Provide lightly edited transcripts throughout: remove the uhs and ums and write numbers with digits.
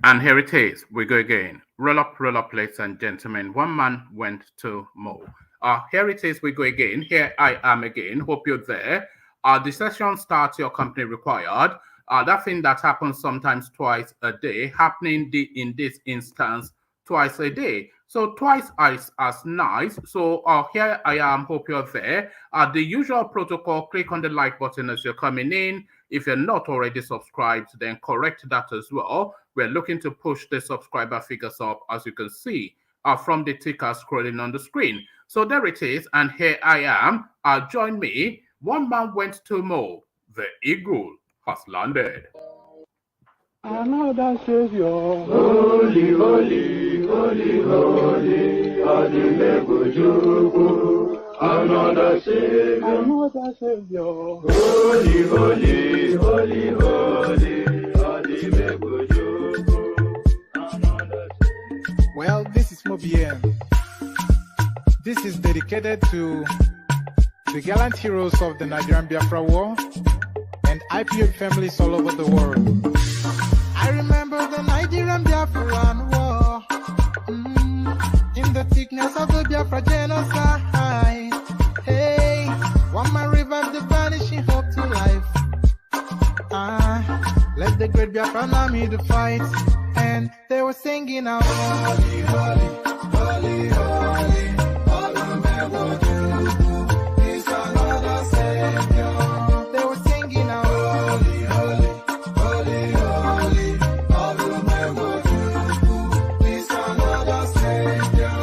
And here it is. We go again. Roll up, ladies and gentlemen. One man went to mow. Here it is. We go again. Here I am again. Hope you're there. The session starts your company required. That thing that happens sometimes twice a day, happening in this instance twice a day. So twice as nice. So here I am. Hope you're there. The usual protocol, click on the like button as you're coming in. If you're not already subscribed, then correct that as well. We're looking to push the subscriber figures up, as you can see from the ticker scrolling on the screen. So there it is. And here I am. Join me. One man went to mow. The eagle has landed. Another Savior, holy, holy, holy, holy, ADEYANJU. Another Savior, holy, holy, holy, holy, ADEYANJU. Well, this is Mobien. This is dedicated to the gallant heroes of the Nigerian Biafra War and IPO families all over the world. I remember the Nigerian Biafran War, in the thickness of the Biafra genocide. Hey, one man revived the vanishing hope to life. Let the great Biafran army to fight, and they were singing out, holy, holy, holy, holy, all the men will do is another Savior. They were singing out, holy, holy, holy, holy, all the men will do is another Savior.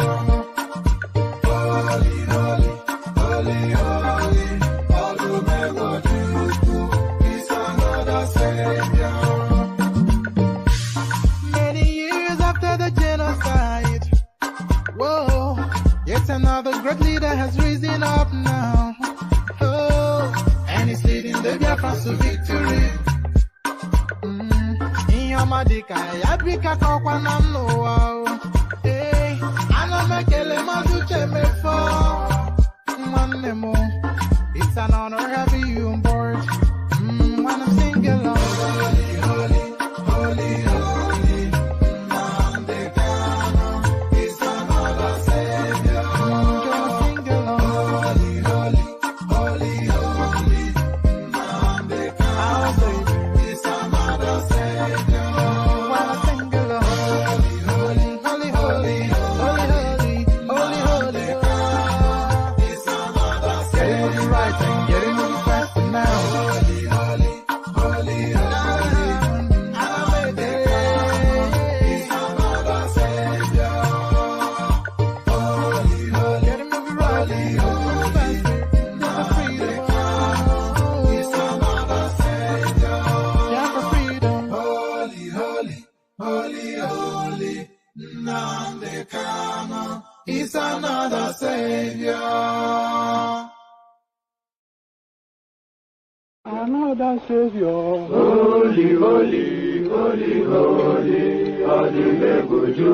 Holy, holy, holy, holy, all the men will do is another Savior. Many years after the genocide, whoa, yet another great leader has risen up now. Oh, and he's leading the Biafrans to victory. In your madika, yabika kokwa namno wow. Hey, anamekele maduche mefo. Manemo, it's an honor having you on board. When I'm singing along, holy, holy, holy, holy, Nandekano is another Savior. Sing along, holy, holy, holy, holy, Nandekano is another Savior. When I sing along, holy, holy, holy, holy, holy, holy, holy, is another Savior. Getting moving right and getting moving fast now. Holy, holy, holy, holy, is another Savior. Holy, holy, getting moving right, holy, fast, for freedom. Is another Savior. Yeah, for freedom. Holy, holy, holy, holy, Nandekano is another Savior. Another Savior, holy, holy, holy, holy, ADEYANJU.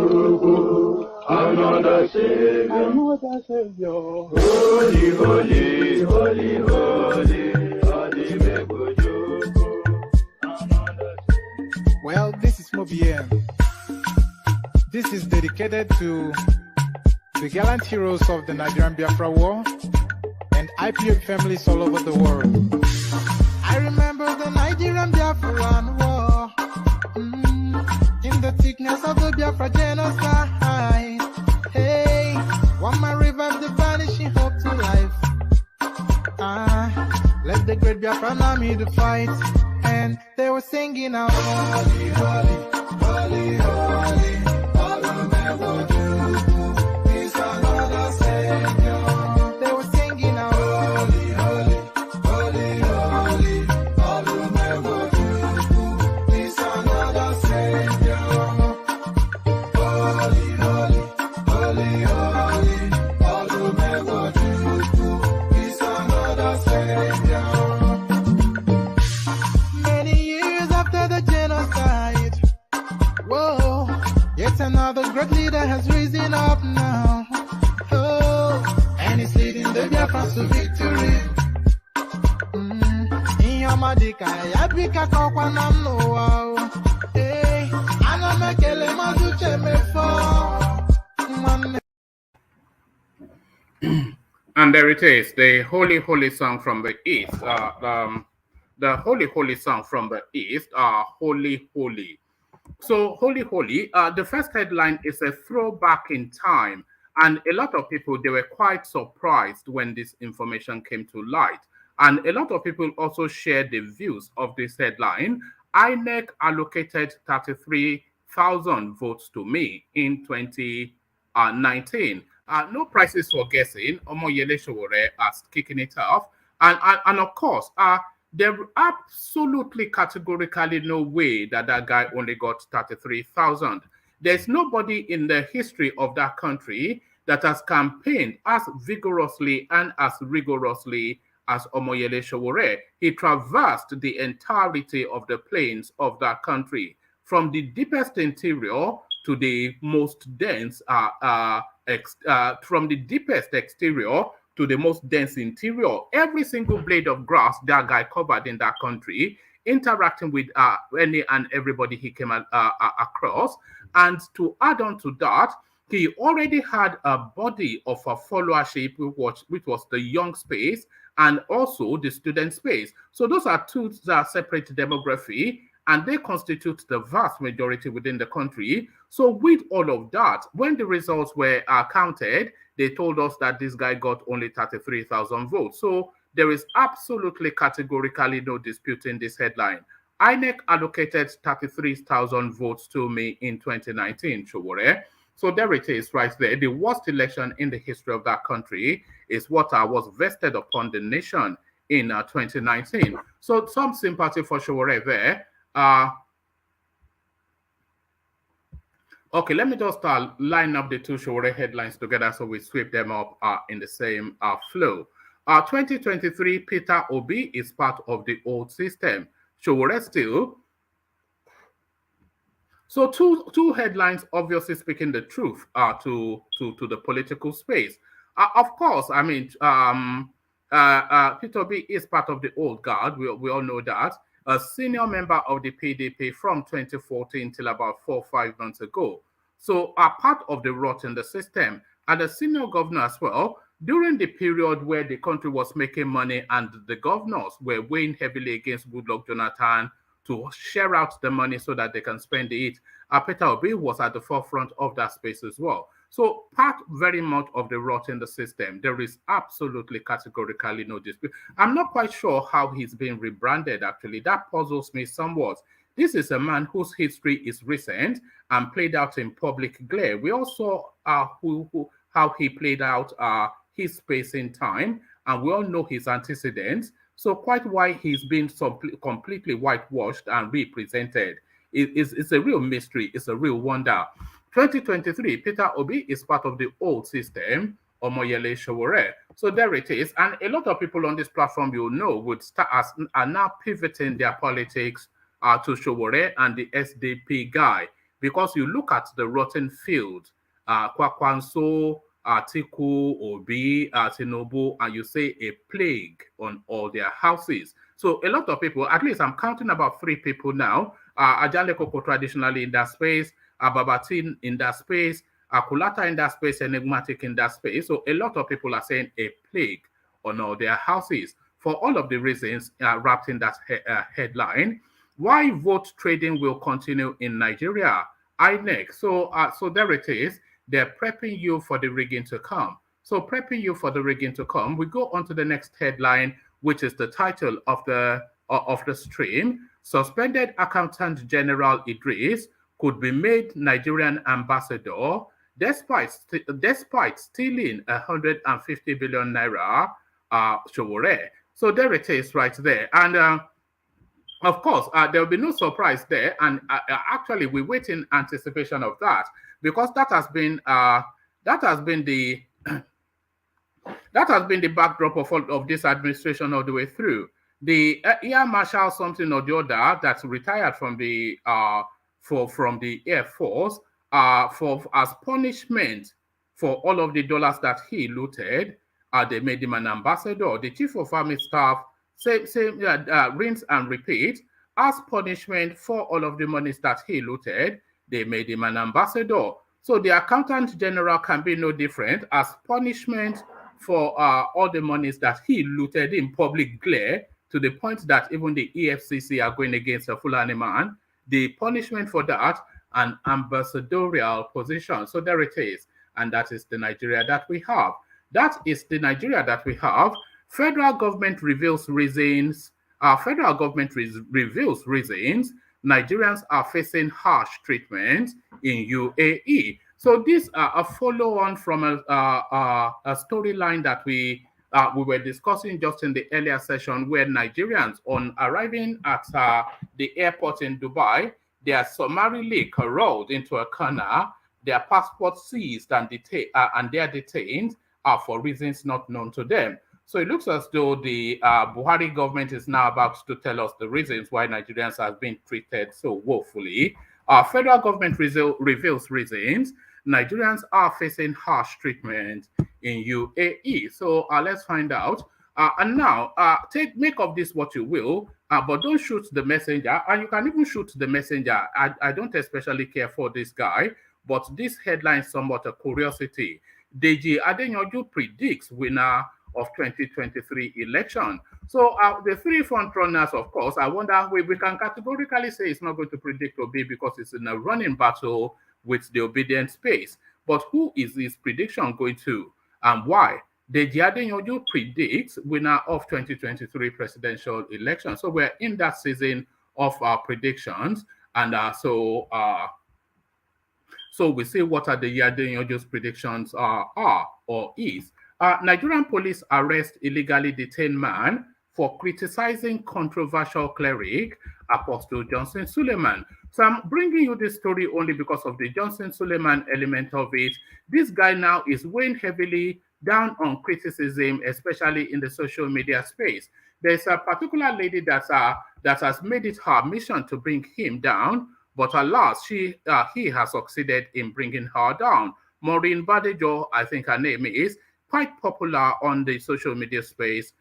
Another Savior, holy, holy, holy, holy, ADEYANJU. Well, this is Mobien. This is dedicated to the gallant heroes of the Nigerian Biafra War and IPO families all over the world. I remember the Nigerian Biafran War, in the thickness of the Biafra genocide. Hey, one man revived the vanishing hope to life. Let the great Biafran army to fight, and they were singing out, holy, holy, holy, holy, all the men will do is another Savior. They were singing out, holy, holy, holy, holy, all the men will do is another Savior. Holy, holy, holy, holy, all the men will do is another Savior. Many years after the genocide, whoa, yet another great leader has risen up now. Oh, and he's leading the Biafrans to victory. In your madika, yabika kokwa namno wow. Hey, anameke And there it is, the Holy Holy song from the East. The Holy Holy song from the East, Holy Holy. So, Holy Holy, the first headline is a throwback in time. And a lot of people, they were quite surprised when this information came to light. And a lot of people also shared the views of this headline. INEC allocated 33,000 votes to me in 2019. No prices for guessing. Omoyele Sowore as kicking it off. And of course, there absolutely categorically no way that guy only got 33,000. There's nobody in the history of that country that has campaigned as vigorously and as rigorously as Omoyele Sowore. He traversed the entirety of the plains of that country, from the deepest interior to the most dense, from the deepest exterior to the most dense interior. Every single blade of grass that guy covered in that country, interacting with any and everybody he came across. And to add on to that, he already had a body of a followership, which was the young space and also the student space. So those are two separate demography, and they constitute the vast majority within the country. So with all of that, when the results were counted, they told us that this guy got only 33,000 votes. So there is absolutely categorically no disputing this headline. INEC allocated 33,000 votes to me in 2019, Sowore. So there it is right there. The worst election in the history of that country is what was vested upon the nation in 2019. So some sympathy for Sowore there. Okay, let me just line up the two Sowore headlines together so we sweep them up in the same flow. 2023, Peter Obi is part of the old system. Sowore still. So two headlines obviously speaking the truth to the political space. Of course, I mean, Peter Obi is part of the old guard. We all know that. A senior member of the PDP from 2014 till about 4 or 5 months ago. So are part of the rot in the system. And a senior governor as well, during the period where the country was making money and the governors were weighing heavily against Goodluck Jonathan to share out the money so that they can spend it, Peter Obi was at the forefront of that space as well. So part very much of the rot in the system. There is absolutely categorically no dispute. I'm not quite sure how he's been rebranded, actually. That puzzles me somewhat. This is a man whose history is recent and played out in public glare. We also how he played out his space in time, and we all know his antecedents. So quite why he's been completely whitewashed and represented. It's a real mystery. It's a real wonder. 2023, Peter Obi is part of the old system, Omoyele Sowore. So there it is. And a lot of people on this platform, you know, would are now pivoting their politics to Sowore and the SDP guy. Because you look at the rotten field, Kwakwanso, Atiku, Obi, Tinubu, and you say a plague on all their houses. So a lot of people, at least I'm counting about 3 people now, Ajale Koko traditionally in that space, Babatin in that space, Akulata in that space, Enigmatic in that space. So a lot of people are saying a plague on all their houses for all of the reasons wrapped in that headline. Why vote trading will continue in Nigeria? INEC. So there it is. They're prepping you for the rigging to come. So prepping you for the rigging to come, we go on to the next headline, which is the title of the stream. Suspended Accountant General Idris could be made Nigerian ambassador despite stealing 150 billion naira, Sowore. So there it is right there. And of course, there will be no surprise there. And actually, we wait in anticipation of that, because that has been the backdrop of this administration all the way through. The Air Marshal something or the other that's retired from the Air Force as punishment for all of the dollars that he looted, they made him an ambassador. The Chief of Army Staff rinse and repeat, as punishment for all of the monies that he looted, they made him an ambassador. So the Accountant General can be no different as punishment for all the monies that he looted in public glare, to the point that even the EFCC are going against a Fulani man. The punishment for that, an ambassadorial position. So there it is. And that is the Nigeria that we have. That is the Nigeria that we have. Federal government reveals reasons. Federal government reveals reasons Nigerians are facing harsh treatment in UAE. So this a follow-on from a storyline that we were discussing just in the earlier session, where Nigerians, on arriving at the airport in Dubai, they are summarily rolled into a corner, their passports seized and they are detained for reasons not known to them. So it looks as though the Buhari government is now about to tell us the reasons why Nigerians have been treated so woefully. Federal government reveals reasons Nigerians are facing harsh treatment in UAE. So let's find out. And now, make of this what you will, but don't shoot the messenger. And you can even shoot the messenger. I don't especially care for this guy, but this headline is somewhat a curiosity. DEJI ADEYANJU predicts winner of 2023 election. So the three front runners, of course, I wonder, we can categorically say it's not going to predict Obi because it's in a running battle with the obedient space. But who is this prediction going to, and why? DEJI ADEYANJU predicts winner of 2023 presidential election. So we're in that season of our predictions, and so we see what are the ADEYANJU's predictions are or is. Nigerian police arrest illegally detained man for criticizing controversial cleric, Apostle Johnson Suleiman. So I'm bringing you this story only because of the Johnson Suleiman element of it. This guy now is weighing heavily down on criticism, especially in the social media space. There's a particular lady that has made it her mission to bring him down, but alas, he has succeeded in bringing her down. Maureen Badejo, I think her name is, quite popular on the social media space,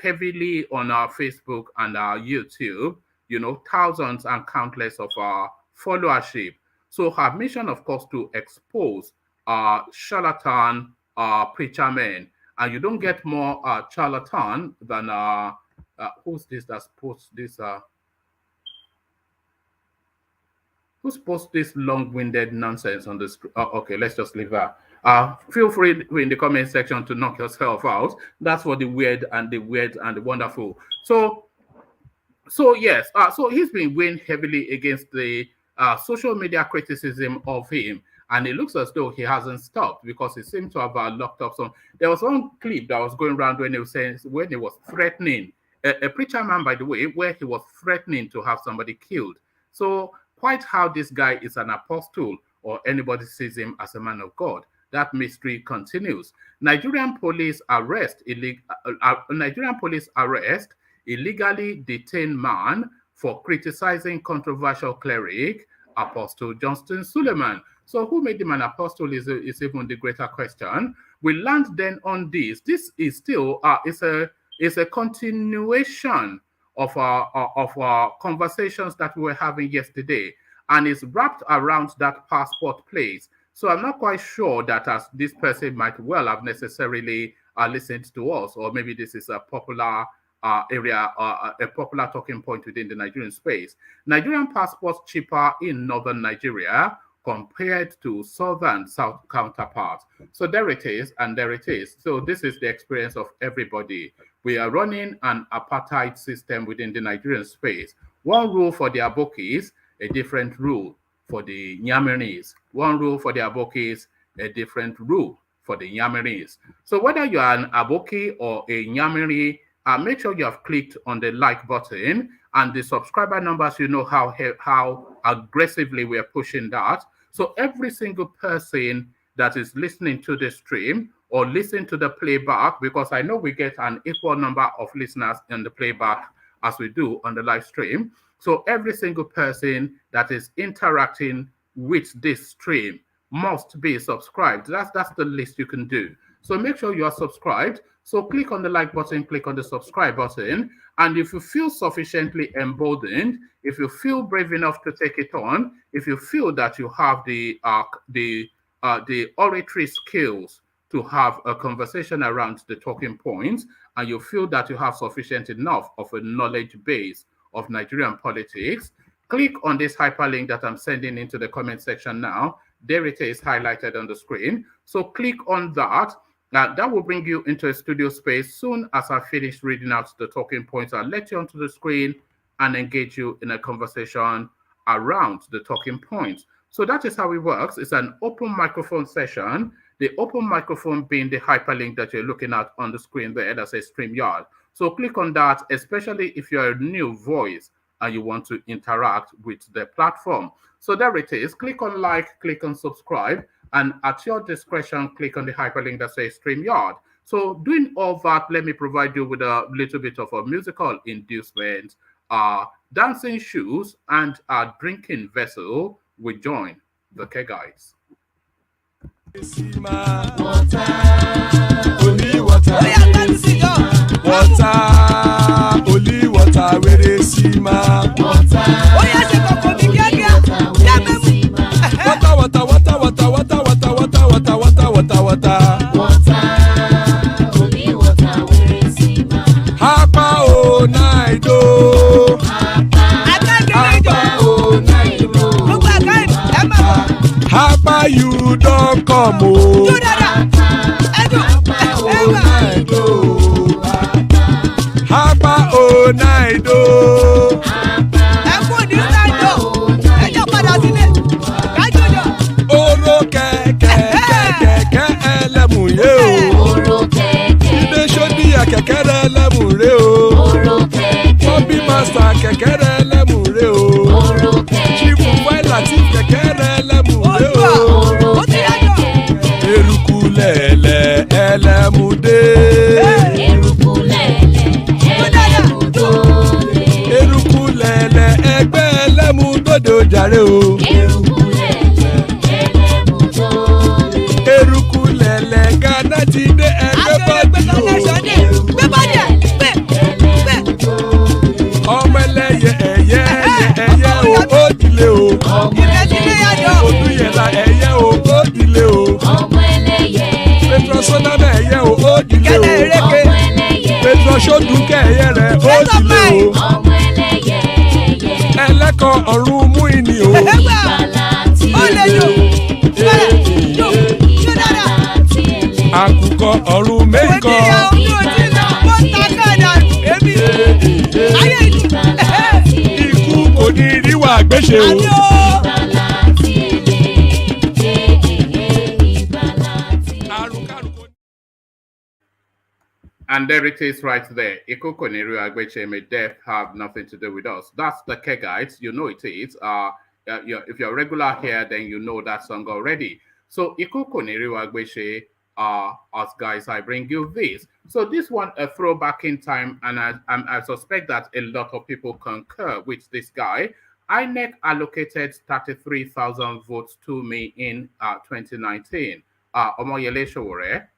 heavily on our Facebook and our YouTube, you know, thousands and countless of our followership. So her mission, of course, to expose charlatan preacher men. And you don't get more charlatan than, who's this that's post this, who's post this long-winded nonsense on this? Okay, let's just leave that. Feel free in the comment section to knock yourself out. That's for the weird and the wonderful. So yes, so he's been weighing heavily against the social media criticism of him, and it looks as though he hasn't stopped, because he seemed to have locked up some. There was one clip that was going around when he was saying, when he was threatening a preacher man, by the way, where he was threatening to have somebody killed. So quite how this guy is an apostle or anybody sees him as a man of God, that mystery continues. Nigerian police arrest illegally detained man for criticizing controversial cleric, Apostle Johnson Suleiman. So who made him an apostle is even the greater question. We land then on this. This is still is a continuation of our conversations that we were having yesterday, and it's wrapped around that passport place. So I'm not quite sure that as this person might well have necessarily listened to us, or maybe this is a popular area, a popular talking point within the Nigerian space. Nigerian passports cheaper in northern Nigeria compared to southern South counterparts. So there it is, and there it is. So this is the experience of everybody. We are running an apartheid system within the Nigerian space. One rule for the Abokis, a different rule for the Nyamiris. One rule for the Abokis, a different rule for the Nyamiris. So whether you are an Aboki or a Nyamiri, make sure you have clicked on the like button, and the subscriber numbers, you know how aggressively we are pushing that. So every single person that is listening to the stream or listen to the playback, because I know we get an equal number of listeners in the playback as we do on the live stream. So every single person that is interacting with this stream must be subscribed. That's the least you can do. So make sure you are subscribed. So click on the like button, click on the subscribe button. And if you feel sufficiently emboldened, if you feel brave enough to take it on, if you feel that you have the oratory skills to have a conversation around the talking points, and you feel that you have sufficient enough of a knowledge base of Nigerian politics, click on this hyperlink that I'm sending into the comment section now. There it is highlighted on the screen. So click on that. Now, that will bring you into a studio space. Soon as I finish reading out the talking points, I'll let you onto the screen and engage you in a conversation around the talking points. So that is how it works. It's an open microphone session. The open microphone being the hyperlink that you're looking at on the screen there that says StreamYard. So click on that, especially if you're a new voice and you want to interact with the platform. So there it is. Click on like, click on subscribe, and at your discretion, click on the hyperlink that says StreamYard. So doing all that, let me provide you with a little bit of a musical inducement. Dancing shoes and a drinking vessel will join the K guides. Water, only water, only water, where they see ma. Water, only water, where they see ma. Hapa o naido, hapa o naido. Hapa you don't come o. Hapa o naido. Oro kẹ̀kẹ́ ẹlẹ́mù yé o. Ilé sọ́dí àkẹ́kẹ́ rẹ̀ ẹlẹ́mù rẹ̀ o. Bobby master kẹ̀kẹ́ rẹ̀ ẹlẹ́mù rẹ̀ o. Chifu Faila ti kẹ̀kẹ́ rẹ̀ ẹlẹ́mù rẹ̀ o. Eruku lẹ̀lẹ̀ ẹlẹ́mù dé. Eruku lẹ̀lẹ̀ ẹgbẹ́ ẹlẹ́mù dòde ojàre o. Eruku lẹ̀lẹ̀ Ghana ti dé ẹgbẹ́ bọ́dì o. Ọmọ ẹlẹ́yẹ ẹ̀yẹ o ó dilé o. Odúyẹ̀lá ẹ̀yẹ o ó dilé o. Petrosonama ẹ̀yẹ o ó dilé o. Petrosodunke ẹ̀yẹ rẹ̀ ó dilé o. Ẹlẹ́kọ̀ ọ̀run mú ìní o. Àkùkọ ọ̀run mẹ́kọ̀. Ikú kò ní ríwà gbéṣe o. And there it is right there. Ikoko Neru Agbeche, may death have nothing to do with us. That's the K guides. You know it is. If you're regular here, then you know that song already. So Ikoko Neru Agbeche, as guys, I bring you this. So this one, a throwback in time, and I suspect that a lot of people concur with this guy. INEC allocated 33,000 votes to me in 2019. Omoyele Sowore,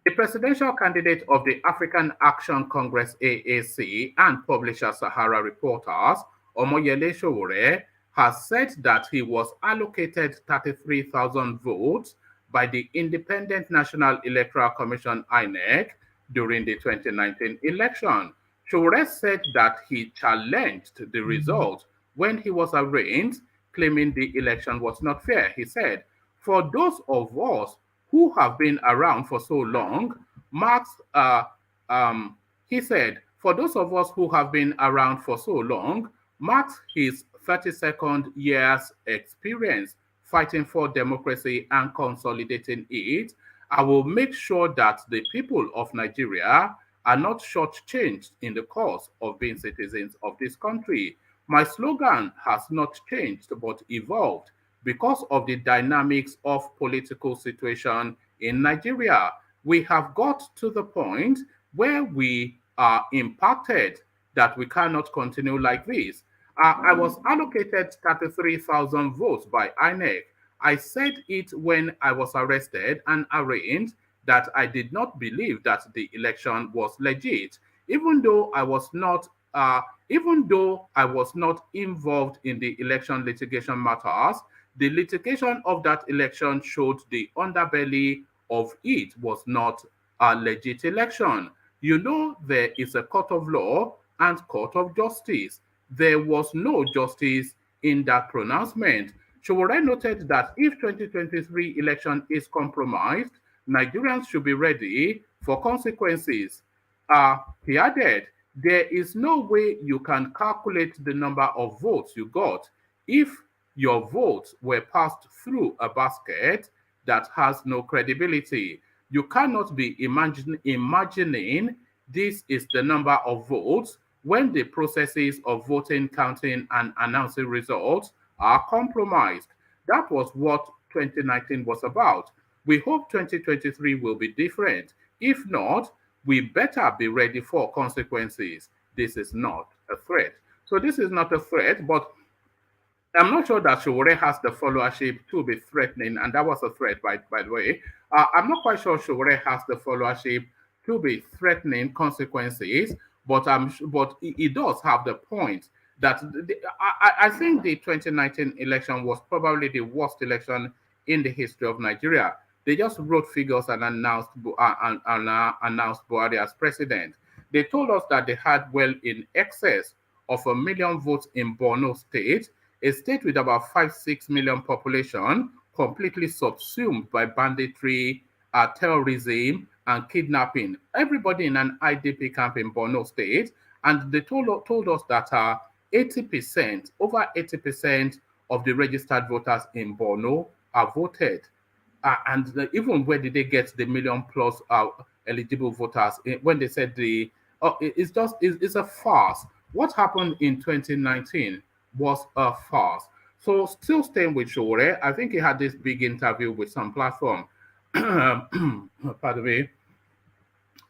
the presidential candidate of the African Action Congress AAC and publisher Sahara Reporters, Omoyele Sowore, has said that he was allocated 33,000 votes by the Independent National Electoral Commission INEC during the 2019 election. Sowore said that he challenged the result when he was arraigned, claiming the election was not fair. He said, "For those of us who have been around for so long, he said, for those of us who have been around for so long, marks his 32nd year's experience fighting for democracy and consolidating it. I will make sure that the people of Nigeria are not shortchanged in the course of being citizens of this country. My slogan has not changed but evolved because of the dynamics of political situation in Nigeria. We have got to the point where we are impacted that we cannot continue like this. I was allocated 33,000 votes by INEC. I said it when I was arrested and arraigned that I did not believe that the election was legit, even though I was not involved in the election litigation matters. The litigation of that election showed the underbelly of it was not a legit election. You know, there is a court of law and court of justice. There was no justice in that pronouncement. Sowore noted that if 2023 election is compromised, Nigerians should be ready for consequences. He added, there is no way you can calculate the number of votes you got if your votes were passed through a basket that has no credibility. You cannot be imagining this is the number of votes when the processes of voting, counting, and announcing results are compromised. That was what 2019 was about. We hope 2023 will be different. If not, we better be ready for consequences. This is not a threat. So this is not a threat, but I'm not sure that Sowore has the followership to be threatening, and that was a threat, by the way. I'm not quite sure Sowore has the followership to be threatening consequences, but he does have the point that I think the 2019 election was probably the worst election in the history of Nigeria. They just wrote figures and announced Buhari as president. They told us that they had well in excess of 1 million votes in Borno State, a state with about 5-6 million population, completely subsumed by banditry, terrorism, and kidnapping. Everybody in an IDP camp in Borno State, and they told us that 80%, over 80% of the registered voters in Borno are voted. Even where did they get the million plus eligible voters? When they said it's a farce. What happened in 2019 was a farce. So still staying with Sowore, I think he had this big interview with some platform. Pardon me.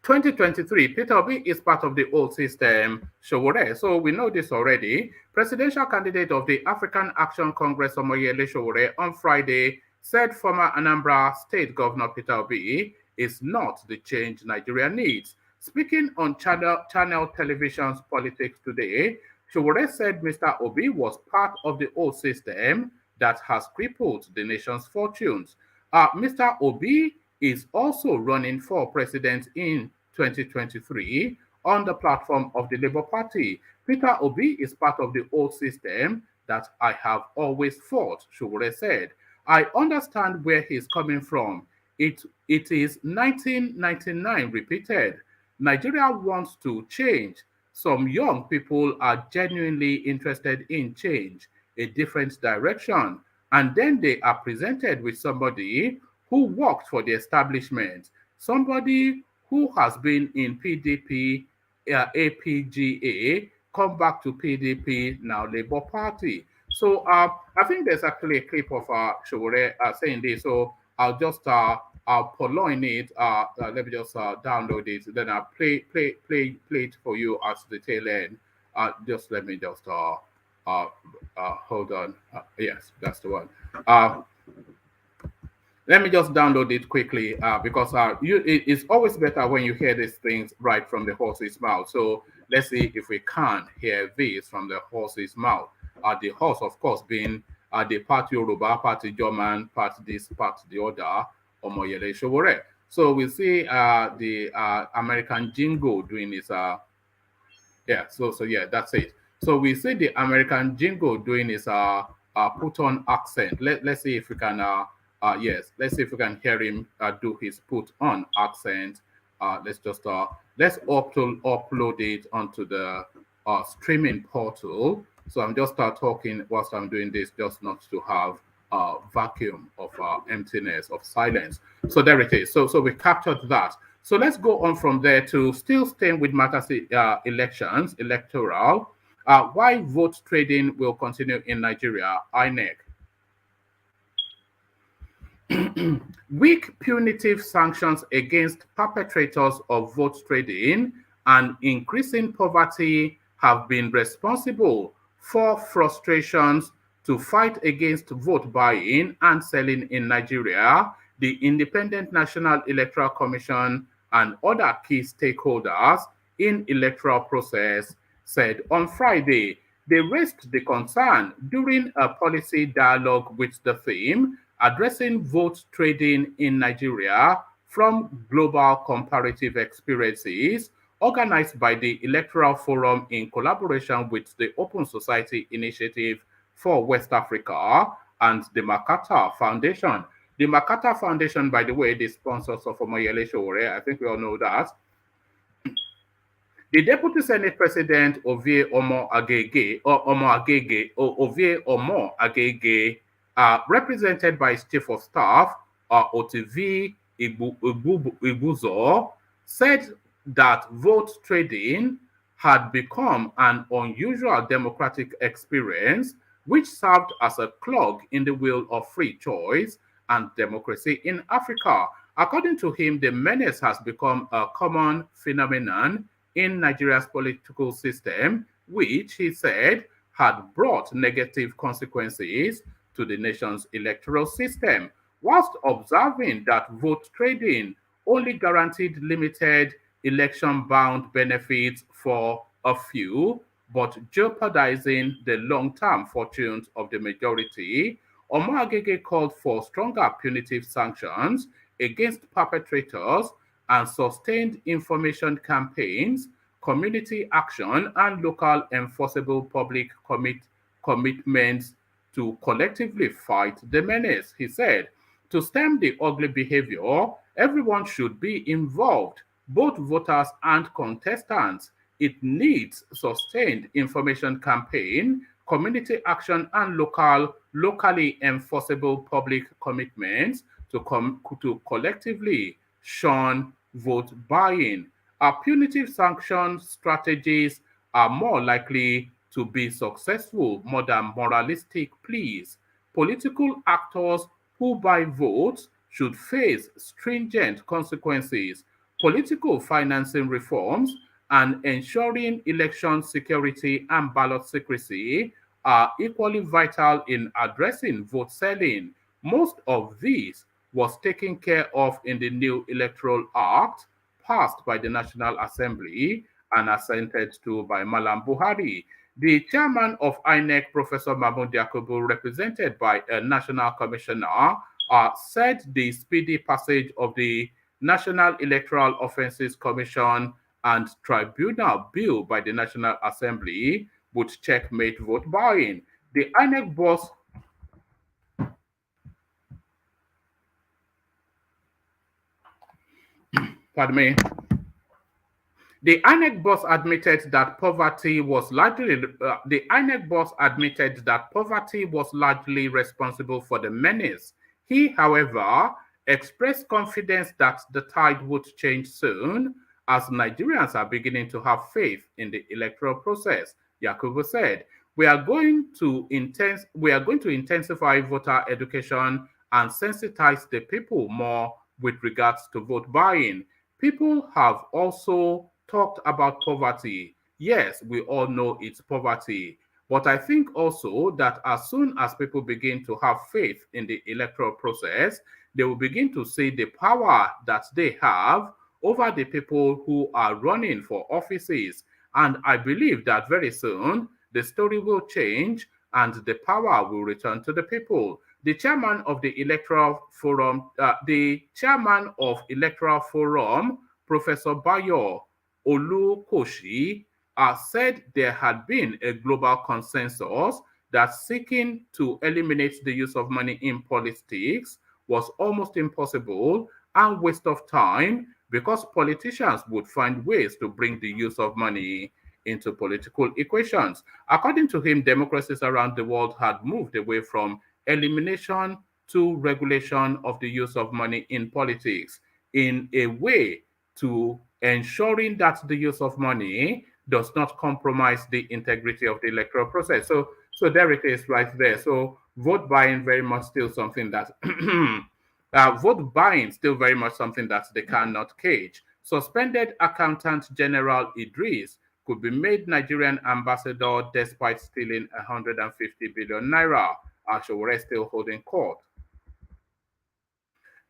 2023, Peter Obi is part of the old system, Sowore. So we know this already. Presidential candidate of the African Action Congress, Omoyele Sowore, on Friday said former Anambra State Governor Peter Obi is not the change Nigeria needs. Speaking on Channel Television's Politics Today, Sowore said Mr. Obi was part of the old system that has crippled the nation's fortunes. Mr. Obi is also running for president in 2023 on the platform of the Labour Party. Peter Obi is part of the old system that I have always fought, Sowore said. I understand where he's coming from. It is 1999 repeated. Nigeria wants to change. Some young people are genuinely interested in change, a different direction. And then they are presented with somebody who worked for the establishment, somebody who has been in PDP, APGA, come back to PDP, now Labour Party. So I think there's actually a clip of Sowore saying this. So I'll just I'll purloin it. Let me just download it. Then I'll play it for you at the tail end. Just let me just hold on. Yes, that's the one. Let me just download it quickly because it's always better when you hear these things right from the horse's mouth. So let's see if we can hear this from the horse's mouth. The horse, of course, being the part Yoruba, part German, part this, part the other, Omoyele Sowore. So we see the American jingle doing this. Yeah, so yeah, that's it. So we see the American jingle doing his put on accent. Let's see if we can yes, let's see if we can hear him do his put on accent. Let's just let's upload it onto the streaming portal. So I'm just talking whilst I'm doing this, just not to have a vacuum of emptiness, of silence. So there it is. So we captured that. So let's go on from there to still staying with matters elections, electoral. Why vote trading will continue in Nigeria, INEC. Weak punitive sanctions against perpetrators of vote trading and increasing poverty have been responsible for frustrations to fight against vote buying and selling in Nigeria. The Independent National Electoral Commission and other key stakeholders in electoral process said on Friday. They raised the concern during a policy dialogue with the theme addressing vote trading in Nigeria from global comparative experiences, organized by the Electoral Forum in collaboration with the Open Society Initiative for West Africa and the Makata Foundation. The Makata Foundation, by the way, the sponsors of Omoyele Sowore, I think we all know that. The Deputy Senate President Ovie Omo Agege, Ovie Omo Agege, represented by his Chief of Staff, Otivi Ibuzo, said that vote trading had become an unusual democratic experience which served as a clog in the wheel of free choice and democracy in Africa. According to him, the menace has become a common phenomenon in Nigeria's political system, which he said had brought negative consequences to the nation's electoral system, whilst observing that vote trading only guaranteed limited election-bound benefits for a few, but jeopardizing the long-term fortunes of the majority. Omoagege called for stronger punitive sanctions against perpetrators and sustained information campaigns, community action, and local enforceable public commitments to collectively fight the menace. He said, to stem the ugly behavior, everyone should be involved, both voters and contestants. It needs sustained information campaign, community action, and locally enforceable public commitments to collectively shun vote buying. Our punitive sanction strategies are more likely to be successful more than moralistic pleas. Political actors who buy votes should face stringent consequences. Political financing reforms and ensuring election security and ballot secrecy are equally vital in addressing vote selling. Most of these was taken care of in the new Electoral Act passed by the National Assembly and assented to by Malam Buhari. The chairman of INEC, Professor Mahmoud Yakubu, represented by a national commissioner, said the speedy passage of the National Electoral Offences Commission and Tribunal Bill by the National Assembly would checkmate vote buying. The INEC boss Pardon me. The INEC boss admitted that poverty was largely responsible for the menace. He, however, expressed confidence that the tide would change soon, as Nigerians are beginning to have faith in the electoral process. Yakubu said, we are going to intensify voter education and sensitize the people more with regards to vote buying. People have also talked about poverty. Yes, we all know it's poverty. But I think also that as soon as people begin to have faith in the electoral process, they will begin to see the power that they have over the people who are running for offices. And I believe that very soon the story will change and the power will return to the people. The chairman of the Electoral Forum, Professor Bayo Olukoshi, said there had been a global consensus that seeking to eliminate the use of money in politics was almost impossible and waste of time because politicians would find ways to bring the use of money into political equations. According to him, democracies around the world had moved away from elimination to regulation of the use of money in politics in a way to ensuring that the use of money does not compromise the integrity of the electoral process. So there it is right there. So vote buying very much still something that they cannot cage. Suspended Accountant General Idris could be made Nigerian ambassador despite stealing 150 billion naira. Sowore still holding court.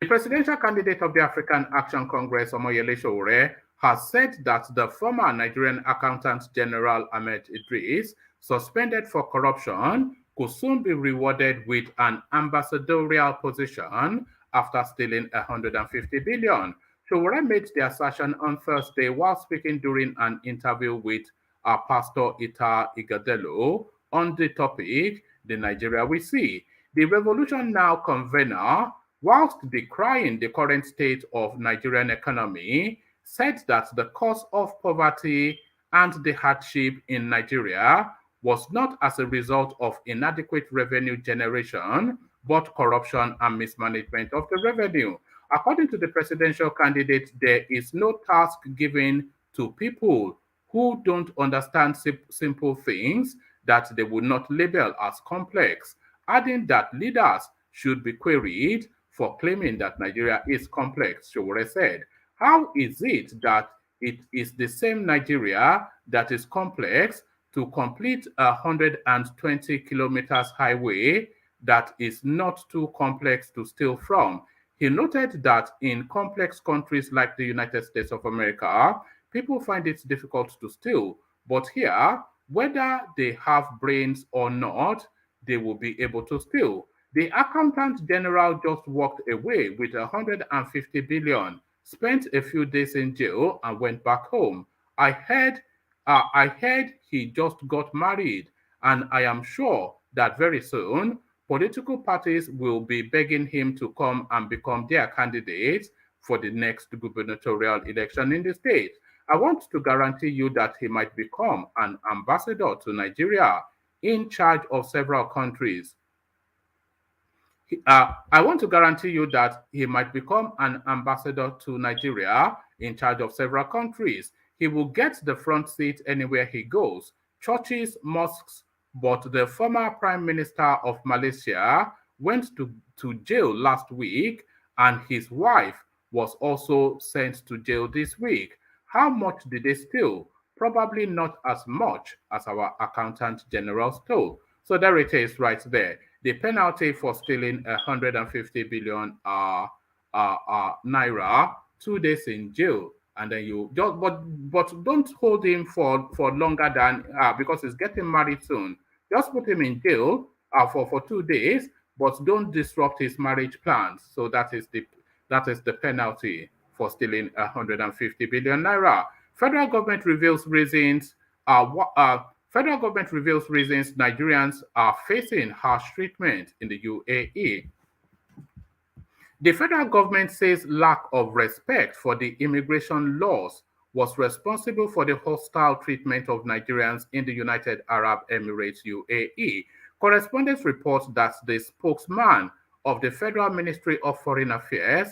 The presidential candidate of the African Action Congress, Omoyele Sowore, has said that the former Nigerian Accountant General Ahmed Idris suspended for corruption, could soon be rewarded with an ambassadorial position after stealing 150 billion. Sowore made the assertion on Thursday while speaking during an interview with Pastor Ita Igadelo on the topic, The Nigeria We See. The Revolution Now convener, whilst decrying the current state of Nigerian economy, said that the cause of poverty and the hardship in Nigeria was not as a result of inadequate revenue generation, but corruption and mismanagement of the revenue. According to the presidential candidate, there is no task given to people who don't understand simple things that they would not label as complex, adding that leaders should be queried for claiming that Nigeria is complex. Sowore said, how is it that it is the same Nigeria that is complex to complete 120 kilometers highway that is not too complex to steal from? He noted that in complex countries like the United States of America, people find it difficult to steal. But here, whether they have brains or not, they will be able to steal. The accountant general just walked away with 150 billion, spent a few days in jail, and went back home. I heard he just got married, and I am sure that very soon political parties will be begging him to come and become their candidate for the next gubernatorial election in the state. I want to guarantee you that he might become an ambassador to Nigeria in charge of several countries. I want to guarantee you that he might become an ambassador to Nigeria in charge of several countries. He will get the front seat anywhere he goes, churches, mosques, but the former Prime Minister of Malaysia went to jail last week, and his wife was also sent to jail this week. How much did they steal? Probably not as much as our accountant general stole. So there it is right there. The penalty for stealing 150 billion naira, 2 days in jail, and then you just but don't hold him for longer than because he's getting married soon. Just put him in jail for 2 days, but don't disrupt his marriage plans. So that is the penalty for stealing 150 billion naira. Federal government reveals reasons. Federal government reveals reasons Nigerians are facing harsh treatment in the UAE. The federal government says lack of respect for the immigration laws was responsible for the hostile treatment of Nigerians in the United Arab Emirates, UAE. Correspondents report that the spokesman of the Federal Ministry of Foreign Affairs,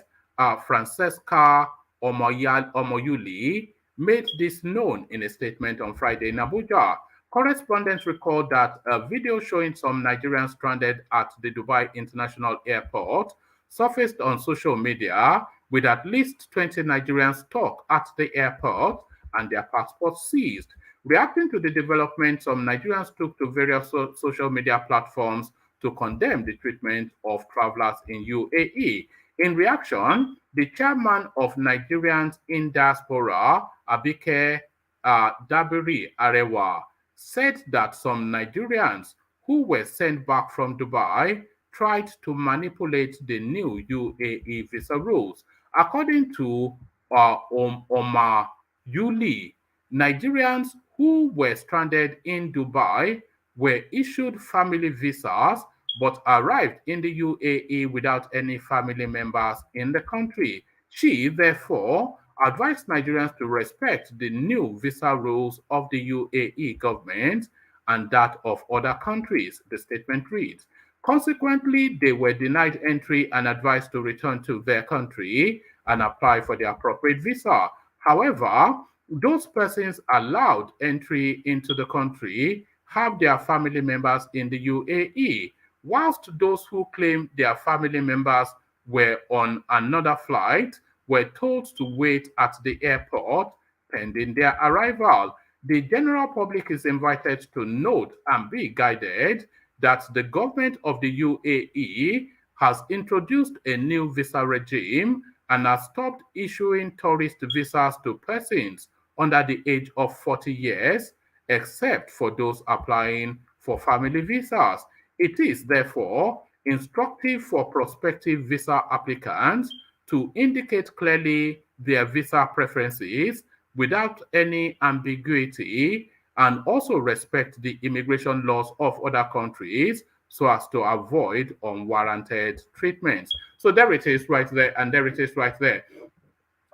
Francesca Omoyuli, made this known in a statement on Friday in Abuja. Correspondents recall that a video showing some Nigerians stranded at the Dubai International Airport surfaced on social media, with at least 20 Nigerians stuck at the airport and their passports seized. Reacting to the development, some Nigerians took to various social media platforms to condemn the treatment of travelers in UAE. In reaction, the chairman of Nigerians in Diaspora, Abike Dabiri Arewa, said that some Nigerians who were sent back from Dubai tried to manipulate the new UAE visa rules. According to Omar Yuli, Nigerians who were stranded in Dubai were issued family visas but arrived in the UAE without any family members in the country. She, therefore, advised Nigerians to respect the new visa rules of the UAE government and that of other countries, the statement reads. Consequently, they were denied entry and advised to return to their country and apply for the appropriate visa. However, those persons allowed entry into the country have their family members in the UAE, whilst those who claim their family members were on another flight were told to wait at the airport pending their arrival. The general public is invited to note and be guided that the government of the UAE has introduced a new visa regime and has stopped issuing tourist visas to persons under the age of 40 years, except for those applying for family visas. It is therefore instructive for prospective visa applicants to indicate clearly their visa preferences without any ambiguity and also respect the immigration laws of other countries so as to avoid unwarranted treatments. So there it is right there, and there it is right there.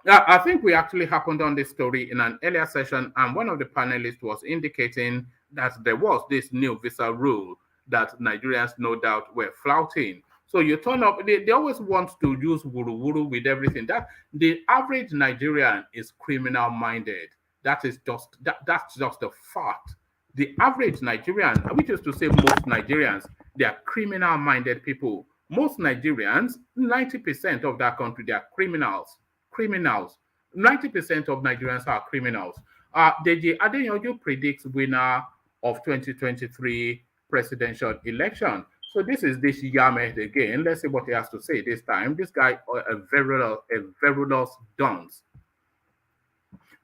I think we actually happened on this story in an earlier session, and one of the panelists was indicating that there was this new visa rule that Nigerians no doubt were flouting. So you turn up, they always want to use wuru-wuru with everything. That the average Nigerian is criminal minded. That's just a fact. The average Nigerian, we used to say most Nigerians, they are criminal minded people. Most Nigerians, 90% of that country, they are criminals. 90% of Nigerians are criminals. DEJI ADEYANJU predicts winner of 2023 presidential election. So this is this Yamed again. Let's see what he has to say this time. This guy, a verulous dunce.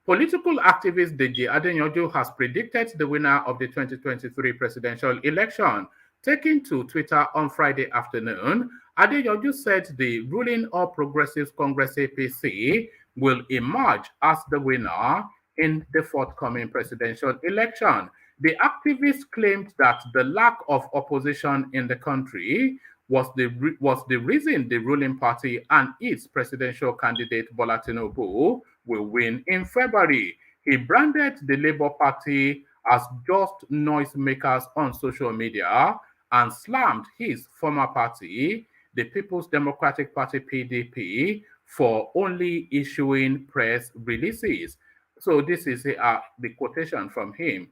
Political activist DEJI ADEYANJU has predicted the winner of the 2023 presidential election. Taken to Twitter on Friday afternoon, ADEYANJU said the ruling All Progressives Congress APC will emerge as the winner in the forthcoming presidential election. The activist claimed that the lack of opposition in the country was the reason the ruling party and its presidential candidate Bola Tinubu will win in February. He branded the Labour Party as just noisemakers on social media and slammed his former party, the People's Democratic Party (PDP), for only issuing press releases. So this is the quotation from him.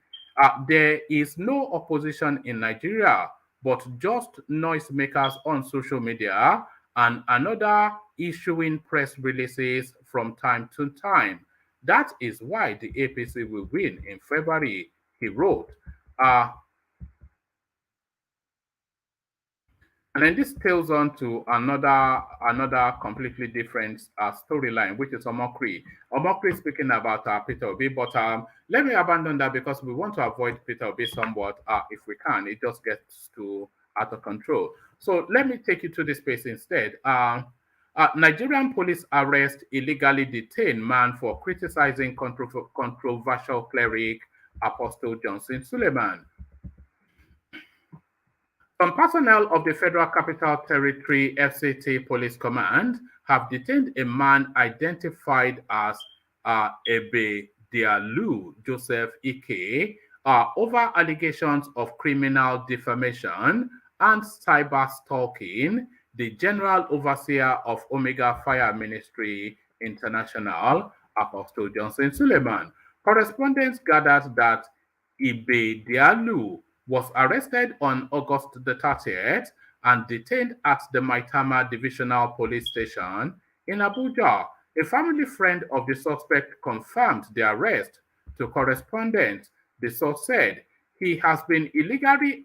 There is no opposition in Nigeria, but just noisemakers on social media and another issuing press releases from time to time. That is why the APC will win in February, he wrote. And then this tails on to another completely different storyline, which is Omokri. Omokri speaking about Peter Obi, but let me abandon that because we want to avoid Peter Obi somewhat if we can. It just gets too out of control. So let me take you to this space instead. Nigerian police arrest illegally detained man for criticizing controversial cleric Apostle Johnson Suleiman. Some personnel of the Federal Capital Territory FCT Police Command have detained a man identified as Ebedialu Joseph Ike over allegations of criminal defamation and cyber stalking, the General Overseer of Omega Fire Ministry International, Apostle Johnson Suleiman. Correspondents gathered that Ebedialu was arrested on August the 30th and detained at the Maitama Divisional Police Station in Abuja. A family friend of the suspect confirmed the arrest to correspondents. The source said he has been illegally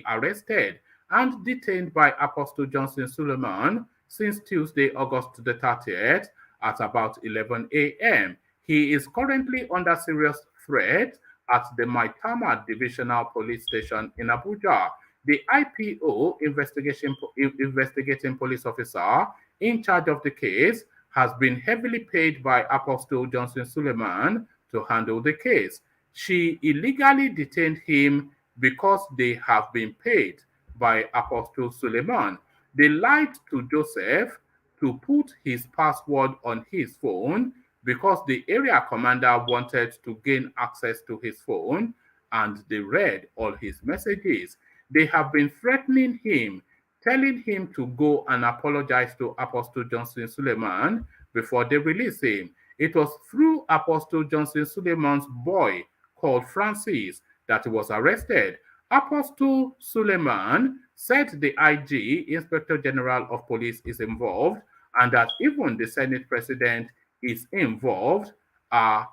arrested and detained by Apostle Johnson Suleiman since Tuesday, August the 30th at about 11 a.m. He is currently under serious threat at the Maitama Divisional Police Station in Abuja. The IPO, investigating police officer in charge of the case, has been heavily paid by Apostle Johnson Suleiman to handle the case. She illegally detained him because they have been paid by Apostle Suleiman. They lied to Joseph to put his password on his phone because the area commander wanted to gain access to his phone and they read all his messages. They have been threatening him, telling him to go and apologize to Apostle Johnson Suleiman before they release him. It was through Apostle Johnson Suleiman's boy called Francis that he was arrested. Apostle Suleiman said the IG, Inspector General of Police, is involved and that even the Senate President is involved, that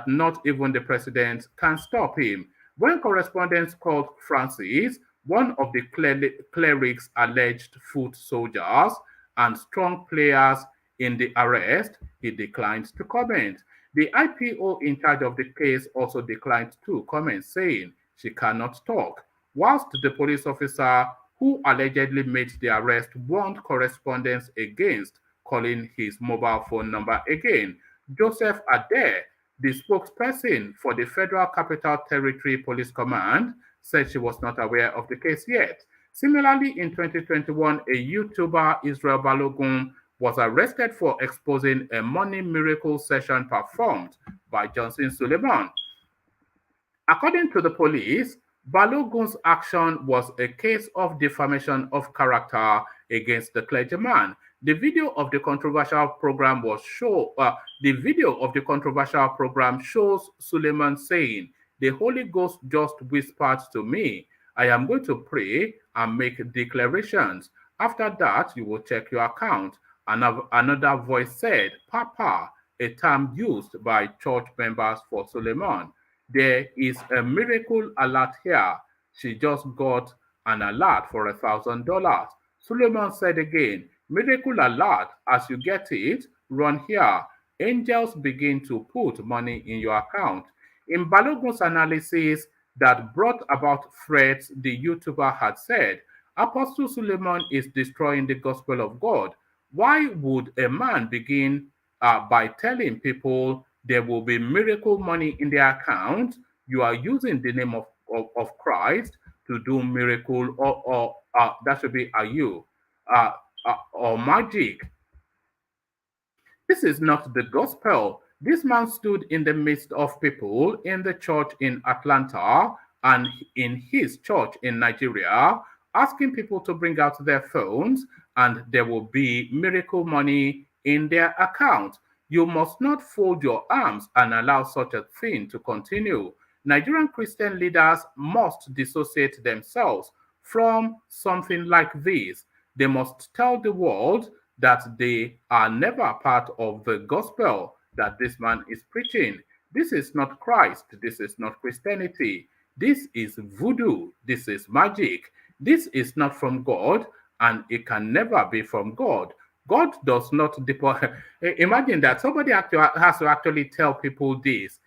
not even the president can stop him. When correspondents called Francis, one of the cleric's alleged foot soldiers and strong players in the arrest, he declined to comment. The IPO in charge of the case also declined to comment, saying she cannot talk, whilst the police officer who allegedly made the arrest warned correspondents against calling his mobile phone number again. Joseph Adair, the spokesperson for the Federal Capital Territory Police Command, said she was not aware of the case yet. Similarly, in 2021, a YouTuber, Israel Balogun, was arrested for exposing a money miracle session performed by Johnson Suleiman. According to the police, Balogun's action was a case of defamation of character against the clergyman. The video of the controversial program shows Suleiman saying, "The Holy Ghost just whispered to me, I am going to pray and make declarations. After that, you will check your account." Another voice said, "Papa," a term used by church members for Suleiman. "There is a miracle alert here. She just got an alert for $1,000. Suleiman said again, "Miracle alert, as you get it, run here. Angels begin to put money in your account." In Balogun's analysis that brought about threats, the YouTuber had said, "Apostle Suleiman is destroying the gospel of God. Why would a man begin by telling people there will be miracle money in their account? You are using the name of Christ to do miracle, or that should be or magic. This is not the gospel." This man stood in the midst of people in the church in Atlanta and in his church in Nigeria, asking people to bring out their phones and there will be miracle money in their account. You must not fold your arms and allow such a thing to continue. Nigerian Christian leaders must dissociate themselves from something like this. They must tell the world that they are never part of the gospel that this man is preaching. This is not Christ. This is not Christianity. This is voodoo. This is magic. This is not from God, and it can never be from God. God does not imagine that somebody has to actually tell people this.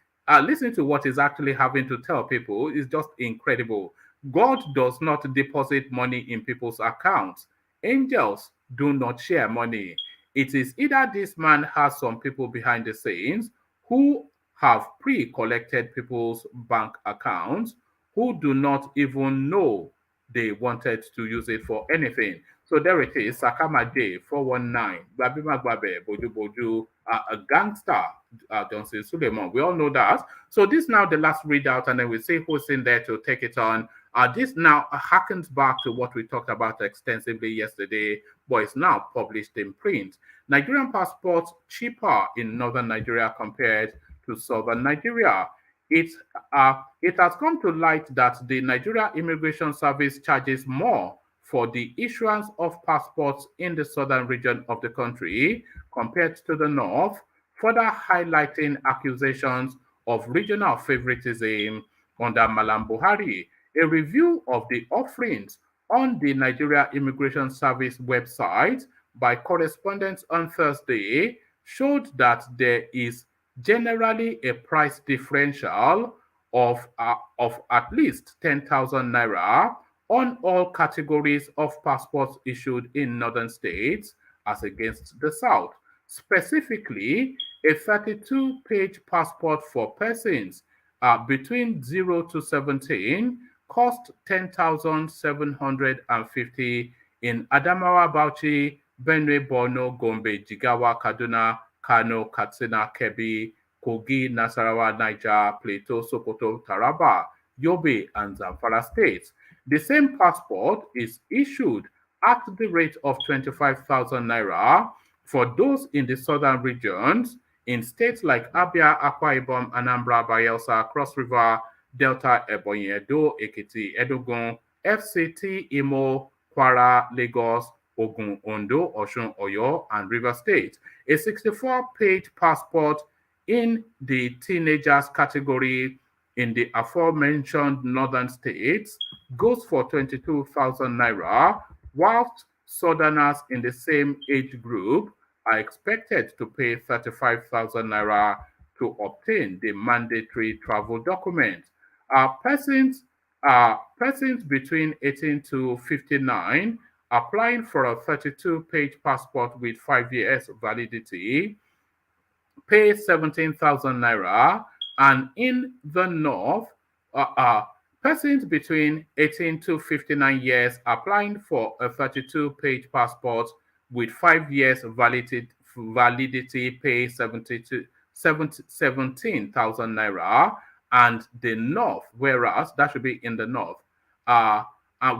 Listen to what he's actually having to tell people. It's just incredible. God does not deposit money in people's accounts. Angels do not share money. It is either this man has some people behind the scenes who have pre-collected people's bank accounts who do not even know they wanted to use it for anything. So there it is, Sakama J 419, Babima Babe, Boju Boju, a gangster, Johnson Suleiman. We all know that. So this now the last readout, and then we see who's in there to take it on. This now harkens back to what we talked about extensively yesterday, but it's now published in print. Nigerian passports cheaper in northern Nigeria compared to southern Nigeria. It has come to light that the Nigeria Immigration Service charges more for the issuance of passports in the southern region of the country compared to the north, further highlighting accusations of regional favoritism under Malam Buhari. A review of the offerings on the Nigeria Immigration Service website by correspondents on Thursday showed that there is generally a price differential of at least 10,000 naira on all categories of passports issued in northern states as against the south. Specifically, a 32-page passport for persons between 0 to 17 cost 10,750 in Adamawa, Bauchi, Benue, Borno, Gombe, Jigawa, Kaduna, Kano, Katsina, Kebbi, Kogi, Nasarawa, Niger, Plateau, Sokoto, Taraba, Yobe, and Zamfara states. The same passport is issued at the rate of 25,000 naira for those in the southern regions in states like Abia, Akwa Ibom, Anambra, Bayelsa, Cross River, Delta, Ebonyi, Edo, Ekiti, Edogun, FCT, Imo, Kwara, Lagos, Ogun, Ondo, Osun, Oyo, and River State. A 64-page passport in the teenagers category in the aforementioned northern states goes for 22,000 naira, whilst southerners in the same age group are expected to pay 35,000 naira to obtain the mandatory travel document. Persons between 18 to 59 applying for a 32-page passport with 5 years validity pay 17,000 naira, and in the north, persons between 18 to 59 years applying for a 32-page passport with 5 years validity pay 17,000 naira, and the north, whereas that should be in the north,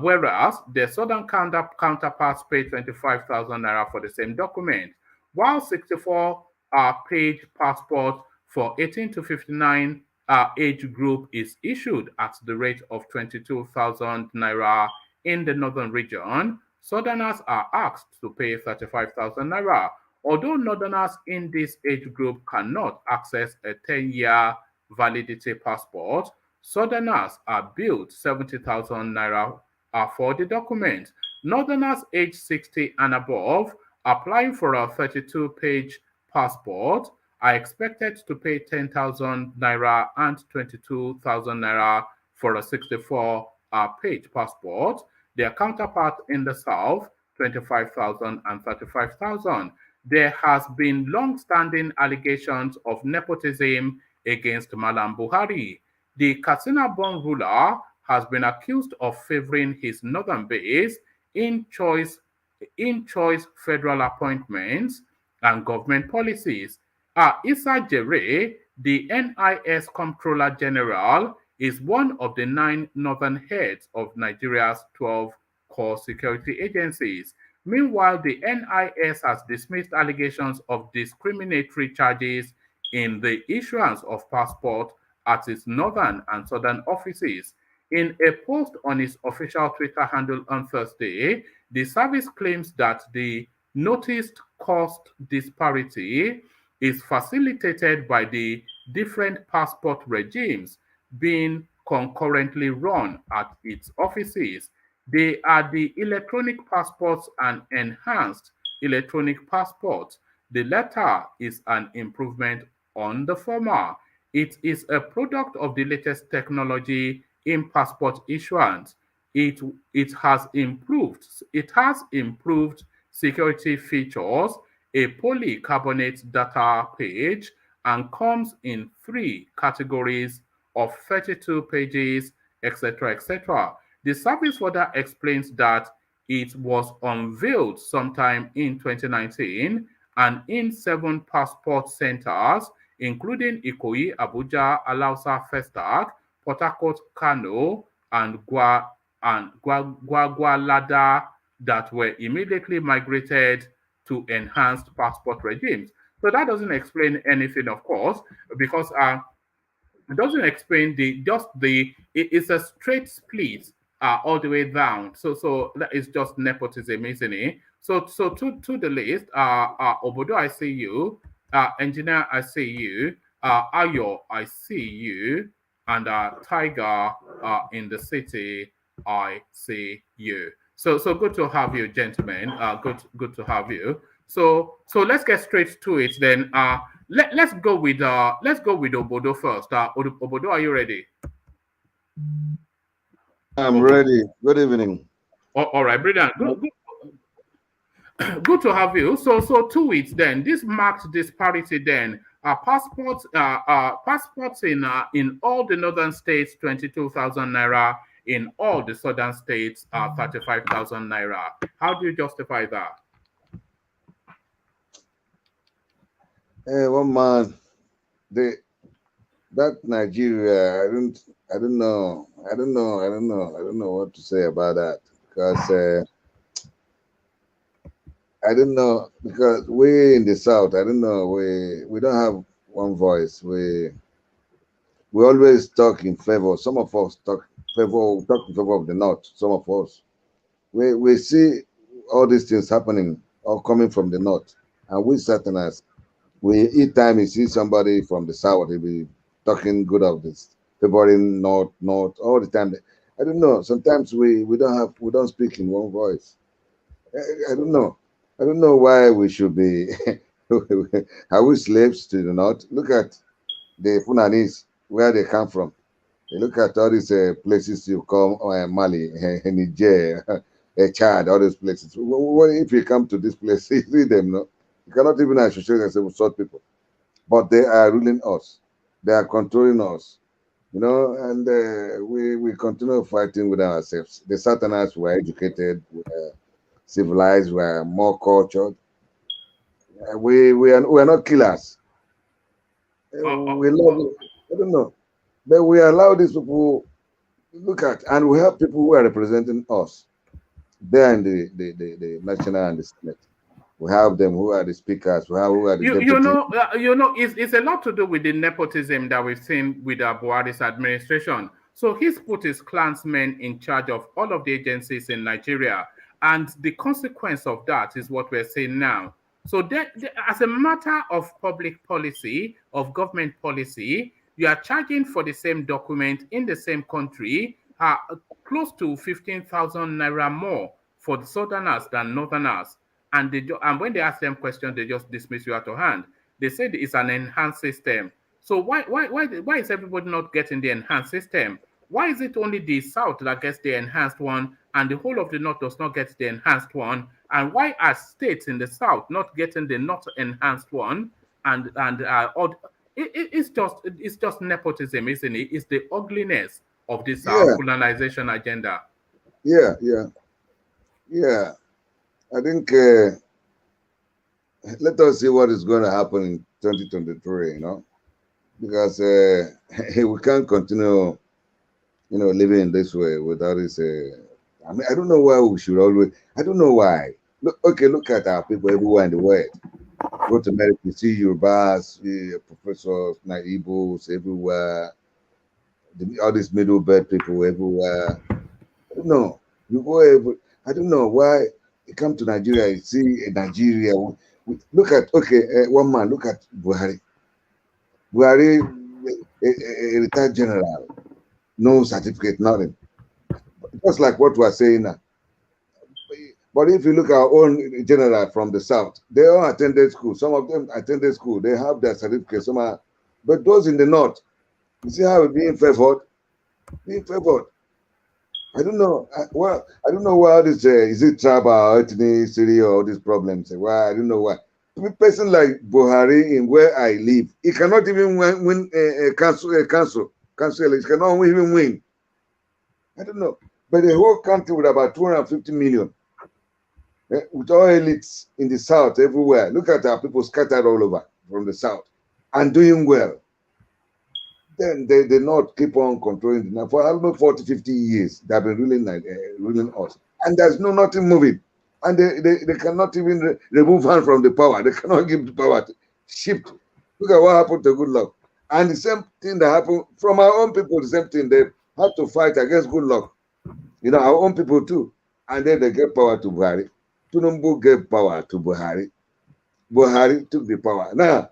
whereas the southern counterparts pay 25,000 naira for the same document, while 64-page passport for 18 to 59 age group is issued at the rate of 22,000 naira in the northern region. Southerners are asked to pay 35,000 naira. Although northerners in this age group cannot access a 10-year validity passport, southerners are billed 70,000 naira for the document. Northerners aged 60 and above applying for a 32-page passport are expected to pay 10,000 naira and 22,000 naira for a 64-page passport. Their counterpart in the south, 25,000 and 35,000. There has been long-standing allegations of nepotism against Malam Buhari. The Katsina-born ruler has been accused of favoring his northern base in choice federal appointments and government policies. Issa Jere, the NIS Comptroller General, is one of the 9 northern heads of Nigeria's 12 core security agencies. Meanwhile, the NIS has dismissed allegations of discriminatory charges in the issuance of passport at its northern and southern offices. In a post on its official Twitter handle on Thursday, the service claims that the noticed cost disparity is facilitated by the different passport regimes being concurrently run at its offices. They are the electronic passports and enhanced electronic passports. The latter is an improvement on the former. It is a product of the latest technology in passport issuance. It has improved security features, a polycarbonate data page, and comes in 3 categories of 32 pages, etc., etc. The service further explains that it was unveiled sometime in 2019 and in 7 passport centers, including Ikoyi, Abuja, Alausa, Festac, Port Harcourt, Kano, and Gwagwalada, that were immediately migrated to enhanced passport regimes. So that doesn't explain anything, of course, because it doesn't explain it's a straight split all the way down. So that is just nepotism, isn't it? So to the list, Obodo, I see you, Engineer, I see you, Ayo, I see you, and Tiger in the city, I see you. So good to have you, gentlemen. Good to have you. So let's get straight to it then. Let's go with Obodo first. Obodo, are you ready? I'm ready. Good evening. All right, brilliant. Good to have you. So to it then. This marked disparity then. Passports in all the northern states, 22,000 naira. In all the southern states, 35,000 naira. How do you justify that? Hey, one man, that Nigeria, I don't know what to say about that, because I don't know, because we in the south, I don't know, we don't have one voice. We always talk in favor. Some of us talk in favor of the north. Some of us we see all these things happening, all coming from the north, and we Southerners, each time you see somebody from the south, they be talking good of this, favoring north all the time. I don't know. Sometimes we don't speak in one voice. I don't know. I don't know why we should be. Are we slaves to the north? Look at the Funanis, where they come from. You look at all these places you call Mali, Niger, Chad, all those places. What if you come to this place, you see them, no? You cannot even associate yourself with such people. But they are ruling us. They are controlling us. You know, and we continue fighting with ourselves. The Southerners were educated, were civilized, were more cultured. We are not killers. We love, I don't know. But we allow these people look at, and we have people who are representing us there in the national and the senate. We have them who are the speakers. We have who are the deputies. It's a lot to do with the nepotism that we've seen with Buhari's administration. So he's put his clansmen in charge of all of the agencies in Nigeria, and the consequence of that is what we're seeing now. So as a matter of public policy, of government policy, you are charging for the same document in the same country, close to 15,000 naira more for the southerners than northerners. And when they ask them questions, they just dismiss you out of hand. They say it's an enhanced system. So why is everybody not getting the enhanced system? Why is it only the South that gets the enhanced one and the whole of the North does not get the enhanced one? And why are states in the South not getting the not enhanced one? It's just nepotism, isn't it? It's the ugliness of this colonization agenda. Yeah. I think let us see what is going to happen in 2023. You know, because we can't continue, living in this way without this. I mean, I don't know why we should always. I don't know why. Look at our people everywhere in the world. Go to America, you see Yorubas, professors, Naibos everywhere. All these middle belt people everywhere. I don't know. You go I don't know why you come to Nigeria, you see Nigeria. Look at one man. Look at Buhari. Buhari, a retired general, no certificate, nothing. Just like what we are saying now. But if you look at our own general from the south, they all attended school. Some of them attended school. They have their certificates. But those in the north, you see how we're being favored? Being favored. I don't know. I don't know why this is it tribal, ethnicity, or all these problems. Why? I don't know why. A person like Buhari in where I live, he cannot even win a council. He cannot even win. I don't know. But the whole country with about 250 million. With all elites in the south everywhere. Look at our people scattered all over from the south and doing well. Then they not keep on controlling the for almost 40, 50 years. They've been ruling us. And there's nothing moving. And they cannot even remove hand from the power. They cannot give the power to shift. Look at what happened to Goodluck. And the same thing that happened from our own people, the same thing, they had to fight against Goodluck. Our own people too. And then they gave power to Buhari. Tinubu gave power to Buhari. Buhari took the power. Now,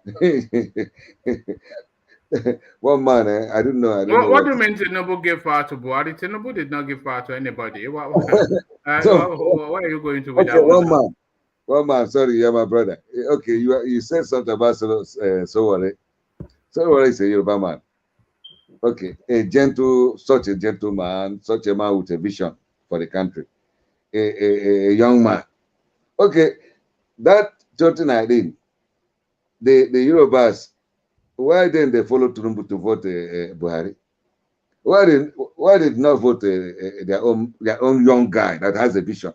one man, I don't know. What do you mean Tinubu gave power to Buhari? Tinubu did not give power to anybody. Why are you going to with that one man, sorry, you're my brother. Okay, you said something about Sowore. Sowore is a Yoruba man. Okay, such a gentleman, such a man with a vision for the country. A young man. Okay, that 2019, the Yorubas, why didn't they follow Tinubu to vote Buhari? Why did not vote their own young guy that has a vision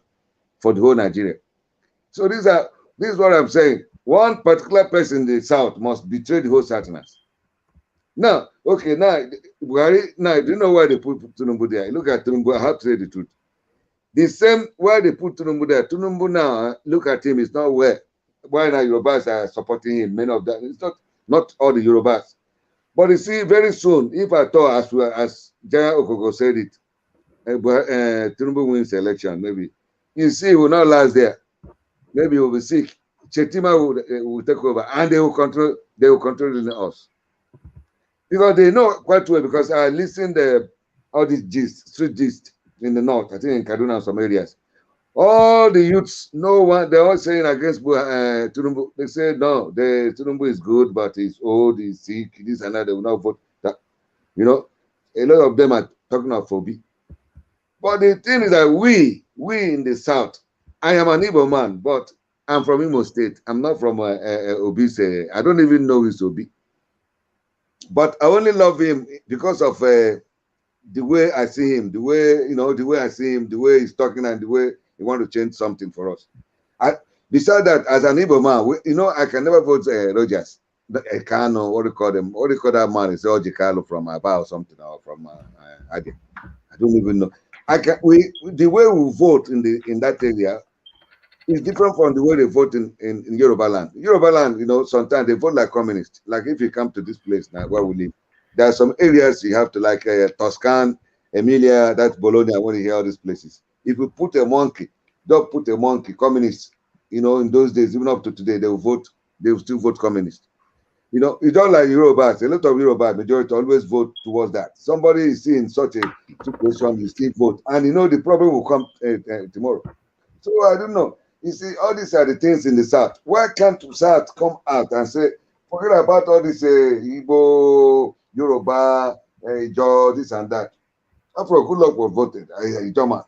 for the whole Nigeria? So this is what I'm saying. One particular person in the south must betray the whole Southerners. Now, Buhari. Now, do you know why they put Tinubu there? Look at Tinubu. I have to say the truth. The same why they put Tinubu there. Tinubu now, look at him. It's not where. Why now Yorubas are supporting him? Many of them. It's not all the Yorubas. But you see, very soon, if I thought as Jaya Okoko said it, Tinubu wins the election, maybe. You see, he will not last there. Maybe he will be sick. Chetima will take over, and they will control us. Because they know quite well, because I listened all these street gist in the north, I think in Kaduna and some areas. All the youths, no one, they're all saying against Tinubu. They say no, the Tinubu is good, but he's old, he's sick, this and that. They will not vote. That, you know, a lot of them are talking of Obi. But the thing is that we in the South, I am an Igbo man, but I'm from Imo State. I'm not from Obi's. I don't even know his Obi. But I only love him because of the way I see him, the way I see him, the way he's talking, and the way he wants to change something for us. Besides that, as an Igbo man, I can never vote Rogers. Kano, what do you call them? What do you call that man? It's Oji Carlo from Aba or something, or from Ade. I don't even know. The way we vote in that area is different from the way they vote in Yoruba land. Yoruba land, sometimes they vote like communists. Like if you come to this place now where we live, there are some areas you have to like Toscan, Emilia, that's Bologna, when you hear all these places. If you put a monkey, don't put a monkey, communist, in those days, even up to today, they will still vote communist. It's not like Yorubas. A lot of Yoruba majority always vote towards that. Somebody is seeing such a situation, you still vote. And the problem will come tomorrow. So I don't know. You see, all these are the things in the South. Why can't the South come out and say, forget about all this Igbo, Yoruba, Ijaw, this and that. After good luck was voted, Ijoma.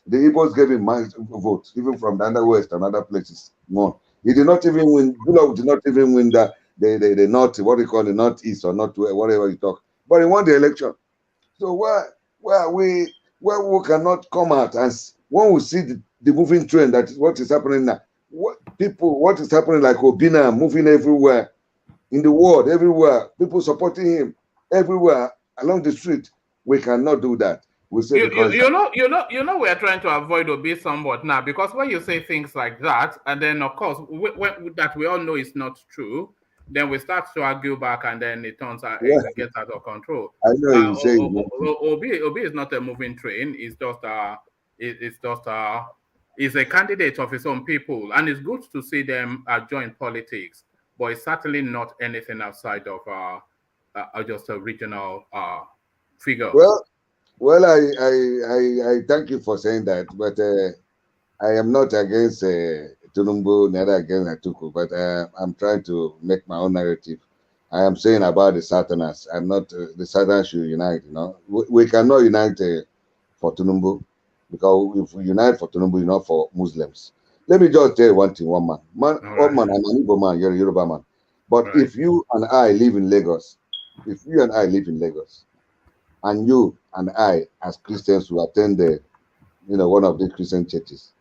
The Igbos gave him my vote, even from the West and other places. No. He did not even win. Good luck did not even win the North, what they call the Northeast or North, whatever you talk. But he won the election. So why we cannot come out and when we see the moving trend, that is what is happening now. What is happening like Obina moving everywhere in the world, everywhere, people supporting him everywhere along the street. We cannot do that. We say we are trying to avoid Obi somewhat now, because when you say things like that, and then of course that we all know is not true, then we start to argue back, and then it turns out it gets out of control. I know you say Obi is not a moving train. He's a candidate of his own people, and it's good to see them join politics. But it's certainly not anything outside of just a regional figure. Well, I thank you for saying that, but I am not against Tinubu, neither against Atuku, but I'm trying to make my own narrative. I am saying about the Southerners. I'm not the Southerners should unite. We cannot unite for Tinubu, because if we unite for Tinubu, not for Muslims. Let me just tell you one thing, one man. I'm an Igbo man, you're a Yoruba man. But if you and I live in Lagos, and you and I, as Christians who attend one of the Christian churches,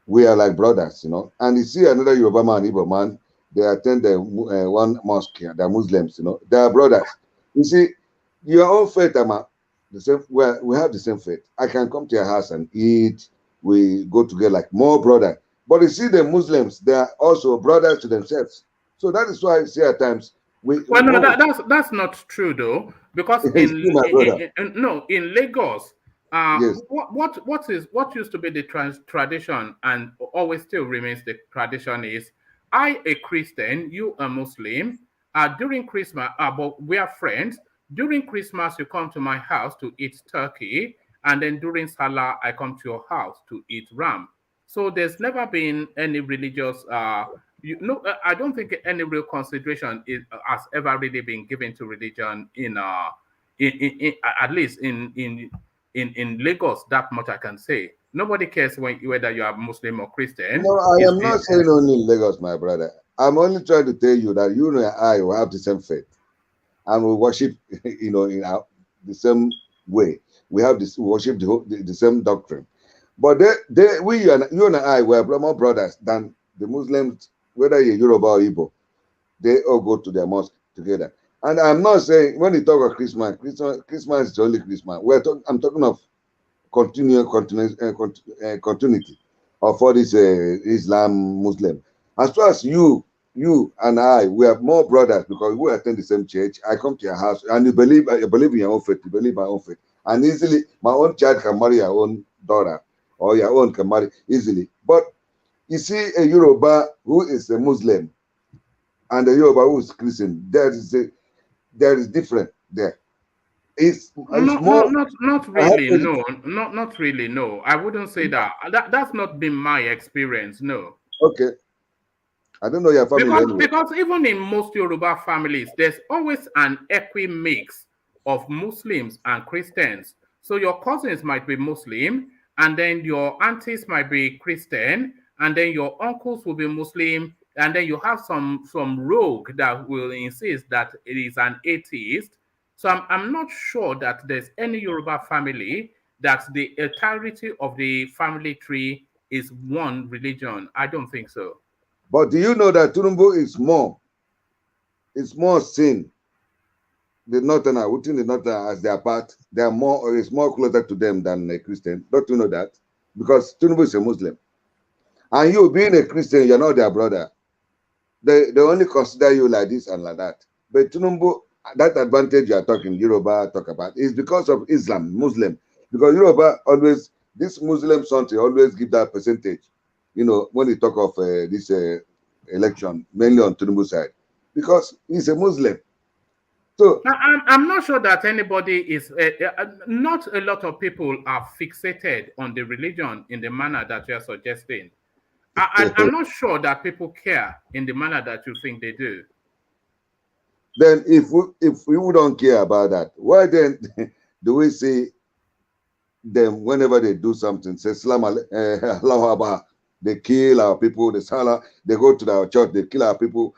we are like brothers, And you see another Yoruba man, Igbo man, they attend one mosque, they're Muslims, they are brothers. You see, your own faith, the same. Well, we have the same faith. I can come to your house and eat. We go together like more brothers. But you see, the Muslims, they are also brothers to themselves. So that is why I say at times that's not true though, because in Lagos, yes. what used to be the tradition and always still remains the tradition is, I a Christian, you a Muslim. During Christmas, but we are friends. During Christmas, you come to my house to eat turkey, and then during Salah, I come to your house to eat ram. So there's never been any religious. I don't think any real consideration has ever really been given to religion in at least in Lagos. That much I can say. Nobody cares whether you are Muslim or Christian. No, I am not saying only in Lagos, my brother. I'm only trying to tell you that you and I will have the same faith, and we worship, in the same way. We have this worship the same doctrine. But you and I were more brothers than the Muslims, whether you're Yoruba or Igbo. They all go to their mosque together. And I'm not saying when you talk of Christmas is only Christmas. I'm talking of continuity of all this Islam, Muslim. As far as you and I, we are more brothers because we attend the same church. I come to your house and you believe in your own faith, you believe my own faith. And easily, my own child can marry your own daughter, or your own can marry easily. But you see a Yoruba who is a Muslim and a Yoruba who is Christian, there is different there. It's No, more. not I have really. to, No, not really. No, I wouldn't say that. That's not been my experience. No. okay. I don't know your family anyway. Because even in most Yoruba families, there's always an equi mix of Muslims and Christians. So your cousins might be Muslim, and then your aunties might be Christian, and then your uncles will be Muslim, and then you have some rogue that will insist that it is an atheist. So I'm not sure that there's any Yoruba family that the entirety of the family tree is one religion. I don't think so. But do you know that Tunumbu is more? It's more sin. The Northerner, within the Northerner, as they are part, they are more, or it's more closer to them than a Christian. Don't you know that? Because Tunumbu is a Muslim. And you being a Christian, you're not their brother. They only consider you like this and like that. But Tunumbu, that advantage you are talking, Yoruba talk about, is because of Islam, Muslim. Because Yoruba always, this Muslim country always give that percentage. You know, when they talk of this election, mainly on Tunumbu side, because he's a Muslim. So I'm not sure that anybody is, not a lot of people are fixated on the religion in the manner that you're suggesting. I'm not sure that people care in the manner that you think they do. then if we don't care about that, why then do we see them whenever they do something, say Salam Allahu Akbar, they kill our people, they Salah, they go to our church, they kill our people.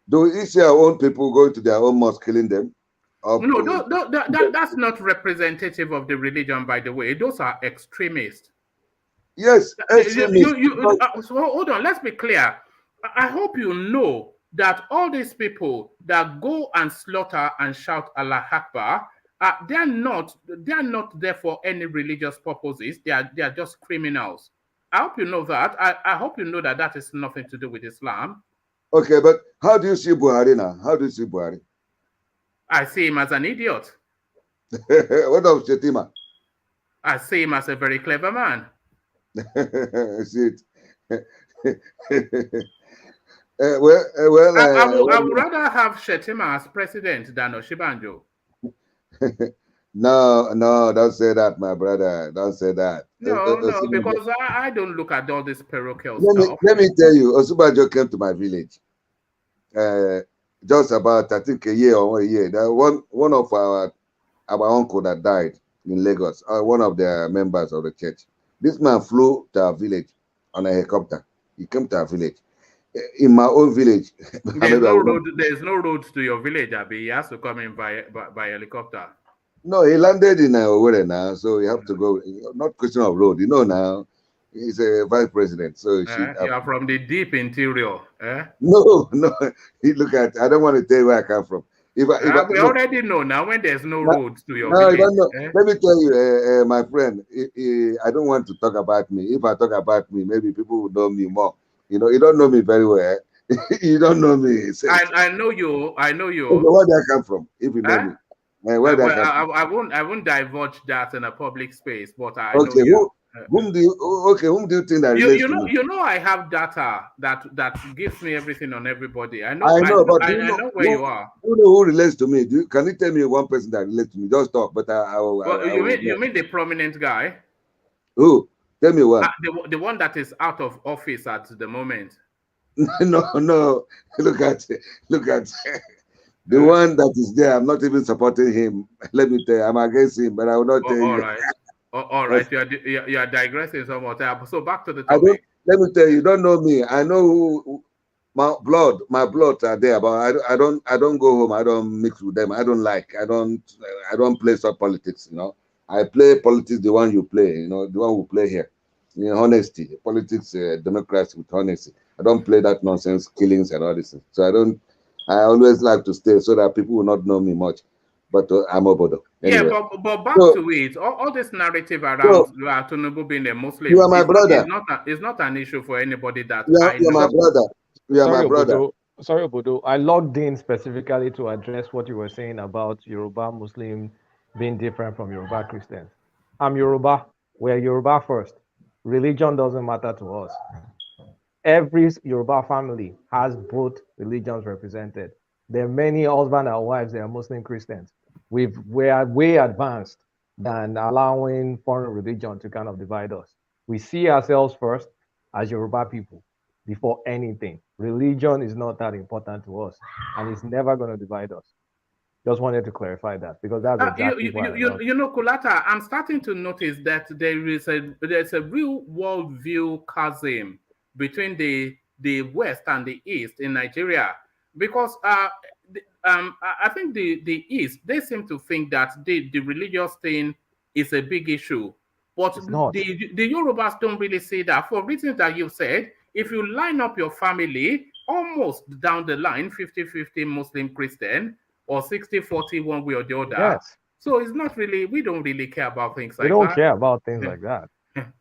Do we see our own people going to their own mosque killing them? No, that's not representative of the religion, by the way. Those are extremists. Yes, extremists. So hold on, let's be clear. I hope you know that all these people that go and slaughter and shout Allah Akbar, they're not there for any religious purposes. They are just criminals. I hope you know that. I hope you know that that is nothing to do with Islam. Okay, but how do you see Buhari now? How do you see Buhari? I see him as an idiot. What of Shetima? I see him as a very clever man. See it. Well, I would rather have Shetima as president than Oshibanjo. No, don't say that, my brother. Don't say that. No, because I don't look at all this parochial stuff. Let me tell you, Osubanjo came to my village. Just about, I think, a year or 1 year. There one of our uncle that died in Lagos, one of the members of the church. This man flew to our village on a helicopter. He came to our village. In my own village. There's no road to your village, Abi. He has to come in by helicopter. No, he landed in Owerri now, so you have to go. Not question of road, you know now. He's a vice president, so you are from the deep interior. No. Look at. I don't want to tell you where I come from. We already know now when there's no roads to your village. Let me tell you, my friend. I don't want to talk about me. If I talk about me, maybe people will know me more. You know, you don't know me very well. You don't know me. I know you. I know you. Okay, where did I come from? If you know me. I won't divulge that in a public space, but I know you. Whom do you think that relates to me? You know I have data that gives me everything on everybody. I know where you are. You know who relates to me? Can you tell me one person that relates to me? Just talk, but you mean the prominent guy? Who? Tell me what. The one that is out of office at the moment. No. Look at the one that is there. I'm not even supporting him. Let me tell you, I'm against him, but I will not tell you. All right. You are digressing somewhat. So back to the topic. Let me tell you, you don't know me. I know who my blood are there, but I don't go home. I don't mix with them. I don't play such politics. You know, I play politics the one you play. You know, the one we play here. You know, honesty, politics, democracy with honesty. I don't play that nonsense, killings and all this. So I always like to stay so that people will not know me much. But I'm a bodo. Anyway. Yeah, but back to it. All this narrative around Tinubu being a Muslim. You are my brother. It's not an issue for anybody that you're my brother. You are my brother. Sorry, Obodo. I logged in specifically to address what you were saying about Yoruba Muslim being different from Yoruba Christians. I'm Yoruba. We're Yoruba first. Religion doesn't matter to us. Every Yoruba family has both religions represented. There are many husbands and wives that are Muslim Christians. we are way advanced than allowing foreign religion to kind of divide us. We see ourselves first as Yoruba people before anything. Religion is not that important to us, and it's never going to divide us. Just wanted to clarify that, because that's exactly why. You know, Kulata, I'm starting to notice that there's a real worldview chasm between the West and the East in Nigeria, because I think the East, they seem to think that the religious thing is a big issue, but the Yorubas don't really see that for reasons that you've said. If you line up your family almost down the line, 50-50 Muslim Christian, or 60-40 one way or the other. Yes. So it's not really, we don't really care about things like that. We don't care about things like that.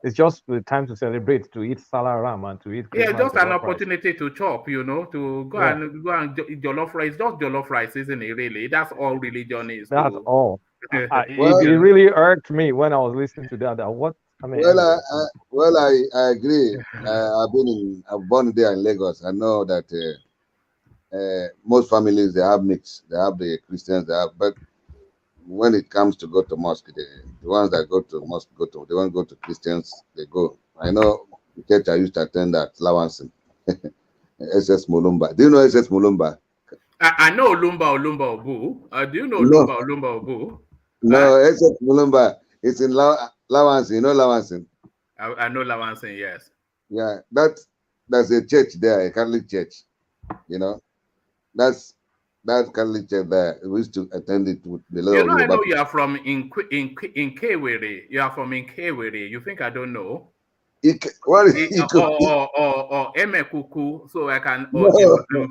It's just the time to celebrate, to eat salaram and to eat Christmas. Yeah, just an opportunity to chop, you know, to go and jollof rice. Just jollof rice, isn't it, really? That's all religion is. That's all. It really irked me when I was listening to that. What I mean. Well, I agree. I've born there in Lagos. I know that most families, they have mix. They have the Christians, but when it comes to go to mosque, the ones that go to mosque they won't go to Christians, they go. I know the church I used to attend at Lawanson, SS Mulumba. Do you know SS Mulumba? I know Olumba Obu. Do you know Olumba Obu? No, SS Mulumba. It's in Lawanson. You know Lawanson? I know Lawanson, yes. Yeah, there's a church there, a Catholic church. You know, that's that Catholic church there. We used to attend it with the Lord. I know you are from in Kewere. You are from in Kewere. You think I don't know? What is or Emekuku, so I can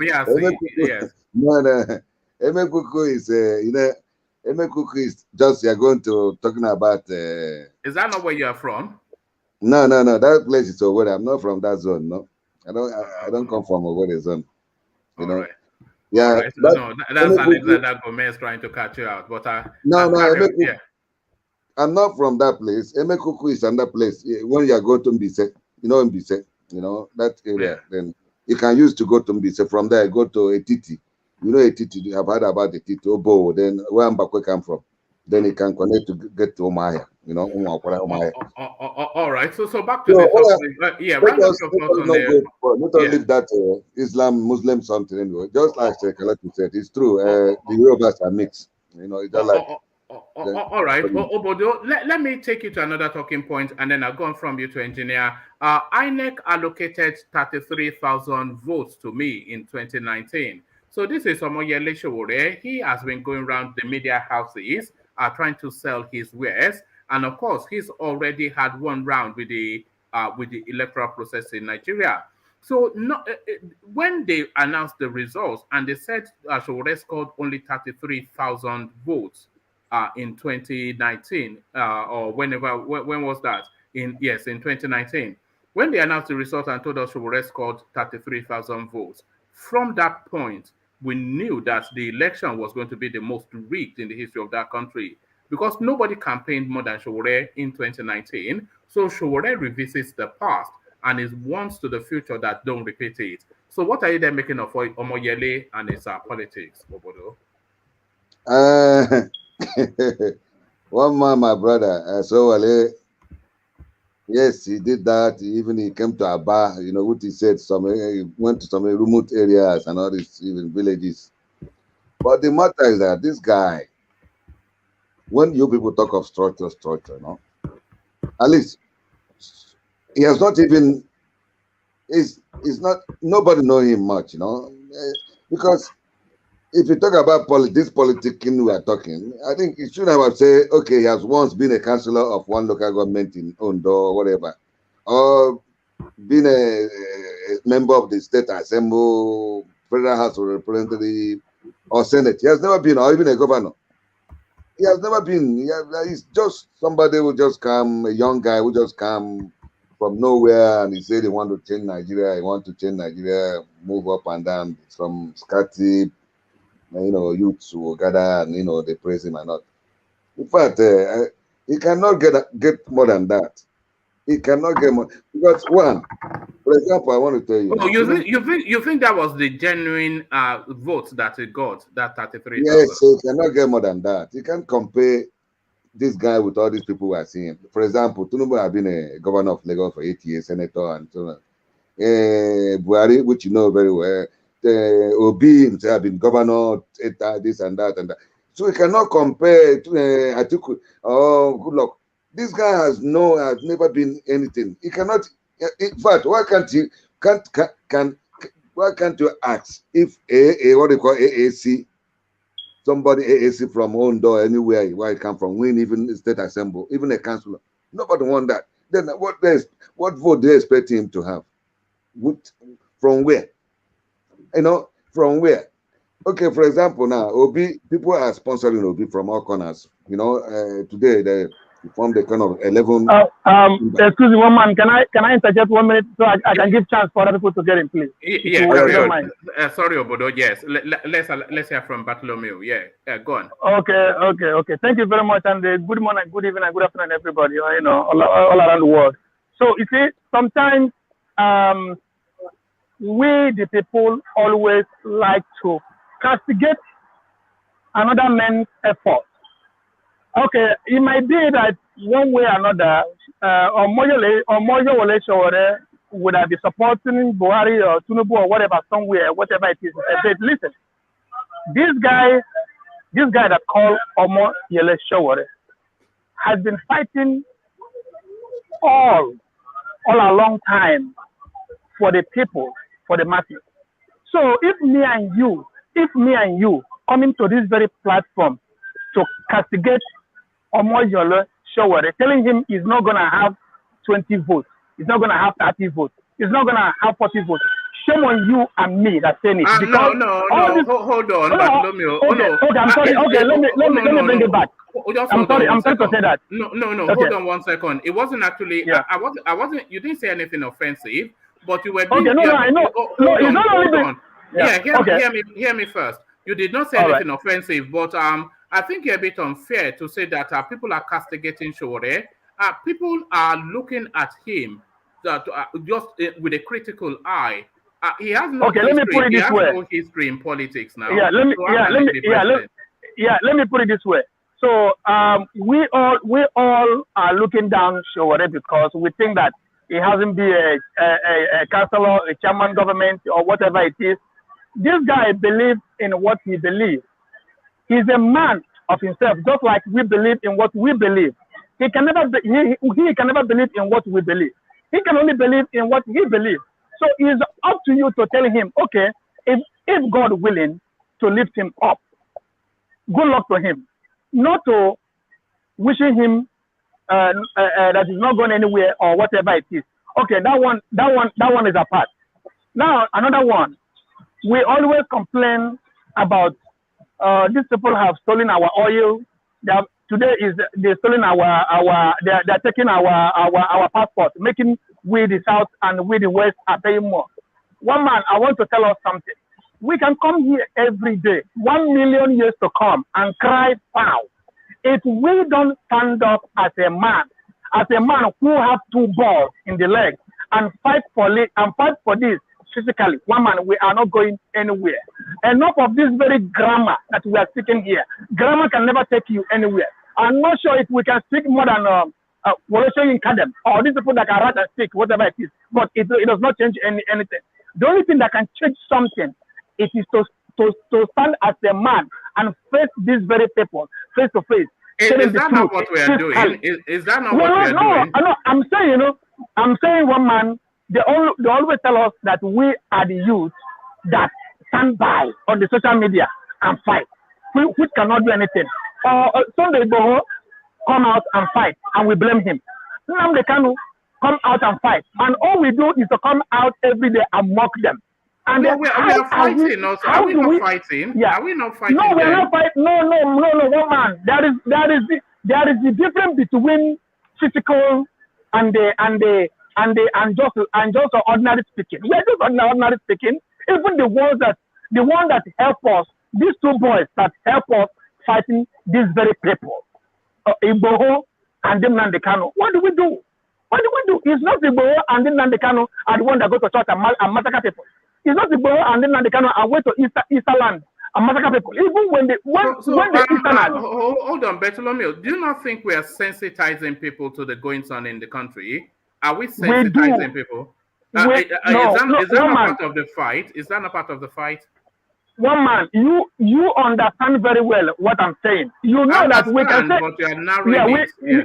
yes. No. Emekuku is Emekuku is just you're going to talking about is that not where you are from? No. That place is Sowore. I'm not from that zone, no. I don't come from Sowore zone. You know. Right. Yeah. Right. No, that's Alexander Gomez trying to catch you out. But I'm not from that place. Emekuku is another place. When you are going to Mbise, Mbise, that area, then you can use to go to Mbise. From there, go to Etiti. You know Etiti, you have heard about Etiti, Obo, then where Mbakwe come from. Then you can connect to get to Omaya, Omaya. All right. So back to the topic. Let us leave that Muslim something anyway. Just like Clerical said, it's true. The Yorubas are mixed. It's just like. All right. Obodo, let me take you to another talking point, and then I'll go on from you to engineer. INEC allocated 33,000 votes to me in 2019. So this is Omoyele Sowore. He has been going around the media houses trying to sell his wares, and of course, he's already had one round with the electoral process in Nigeria. So when they announced the results and they said Sowore scored only 33,000 votes in 2019, or when was that? In 2019. When they announced the result and told us Sowore scored 33,000 votes, from that point, we knew that the election was going to be the most rigged in the history of that country, because nobody campaigned more than Sowore in 2019. So Sowore revisits the past and is wants to the future that don't repeat it. So what are you then making of Omoyele and his politics, Obodo? One man, my brother, Sowore, yes, he did that. He came to Aba, what he said, he went to some remote areas and all these even villages. But the matter is that this guy, when you people talk of structure, at least he has not even, is not, nobody know him much, because if you talk about this politicking we are talking, I think you should have said, okay, he has once been a councillor of one local government in Ondo or whatever, or been a member of the State Assembly, Federal House of Representatives, or Senate. He has never been, or even a governor. He has never been. He's just somebody who just come, a young guy who just come from nowhere, and he said he want to change Nigeria. He want to change Nigeria, move up and down from scatty. Youths will gather and they praise him and not. In fact, he cannot get more than that. He cannot get more because one, for example, I want to tell you. Oh, you think that was the genuine vote that he got, that 33,000? Yes, so he cannot get more than that. You can't compare this guy with all these people we are seeing. For example, Tinubu have been a governor of Lagos for 8 years, senator, and so on. Buhari, which you know very well, Obi himself have been governor, this and that and that. So we cannot compare to Atiku. Oh, good luck. This guy has never been anything. He cannot. In fact, why can't you ask if what they call AAC, somebody AAC from Ondo, anywhere where he come from, win even state assembly, even a councillor? Nobody want that. Then what vote they expect him to have? From where? From where? Okay, for example, now Obi, people are sponsoring Obi from all corners. Today they formed a kind of 11. Excuse me, one man. Can I interject 1 minute so I can give chance for other people to get in, please? Yeah, carry on. Sorry, Obodo. Yes, let's hear from Bartholomew. Yeah, go on. Okay. Thank you very much, and good morning, good evening, and good afternoon, everybody. All around the world. So you see, sometimes we the people always like to castigate another man's effort. Okay, it might be that one way or another, Omoyo Sowore would have been supporting Buhari or Tinubu or whatever it is. But listen, this guy that called Omoyo Sowore has been fighting all a long time for the people, for the masses. So if me and you coming to this very platform to castigate Omoyo Sowore, telling him he's not going to have 20 votes, he's not going to have 30 votes, he's not going to have 40 votes. Shame on you and me that saying it. Hold on, Bartholomew. Okay, I'm sorry. Okay, let me bring it back. I'm sorry to say that. No. Okay. Hold on 1 second. It wasn't actually. Yeah. I wasn't. You didn't say anything offensive, but you were. Okay, I know. It's not only. Yeah. Hear me first. You did not say anything offensive, but I think you're a bit unfair to say that people are castigating Sowore. People are looking at him that just with a critical eye. He has no history. Let me put it this way. No history in politics now. Let me put it this way. So we all are looking down Sowore because we think that he hasn't been a councillor, a chairman government, or whatever it is. This guy believes in what he believes. He's a man of himself, just like we believe in what we believe. He can never believe in what we believe. He can only believe in what he believes. So it's up to you to tell him, okay, if God willing to lift him up, good luck to him. Not to wishing him that he's not going anywhere or whatever it is. Okay, that one is apart. Now another one. We always complain about these people have stolen our oil. They're stealing they're taking our passport, making we the South and we the West are paying more. One man, I want to tell us something. We can come here every day, 1 million years to come, and cry foul. If we don't stand up as a man who have 2 balls in the leg and fight for this physically, one man, we are not going anywhere. Enough of this very grammar that we are speaking here. Grammar can never take you anywhere. I'm not sure if we can speak more than in Kadem or these people that can write and speak, whatever it is, but it does not change anything. The only thing that can change something, it is to stand as a man and face these very people face to face. Is that not what we are doing? Is that not what we are doing? No, I'm saying one man, they always tell us that we are the youth that stand by on the social media and fight, which cannot do anything. Sunday Boho come out and fight, and we blame him. Nnamdi Kanu come out and fight, and all we do is to come out every day and mock them. And no, we are fighting. Are we not fighting? Yeah. Are we not fighting? No, we're not fighting. No, one man. There is the difference between physical and just ordinary speaking. We are just ordinary speaking. Even the one that help us, these 2 boys that help us fighting these very people, Igboho and Nnamdi Kanu. What do we do? What do we do? It's not Igbo and then Nandekano are the one that go to church and massacre people. It's not Igbo and then Nandekano and went to Easter land and massacre people. Even when the Easterners. Hold on, Bartholomew. Do you not think we are sensitizing people to the goings on in the country? Are we sensitizing people? Is that not part of the fight? Is that not part of the fight? One man, you understand very well what I'm saying. You know that we can say,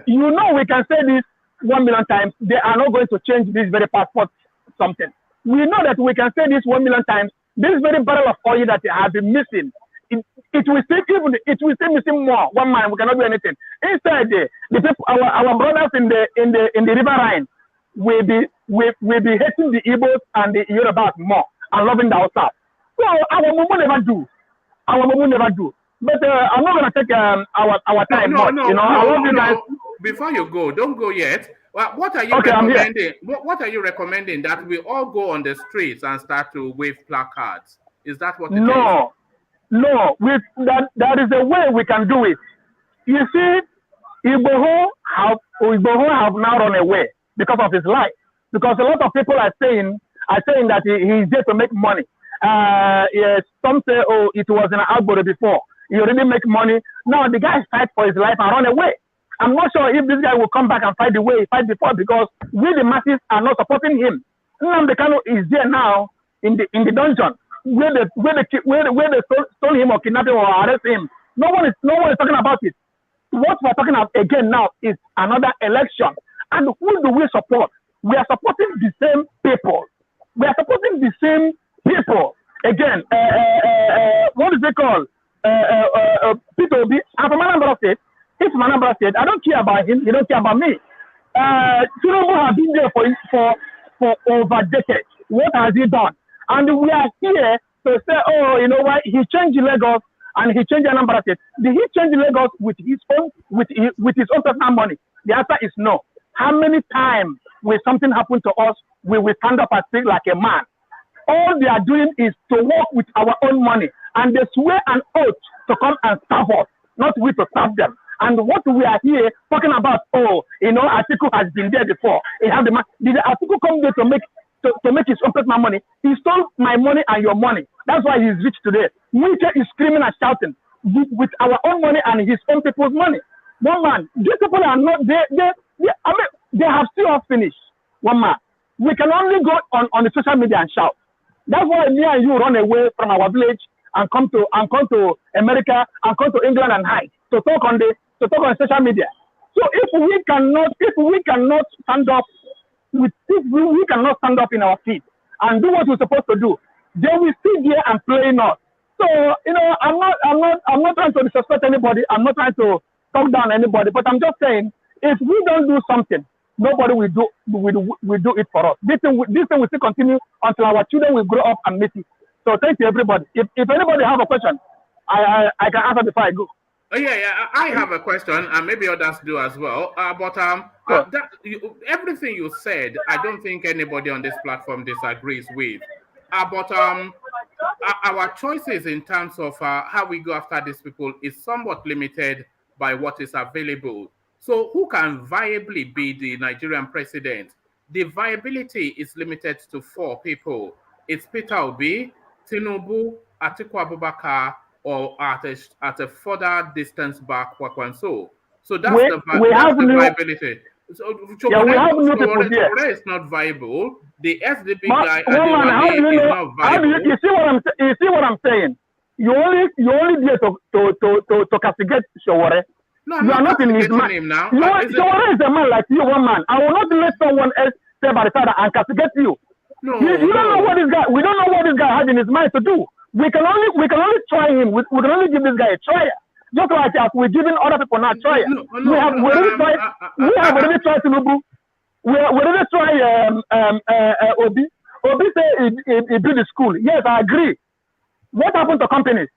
you know we can say this 1 million times. They are not going to change this very passport something. We know that we can say this 1 million times. This very barrel of oil that has been missing, it will still missing more. One man, we cannot do anything. Instead, the people, our brothers in the river Rhine will be hating the Igbos and the Yorubas more and loving the outside. So our Mumu never do. But I'm not gonna take our time much. I love you guys. Before you go, don't go yet. Well, what are you recommending? What are you recommending, that we all go on the streets and start to wave placards? Is that what it is? No. That is the way we can do it. You see, Igboho have now run away because of his life. Because a lot of people are saying that he is there to make money. Yes, some say, oh, it was in Agboro before. He already make money. Now the guy fight for his life and run away. I'm not sure if this guy will come back and fight the way he fight before, because we the masses are not supporting him. Nnamdi Kanu is there now in the dungeon where they stole him or kidnap him or arrest him. No one is talking about it. What we're talking about again now is another election. And who do we support? We are supporting the same people. Again, what is it called? Peter Obi. I'm from Anambra State. If Anambra State, I don't care about him. He don't care about me. Tinubu has been there for over decades. What has he done? And we are here to say, oh, you know what? He changed Lagos and he changed Anambra State. Did he change Lagos with his own personal money? The answer is no. How many times will something happen to us, we will stand up and speak like a man? All they are doing is to work with our own money, and they swear an oath to come and serve us, not we to serve them. And what we are here talking about, Atiku has been there before. He have the money. Did Atiku come there to make his own personal money? He stole my money and your money. That's why he's rich today. Wike is screaming and shouting with our own money and his own people's money. One man, these people are not they have still not finished. One man, we can only go on the social media and shout. That's why me and you run away from our village and come to America and come to England and hide to talk on social media. So if we cannot stand up we cannot stand up in our feet and do what we're supposed to do, then we sit here and play us. So I'm not trying to disrespect anybody. I'm not trying to talk down anybody. But I'm just saying, if we don't do something, nobody will do it for us. This thing will still continue until our children will grow up and meet it. So thank you, everybody. If anybody have a question, I can answer before I go. I have a question, and maybe others do as well. Everything you said, I don't think anybody on this platform disagrees with. But our choices in terms of how we go after these people is somewhat limited by what is available. So who can viably be the Nigerian president? The viability is limited to 4 people. It's Peter Obi, Tinubu, Atiku Abubakar, or at a further distance back, Wakwanso. So that's the viability. Sowore is not viable. The SDP guy is not viable. You see what I'm saying? You only dare to castigate Sowore. No, I'm not in his mind. Him now. Sowore is a man like you, one man. I will not let someone else stay by the side and castigate you. No, you don't know what this guy. We don't know what this guy has in his mind to do. We can only try him. We can only give this guy a try. Just like as we're giving other people now a try. We have already tried Tinubu. We already tried Obi. Obi said he built the school. Yes, I agree. What happened to companies?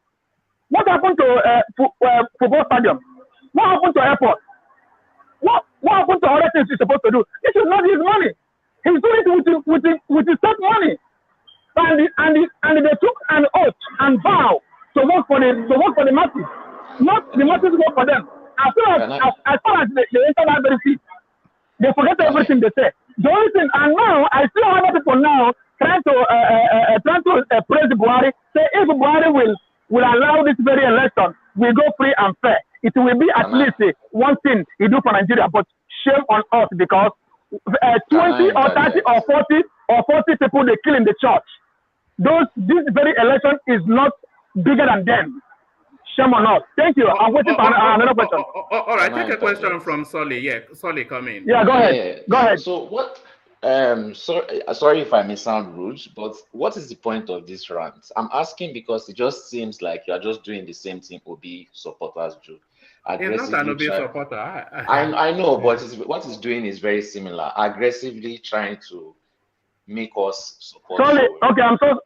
What happened to football stadium? What happened to airport? What happened to other things he's supposed to do? This is not his money. He's doing it with his own money. And they took an oath and vow to work for the masses, not the masses work for them. As far as they enter that very seat, They forget everything they say. The only thing, and now I see other people now trying to praise Buhari. Say if Buhari will allow this very election, will go free and fair. It will be at least one thing he do for Nigeria. But shame on us because 20 or 30 or 40 people they kill in the church. This very election is not bigger than them. Shame on us. Thank you. I'm waiting for another question. All right, take a question from Solly. Yeah, Solly, come in. Yeah, go ahead. Go ahead. So what? Sorry if I may sound rude, but what is the point of this rant? I'm asking because it just seems like you are just doing the same thing Obi supporters do. He's not an Obi supporter. I know, but what he's doing is very similar. Aggressively trying to make us support. Sorry, okay, I'm sorry.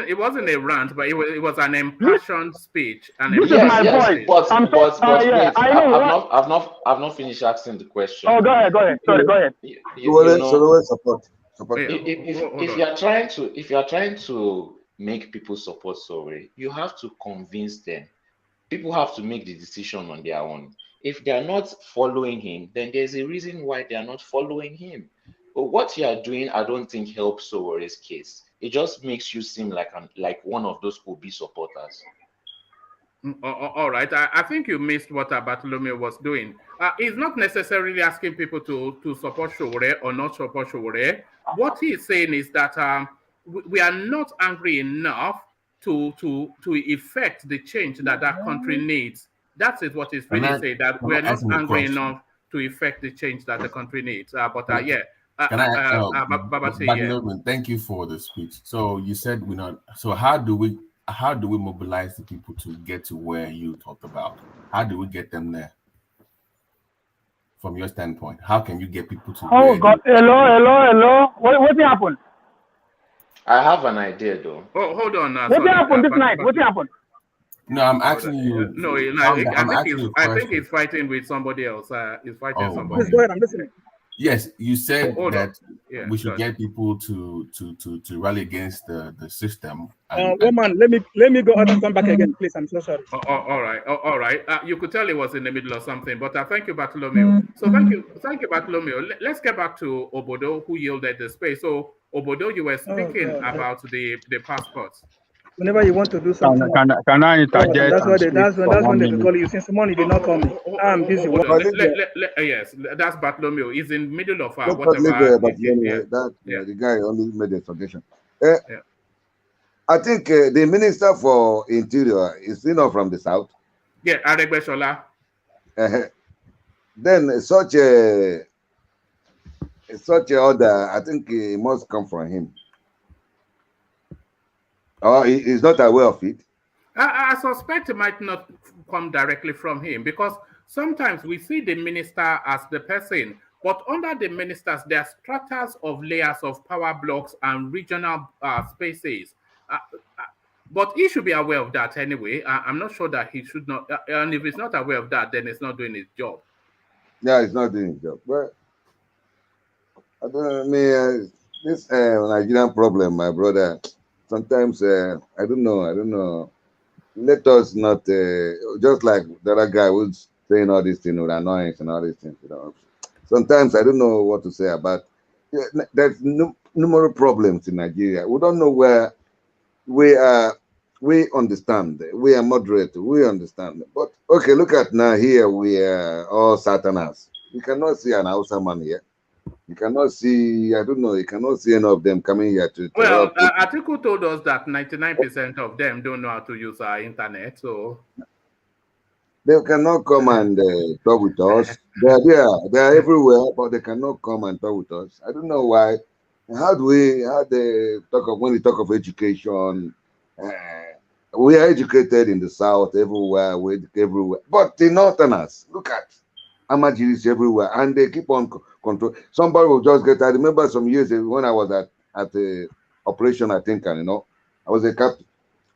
It wasn't a rant, but it was an impassioned speech. This is my point. But wait, I've not finished asking the question. Oh, go ahead. Sorry, go ahead. If you are trying to make people support Sowore, you have to convince them. People have to make the decision on their own. If they are not following him, then there's a reason why they are not following him. But what you are doing, I don't think helps Sowore's case. It just makes you seem like one of those Obi supporters. All right, I think you missed what Bartholomew was doing. He's not necessarily asking people to support Sowore or not support Sowore. What he's saying is that we are not angry enough to effect the change that country needs. That is what he's really saying, that we're not angry enough to effect the change that the country needs. Yeah. Can I thank you for the speech. So you said we're not. So how do we mobilize the people to get to where you talked about? How do we get them there? From your standpoint, how can you get people to? Oh God! Hello. What happened? I have an idea though. Oh, hold on. What happened this night? What happened? No, I'm asking you. No, I think he's fighting with somebody else. He's fighting somebody. Please go ahead. I'm listening. Yes, you said that we should get people to rally against the system. Woman, let me go out and come back again, please. I'm so sorry. All right. You could tell he was in the middle of something, but thank you, Bartholomew. So thank you, Bartholomew. Let's get back to Obodo, who yielded the space. So Obodo, you were speaking about the passports. Whenever you want to do something, can I interject? That's when they call you. Since morning did not call me. I'm busy. Yes, that's Bartholomew. He's in the middle of whatever. The guy only made a suggestion. I think the Minister for Interior is not from the south. Yeah, Aregbesola. Then such a order, I think it must come from him. Or he's not aware of it. I suspect it might not come directly from him, because sometimes we see the minister as the person, but under the ministers, there are stratas of layers of power blocks and regional spaces. But he should be aware of that anyway. I'm not sure that he should not. And if he's not aware of that, then he's not doing his job. Yeah, he's not doing his job. But I don't know, this Nigerian problem, my brother. Sometimes I don't know. Let us not just like the other guy who's saying all these things with annoyance and all these things. Sometimes I don't know what to say about. There's numerous problems in Nigeria. We don't know where we are. We understand. We are moderate. We understand. But okay, look at now here. We are all Satanas. You cannot see an Hausa man here. You cannot see, I don't know, you cannot see any of them coming here to well, Atiku told us that 99% of them don't know how to use our internet, so they cannot come and talk with us. They are there, they are everywhere, but they cannot come and talk with us. I don't know why. How they talk of, when they talk of education, we are educated in the south, everywhere, everywhere. But the northerners, look at Amajiris everywhere, and they keep on control. Somebody will just get. I remember some years ago when I was at the operation, I think, and I was a captain.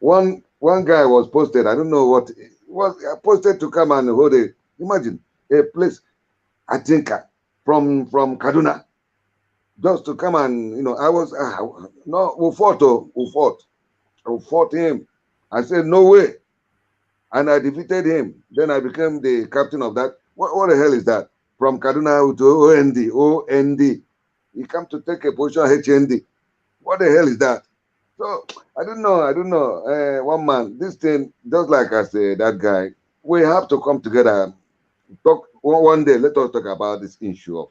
One guy was posted. I don't know what was posted to come and hold a. Imagine a place, I think, from Kaduna, just to come and I was no. We fought him. I said no way, and I defeated him. Then I became the captain of that. What the hell is that? from Kaduna to OND. He come to take a position HND. What the hell is that? So I don't know. One man, this thing, just like I said, that guy, we have to come together. Talk one day. Let us talk about this issue of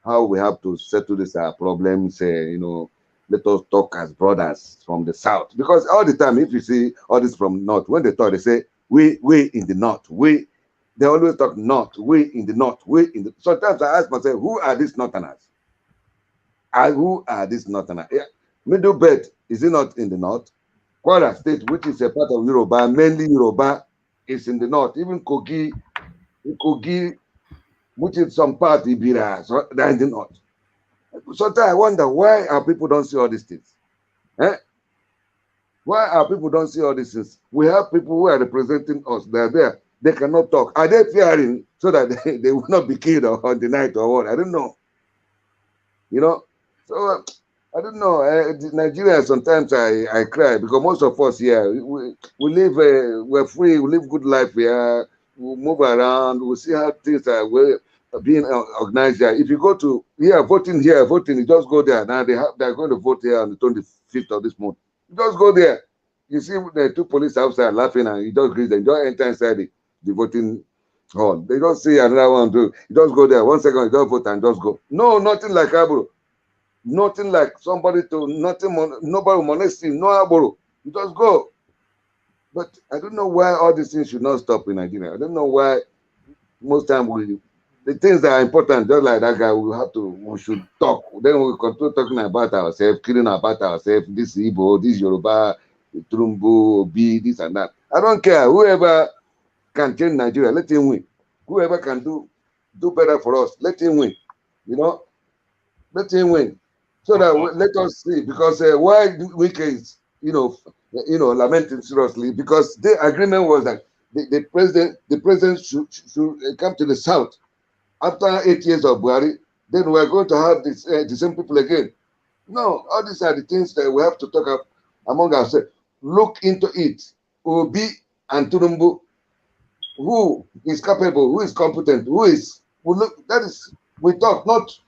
how we have to settle this problems. Let us talk as brothers from the south, because all the time, if you see all this from north, when they talk, they say we in the north, they always talk north, we in the north, Sometimes I ask myself, who are these northerners? Who are these northerners? Yeah. Middle Belt, is it not in the north? Kwara State, which is a part of Yoruba, mainly Yoruba, is in the north. Even Kogi, which is some part of Ibira, so they're in the north. Sometimes I wonder why our people don't see all these things. Why our people don't see all these things? We have people who are representing us. They're there. They cannot talk. Are they fearing so that they will not be killed on the night or what? I don't know. So I don't know. Nigerians, sometimes I cry because most of us here, we live, we're free, we live good life here, we move around, we see how things are being organized here. If you go to voting, you just go there. Now they're going to vote here on the 25th of this month. You just go there. You see the two police outside laughing, and you just greet them. You just enter inside the voting hall. They don't see another one do. You just go there. 1 second, you just vote and just go. No, nothing like Aburo. Nothing like nobody will molest you, no Aburo. You just go. But I don't know why all these things should not stop in Nigeria. I don't know why most times the things that are important, just like that guy, we should talk. Then we continue talking about ourselves, killing about ourselves, this Igbo, this Yoruba, Trumbo, Obi, this and that. I don't care. Whoever can change Nigeria, let him win. Whoever can do better for us, let him win. Let him win. So that let us see, because why Wike is, lamenting seriously, because the agreement was that the president should come to the south after 8 years of Buhari. Then we're going to have the same people again. No, all these are the things that we have to talk among ourselves. Look into it. Obi and Turumbu, who is capable, who is competent, we talk, not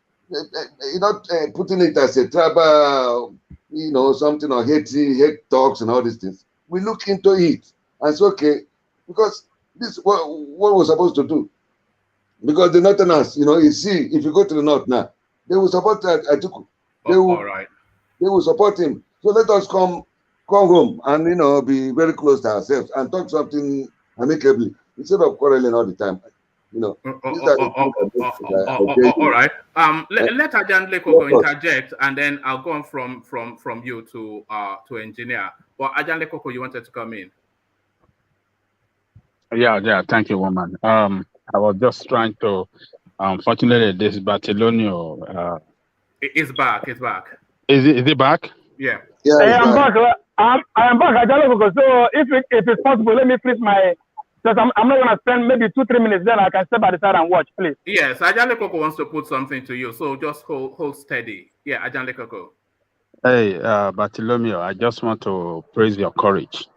putting it as a tribal, something, or hate talks and all these things. We look into it and say, okay, because this what we're supposed to do. Because the Northerners, you see, if you go to the north now, they will support Atiku. They will support him. So let us come home and be very close to ourselves and talk something amicably instead of quarreling all the time. All right. Let Ajan Lekoko interject, and then I'll go on from you to engineer. But Ajan Lekoko, you wanted to come in. Yeah. Thank you, woman. I was just trying to. Unfortunately, this Bartolomeo. It's back. It's back. Is it back? Yeah. I'm back. I'm back. Ajan Lekoko. So if it's possible, let me flip my. Because I'm not going to spend maybe 2-3 minutes, then I can step by the side and watch, please. Yes, Ajan Lekoko wants to put something to you, so just hold steady. Yeah, Ajan Lekoko. Hey, Bartolomeo, I just want to praise your courage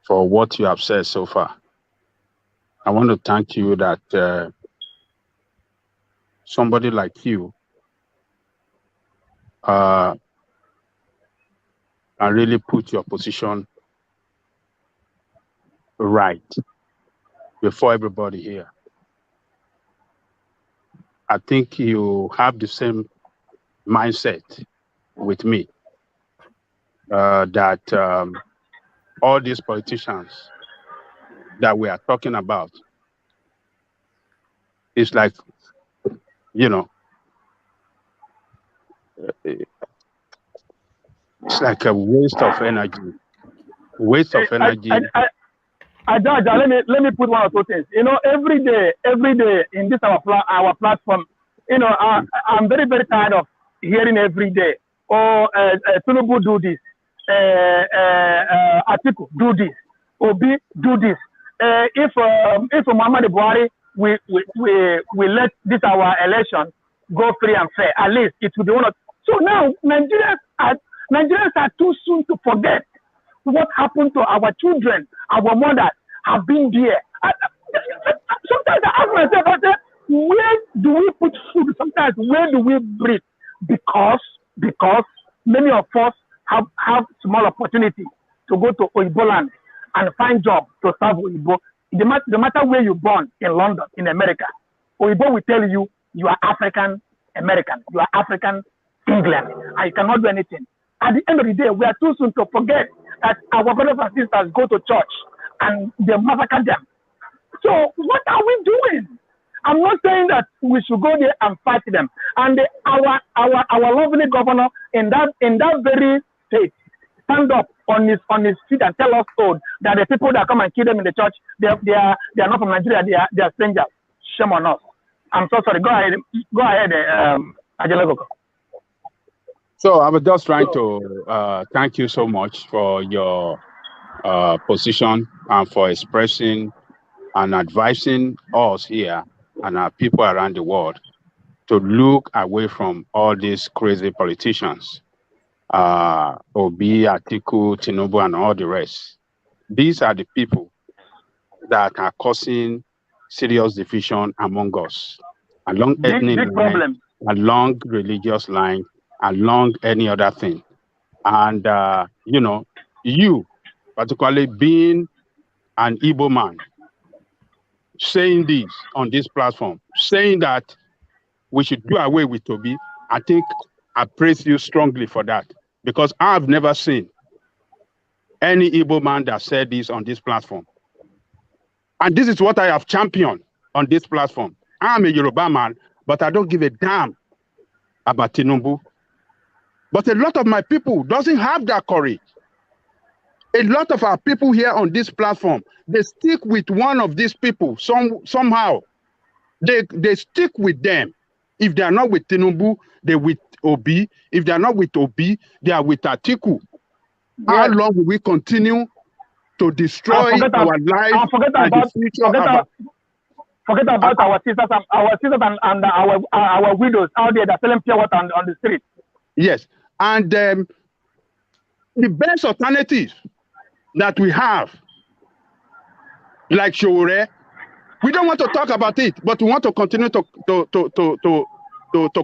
for what you have said so far. I want to thank you that somebody like you and really put your position right before everybody here. I think you have the same mindset with me that all these politicians that we are talking about, it's like, it's like a waste of energy. Let me put one or two things. Every day in this our platform, I'm very, very tired of hearing every day, Tinubu do this, Atiku do this, Obi do this. If Muhammad Buhari we let this our election go free and fair, at least it will be one of. So now Nigerians are too soon to forget what happened to our children, our mothers have been there. Sometimes I ask myself, where do we put food? Sometimes where do we breathe? Because many of us have small opportunity to go to Oyibo land and find job to serve Oyibo. No matter where you're born, in London, in America, Oyibo will tell you you are African American, you are African England, and you cannot do anything. At the end of the day, we are too soon to forget that our brothers and sisters go to church and they massacre them. So what are we doing? I'm not saying that we should go there and fight them. And our lovely governor in that very state stand up on his feet and tell us all that the people that come and kill them in the church, they are not from Nigeria, they are strangers. Shame on us. I'm so sorry. Go ahead, Ajala. So I was just trying to thank you so much for your position and for expressing and advising us here and our people around the world to look away from all these crazy politicians, Obi, Atiku, Tinubu, and all the rest. These are the people that are causing serious division among us, along ethnic line, along religious line, along any other thing. And, you, particularly being an Igbo man, saying this on this platform, saying that we should do away with Obi, I think I praise you strongly for that, because I've never seen any Igbo man that said this on this platform. And this is what I have championed on this platform. I'm a Yoruba man, but I don't give a damn about Tinubu. But a lot of my people doesn't have that courage. A lot of our people here on this platform, they stick with one of these people somehow. They stick with them. If they are not with Tinubu, they're with Obi. If they are not with Obi, they are with Atiku. Yes. How long will we continue to destroy our lives and the future? Forget about our sisters and our widows out there that are selling pure water on the street. Yes, and the best alternative that we have, like Sowore, we don't want to talk about it, but we want to continue to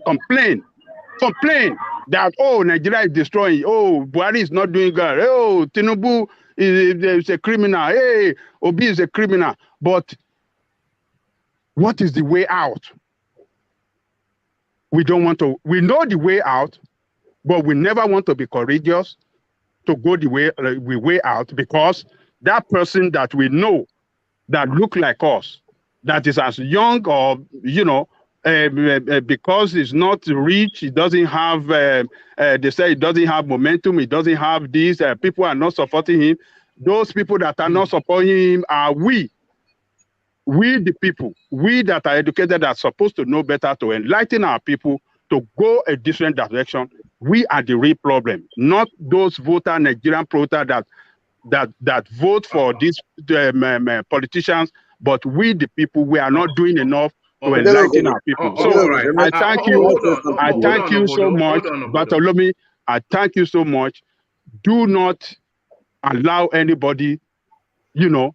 complain that, oh, Nigeria is destroying, oh, Buhari is not doing good, oh, Tinubu is a criminal, hey, Obi is a criminal. But what is the way out? We don't want to, we know the way out, but we never want to be courageous to go the way out, because that person that we know that look like us, that is as young, or, because he's not rich, he doesn't have, they say he doesn't have momentum, he doesn't have this, people are not supporting him. Those people that are not supporting him are we the people, we that are educated, are supposed to know better, to enlighten our people to go a different direction. We are the real problem, not those Nigerian voters that vote for these politicians, but we the people, we are not doing enough to enlighten our people. So I thank you so much, Bartholomew. I thank you so much. Do not allow anybody, to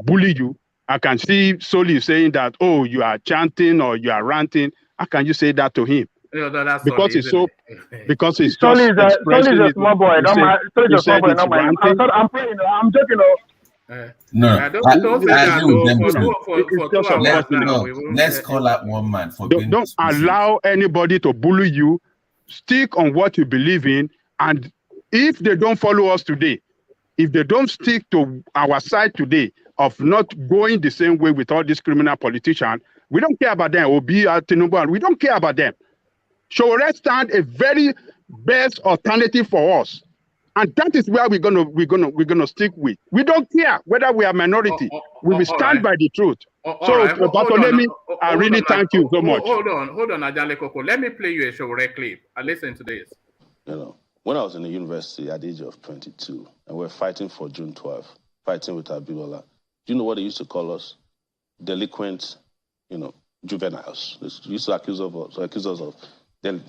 bully you. I can see Soli saying that, oh, you are chanting or you are ranting. How can you say that to him? Because it's so, because it's just expressing it. Small boy. I'm playing. I'm joking. Let's call out one man for don't allow anybody to bully you. Stick on what you believe in, and if they don't follow us today, if they don't stick to our side today of not going the same way with all these criminal politicians, we don't care about them. Obi, Tinubu, we don't care about them. Sowore stand a very best alternative for us, and that is where we're gonna stick with. We don't care whether we are minority. We will stand by the truth. So, Bartholomew, I really thank you so much. Hold on, Ajale Koko. Let me play you a Sowore clip and listen to this. When I was in the university at the age of 22, and we're fighting for June 12, fighting with Abiola, do you know what they used to call us? Delinquent, juveniles. They used to accuse us of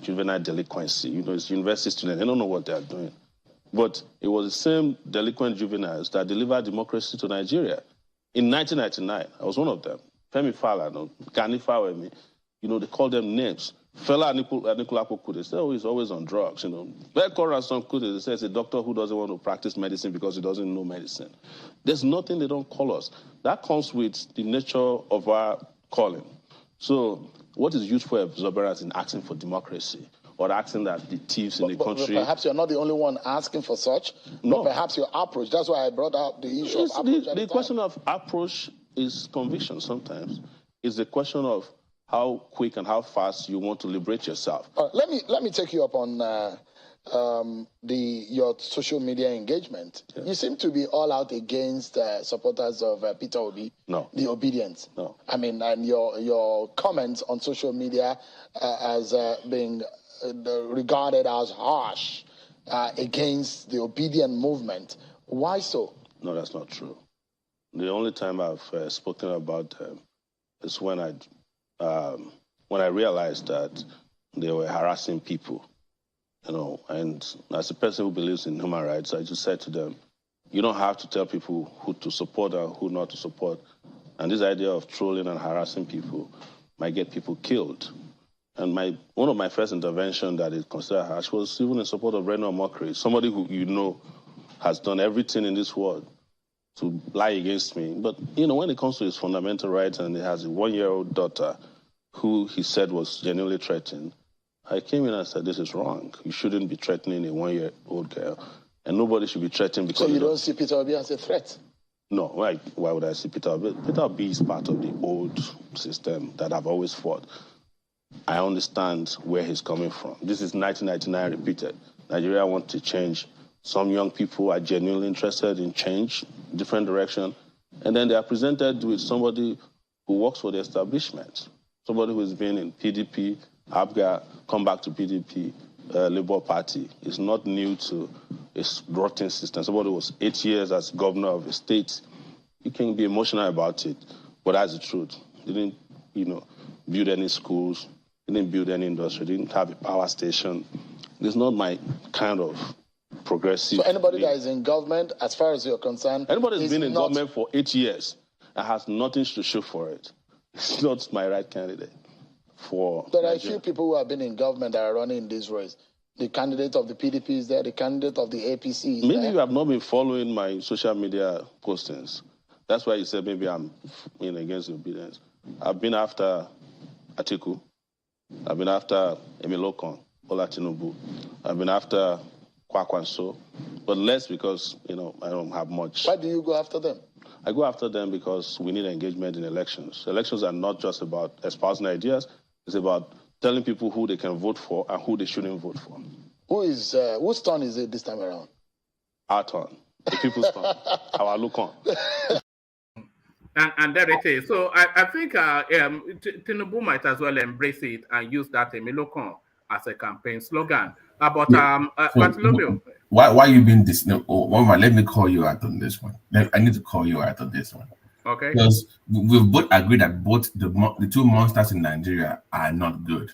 juvenile delinquency. It's university students. They don't know what they are doing. But it was the same delinquent juveniles that delivered democracy to Nigeria. In 1999, I was one of them. Femi Falana, Gani Fawemi, they call them names. Fela Anikulapo Kuti, they say, oh, he's always on drugs, Bekor Rason Kuti, they say it's a doctor who doesn't want to practice medicine because he doesn't know medicine. There's nothing they don't call us. That comes with the nature of our calling. So what is useful exuberance in asking for democracy or asking that the thieves in the country... But perhaps you're not the only one asking for such, no. But perhaps your approach. That's why I brought up the issue of approach. The question of approach is conviction sometimes. It's a question of how quick and how fast you want to liberate yourself. Let me take you up on your social media engagement. Yeah. You seem to be all out against supporters of Peter Obi. No. The obedience. No. I mean, and your comments on social media as being regarded as harsh against the obedient movement. Why so? No, that's not true. The only time I've spoken about them is when I realized that they were harassing people, and as a person who believes in human rights, I just said to them, you don't have to tell people who to support and who not to support. And this idea of trolling and harassing people might get people killed. And one of my first interventions that is considered harsh was even in support of Reno Mokri, somebody who has done everything in this world to lie against me. But, when it comes to his fundamental rights and he has a 1-year-old daughter who he said was genuinely threatened, I came in and said, this is wrong. You shouldn't be threatening a 1-year-old girl. And nobody should be threatened because... So you don't see Peter Obi as a threat? No. Why would I see Peter Obi? Peter Obi is part of the old system that I've always fought. I understand where he's coming from. This is 1999 repeated. Nigeria wants to change. Some young people are genuinely interested in change, different direction, and then they are presented with somebody who works for the establishment, somebody who has been in PDP, ABGA, come back to PDP, Labour Party. Is not new to a rotten system. Somebody who was 8 years as governor of a state. You can be emotional about it, but that's the truth. They didn't, build any schools, didn't build any industry, didn't have a power station. It's not my kind of progressive. So anybody that is in government, as far as you're concerned... Anybody who's been in government for 8 years and has nothing to show for it, it's not my right candidate for... There are a few people who have been in government that are running in this race. The candidate of the PDP is there, the candidate of the APC is maybe there. You have not been following my social media postings. That's why you said maybe I'm against obedience. I've been after Atiku. I've been after Emilokon, Bola Tinubu. I've been after Kwakwanso, but less because, I don't have much. Why do you go after them? I go after them because we need engagement in elections. Elections are not just about espousing ideas. It's about telling people who they can vote for and who they shouldn't vote for. Whose turn is it this time around? Our turn. The people's turn. Our look on. And there it is. So I think Tinubu might as well embrace it and use that Emilokon as a campaign slogan. Bartholomew. Why are you being this? No, let me call you out on this one. I need to call you out on this one. Okay. Because we've both agreed that both the two monsters in Nigeria are not good.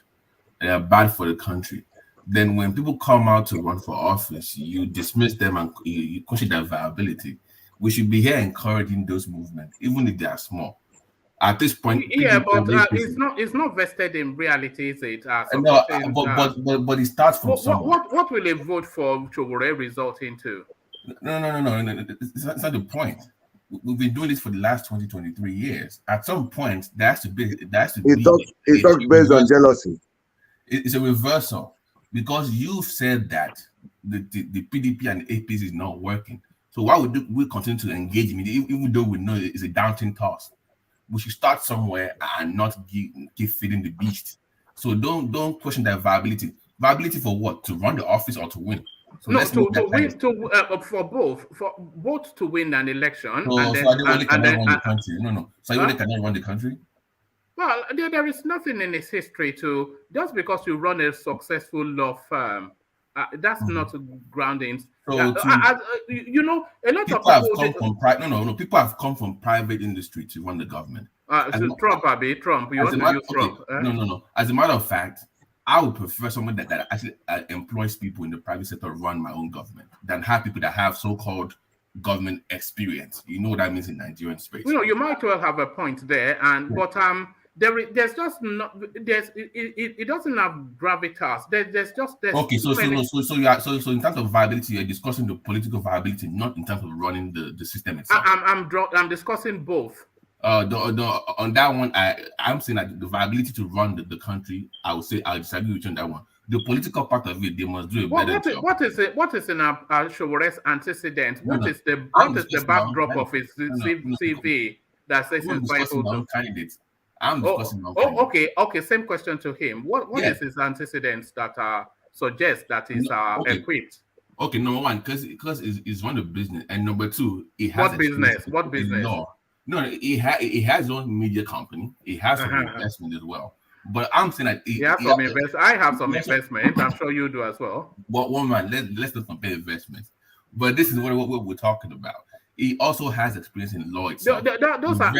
They are bad for the country. Then when people come out to run for office, you dismiss them and you question their viability. We should be here encouraging those movements, even if they are small. At this point, it's not vested in reality, is it? But it starts from somewhere. What will a vote for Sowore result into? No. It's not the point. We've been doing this for the last 23 years. At some point, there has to be. It talks based on jealousy. It's a reversal because you've said that the PDP and the APC is not working. So why would we continue to engage in it, even though we know it's a daunting task? We should start somewhere and not keep feeding the beast. So don't question their viability. Viability for what? To run the office or to win? So to win, for both to win an election. So Adewale cannot run the country. No. So Adewale cannot run the country. Well, there is nothing in its history to just because you run a successful law firm. That's not grounding. So a lot people of people have come from private. No. People have come from private industry to run the government. Trump. You want to use Trump? No. As a matter of fact, I would prefer someone that actually employs people in the private sector run my own government than have people that have so-called government experience. You know what that means in Nigerian space. You know, you might well have a point there, but there's just not it doesn't have gravitas. There's okay. So in terms of viability, you're discussing the political viability, not in terms of running the system itself. I'm discussing both. On that one, I'm saying that the viability to run the country, I would say I'll disagree with you on that one. The political part of it, they must do a better job. What is in Sowore's antecedent? What is the backdrop of his CV that says he's viable candidates? I'm discussing candidates. Okay. Same question to him. What is his antecedents that suggest that he's equipped? Okay, number one, because it's run a business, and number two, it has what business? Law. No, it has his own media company. It has some investment as well. But I'm saying that I have some investment. I'm sure you do as well. But one man, let's not compare investments. But this is what we're talking about. He also has experience in law itself. Those are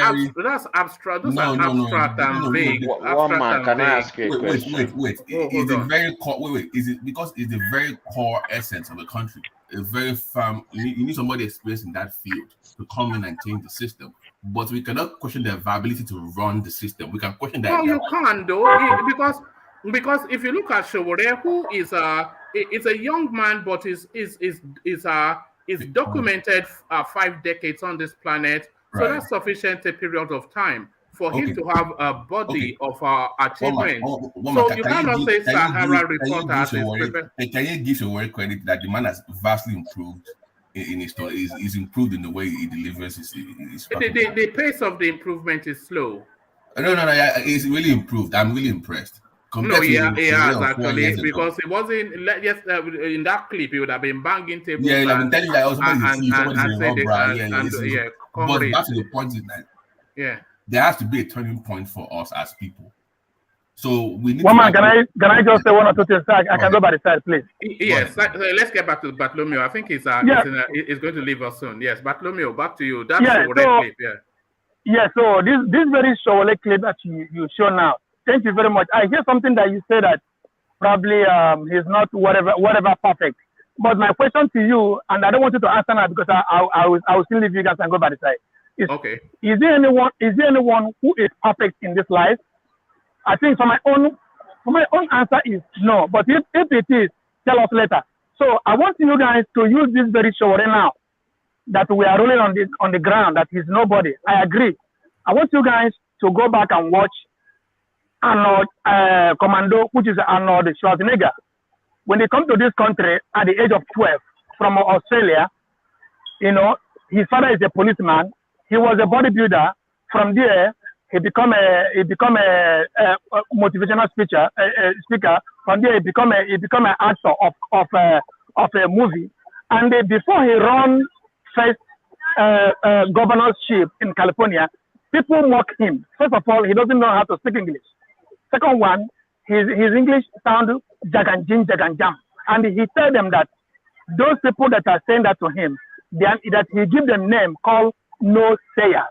abstract. Those are abstract and vague. One man, can I ask you a question? Wait. Is it very core? Is it because it's the very core essence of the country? A very firm. You need somebody experienced in that field to come in and change the system. But we cannot question their viability to run the system. We can question that. No, you can't, though, because if you look at Sowore, who is a young man, but is documented 5 decades on this planet, so that's sufficient a period of time for him to have a body of achievement. So you cannot say Sahara reporter. Can you give Sowore credit that the man has vastly improved in his story? Is improved in the way he delivers his the pace of the improvement is slow. No, it's really improved. I'm really impressed. He has actually, because it wasn't in that clip. He would have been banging tables. Yeah, I've been telling you that also. But back to the point is that there has to be a turning point for us as people. So we need. Can I just say one or two things? I can go by the side, please. Yes, let's get back to Bartholomew. I think he's going to leave us soon. Yes, Bartholomew, back to you. That's the clip. Yeah. So this very Sowore clip that you show now. Thank you very much. I hear something that you say that probably he's not whatever perfect. But my question to you, and I don't want you to answer now because I will still leave you guys and go by the side. Is there anyone who is perfect in this life? I think for my own answer is no. But if it is, tell us later. So I want you guys to use this very Sowore now that we are rolling on the ground, that he's nobody. I agree. I want you guys to go back and watch Arnold Commando, which is Arnold Schwarzenegger. When they come to this country at the age of 12 from Australia, his father is a policeman. He was a bodybuilder. From there, he become a motivational speaker. From there, he become an actor of a movie. And before he run first governorship in California, people mock him. First of all, he doesn't know how to speak English. Second one, his English sound jaganjin jaganjam, and he tell them that those people that are saying that to him, that he give them name called no sayers.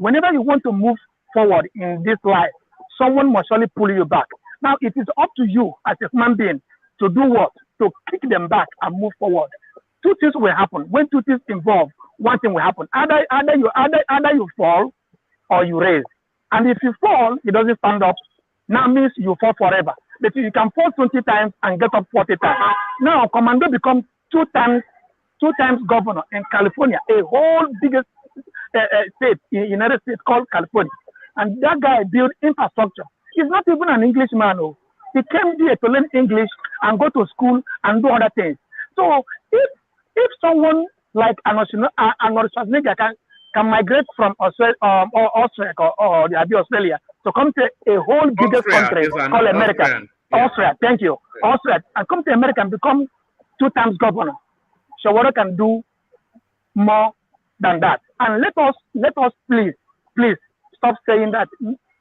Whenever you want to move forward in this life, someone must surely pull you back. Now it is up to you as a human being to do what? To kick them back and move forward. Two things will happen. When two things involve, one thing will happen. Either you fall or you raise. And if you fall, it doesn't stand up. Now means you fall forever. But you can fall 20 times and get up 40 times. Now Commando becomes two times governor in California, a whole biggest state in the United States called California. And that guy built infrastructure. He's not even an Englishman. He came here to learn English and go to school and do other things. So if someone like Arnold Schwarzenegger can migrate from Australia or Australia to come to a whole biggest country called America. Austria, thank you. Austria, and come to America and become 2 times governor. Sowore can do more than that. And let us please stop saying that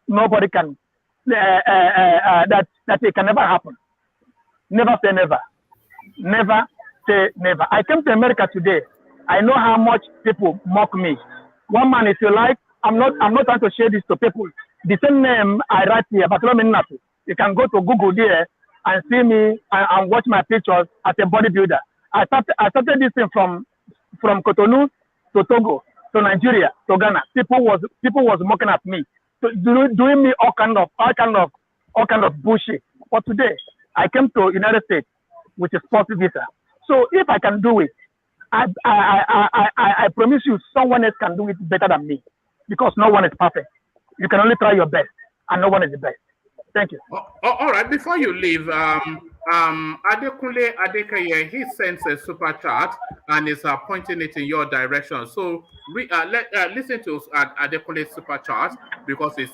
nobody can that it can never happen. Never say never. Never say never. I came to America today. I know how much people mock me. One man, if you like, I'm not trying to share this to people. The same name I write here, Bartholomew. You can go to Google there and see me and watch my pictures as a bodybuilder. I started this thing from from Cotonou to Togo to Nigeria to Ghana. People was mocking at me, doing me all kind of bullshit. But today I came to United States with a sports visa. So if I can do it, I promise you someone else can do it better than me, because no one is perfect. You can only try your best, and no one is the best. Thank you. All right. Before you leave, Adekunle Adekeye, he sends a super chat and is pointing it in your direction. So listen to Adekunle's super chat, because it's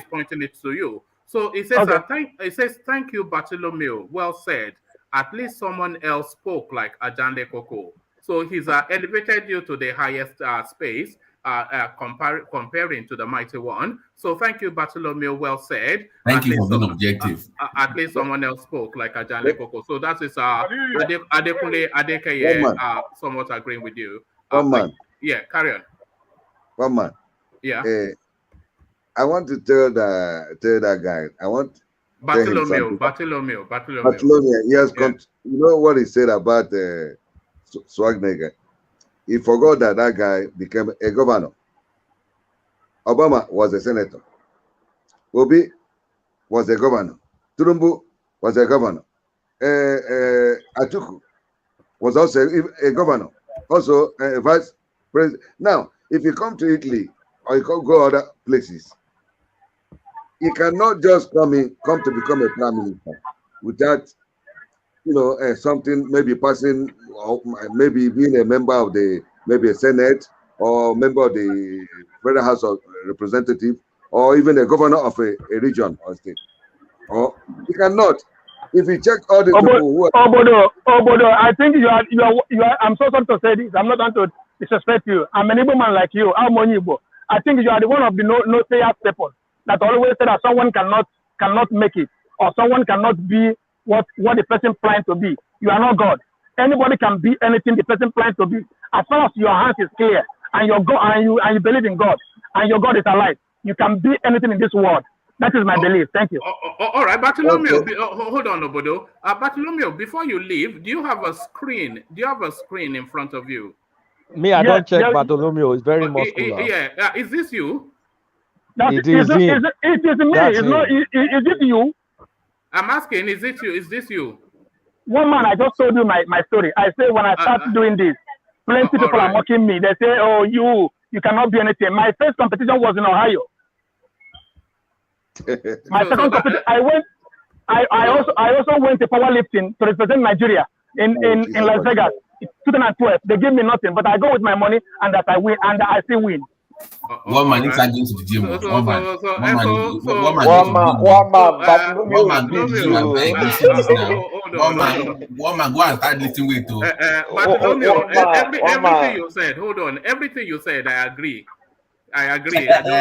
pointing it to you. So it says, thank you, Bartholomew. Well said. At least someone else spoke like Ajanle Koko. So he's elevated you to the highest space, comparing to the mighty one. So thank you, Bartholomew. Well said. Thank you for being objective. At least someone else spoke like Ajanle Koko. So that is Adekunle Adekeye somewhat agreeing with you. One man. Yeah, carry on. One man. Yeah. I want to tell that guy. I want Bartholomew. Yes, yeah. You know what he said about Schwarzenegger? He forgot that guy became a governor. Obama was a senator. Obi was a governor. Turumbu was a governor. Atuku was also a governor. Also a vice president. Now, if you come to Italy or you go other places, you cannot just come to become a prime minister without, something maybe passing, or maybe being a member of maybe a Senate or member of the Federal House of Representatives, or even a governor of a region or state. Or you cannot. If you check all the people who are... Obodo, I think you are. I'm so sorry to say this. I'm not going to disrespect you. I'm an Igbo man like you. I'm Igbo. I think you are the one of the no say people that always say that someone cannot make it, or someone cannot be what the person plans to be. You are not God. Anybody can be anything the person plans to be. As far as your hands is clear, and your God, and you believe in God, and your God is alive, you can be anything in this world. That is my belief. Thank you. All right, Bartholomew. Okay. Hold on, Obodo. Bartholomew, before you leave, do you have a screen? Do you have a screen in front of you? Me, I don't check Bartholomew. It's very muscular. Yeah. Is this you? It is me. Is it you? I'm asking, is it you? Is this you? One man, I just told you my story. I say when I start doing this, plenty people are mocking me. They say, "Oh, you cannot be anything." My first competition was in Ohio. My second competition, I also went to powerlifting to represent Nigeria in Las Vegas, 2012. They give me nothing, but I go with my money, and that I win, and I still win. One man inside going to the gym. One man. One man go and start lifting weight too. Everything you said. Hold on. Everything you said, I agree. Everything you said, I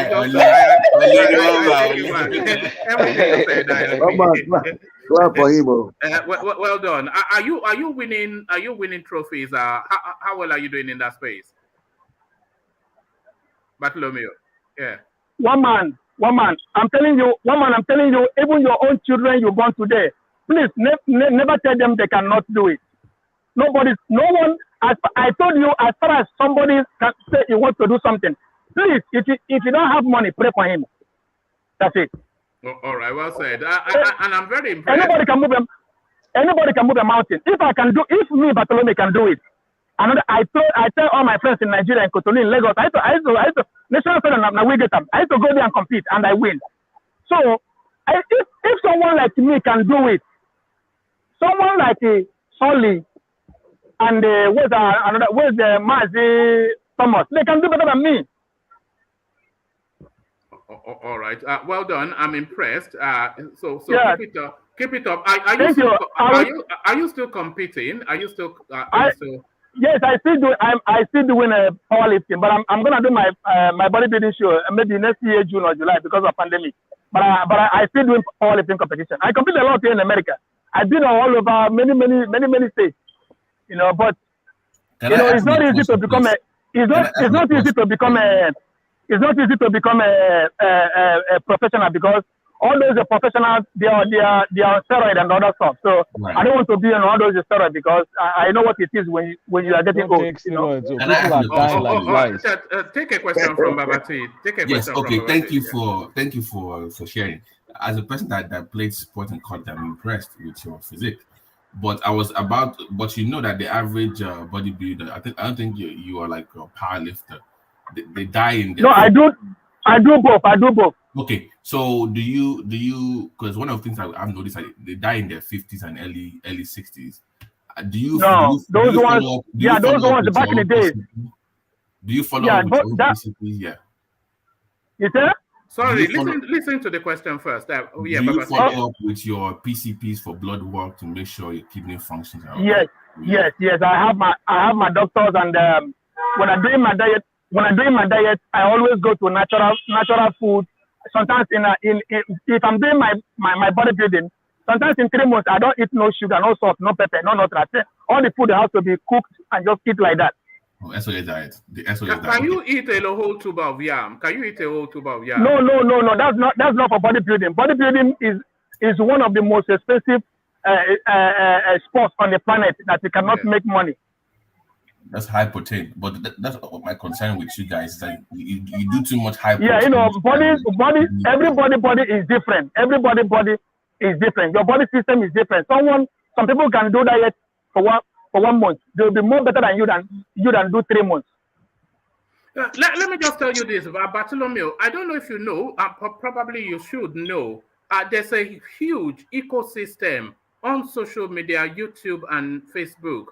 agree. Well done. Are you winning trophies? How well are you doing in that space? Bartholomew, yeah. One man. I'm telling you, even your own children you born today, please never tell them they cannot do it. No one. As I told you, as far as somebody can say he wants to do something, please, if you don't have money, pray for him. That's it. All right, well said. And I'm very impressed. Anybody can move a mountain. If me, Bartholomew, can do it. I tell all my friends in Nigeria and Cotonou in Lagos, I used to national federal I used to go there and compete, and I win. So if someone like me can do it, someone like Solly and where's the Mazi Thomas, they can do better than me. All right. Well done. I'm impressed. So yeah. Keep it up. Are you still competing? Yes, I still doing powerlifting, but I'm gonna do my bodybuilding show maybe next year, June or July, because of pandemic. But I still doing powerlifting competition. I compete a lot here in America. I've been all over many states. But it's not easy to become a professional, because all those professionals, they are on steroid and other stuff. So I don't want to be on all those steroid because I know what it is when you are getting old. You know? People are dying like flies. Take a question from Babati. Take a question from Babati. Thank you for sharing. As a person that played sport and college, I'm impressed with your physique. But you know that the average bodybuilder, I don't think you are like a power lifter. They die in their... No, I do both. Okay, so do you? Because one of the things I've noticed, they die in their 50s and early 60s. Those ones back in the days. Do you follow up with your PCPs? Yeah. You said? Sorry, listen to the question first. Do you follow up with your PCPs for blood work to make sure your kidney functions? Yes. I have my doctors, and when I'm doing my diet, I always go to natural food. Sometimes if I'm doing my bodybuilding, sometimes in 3 months I don't eat no sugar, no salt, no pepper, no nothing. All the food has to be cooked and just eat like that. Oh, SOS diet. Can you eat a whole tube of yam? No. That's not for bodybuilding. Bodybuilding is one of the most expensive sports on the planet that you cannot make money. That's high protein, but that's my concern with you guys. Is that you do too much high protein. Yeah, you know, everybody's body is different. Everybody's body is different. Your body system is different. Some people can do diet for 1 month. They'll be more better than you than do 3 months. Let me just tell you this, Bartholomew. I don't know if you know, probably you should know. There's a huge ecosystem on social media, YouTube and Facebook,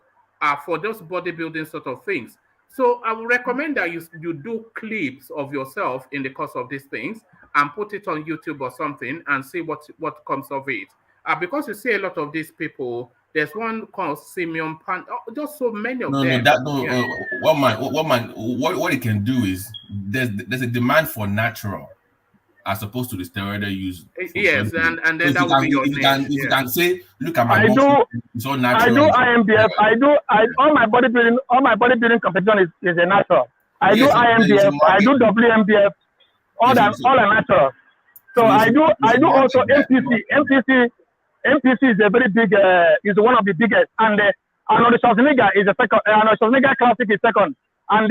for those bodybuilding sort of things. So I would recommend that you do clips of yourself in the course of these things and put it on YouTube or something and see what comes of it. Because you see a lot of these people. There's one called Simeon Pan. Just so many of them. What it can do is there's a demand for natural as opposed to the steroid use. Yes, and then that would be your name. You can say, look at my it's all natural. I do IMBF. All my bodybuilding competition is a natural. I do IMBF. I do WMBF. All are natural. So I do also MPC. MPC is a very big, is one of the biggest, and Arnold Schwarzenegger is the second. Arnold Schwarzenegger Classic is second, and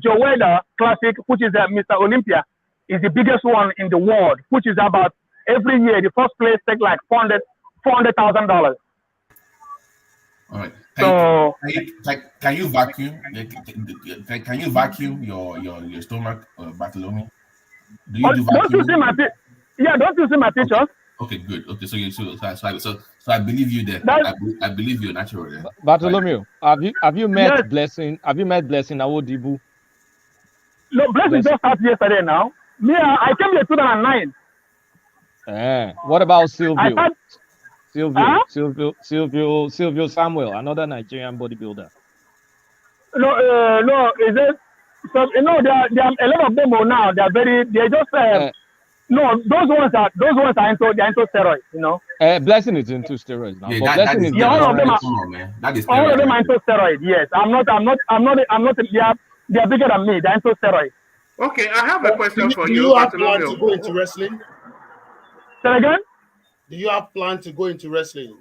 Joe Wilder Classic, which is Mr. Olympia, is the biggest one in the world, which is about every year the first place take like $400,000. All right. Can you vacuum? Can you vacuum your stomach, Bartholomew? Do you do vacuum? Don't you see my don't you see my pictures? Okay, good. Okay, so I believe you there. I believe you're natural there. Bartholomew, have you met Blessing? Have you met Blessing Awodibu? No, Blessing just started yesterday now. Me, I came here 2009. What about Silvio? Silvio Samuel, another Nigerian bodybuilder. No, is it? So there are a lot of them now. They're just. No, those ones are into steroids, you know. Blessing is into steroids now. Yeah, all of them are into steroids. Yes, I'm not. They are bigger than me. They're into steroids. Okay, I have a question for you. Do you have plan to go into wrestling? Say again? Do you have plan to go into wrestling?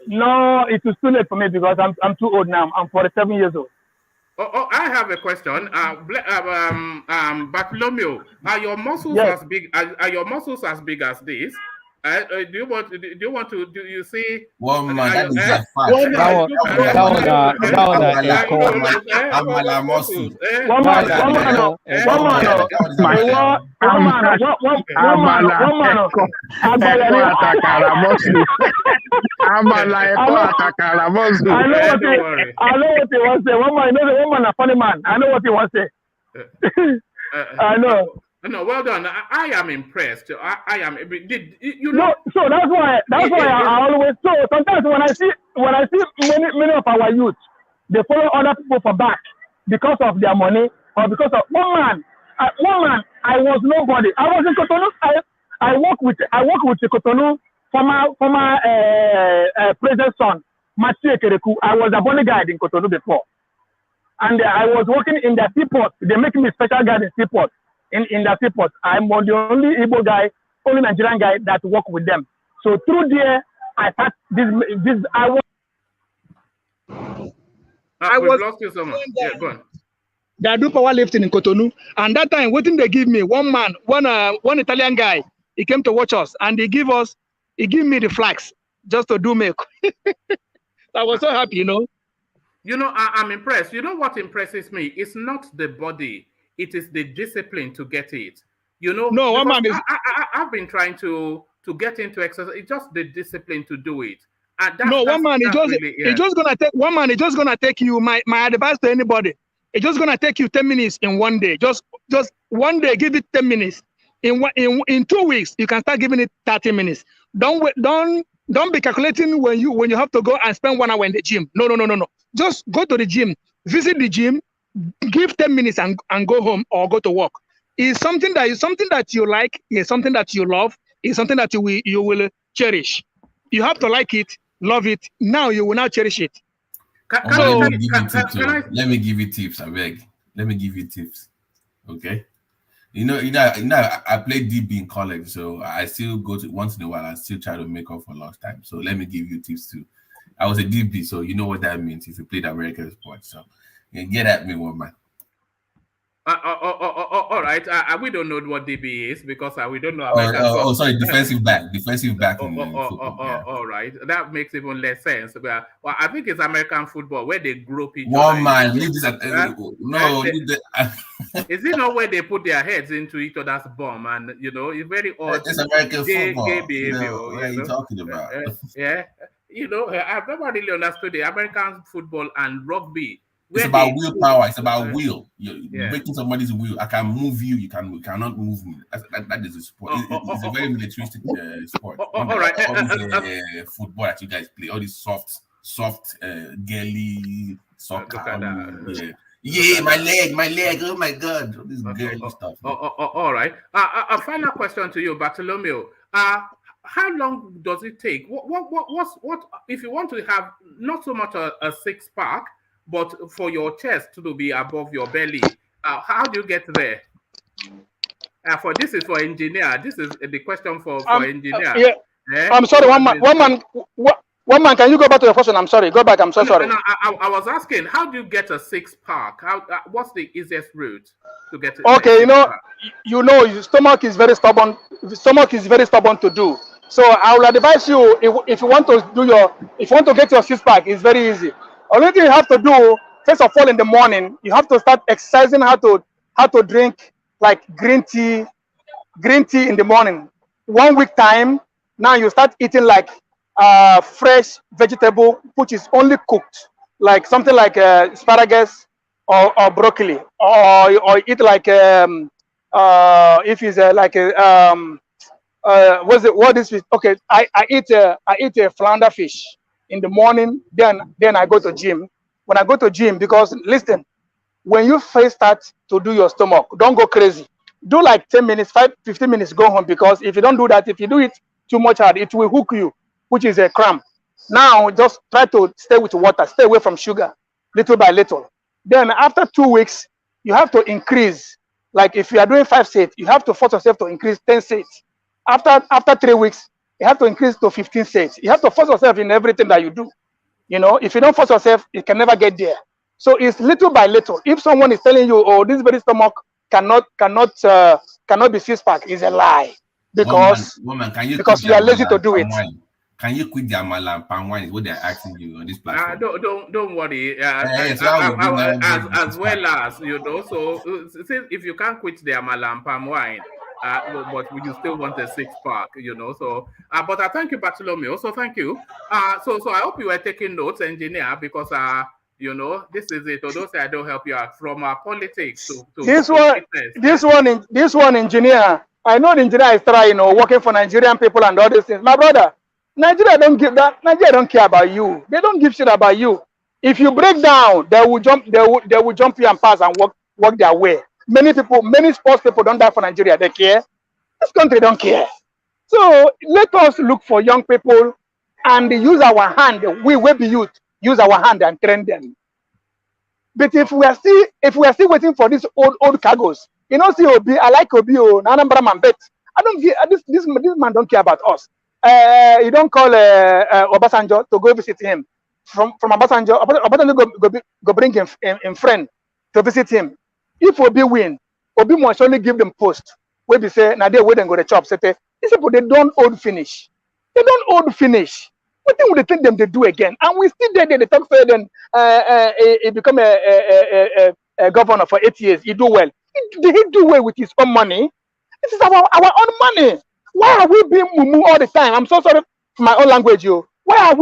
No, it is too late for me because I'm too old now. I'm 47 years old. Oh, I have a question. Bartholomew, are your muscles as big? Are your muscles as big as this? Do you want to? Do you see? One man, that is a I know. No, well done. I am impressed. I am. You know? No, so that's why I always. So sometimes when I see many of our youth, they follow other people for back because of their money or because of one man. I was nobody. I was in Cotonou. I work with the Cotonou former president's son, Mathieu Clerical. I was a bodyguard in Cotonou before, and I was working in the seaport. They make me special guard in seaport. In the seaport, I'm the only Igbo guy only Nigerian guy that work with them. So through there, I start this. I was lost you so much. Yeah, go on. They do powerlifting in Cotonou, and that time, what did they give me? One Italian guy. He came to watch us, and he gave me the flags just to do make. I was so happy, you know. You know, I'm impressed. You know what impresses me? It's not the body; it is the discipline to get it. You know, no, one man is. I've been trying to get into exercise. It's just the discipline to do it. No, one man is just really, yeah. It's just gonna take one man. It's just gonna take you. My advice to anybody: it's just gonna take you 10 minutes in one day. Just one day, give it 10 minutes. In 2 weeks, you can start giving it 30 minutes. Don't be calculating when you have to go and spend 1 hour in the gym. No. Just go to the gym, visit the gym, give 10 minutes and go home or go to work. It's something that you like. It's something that you love. It's something that you will cherish. You have to like it, love it. Now you will now cherish it. Let me give you tips. I beg. Let me give you tips. Okay. You know, I played DB in college, so I still go to once in a while. I still try to make up for lost time. So let me give you tips too. I was a DB, so you know what that means if you played American sports. So get at me, one man. All right. We don't know what DB is because we don't know. Sorry, defensive back. Defensive back. All right. That makes even less sense. Well, I think it's American football where they group each one man. Leave this at no. Is it not where they put their heads into each other's bum? And you know, it's very odd. It's American football. Gay behavior. No, what are you talking about? Yeah. You know, I've never really understood the American football and rugby. It's about willpower. It's about will. You're breaking somebody's will. I can move you. You cannot move me. That is a sport. It's a very militaristic sport. All right. Football that you guys play. All these soft, girly soccer. Yeah, my leg. Oh my God. All this girly stuff. All right. A final question to you, Bartholomew. How long does it take? What if you want to have not so much a six-pack, but for your chest to be above your belly? How do you get there? This is for engineer. This is the question for engineer. I'm sorry, one man. Can you go back to your question? I'm sorry. Go back. I'm so sorry. No, I was asking, how do you get a six-pack? What's the easiest route to get it? Okay, your stomach is very stubborn. Stomach is very stubborn to do. So I will advise you if you want to get your six-pack, it's very easy. Only thing you have to do, first of all, in the morning, you have to start exercising how to drink like green tea in the morning. 1 week time, now you start eating like fresh vegetable, which is only cooked, like something like asparagus or broccoli, or eat like if it's like what is it? Okay, I eat a flounder fish in the morning, then I go to gym. When I go to gym, because listen, when you first start to do your stomach, don't go crazy. Do like 10 minutes, 15 minutes, go home, because if you don't do that, if you do it too much hard, it will hook you, which is a cramp. Now, just try to stay with water, stay away from sugar, little by little. Then after 2 weeks, you have to increase. Like if you are doing 5 sets, you have to force yourself to increase 10 sets. After 3 weeks, you have to increase to 15 sets. You have to force yourself in everything that you do. If you don't force yourself, you can never get there. So it's little by little. If someone is telling you, "Oh, this very stomach cannot be six-pack," is a lie, because you are lazy to do it. Can you quit the amala and palm wine? Is what they're asking you on this platform. Don't worry. As well as so if you can't quit the amala and palm wine, but you still want a six-pack, So, but I thank you, Bartholomew. So thank you. So I hope you were taking notes, engineer, because this is it. Although I don't help you out from politics to this one, engineer. I know the engineer is trying, working for Nigerian people and all these things. My brother, Nigeria don't care about you. They don't give shit about you. If you break down, they will jump you and pass and walk their way. Many sports people don't die for Nigeria. They care. This country don't care. So let us look for young people and use our hand. We will be youth. Use our hand and train them. But if we are still waiting for these old cargoes, see Obi, I like Obi, Anambra man, but I don't care. This man don't care about us. You don't call Obasanjo to go visit him. From Obasanjo go bring him friend to visit him. If Obi win, Obi must only give them post. Where we say now they wait and go to chop. Say these people they don't old finish. They don't old finish. What thing would they think them they do again? And we still there. They talk fair then he become a governor for 8 years. He do well. Did he do well with his own money? This is our own money. Why are we being mumu all the time? I'm so sorry for my own language, you. Why are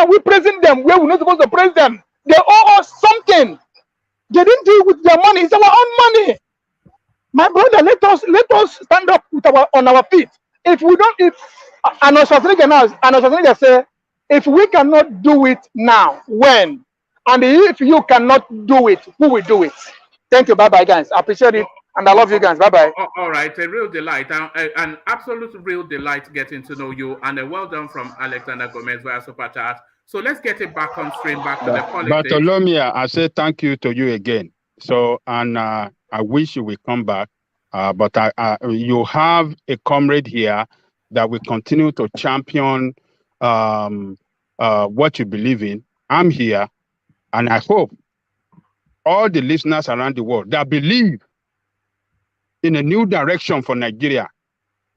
we praising them where we're not supposed to praise them? They owe us something. They didn't do it with their money. It's our own money. My brother, let us stand up with on our feet. If we don't, Schwarzenegger say, if we cannot do it now, when? And if you cannot do it, who will do it? Thank you. Bye-bye, guys. I appreciate it. And I love you guys. Bye-bye. All right. A real delight. An absolute real delight getting to know you. And a well done from Alexander Gomez via Super Chat. So let's get it back on stream, back to the politics. Bartolomea, I say thank you to you again. So, and I wish you will come back. But you have a comrade here that will continue to champion what you believe in. I'm here. And I hope all the listeners around the world that believe in a new direction for Nigeria,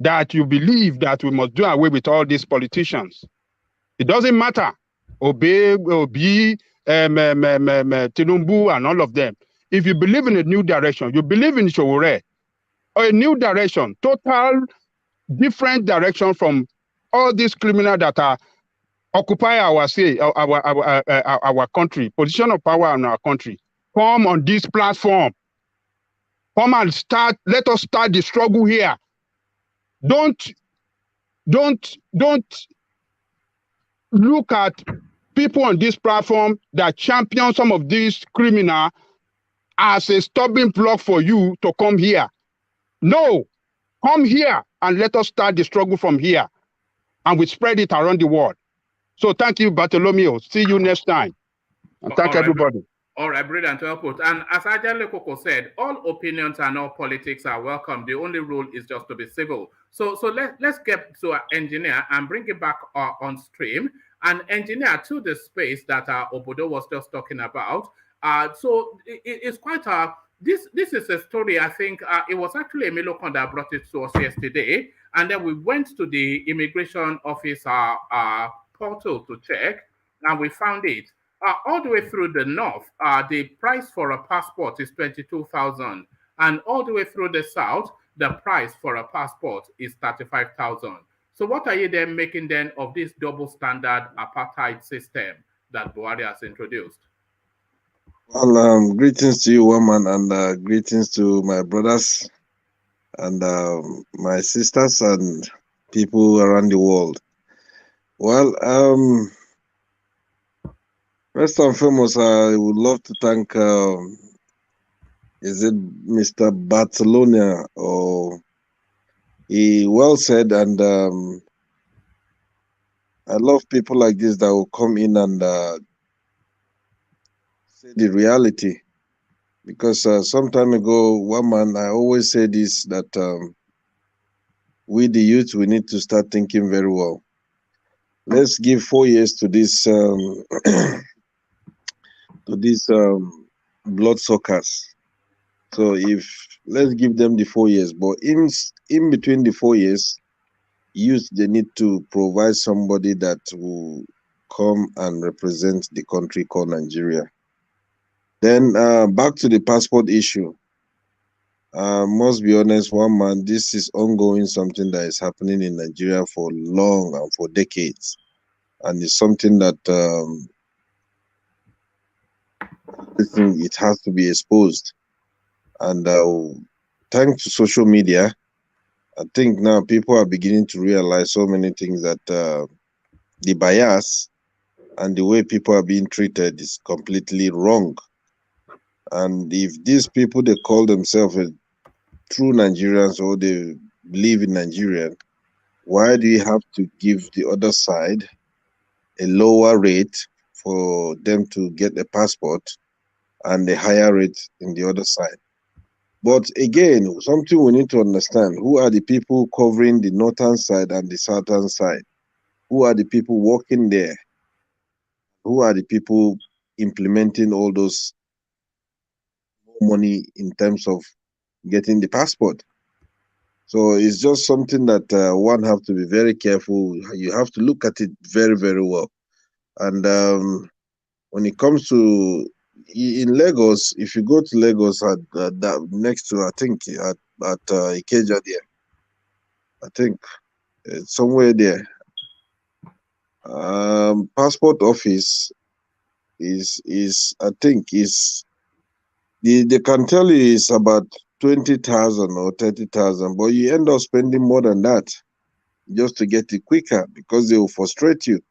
that you believe that we must do away with all these politicians. It doesn't matter, Obi, Tinubu, and all of them. If you believe in a new direction, you believe in Sowore, or a new direction, total different direction from all these criminals that are occupy our country, position of power in our country. Come on this platform. Come and let us start the struggle here. Don't look at people on this platform that champion some of these criminals as a stumbling block for you to come here. No, come here and let us start the struggle from here. And we spread it around the world. So thank you, Bartolomeo. See you next time. And thank everybody. All right, brilliant. Well put. And as Ajay Lekoko said, all opinions and all politics are welcome. The only rule is just to be civil. So let's get to our engineer and bring it back on stream. And engineer, to the space that Obodo was just talking about. So it's quite a... This is a story, I think, it was actually Emilio Kon that brought it to us yesterday. And then we went to the immigration office portal to check, and we found it. All the way through the north, the price for a passport is 22,000. And all the way through the south, the price for a passport is 35,000. So what are you then making then of this double standard apartheid system that Buhari has introduced? Well, greetings to you, woman, and greetings to my brothers and my sisters and people around the world. Well, first and foremost, I would love to thank, is it Mr. Bartolomea? Or he well said, and I love people like this that will come in and say the reality. Because some time ago, one man, I always say this, that we the youth, we need to start thinking very well. Let's give 4 years to this bloodsuckers. So let's give them the 4 years, but in between the 4 years, youth, they need to provide somebody that will come and represent the country called Nigeria. Then back to the passport issue. Must be honest, one man, this is ongoing, something that is happening in Nigeria for long and for decades. And it's something that it has to be exposed. And thanks to social media, I think now people are beginning to realize so many things, that the bias and the way people are being treated is completely wrong. And if these people, they call themselves true Nigerians, or they believe in Nigerian, why do you have to give the other side a lower rate for them to get a passport and a higher rate in the other side? But again, something we need to understand: who are the people covering the northern side and the southern side? Who are the people working there? Who are the people implementing all those money in terms of getting the passport? So it's just something that one have to be very careful. You have to look at it very, very well. And when it comes to in Lagos, if you go to Lagos at that next to, I think at Ikeja there, I think it's somewhere there. Passport office is I think is they can tell you it's about 20,000 or 30,000, but you end up spending more than that just to get it quicker because they will frustrate you.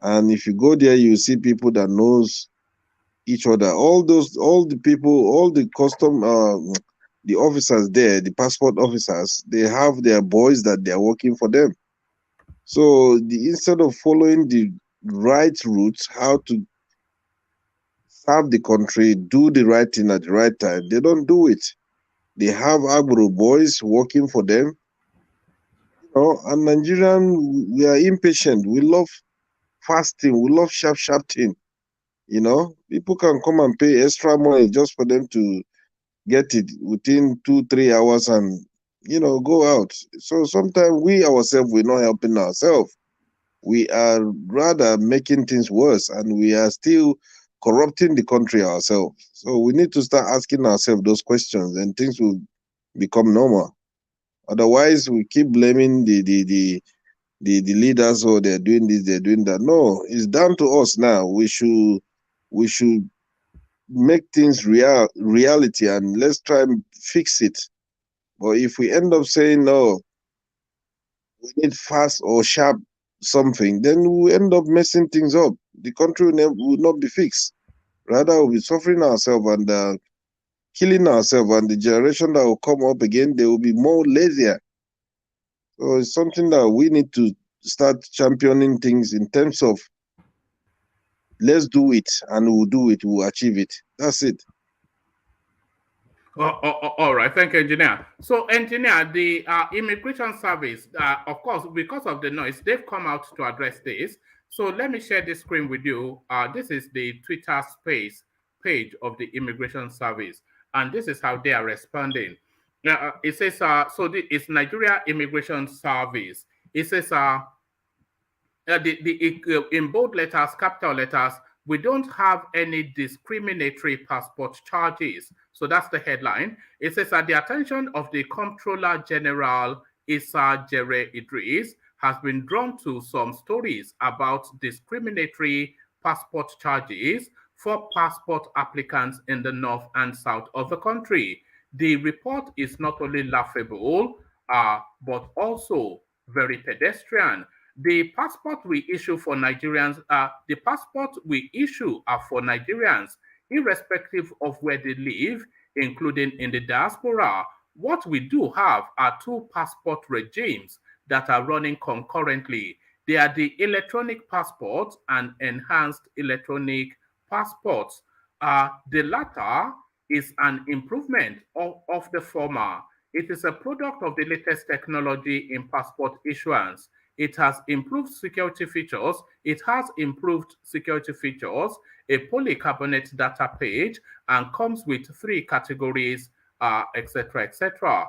And if you go there, you see people that knows each other. All the people, all the custom, the officers there, the passport officers, they have their boys that they are working for them. So instead of following the right routes, how to serve the country, do the right thing at the right time, they don't do it. They have Agro boys working for them. You know, and Nigerian, we are impatient. We love fasting. We love sharp thing. You know, people can come and pay extra money just for them to get it within 2-3 hours and, you know, go out. So sometimes we ourselves, we're not helping ourselves. We are rather making things worse, and we are still corrupting the country ourselves. So we need to start asking ourselves those questions, and things will become normal. Otherwise, we keep blaming the leaders, or they're doing this, they're doing that. No, it's down to us now. We should make things reality, and let's try and fix it. But if we end up saying no, we need fast or sharp something, then we end up messing things up. The country will not be fixed. Rather, we'll be suffering ourselves and killing ourselves, and the generation that will come up again, they will be more lazier. So it's something that we need to start championing things in terms of let's do it, and we'll do it, we'll achieve it. That's it. All right, thank you, engineer. So, engineer, the immigration service, of course, because of the noise, they've come out to address this. So let me share this screen with you. This is the Twitter space page of the immigration service, and this is how they are responding. It says, it's Nigeria Immigration Service. It says, in bold letters, capital letters, we don't have any discriminatory passport charges. So that's the headline. It says, at the attention of the Comptroller General, Issa Jere Idris, has been drawn to some stories about discriminatory passport charges for passport applicants in the north and south of the country. The report is not only laughable, but also very pedestrian. The passport we issue for Nigerians, the passport we issue are for Nigerians, irrespective of where they live, including in the diaspora. What we do have are two passport regimes that are running concurrently. They are the electronic passports and enhanced electronic passports. The latter is an improvement of the former. It is a product of the latest technology in passport issuance. It has improved security features. It has improved security features, a polycarbonate data page, and comes with 3 categories, etc., etc.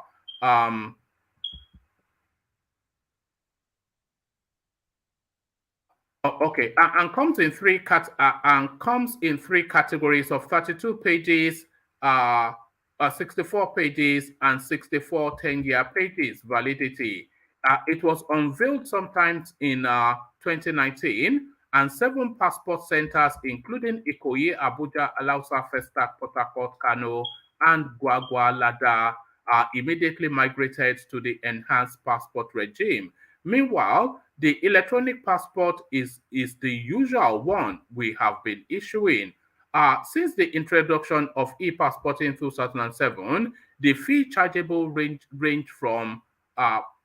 Okay, and comes in 3 categories of 32 pages, 64 pages, and 64 10-year pages validity. It was unveiled sometimes in 2019, and 7 passport centers, including Ikoyi, Abuja, Alausa, Festac, Port Harcourt, Kano, and Gwagwalada, immediately migrated to the enhanced passport regime. Meanwhile, the electronic passport is the usual one we have been issuing. Since the introduction of e-passport in 2007, the fee chargeable range from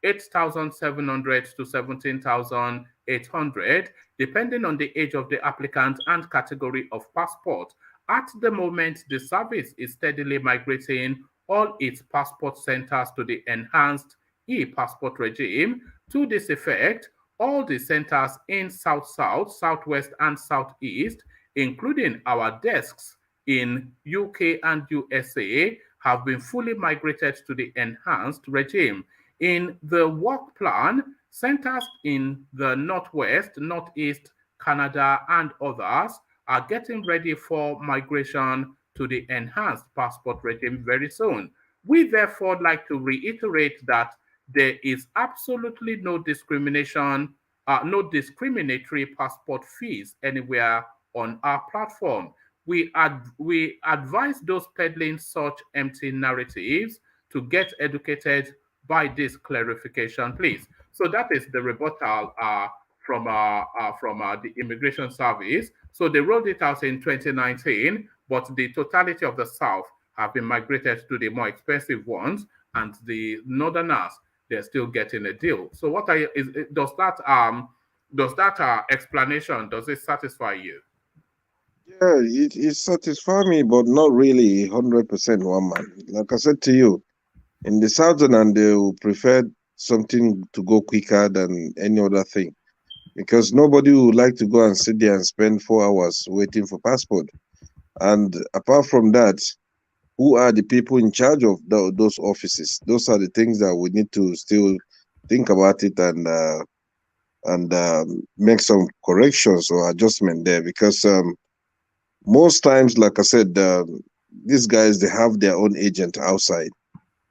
8,700 to 17,800, depending on the age of the applicant and category of passport. At the moment, the service is steadily migrating all its passport centers to the enhanced e-passport regime. To this effect, all the centers in South-South, Southwest, and Southeast, including our desks in UK and USA, have been fully migrated to the enhanced regime. In the work plan, centers in the Northwest, Northeast, Canada, and others are getting ready for migration to the enhanced passport regime very soon. We therefore like to reiterate that there is absolutely no discrimination, no discriminatory passport fees anywhere on our platform. We advise those peddling such empty narratives to get educated by this clarification, please. So that is the rebuttal from the Immigration Service. So they rolled it out in 2019, but the totality of the South have been migrated to the more expensive ones, and the Northerners, they're still getting a deal. So what does that explanation, does it satisfy you? Yeah, it satisfies me, but not really 100% one man. Like I said to you, in the Southern, and they will prefer something to go quicker than any other thing, because nobody would like to go and sit there and spend 4 hours waiting for passport. And apart from that, who are the people in charge of those offices? Those are the things that we need to still think about it and make some corrections or adjustment there, because most times, like I said, these guys, they have their own agent outside.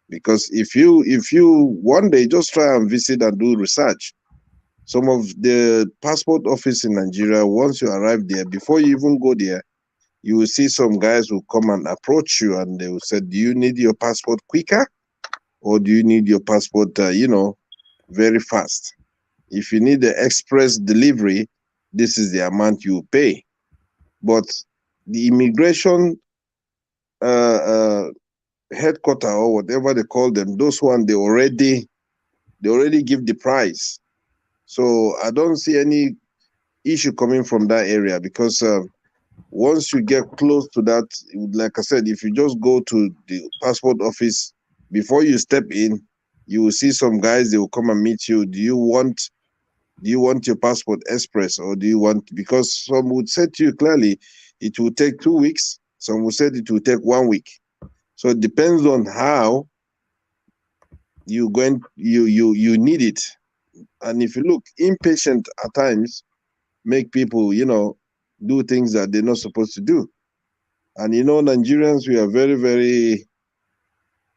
Because if you one day just try and visit and do research, some of the passport office in Nigeria, once you arrive there, before you even go there, you will see some guys who come and approach you, and they will say, do you need your passport quicker, or do you need your passport very fast? If you need the express delivery, this is the amount you pay. But the immigration headquarter, or whatever they call them, those one, they already give the price. So I don't see any issue coming from that area, because once you get close to that, like I said, if you just go to the passport office, before you step in, you will see some guys, they will come and meet you. Do you want your passport express, or do you want, because some would say to you clearly it will take 2 weeks, some would say it will take 1 week. So it depends on how you need it. And if you look, impatient at times make people, do things that they're not supposed to do. And Nigerians, we are very, very,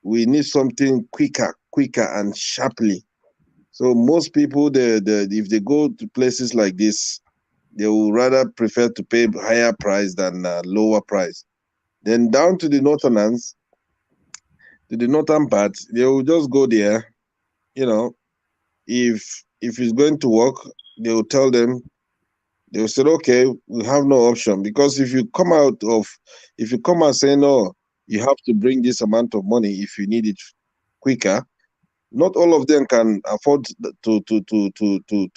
we need something quicker and sharply. So most people, if they go to places like this, they will rather prefer to pay higher price than lower price. Then down to the northerners, to the northern part, they will just go there. If it's going to work, they will tell them, they will say, okay, we have no option. Because if you come and say, no, you have to bring this amount of money if you need it quicker, not all of them can afford to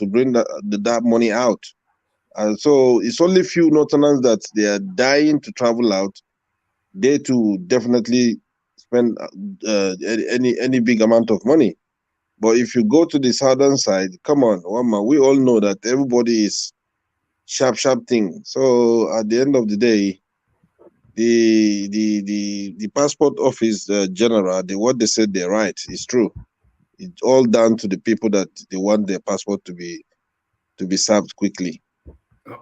bring that money out. And so it's only few northerners that they are dying to travel out. They too definitely spend any big amount of money. But if you go to the southern side, come on, we all know that everybody is sharp thing. So at the end of the day, the passport office general, what they said, they're right. It's true. It's all down to the people that they want their passport to be served quickly.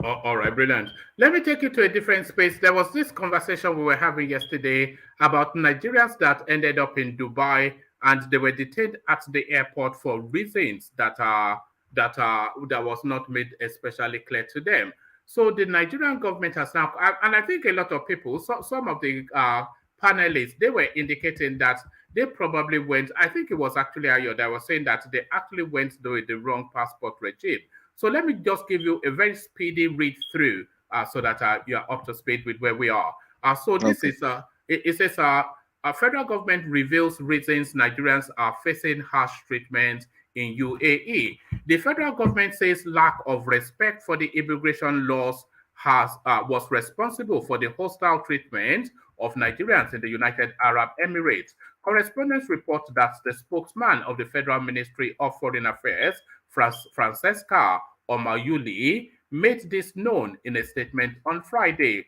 All right, brilliant. Let me take you to a different space. There was this conversation we were having yesterday about Nigerians that ended up in Dubai, and they were detained at the airport for reasons that was not made especially clear to them. So the Nigerian government has now, and I think a lot of people, some of the panelists, they were indicating that they probably went, I think it was actually Ayo that was saying that they actually went through the wrong passport regime. So let me just give you a very speedy read through so that you are up to speed with where we are. So this is, it says, federal government reveals reasons Nigerians are facing harsh treatment in UAE. The federal government says lack of respect for the immigration laws was responsible for the hostile treatment of Nigerians in the United Arab Emirates. Correspondents report that the spokesman of the Federal Ministry of Foreign Affairs, Francesca Omayuli, made this known in a statement on Friday.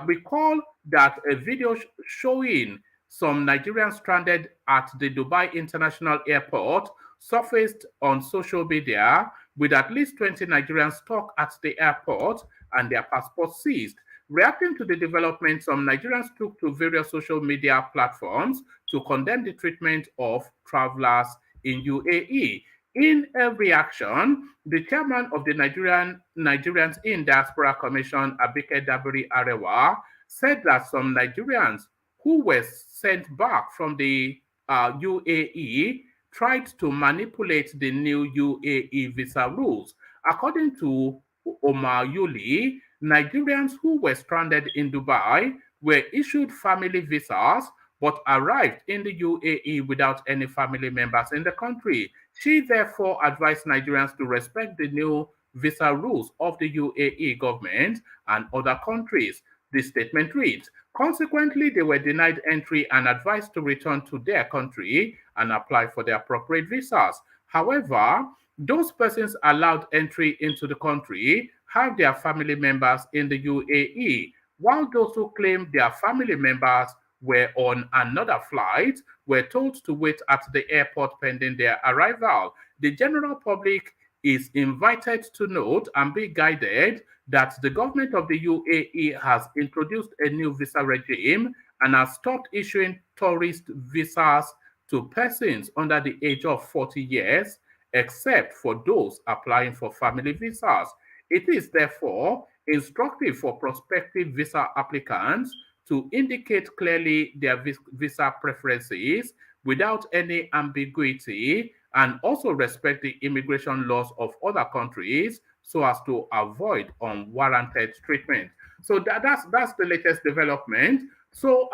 Recall that a video showing some Nigerians stranded at the Dubai International Airport surfaced on social media, with at least 20 Nigerians stuck at the airport and their passports seized. Reacting to the development, some Nigerians took to various social media platforms to condemn the treatment of travelers in UAE. In a reaction, the chairman of the Nigerians in Diaspora Commission, Abike Dabiri Arewa, said that some Nigerians who were sent back from the UAE tried to manipulate the new UAE visa rules. According to Omar Yuli, Nigerians who were stranded in Dubai were issued family visas but arrived in the UAE without any family members in the country. She therefore advised Nigerians to respect the new visa rules of the UAE government and other countries. The statement reads, consequently, they were denied entry and advised to return to their country and apply for the appropriate visas. However, those persons allowed entry into the country have their family members in the UAE, while those who claim their family members were on another flight were told to wait at the airport pending their arrival. The general public is invited to note and be guided that the government of the UAE has introduced a new visa regime and has stopped issuing tourist visas to persons under the age of 40 years, except for those applying for family visas. It is therefore instructive for prospective visa applicants to indicate clearly their visa preferences without any ambiguity, and also respect the immigration laws of other countries so as to avoid unwarranted treatment. So that's the latest development. So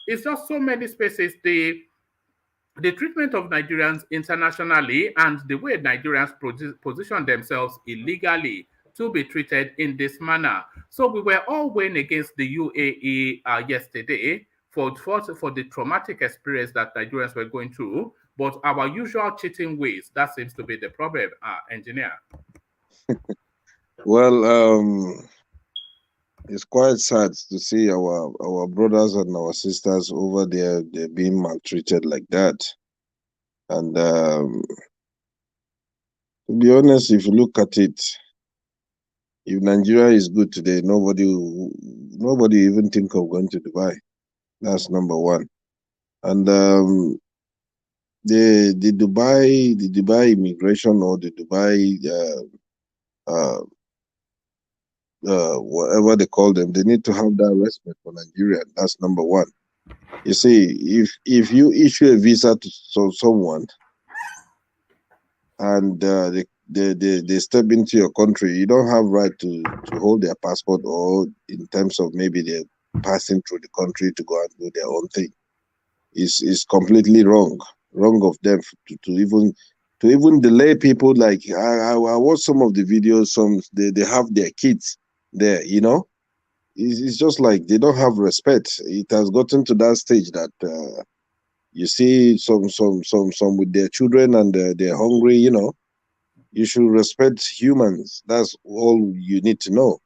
it's just so many spaces. The treatment of Nigerians internationally and the way Nigerians position themselves illegally to be treated in this manner. So we were all weighing against the UAE yesterday for the traumatic experience that Nigerians were going through, but our usual cheating ways, that seems to be the problem, engineer. Well, it's quite sad to see our brothers and our sisters over there, they're being maltreated like that. And to be honest, if you look at it, if Nigeria is good today, nobody even think of going to Dubai. That's number one. And the Dubai immigration, or the Dubai whatever they call them, they need to have that respect for Nigeria. That's number one. You see, if you issue a visa to someone and they step into your country, you don't have right to hold their passport, or in terms of maybe they're passing through the country to go and do their own thing. It's completely wrong of them to even delay people. Like I watched some of the videos. They have their kids there, you know. It's just like they don't have respect. It has gotten to that stage that you see some with their children and they're hungry, you know. You should respect humans. That's all you need to know.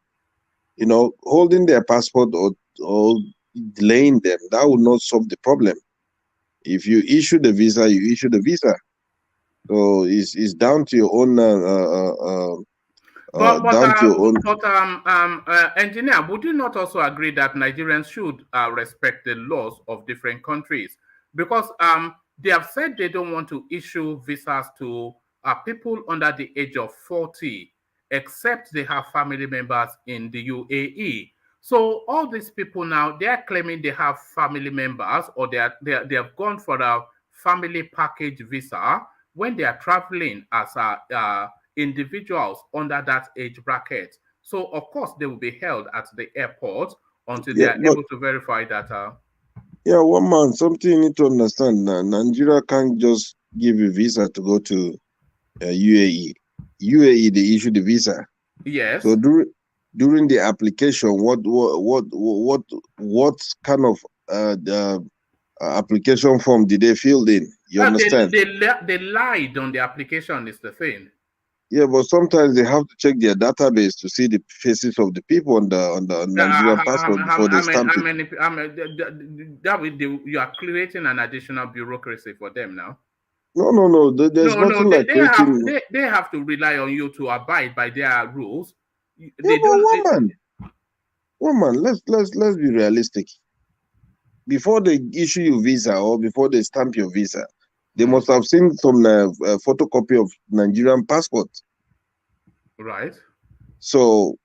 You know, holding their passport or delaying them, that will not solve the problem. If you issue the visa, you issue the visa. So it's down to your own engineer, would you not also agree that Nigerians should respect the laws of different countries? Because they have said they don't want to issue visas to people under the age of 40, except they have family members in the UAE. So all these people now, they are claiming they have family members, or they have gone for a family package visa when they are traveling as individuals under that age bracket. So of course they will be held at the airport until they are able to verify that. Yeah, one man, something you need to understand. Nigeria can't just give you visa to go to UAE. UAE, they issue the visa. Yes. So during the application, what kind of application form did they fill in? You understand? They lied on the application is the thing. Yeah, but sometimes they have to check their database to see the faces of the people on the Nigerian passport before they stamp it. You are creating an additional bureaucracy for them now. No. There's nothing like creating. They have to rely on you to abide by their rules. One man. Let's be realistic. Before they issue you visa or before they stamp your visa, they must have seen some photocopy of Nigerian passport. Right. So,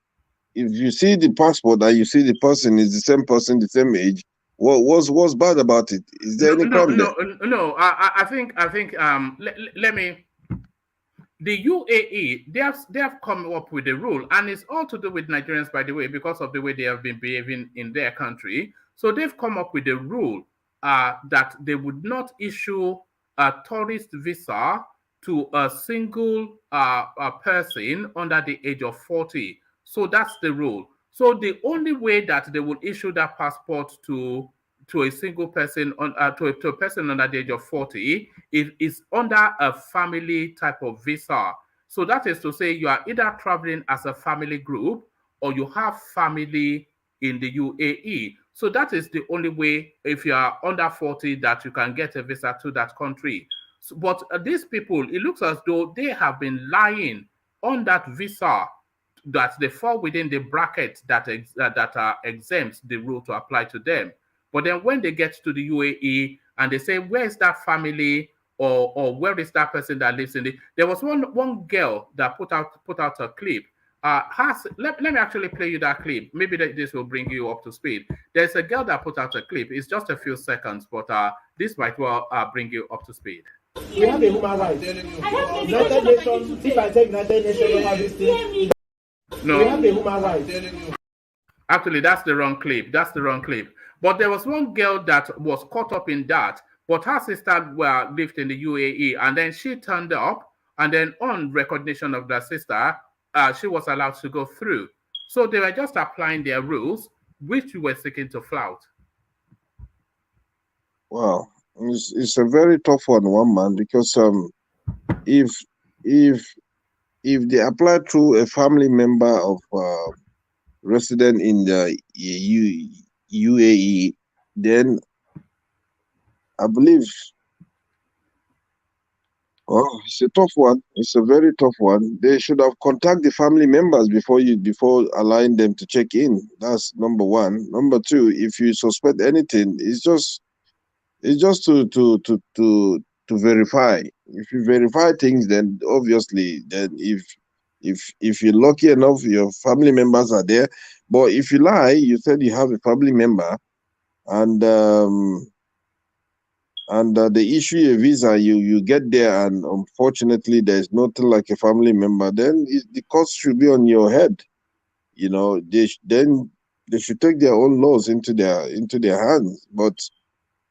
if you see the passport and you see the person is the same person, the same age, what's bad about it? Is there any crime there? No. I think let me. The UAE, they have come up with a rule, and it's all to do with Nigerians, by the way, because of the way they have been behaving in their country. So they've come up with a rule that they would not issue a tourist visa to a single person under the age of 40. So that's the rule. So the only way that they will issue that passport to a single person to a person under the age of 40 is under a family type of visa. So that is to say you are either traveling as a family group or you have family in the UAE. So that is the only way, if you are under 40, that you can get a visa to that country. So, but these people, it looks as though they have been lying on that visa, that they fall within the bracket that exempts the rule to apply to them. But then when they get to the UAE and they say, where is that family, or where is that person that lives in the... There was one girl that put out a clip. Let me actually play you that clip. Maybe this will bring you up to speed. There's a girl that put out a clip. It's just a few seconds, but this might well bring you up to speed. We have a human right. United Nations, if I take United Nations, you have this thing. No. We have a human right. Actually, that's the wrong clip. But there was one girl that was caught up in that, but her sister lived in the UAE, and then she turned up, and then on recognition of that sister, she was allowed to go through. So they were just applying their rules, which we were seeking to flout. Wow, it's a very tough one, man, because if they apply through a family member of resident in the UAE, then I believe, it's a tough one. It's a very tough one. They should have contacted the family members before allowing them to check in. That's number one. Number two, if you suspect anything, it's just to verify. If you verify things, then obviously, then if you're lucky enough, your family members are there. But if you lie, you said you have a family member, and they issue a visa, you get there, and unfortunately there's nothing like a family member, then the cost should be on your head. You know, they should take their own laws into their hands. But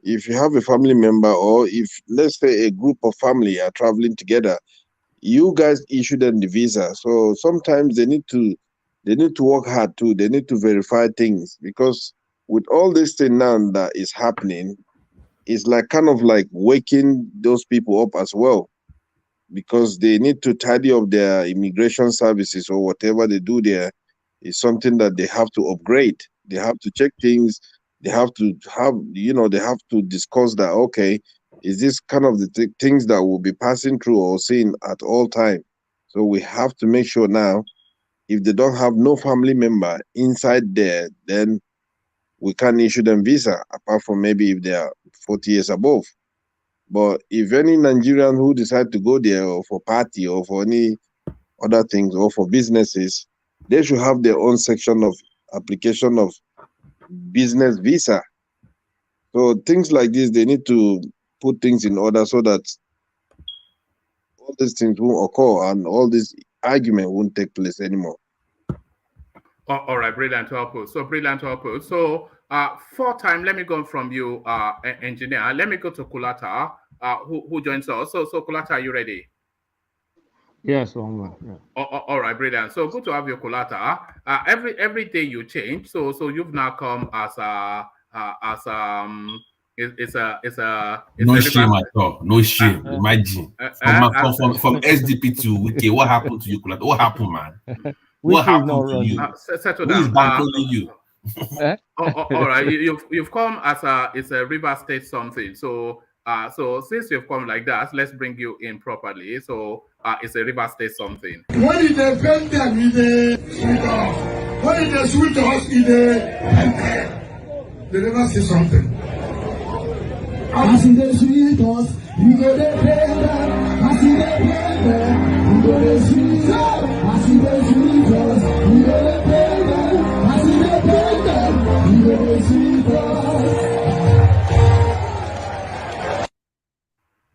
if you have a family member, or if, let's say, a group of family are traveling together, you guys issue them the visa. So sometimes they need to work hard too. They need to verify things, because with all this thing now that is happening, it's like kind of like waking those people up as well, because they need to tidy up their immigration services, or whatever they do there is something that they have to upgrade. They have to check things. They have to discuss that, okay, is this kind of the things that will be passing through or seeing at all time. So we have to make sure now, if they don't have no family member inside there, then we can't issue them visa, apart from maybe if they are 40 years above. But if any Nigerian who decide to go there, or for party, or for any other things, or for businesses, they should have their own section of application of business visa. So things like this, they need to put things in order so that all these things won't occur and all this argument won't take place anymore. All right, brilliant to output. So fourth time, let me go from you, engineer. Let me go to Kulata, who joins us. So Kulata, are you ready? Yes, yeah. All right, brilliant. So good to have you, Kulata. Every day you change. So you've now come as It's no a shame river. at all. No shame. Imagine from SDP to Wiki. What happened to you, Kulata? What happened, man? What happened to you? Settle Who is down. bankrolling you? All right, you've come as it's a river state something. So so since you've come like that, let's bring you in properly. So it's a river state something. When did they paint them in the sweet us? When did they sweet us in the they never say something. As in the sweet us, we go to paint them. As in the paint them, we go to sweet us. As in the sweet us, we go to paint them. As in the paint them, we go to sweet us.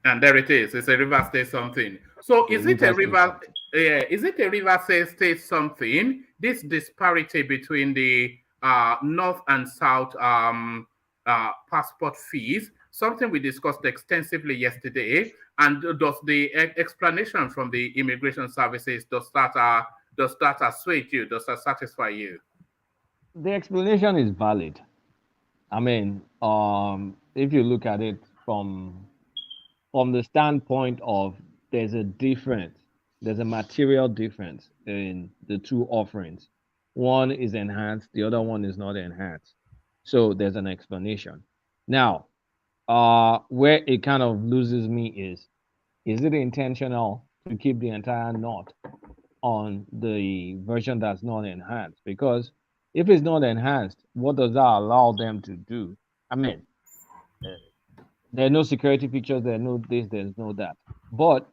And there it is. It's a river state something. So is it a river? Is it a river state something? This disparity between the north and south passport fees, something we discussed extensively yesterday. And does the explanation from the immigration services does that assuage you? Does that satisfy you? The explanation is valid. I mean, if you look at it from the standpoint of there's a material difference in the two offerings. One is enhanced, the other one is not enhanced. So there's an explanation. Now, where it kind of loses me is it intentional to keep the entire knot on the version that's not enhanced? Because if it's not enhanced, what does that allow them to do? I mean, there are no security features, there's no this, there's no that. But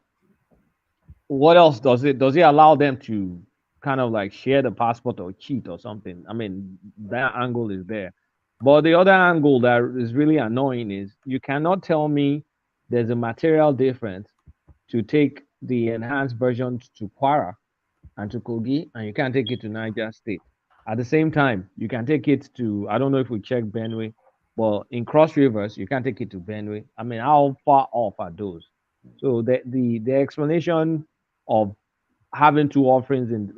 what else does it allow them to kind of like share the passport or cheat or something? I mean, that angle is there. But the other angle that is really annoying is you cannot tell me there's a material difference to take the enhanced version to Kwara and to Kogi, and you can't take it to Niger State. At the same time, you can take it to, I don't know if we check Benue, but in Cross Rivers, you can't take it to Benue. I mean, how far off are those? So the explanation of having two offerings in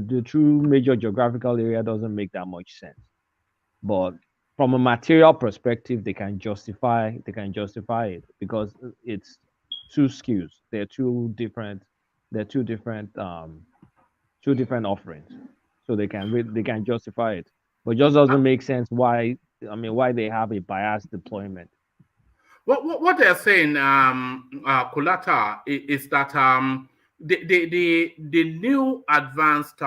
the two major geographical area doesn't make that much sense. But from a material perspective, they can justify it because it's two SKUs. They're two different offerings. So they can justify it. But it just doesn't make sense why they have a biased deployment. What they're saying, Kulata, is that the new advanced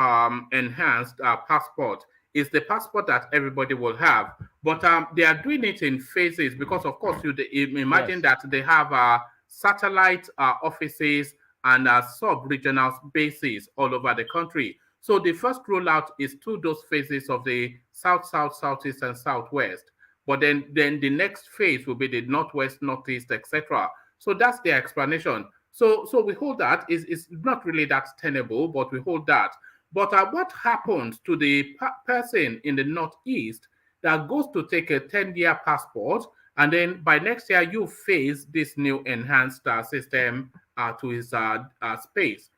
enhanced passport is the passport that everybody will have, but they are doing it in phases because, of course, you imagine that they have satellite offices and sub-regional bases all over the country. So the first rollout is to those phases of the south, south, southeast, and southwest. But then the next phase will be the northwest, northeast, etc. So that's their explanation. So we hold that is not really that tenable, but we hold that. But what happens to the person in the northeast that goes to take a 10-year passport, and then by next year you phase this new enhanced system to his space?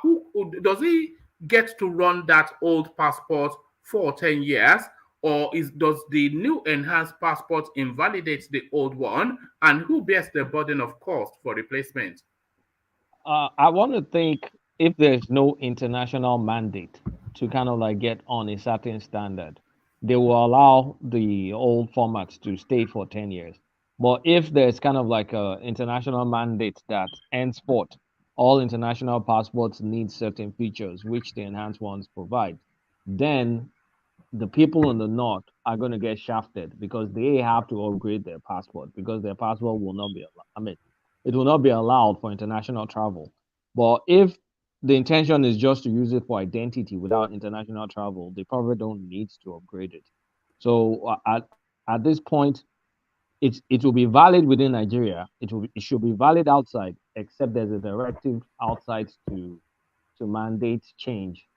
Who does he get to run that old passport for 10 years? Or does the new enhanced passport invalidate the old one? And who bears the burden of cost for replacement? I want to think if there's no international mandate to kind of like get on a certain standard, they will allow the old formats to stay for 10 years. But if there's kind of like an international mandate that henceforth all international passports need certain features, which the enhanced ones provide, then the people in the north are going to get shafted because they have to upgrade their passport because their passport will not be allowed. I mean, it will not be allowed for international travel. But if the intention is just to use it for identity without international travel, they probably don't need to upgrade it. So at this point, it will be valid within Nigeria. It should be valid outside, except there's a directive outside to mandate change.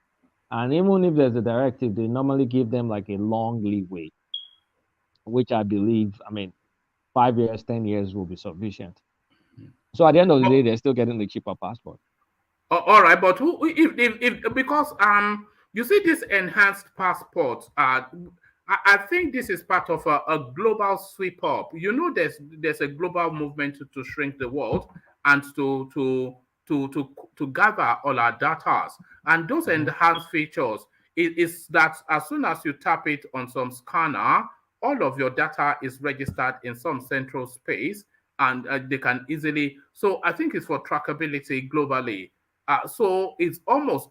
And even if there's a directive, they normally give them like a long leeway, which I believe, 5 years, 10 years will be sufficient. So at the end of the day, they're still getting the cheaper passport. All right, but because you see this enhanced passport, I think this is part of a global sweep up. You know, there's a global movement to shrink the world and to gather all our data. And those enhanced features is that as soon as you tap it on some scanner, all of your data is registered in some central space, and they can easily. So I think it's for trackability globally. So it's almost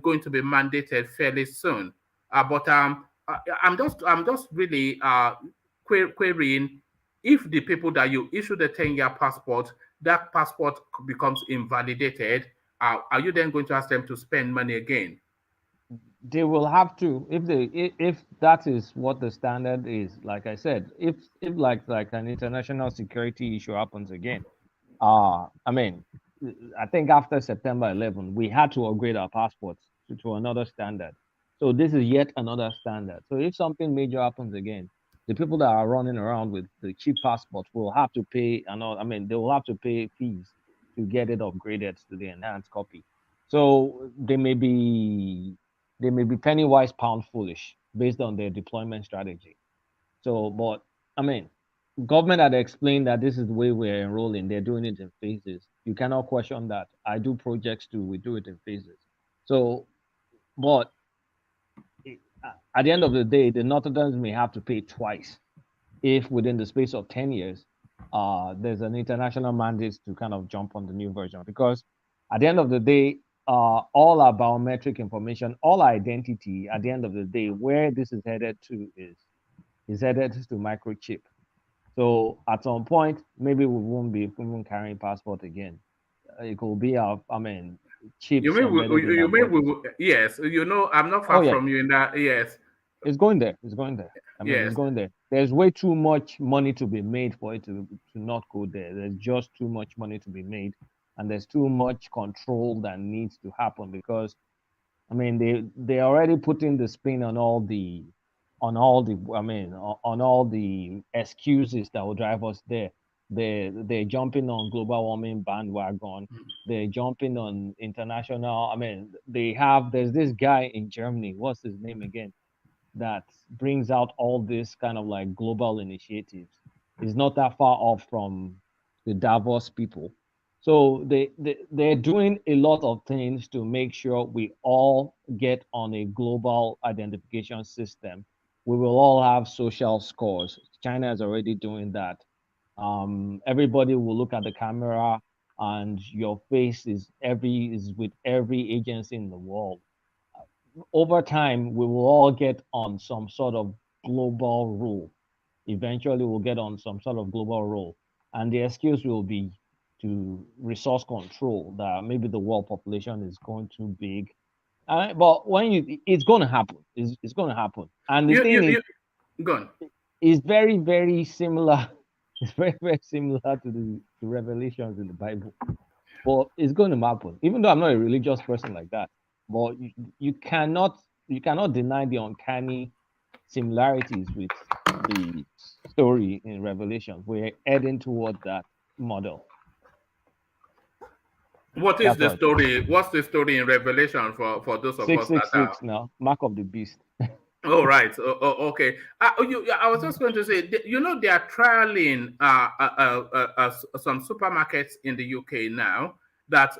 going to be mandated fairly soon. But I'm just really querying if the people that you issue the 10-year passport, that passport becomes invalidated. Are you then going to ask them to spend money again? They will have to, if that is what the standard is. Like I said, if like an international security issue happens again, I mean, I think after September 11, we had to upgrade our passports to another standard. So this is yet another standard. So if something major happens again, the people that are running around with the cheap passports will have to pay they will have to pay fees to get it upgraded to the enhanced copy. So they may be penny wise, pound foolish based on their deployment strategy. So, but I mean, government had explained that this is the way we're enrolling. They're doing it in phases. You cannot question that. I do projects too. We do it in phases. So, but at the end of the day, the Northerners may have to pay twice if within the space of 10 years, there's an international mandate to kind of jump on the new version. Because at the end of the day, all our biometric information, all our identity, at the end of the day, where this is headed to is headed to microchip. So at some point, maybe we won't be even carrying passport again. It could be our, chips. Yes, you know, I'm not far from you in that. Yes, it's going there. It's going there. It's going there. There's way too much money to be made for it to not go there. There's just too much money to be made, and there's too much control that needs to happen because, they already put in the spin on all the excuses that will drive us there. They're jumping on global warming bandwagon. They're jumping on international. There's this guy in Germany. What's his name again? That brings out all this kind of like global initiatives. He's not that far off from the Davos people. So they're doing a lot of things to make sure we all get on a global identification system. We will all have social scores. China is already doing that. Everybody will look at the camera and your face is with every agency in the world. Over time, we will all get on some sort of global rule. Eventually, we'll get on some sort of global rule. And the excuse will be to resource control, that maybe the world population is going too big. But it's going to happen. It's going to happen. And the thing is very, very similar. It's very, very similar to the revelations in the Bible. But it's going to happen. Even though I'm not a religious person like that. But you cannot deny the uncanny similarities with the story in Revelation. We're heading towards that model. What is the story? What's the story in Revelation for those of us that are now? Mark of the beast. Oh, right. Okay. I was just going to say, you know, they are trialing some supermarkets in the UK now that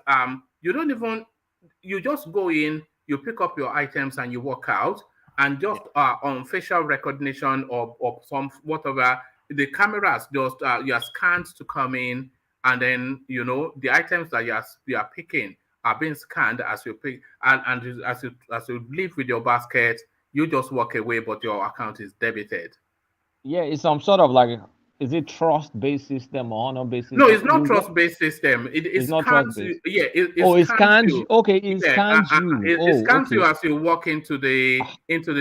you just go in, you pick up your items and you walk out, and just on facial recognition or some whatever, the cameras just you are scanned to come in, and then the items that you are picking are being scanned as you pick, and as you leave with your basket, you just walk away, but your account is debited. Yeah, it's some sort of like, is it trust-based system or honor-based system? No, it's not trust-based system. It's not trust-based. Yeah, it scans you. Okay, it scans you. It scans you as you walk into the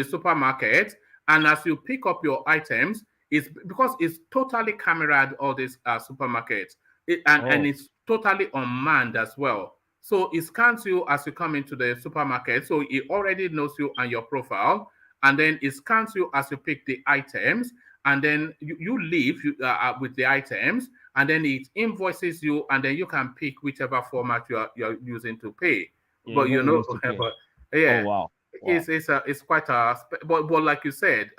supermarket, and as you pick up your items, it's because it's totally cameraed, all these supermarkets, and it's totally unmanned as well. So it scans you as you come into the supermarket. So it already knows you and your profile, and then it scans you as you pick the items. And then you leave with the items, and then it invoices you, and then you can pick whichever format you're using to pay. Yeah, but oh, wow. It's quite but like you said,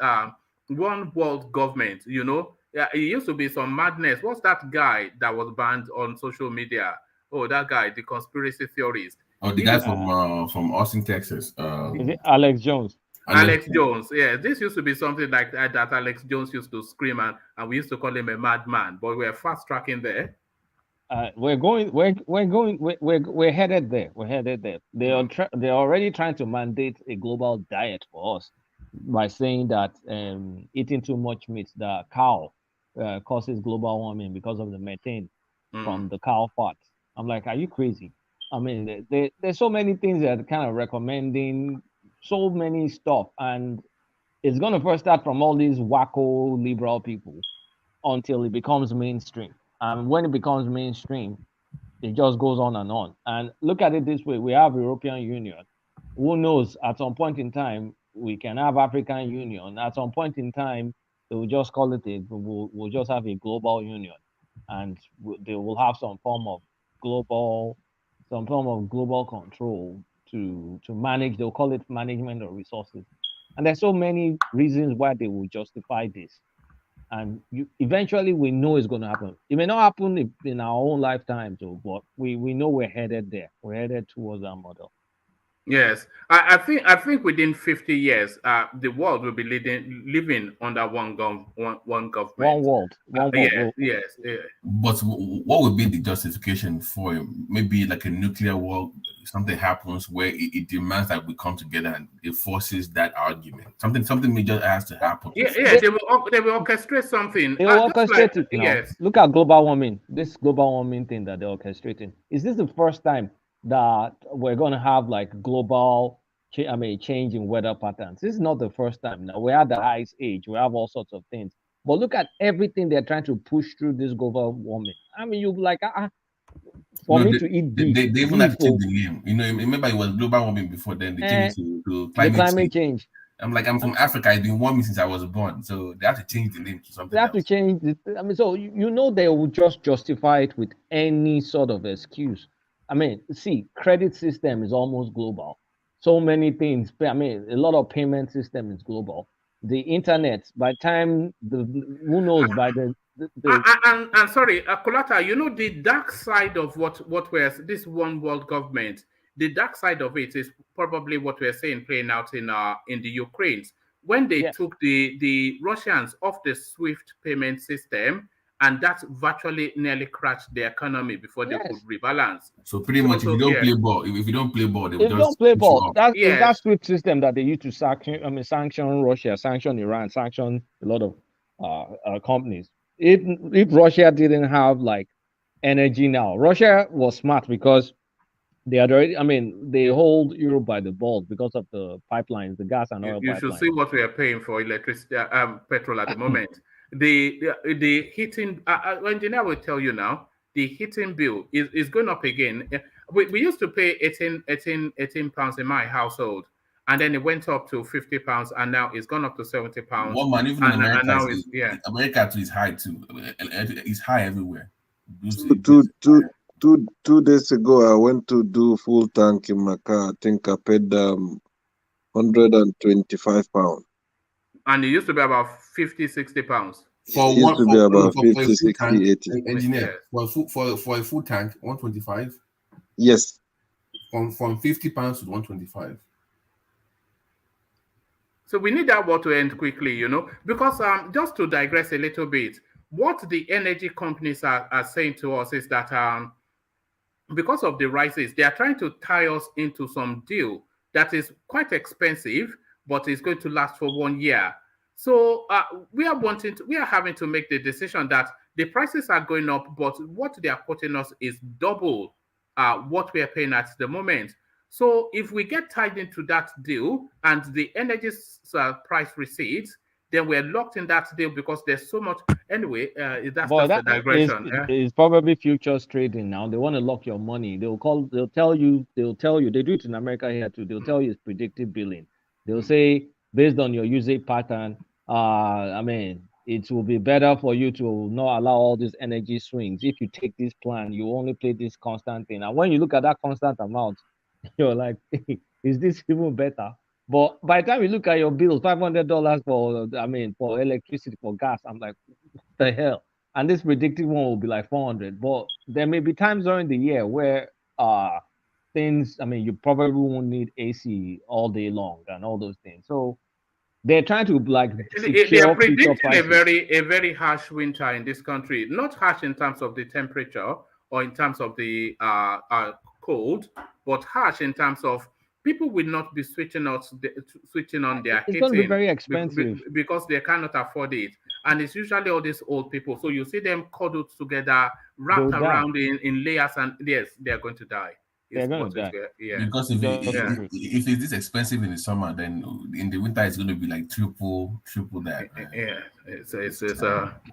one world government, you know. Yeah, it used to be some madness. What's that guy that was banned on social media? Oh, that guy, the conspiracy theorist. Oh, the guy from Austin, Texas. Is it Alex Jones? Alex Jones. Yeah, this used to be something like that Alex Jones used to scream and we used to call him a madman, but we're fast tracking there. We're headed there. We're headed there. They're already trying to mandate a global diet for us by saying that eating too much meat, the cow, causes global warming because of the methane from the cow fat. I'm like, are you crazy? I mean, there's so many things that are kind of recommending so many stuff, and it's going to first start from all these wacko liberal people until it becomes mainstream. And when it becomes mainstream, it just goes on and on. And look at it this way: we have European Union. Who knows? At some point in time, we can have African Union. At some point in time, they will just call it we'll just have a global union, and they will have some form of global control to manage. They'll call it management of resources. And there's so many reasons why they will justify this. And eventually we know it's going to happen. It may not happen in our own lifetime, too, but we know we're headed there. We're headed towards that model. Yes, I think within 50 years, the world will be living under one government. One world. Yes. But what would be the justification for it? Maybe like a nuclear war? Something happens where it demands that we come together and it forces that argument. Something major has to happen. Yeah. They will orchestrate something. They will orchestrate it now. Yes. Look at global warming. This global warming thing that they're orchestrating. Is this the first time that we're going to have like global change in weather patterns? This is not the first time. Now we have the ice age, we have all sorts of things, but look at everything they're trying to push through this global warming. I mean, you like to eat beef. They even have to change the name. You know, remember it was global warming before then. They changed it to climate change. I'm from Africa. It's been warming since I was born, so they have to change the name to something. They have to change it. I mean, so you know they will just justify it with any sort of excuse. I mean, see, credit system is almost global. So many things. I mean, a lot of payment system is global. The internet, by time who knows by the and sorry, Kolata, you know the dark side of what we're this one world government. The dark side of it is probably what we're saying playing out in the Ukraine when they took the Russians off the SWIFT payment system. And that virtually nearly crashed the economy before they could rebalance. So pretty much, if you don't play ball, if you don't play ball, they will just don't play ball. That SWIFT system that they use to sanction Russia, sanction Iran, sanction a lot of companies. If Russia didn't have like energy now, Russia was smart because they had already. I mean, they hold Europe by the balls because of the pipelines, the gas and oil. You should see what we are paying for electricity, petrol at the moment. The heating engineer will tell you now the heating bill is going up again. We used to pay 18 pounds in my household, and then it went up to 50 pounds, and now it's gone up to 70 pounds. Well, man, even in America, America too is high too. It's high everywhere. 2 days ago, I went to do full tank in my car. I think I paid 125 pounds. And it used to be about 50, 60 pounds. For it used to be about 50, 60, 80. Engineer, for a full tank, 125? Yes. From 50 pounds to 125. So we need that war to end quickly, you know, because just to digress a little bit, what the energy companies are saying to us is that because of the rises, they are trying to tie us into some deal that is quite expensive, but it's going to last for 1 year. So we are having to make the decision that the prices are going up, but what they are quoting us is double what we are paying at the moment. So if we get tied into that deal and the energy price recedes, then we're locked in that deal because there's so much. Anyway, that's just a digression. It's probably futures trading now. They want to lock your money. They'll tell you. They do it in America here too. They'll tell you it's predictive billing. They'll say, based on your usage pattern, I mean, it will be better for you to not allow all these energy swings. If you take this plan, you only pay this constant thing. And when you look at that constant amount, you're like, is this even better? But by the time you look at your bills, $500 for electricity, for gas, I'm like, what the hell? And this predicted one will be like 400. But there may be times during the year where you probably won't need AC all day long and all those things. So they're trying to they are predicting a very harsh winter in this country. Not harsh in terms of the temperature or in terms of the cold, but harsh in terms of people will not be switching on their heating. It's going to be very expensive because they cannot afford it. And it's usually all these old people. So you see them cuddled together, wrapped around in layers, and yes, they are going to die. They're going to die. Because if it's this expensive in the summer, then in the winter it's going to be like triple that. Yeah,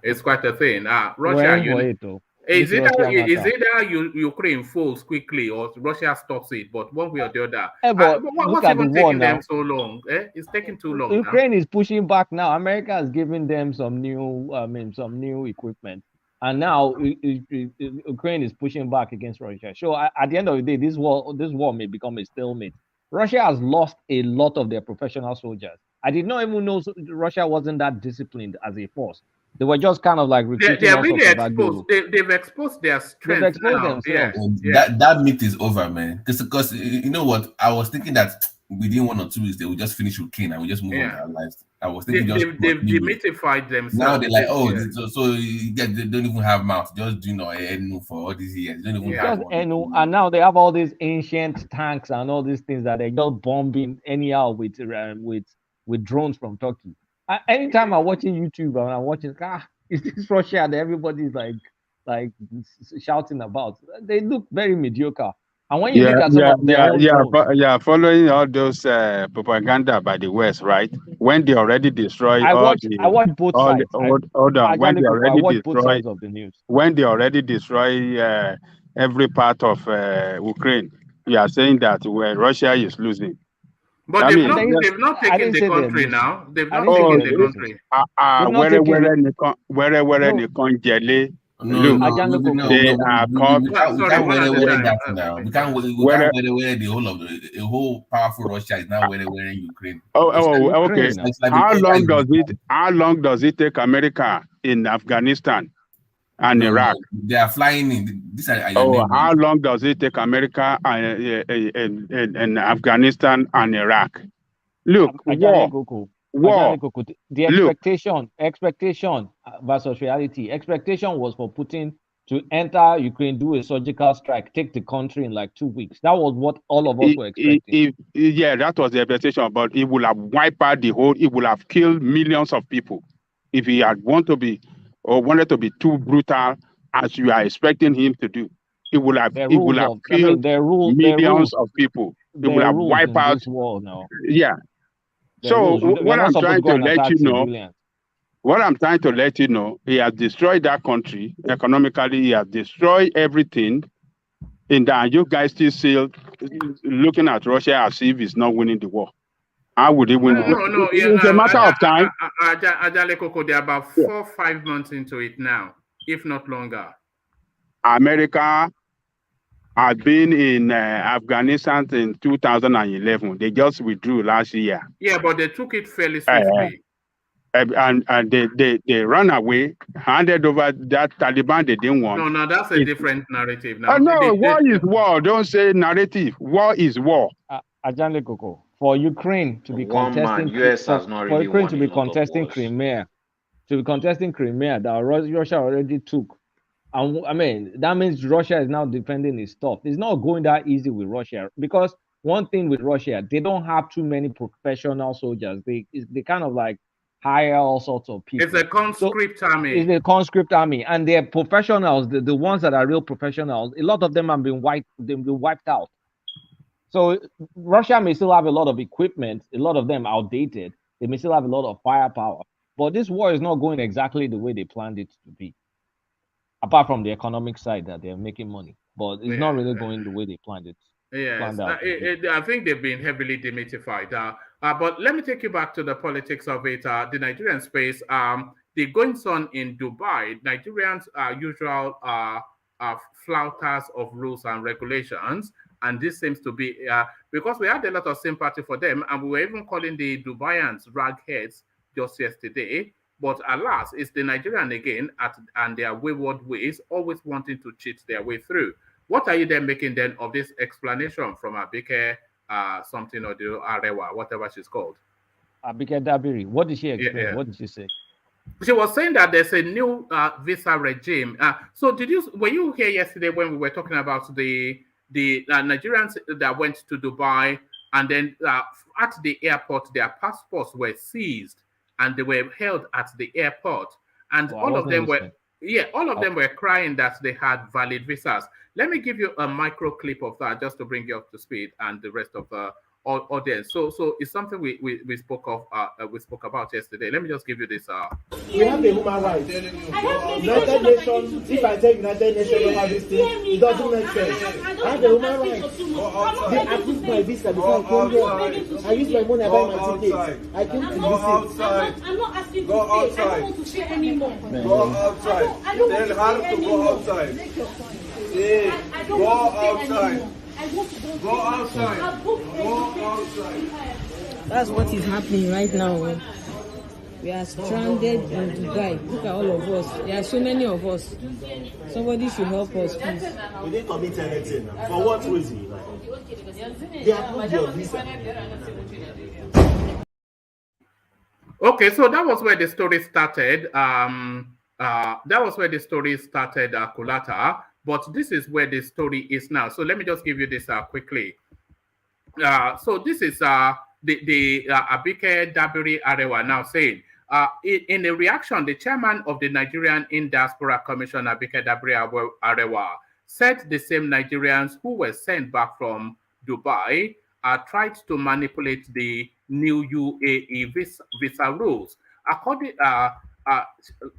it's quite a thing. Russia, Is either Ukraine falls quickly or Russia stops it, but one way or the other. What's even taking them so long? It's taking too long. Ukraine is pushing back now. America has given them some new equipment, and now Ukraine is pushing back against Russia. So at the end of the day, this war may become a stalemate. Russia has lost a lot of their professional soldiers. I did not even know Russia wasn't that disciplined as a force. They were just kind of like recruiting. They're really exposed. They've exposed their strength. They've exposed themselves. That myth is over, man. Because you know what? I was thinking that within 1 or 2 weeks they will just finish with Kane and we just move on with our lives. I was thinking they've demythified themselves. Now they're like, so you guys they don't even have mouth. Just N150 for all these years. They don't even have N150, and now they have all these ancient tanks and all these things that they're just bombing anyhow with drones from Turkey. Anytime I'm watching YouTube and I'm watching, is this Russia that everybody's like shouting about? They look very mediocre. And when you look at some of their following all those propaganda by the West, right? When they already destroy I watch both sides. Hold on. When they already destroy both sides of the news. When they already destroy every part of Ukraine, you are saying that Russia is losing. But they've not taken the country now. They've not taken the country. Where look, they are called. We can't wear that now. We can't wear the whole powerful Russia is now wearing Ukraine. Okay. How long does it take America in Afghanistan and Iraq? They are flying in. How long does it take America in Afghanistan and Iraq? Look, war. The expectation versus reality. Expectation was for Putin to enter Ukraine, do a surgical strike, take the country in like 2 weeks. That was what all of us were expecting. That was the expectation, but it would have wiped out it would have killed millions of people if he had wanted to be too brutal as you are expecting him to do. It would have killed millions of people. It would have wiped out. Yeah. So what I'm trying to let you know, he has destroyed that country economically. He has destroyed everything. And you guys still looking at Russia as if he's not winning the war. How would he win? It's a matter of time. They're about 4 or 5 months into it now, if not longer. America had been in Afghanistan in 2011. They just withdrew last year. Yeah, but they took it fairly swiftly. And they ran away, handed over that Taliban they didn't want. No, that's a different narrative now. War is war. Don't say narrative. War is war. Ajane Koko, for Ukraine to be contesting Crimea, that Russia already took. And that means Russia is now defending its stuff. It's not going that easy with Russia, because one thing with Russia, they don't have too many professional soldiers. They kind of like hire all sorts of people. It's a conscript army. It's a conscript army, and they're professionals. The ones that are real professionals, a lot of them have been wiped out. So Russia may still have a lot of equipment, a lot of them outdated. They may still have a lot of firepower, but this war is not going exactly the way they planned it to be. Apart from the economic side that they're making money, but it's not really going the way they planned it. Yes, I think they've been heavily demythified. But let me take you back to the politics of it. The Nigerian space, the goings on in Dubai, Nigerians are usual flouters of rules and regulations, And this seems to be, because we had a lot of sympathy for them, and we were even calling the DUBAIANS ragheads just yesterday. But alas, it's the Nigerian again and their wayward ways, always wanting to cheat their way through. What are you then making then of this explanation from Abike something or the Arewa, whatever she's called? Abike Dabiri. What did she explain? Yeah. What did she say? She was saying that there's a new visa regime. So were you here yesterday when we were talking about the Nigerians that went to Dubai, and then at the airport their passports were seized and they were held at the airport, and all of them were crying that they had valid visas. Let me give you a micro clip of that just to bring you up to speed and the rest of the audience. So it's something we spoke about yesterday. Let me just give you this. We have a human right. United Nations. If I take United Nations over this thing, it doesn't make sense. I have a human right. They approved my visa before I came here. I used my money to buy my ticket. I came to visit. I'm not asking to stay. I don't want to stay anymore. Go outside. Tell her to go outside. Go outside. Go outside. Go outside. That's what is happening right now. We are stranded in Dubai. Look at all of us. There are so many of us. Somebody should help us, please. We didn't commit anything. For what reason? They approved your visa. Okay, so that was where the story started. Kulata. But this is where the story is now. So let me just give you this quickly. So this is the Abike Dabiri Arewa now saying, in a reaction, the chairman of the Nigerian in Diaspora Commission, Abike Dabiri Arewa, said the same Nigerians who were sent back from Dubai tried to manipulate the new UAE visa rules. According,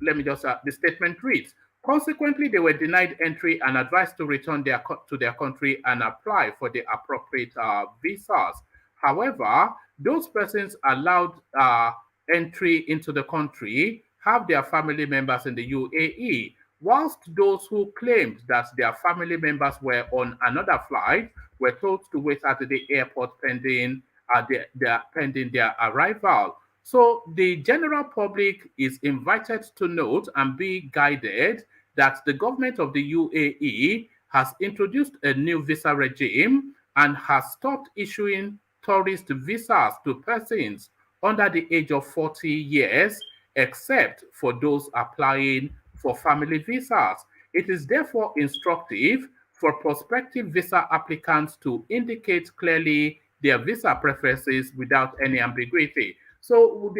let me just, the statement reads, consequently, they were denied entry and advised to return to their country and apply for the appropriate visas. However, those persons allowed entry into the country have their family members in the UAE, whilst those who claimed that their family members were on another flight were told to wait at the airport pending their arrival. So the general public is invited to note and be guided that the government of the UAE has introduced a new visa regime and has stopped issuing tourist visas to persons under the age of 40 years, except for those applying for family visas. It is therefore instructive for prospective visa applicants to indicate clearly their visa preferences without any ambiguity. So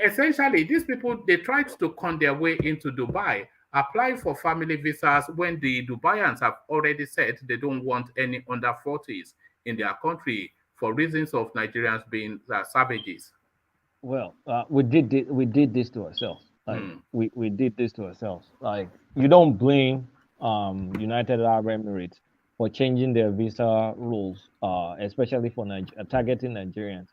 essentially, these people, they tried to con their way into Dubai, apply for family visas when the Dubaians have already said they don't want any under 40s in their country for reasons of Nigerians being savages. Well, we did this to ourselves. Like we did this to ourselves. Like, you don't blame United Arab Emirates for changing their visa rules, especially for targeting Nigerians.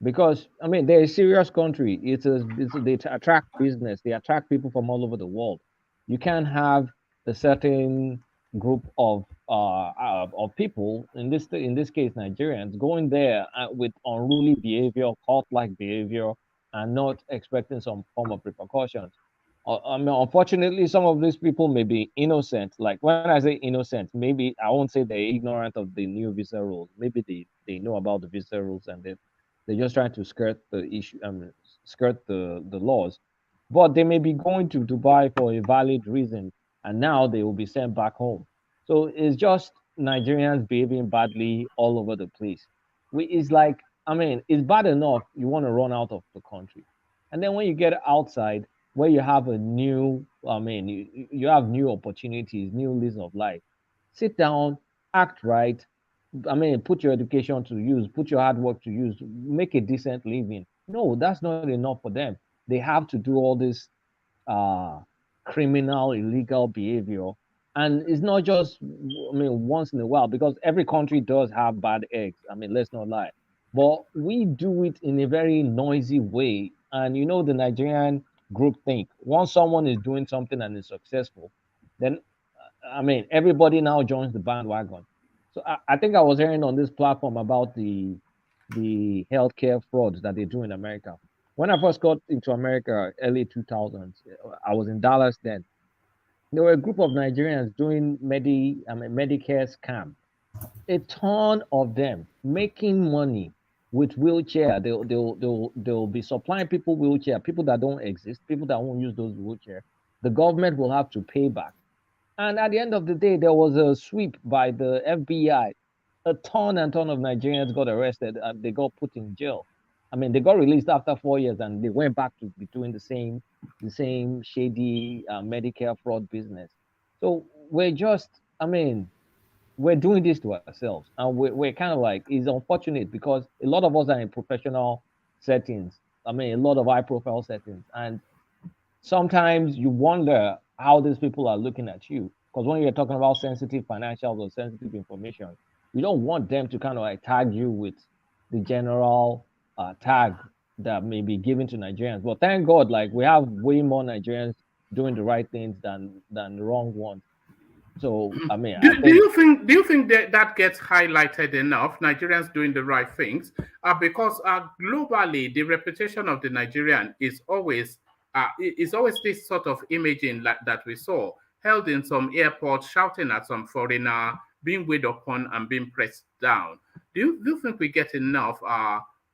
Because, I mean, they're a serious country. They attract business. They attract people from all over the world. You can't have a certain group of people, in this case Nigerians, going there with unruly behavior, cult-like behavior, and not expecting some form of repercussions. I mean, unfortunately, some of these people may be innocent. Like, when I say innocent, maybe I won't say they're ignorant of the new visa rules. Maybe they know about the visa rules and they're just trying to skirt the issue, skirt the laws. But they may be going to Dubai for a valid reason, and now they will be sent back home. So it's just Nigerians behaving badly all over the place. It's like, I mean, it's bad enough you want to run out of the country. And then when you get outside, where you have a new, you have new opportunities, new lease of life, sit down, act right. I mean, put your education to use, put your hard work to use, make a decent living. No, that's not enough for them. They have to do all this criminal, illegal behavior. And it's not just, once in a while, because every country does have bad eggs. I mean, let's not lie. But we do it in a very noisy way. And you know, the Nigerian group think, once someone is doing something and is successful, then, everybody now joins the bandwagon. So I think I was hearing on this platform about the healthcare frauds that they do in America. When I first got into America, early 2000s, I was in Dallas then. There were a group of Nigerians doing Medicare scam. A ton of them making money with wheelchair. They'll be supplying people wheelchair, people that don't exist, people that won't use those wheelchair. The government will have to pay back. And at the end of the day, there was a sweep by the FBI. A ton and ton of Nigerians got arrested. They got put in jail. I mean, they got released after 4 years, and they went back to be doing the same shady Medicare fraud business. So we're just, I mean, we're doing this to ourselves, and we're kind of like, it's unfortunate because a lot of us are in professional settings. I mean, a lot of high-profile settings, and sometimes you wonder how these people are looking at you, because when you're talking about sensitive financials or sensitive information, you don't want them to kind of like tag you with the general tag that may be given to Nigerians. But thank God, like, we have way more Nigerians doing the right things than the wrong ones. So I mean, do you think that gets highlighted enough? Nigerians doing the right things, because globally the reputation of the Nigerian is always this sort of imaging that we saw, held in some airport, shouting at some foreigner, being weighed upon and being pressed down. Do you think we get enough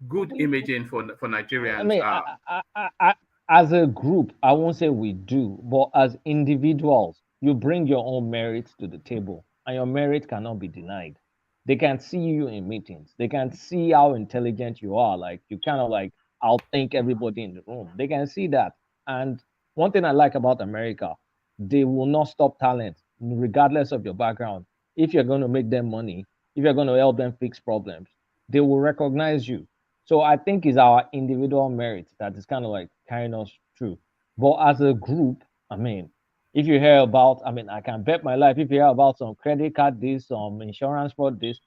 good imaging for Nigerians? I mean, as a group, I won't say we do, but as individuals, you bring your own merits to the table, and your merit cannot be denied. They can see you in meetings. They can see how intelligent you are. Like, you kind of like outthink everybody in the room. They can see that. And one thing I like about America, they will not stop talent, regardless of your background. If you're going to make them money, if you're going to help them fix problems, they will recognize you. So I think it's our individual merit that is kind of like carrying us through. But as a group, I mean, if you hear about, I mean, I can bet my life, if you hear about some credit card this, some insurance fraud this,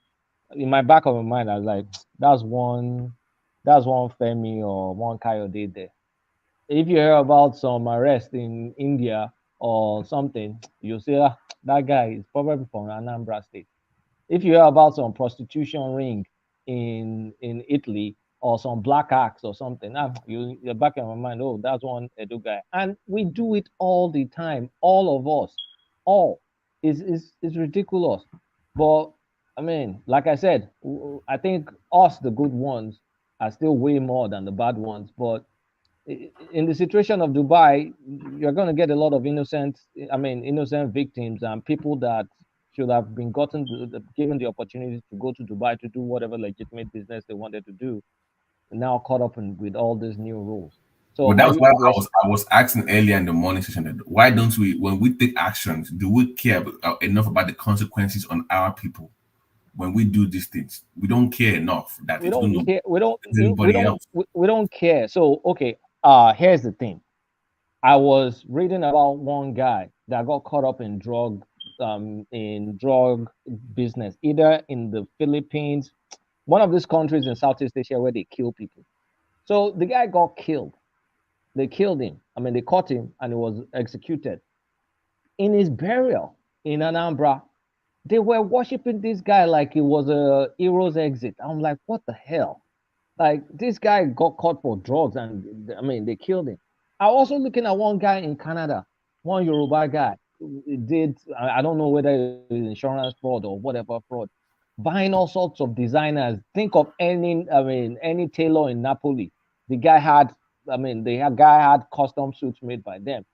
in my back of my mind, I was like, that's one Femi or one Coyote there. If you hear about some arrest in India or something, you say, that guy is probably from Anambra State. If you hear about some prostitution ring in Italy or some black acts or something, you're back in my mind, oh, that's one Edo guy. And we do it all the time, all of us, all. It's ridiculous. But I mean, like I said, I think us, the good ones, are still way more than the bad ones. But in the situation of Dubai, you're going to get a lot of innocent victims and people that should have been given the opportunity to go to Dubai to do whatever legitimate business they wanted to do, now caught up with all these new rules. So well, that's why I was asking earlier in the morning session that why don't we, when we take actions, do we care enough about the consequences on our people when we do these things? We don't care enough that we don't care. We don't care. So okay, here's the thing. I was reading about one guy that got caught up in drug business, either in the Philippines, one of these countries in Southeast Asia where they kill people. So the guy got killed. They killed him. I mean, they caught him and he was executed. In his burial in Anambra, they were worshiping this guy like he was a hero's exit. I'm like, what the hell? Like, this guy got caught for drugs and I mean, they killed him. I'm also looking at one guy in Canada, one Yoruba guy. I don't know whether it was insurance fraud or whatever fraud, buying all sorts of designers. Think of any tailor in Napoli. The guy had custom suits made by them.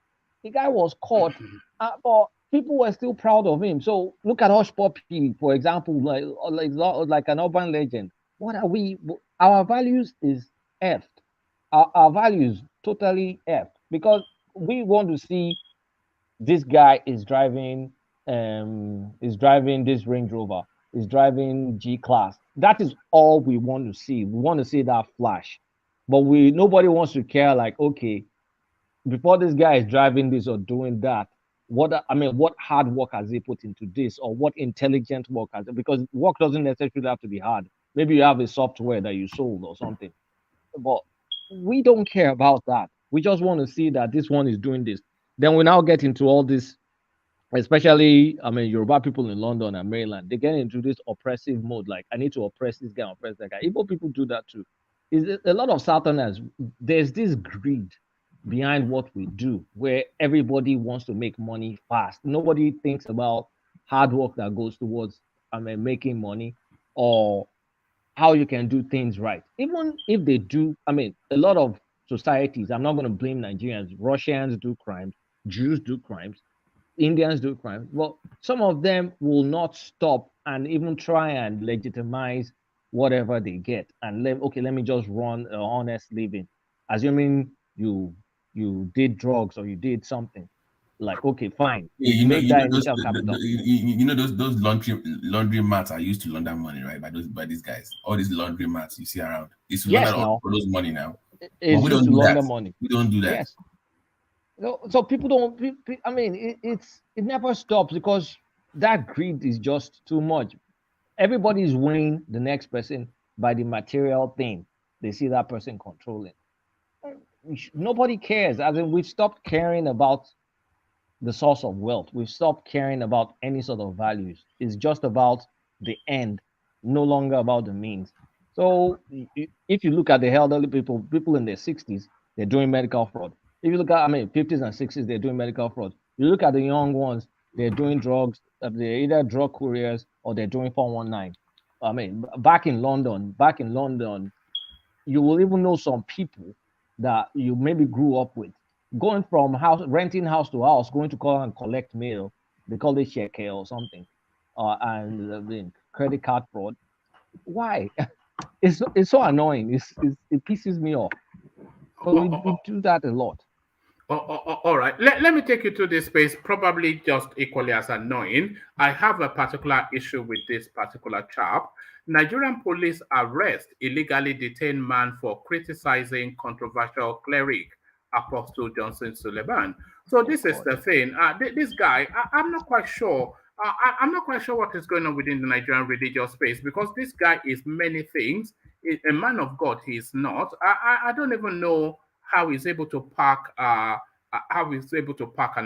The guy was caught, but people were still proud of him. So look at Hush Puppy, for example, like an urban legend. What are we? Our values is effed. Our values totally effed because we want to see this guy is driving this Range Rover, is driving G-Class. That is all we want to see. We want to see that flash. But nobody wants to care, like, okay, before this guy is driving this or doing that, what hard work has he put into this, or what intelligent work has it? Because work doesn't necessarily have to be hard. Maybe you have a software that you sold or something. But we don't care about that. We just want to see that this one is doing this. Then we now get into all this especially, I mean, Yoruba people in London and Maryland, they get into this oppressive mode. Like, I need to oppress this guy, oppress that guy. Igbo people do that too. Is a lot of Southerners, there's this greed behind what we do, where everybody wants to make money fast. Nobody thinks about hard work that goes towards, I mean, making money, or how you can do things right. Even if they do, I mean, a lot of societies, I'm not going to blame Nigerians, Russians do crimes, Jews do crimes, Indians do crimes. Well, some of them will not stop and even try and legitimize whatever they get. And let me just run an honest living. Assuming you did drugs or you did something. Like, okay, fine. Yeah, Make that those, initial capital. those laundry mats are used to launder money, right? By these guys. All these laundry mats you see around. It's to launder all those money now. It's we don't do launder that. Money. We don't do that. Yes. So people don't. I mean, it never stops because that greed is just too much. Everybody is weighing the next person by the material thing they see that person controlling. Nobody cares. As in, we've stopped caring about the source of wealth. We've stopped caring about any sort of values. It's just about the end, no longer about the means. So if you look at the elderly people in their 60s, they're doing medical fraud. If you look at, 50s and 60s, they're doing medical fraud. You look at the young ones, they're doing drugs. They're either drug couriers or they're doing 419. I mean, back in London, you will even know some people that you maybe grew up with, going from renting house to house, going to call and collect mail. They call it shekel or something, and credit card fraud. Why? It's so annoying. It pisses me off. But we do that a lot. All right. Let me take you to this space, probably just equally as annoying. I have a particular issue with this particular chap. Nigerian police arrest illegally detained man for criticizing controversial cleric, Apostle Johnson Suleiman. So this is the thing. This guy, I'm not quite sure. I'm not quite sure what is going on within the Nigerian religious space, because this guy is many things. A man of God, he is not. I don't even know how he's able to park an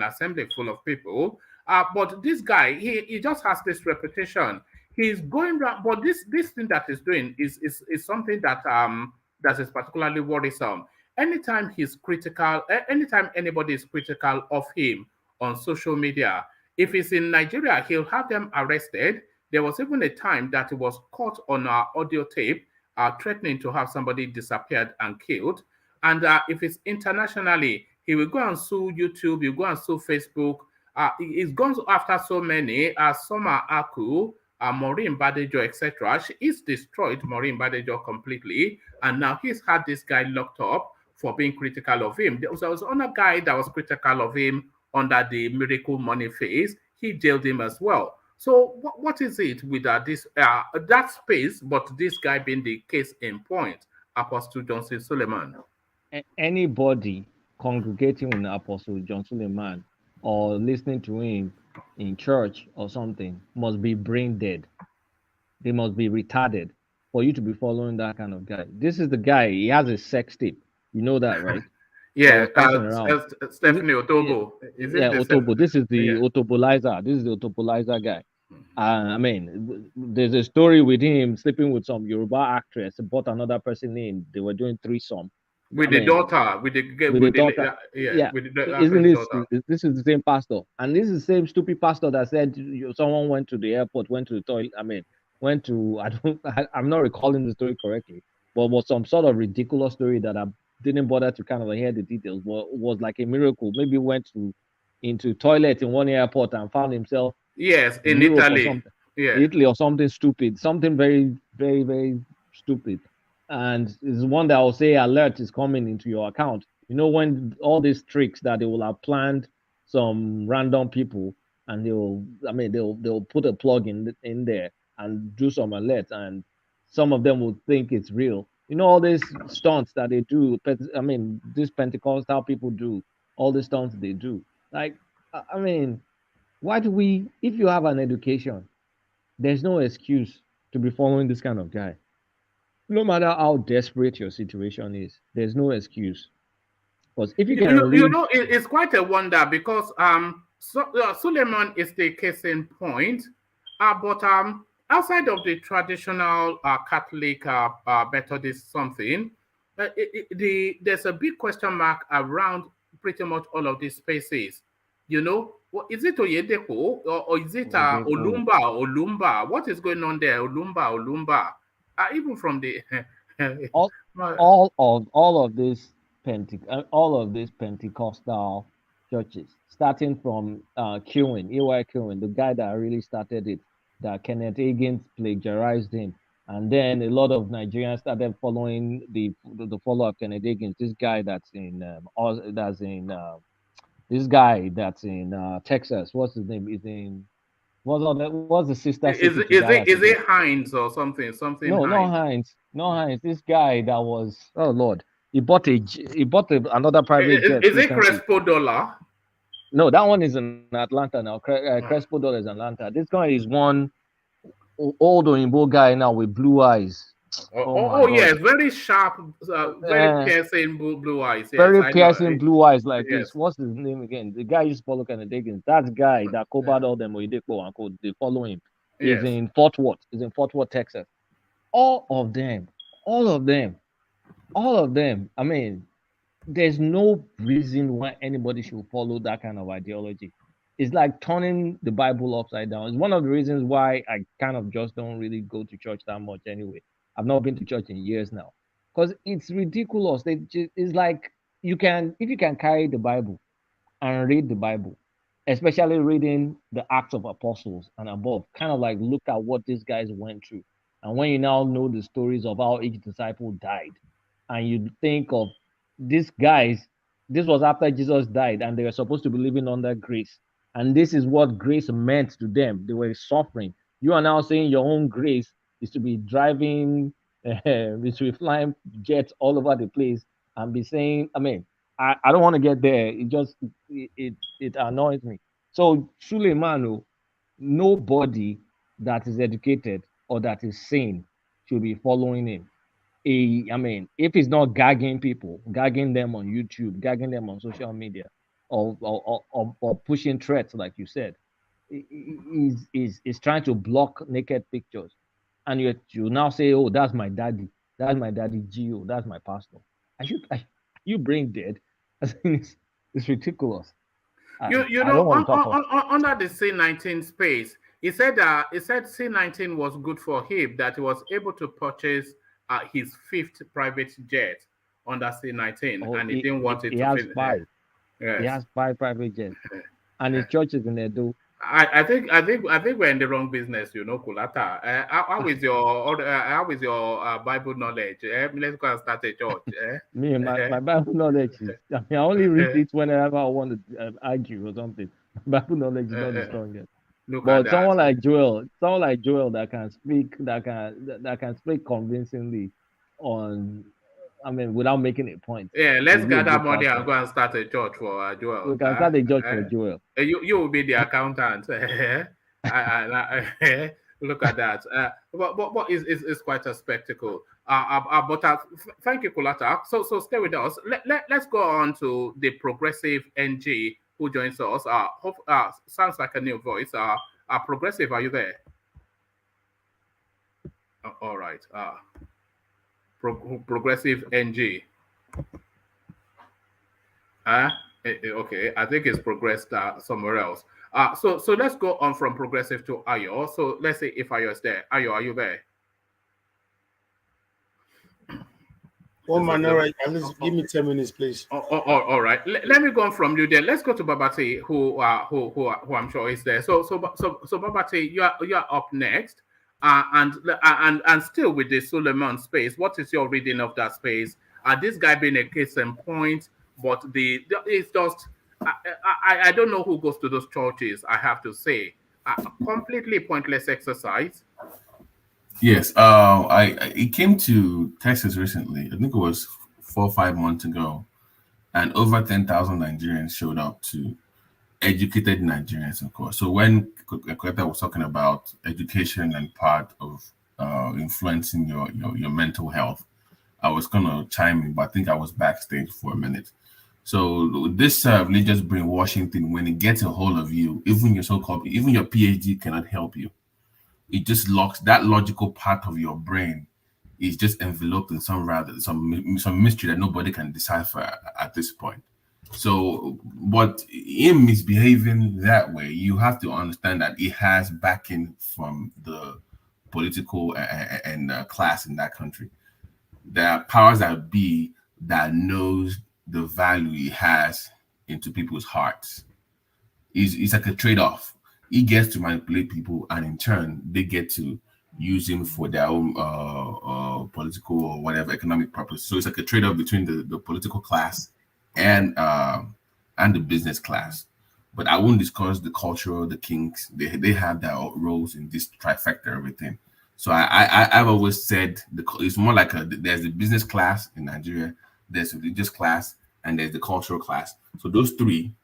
assembly full of people. But this guy, he just has this reputation. He's going around, but this thing that he's doing is something that is particularly worrisome. Anytime he's critical, anytime anybody is critical of him on social media, if he's in Nigeria, he'll have them arrested. There was even a time that he was caught on audio tape threatening to have somebody disappeared and killed. And if it's internationally, he will go and sue YouTube, he'll go and sue Facebook. He's gone after so many, Soma Aku, Maureen Badejo, etc. He's destroyed Maureen Badejo completely. And now he's had this guy locked up for being critical of him. There was another guy that was critical of him under the Miracle Money phase. He jailed him as well. So what is it with that space, but this guy being the case in point, Apostle Johnson Suleiman? Anybody congregating with Apostle John Suleiman or listening to him in church or something must be brain dead. They must be retarded for you to be following that kind of guy. This is the guy, he has a sex tape. You know that, right? Yeah, Stephanie Otobo. Otobo. This is the Otobolizer. This is the Otobolizer guy. There's a story with him sleeping with some Yoruba actress, brought another person in. They were doing threesome. With the daughter. This is the same pastor. And this is the same stupid pastor that said someone went to the airport, went to the toilet. I'm not recalling the story correctly, but was some sort of ridiculous story that I didn't bother to kind of hear the details, but was like a miracle. Maybe went into toilet in one airport and found himself in Italy. Italy or something stupid, something very, very, very stupid. And it's one that will say alert is coming into your account. You know, when all these tricks that they will have planned some random people and they'll put a plug in there and do some alerts, and some of them will think it's real. You know, all these stunts that they do, these Pentecostal people do, all the stunts they do. Like, why do we, if you have an education, there's no excuse to be following this kind of guy. No matter how desperate your situation is, there's no excuse. Because if you can it's quite a wonder, because So Suleiman is the case in point, but outside of the traditional Catholic Methodist something, there's a big question mark around pretty much all of these spaces. You know, is it Oyedepo or is it Olumba? What is going on there? Olumba. Even from the all of these Pentecostal churches, starting from Kewin, E.Y. Kewin, the guy that really started it, that Kenneth Hagin plagiarized him, and then a lot of Nigerians started following the follow up Kenneth Hagin. This guy that's in Texas. What's his name? Is in what's the sister city? Is it Hines or something? No, Hines. no Hines. This guy that was, oh Lord, he bought another private jet. Is it Crespo Dollar? No, that one is in Atlanta now. Crespo Dollar is in Atlanta. This guy is one old Oyinbo guy now with blue eyes. Yes, very sharp, very piercing blue eyes. Yes, very piercing blue eyes like this. What's his name again? The guy used to follow Kenneth Hagin. That guy that covered all them Oyedepo and code, they follow him. Yes. Is in Fort Worth. Is in Fort Worth, Texas. All of them. I mean, there's no reason why anybody should follow that kind of ideology. It's like turning the Bible upside down. It's one of the reasons why I kind of just don't really go to church that much anyway. I've not been to church in years now, because it's ridiculous. It's like if you can carry the Bible and read the Bible, especially reading the Acts of Apostles and above, kind of like look at what these guys went through. And when you now know the stories of how each disciple died, and you think of these guys, this was after Jesus died, and they were supposed to be living under grace. And this is what grace meant to them. They were suffering. You are now saying your own grace is to be driving, is to be flying jets all over the place and be saying, I mean, I don't want to get there. It annoys me. So Suleiman, nobody that is educated or that is sane should be following him. I mean, if he's not gagging people, gagging them on YouTube, gagging them on social media, or pushing threats, like you said, is trying to block naked pictures. And you now say, oh, that's my daddy Gio, that's my pastor. You brain dead. It's ridiculous. Under the C19 space, he said C19 was good for him, that he was able to purchase his 5th private jet under C19, and he didn't want it to finish. Yes. He has 5 private jets, and his church is in Edo. I think we're in the wrong business, Kulata. How is your Bible knowledge? Let's go and start a church. My Bible knowledge is, I only read it whenever I want to argue or something. Bible knowledge is not the strongest. But someone like Joel that can speak convincingly on, I mean, without making a point. Yeah, let's gather money and go and start a church for Joel. We can start a church for Joel. You will be the accountant. Look at that. But it's quite a spectacle. But thank you, Kulata. So stay with us. Let's go on to the progressive NG who joins us. Sounds like a new voice. Progressive, are you there? All right. Progressive NG. Okay, I think it's progressed somewhere else. So let's go on from progressive to Ayo. So let's see if Ayo is there. Ayo, are you there? Oh man, all right. Give me 10 minutes, please. All right. Let me go on from you then. Let's go to Babati, who I'm sure is there. So Babati, you are up next. And still with the Suleiman space, what is your reading of that space? This guy being a case in point, but it's just I don't know who goes to those churches. I have to say, completely pointless exercise. Yes, I came to Texas recently. I think it was 4 or 5 months ago, and over 10,000 Nigerians showed up to educated Nigerians, of course. So when Kweta was talking about education and part of influencing your mental health, I was gonna chime in, but I think I was backstage for a minute. So this religious brainwashing thing, when it gets a hold of you, even your so-called, even your PhD cannot help you. It just locks that logical part of your brain is just enveloped in some mystery that nobody can decipher at this point. So, but him misbehaving that way, you have to understand that it has backing from the political and class in that country. There are powers that be that knows the value he has into people's hearts. It's like a trade-off. He gets to manipulate people, and in turn, they get to use him for their own political or whatever economic purpose. So it's like a trade-off between the political class and the business class. But I won't discuss the cultural, the kinks. They have their roles in this trifecta, everything. So I've always said it's more like there's the business class in Nigeria, there's the religious class, and there's the cultural class. So those three,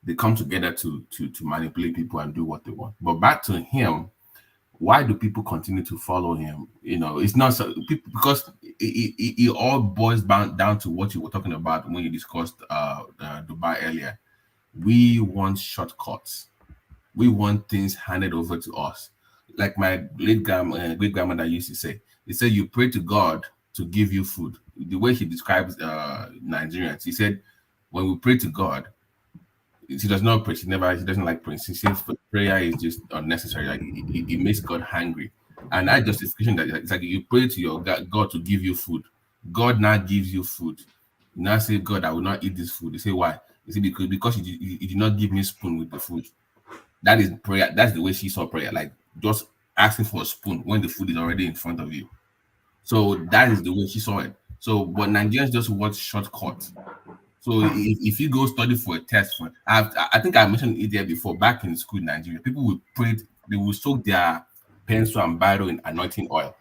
they come together to manipulate people and do what they want. But back to him, why do people continue to follow him? You know, it's not so because it all boils down to what you were talking about when you discussed Dubai earlier. We want shortcuts. We want things handed over to us. Like my great grandmother used to say, he said, you pray to God to give you food. The way he describes Nigerians, he said, when we pray to God, she does not pray. She doesn't like praying. She says prayer is just unnecessary. Like it makes God hungry. And that justification that it's like you pray to your God to give you food. God now gives you food. You now say, God, I will not eat this food. You say, why? You say, because you did not give me a spoon with the food. That is prayer. That's the way she saw prayer. Like just asking for a spoon when the food is already in front of you. So that is the way she saw it. So, but Nigerians just want shortcuts. So if you go study for a test, I think I mentioned it there before, back in school in Nigeria, people would pray, they would soak their pencil and biro in anointing oil.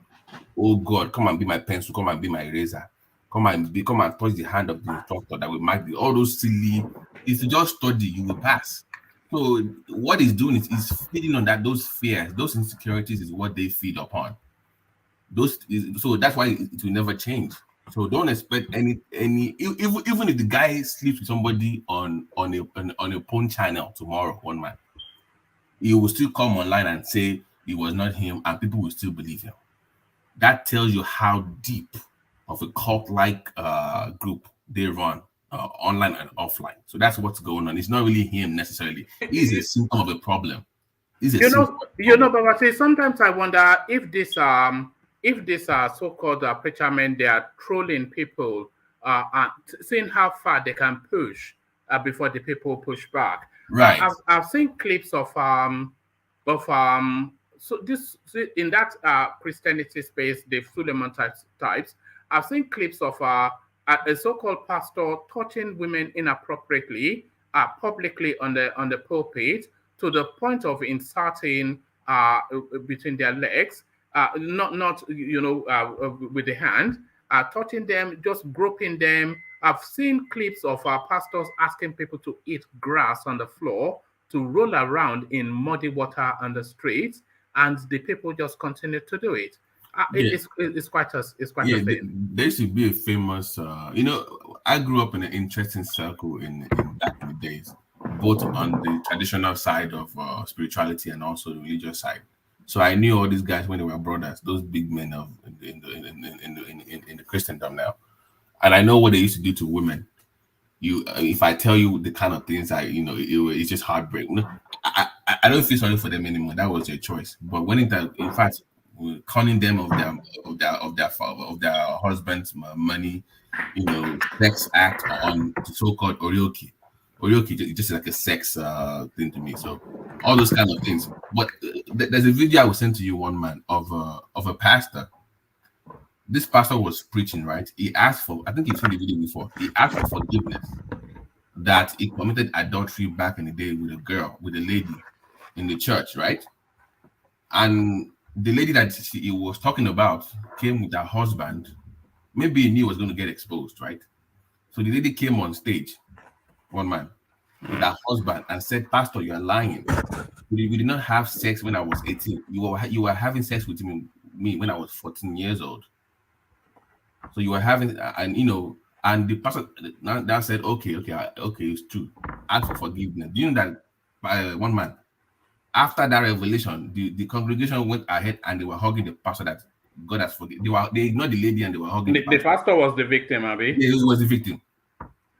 Oh God, come and be my pencil, come and be my eraser, come and touch the hand of the instructor that will mark all those silly. If you just study, you will pass. So what it's doing is feeding on those fears, those insecurities is what they feed upon. So that's why it will never change. So don't expect any even if the guy sleeps with somebody on a porn channel tomorrow, one man, he will still come online and say it was not him, and people will still believe him. That tells you how deep of a cult-like group they run online and offline. So that's what's going on. It's not really him necessarily. He's a symptom of a problem. But sometimes I wonder if this so-called preacher men, they are trolling people, seeing how far they can push before the people push back. Right. I've seen clips of so this in that Christianity space, the Suleiman types. I've seen clips of a so-called pastor touching women inappropriately, publicly on the pulpit, to the point of inserting between their legs. Not with the hand, touching them, just groping them. I've seen clips of pastors asking people to eat grass on the floor, to roll around in muddy water on the streets, and the people just continue to do it. It's quite a thing. There should be a famous. I grew up in an interesting circle in back in the days, both on the traditional side of spirituality and also the religious side. So I knew all these guys when they were brothers, those big men in the Christendom now, and I know what they used to do to women. If I tell you the kind of things it's just heartbreak. I don't feel sorry for them anymore. That was their choice. But when in fact, conning them of their husband's money, sex act on so-called orioki. Orioki is just like a sex thing to me. So all those kind of things. But there's a video I will send to you, one man, of a pastor. This pastor was preaching, right? He asked for, I think you've seen the video before. He asked for forgiveness that he committed adultery back in the day with a lady in the church, right? And the lady that he was talking about came with her husband. Maybe he knew he was going to get exposed, right? So the lady came on stage, one man, with her husband, and said, "Pastor, you are lying. We did not have sex when I was 18. You were having sex with me when I was 14 years old. So you were having, and And the pastor that said, okay, it's true. Ask for forgiveness. Do you know that one man, after that revelation, the congregation went ahead and they were hugging the pastor that God has forgiven. They ignored the lady and they were hugging the pastor was the victim, Abi. Yeah, he was the victim.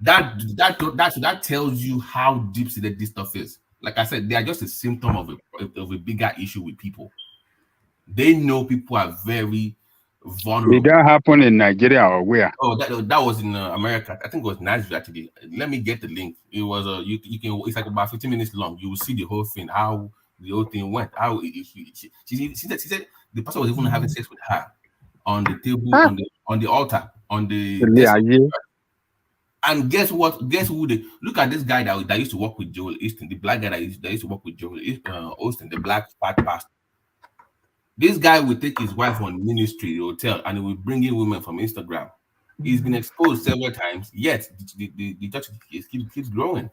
That tells you how deep-seated this stuff is. Like I said, they are just a symptom of a bigger issue with people. They know people are very vulnerable. Did that happen in Nigeria or where? Oh, that was in America. I think it was Nigeria actually. Let me get the link. It was you can. It's like about 15 minutes long. You will see the whole thing, how the whole thing went. How she said the pastor was even having sex with her on the table, on the altar, on the. And guess what? Guess who they look at? This guy that used to work with Joel Easton, the black guy that used to work with Joel Austin, the black fat pastor. This guy will take his wife on ministry hotel and he will bring in women from Instagram. He's been exposed several times, yet the church keeps growing.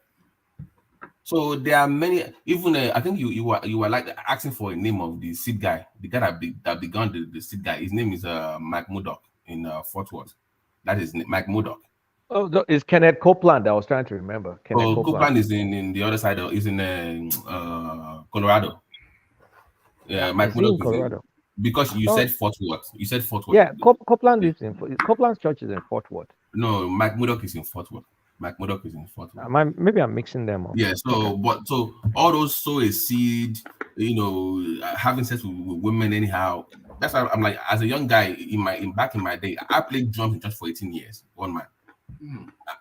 So there are many. Even I think you were like asking for a name of the seed guy, the guy that began the seed guy. His name is Mike Murdoch in Fort Worth. That is Mike Murdoch. Oh, it's Kenneth Copeland. I was trying to remember. Copeland is in the other side. Is in Colorado. Yeah, Mike Murdoch is Colorado. Because you said Fort Worth. You said Fort Worth. Yeah, Copeland lives in Copeland's church is in Fort Worth. No, Mike Murdoch is in Fort Worth. Maybe I'm mixing them up. Yeah, so all those sow a seed, having sex with women anyhow. That's why I'm like, as a young guy back in my day, I played drums in church for 18 years, one man.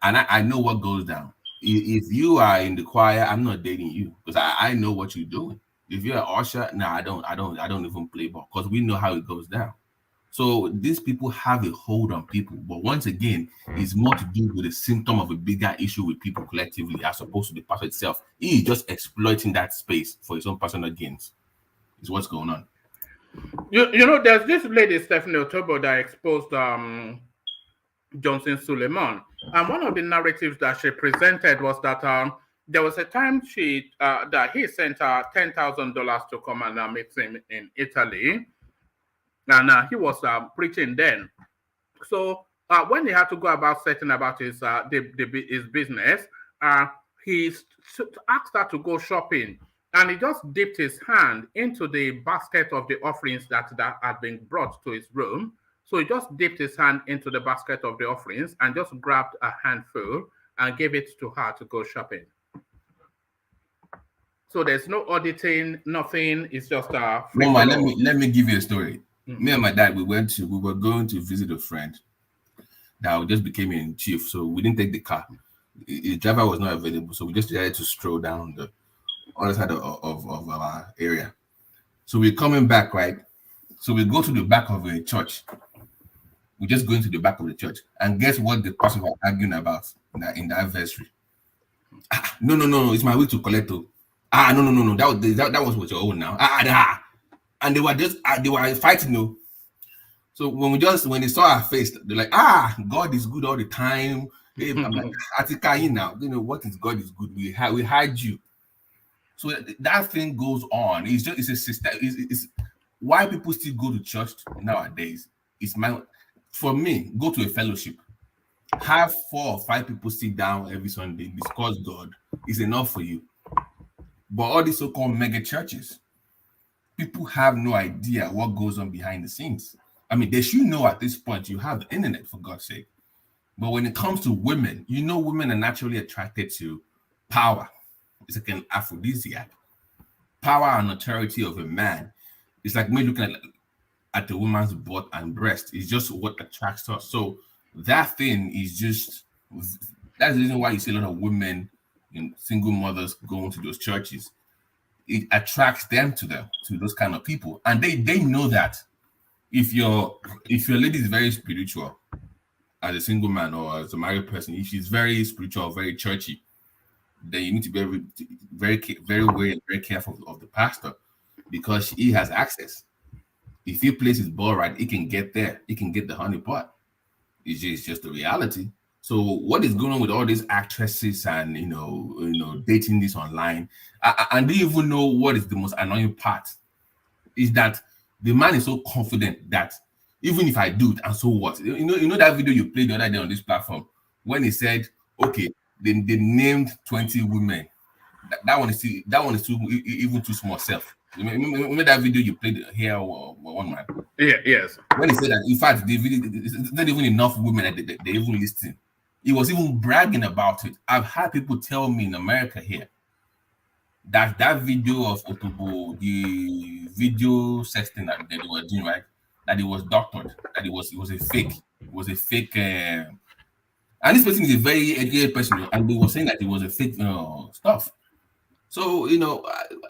And I know what goes down. If you are in the choir, I'm not dating you because I know what you're doing. If you're an usher, no, I don't even play ball because we know how it goes down. So these people have a hold on people, but once again, it's more to do with a symptom of a bigger issue with people collectively as opposed to the pastor itself. He is just exploiting that space for his own personal gains. Is what's going on. There's this lady Stephanie Otobo that exposed Johnson Suleiman, and one of the narratives that she presented was that there was a time that he sent her $10,000 to come and meet him in Italy, and he was preaching then. So when he had to go about setting about his business, he asked her to go shopping, and he just dipped his hand into the basket of the offerings that had been brought to his room. So he just dipped his hand into the basket of the offerings and just grabbed a handful and gave it to her to go shopping. So there's no auditing, nothing. It's just Mama, let me give you a story. Me and my dad, we were going to visit a friend that just became in chief. So we didn't take the car. The driver was not available. So we just decided to stroll down the other side of our area. So we're coming back, right? So we go to the back of a church. We just go into the back of the church. And guess what the person was arguing about in the adversary? No, it's my way to collect. No. That was what your own now. And they were fighting, no. So when they saw our face, they're like, God is good all the time. I'm like, Atika now, what is God is good? We hide you. So that thing goes on. It's a system. It's why people still go to church nowadays. For me, go to a fellowship. Have 4 or 5 people sit down every Sunday, discuss God is enough for you. But all these so-called mega churches, people have no idea what goes on behind the scenes. I mean, they should know at this point. You have the internet, for God's sake. But when it comes to women, women are naturally attracted to power. It's like an aphrodisiac. Power and authority of a man. It's like me looking at the woman's butt and breast. It's just what attracts us. So that thing is that's the reason why you see a lot of women and single mothers going to those churches. It attracts them to those kind of people. And they know that if your lady is very spiritual as a single man or as a married person, if she's very spiritual, very churchy, then you need to be very careful of the pastor because he has access. If he plays his ball right, he can get there. He can get the honey pot. It's just the reality. So what is going on with all these actresses and dating this online? And do you even know what is the most annoying part? Is that the man is so confident that even if I do it, and so what? You know that video you played the other day on this platform when he said, okay, they named 20 women. That one is too even too small self. Remember that video you played here, one man? Yeah, yes. When he said that, in fact, the video, it's not even enough women that they even listen. He was even bragging about it. I've had people tell me in America here that video of Otobo, the video sexting that they were doing, right? That it was doctored, that it was a fake. It was a fake. And this person is a very educated person, and they were saying that it was a fake stuff. So,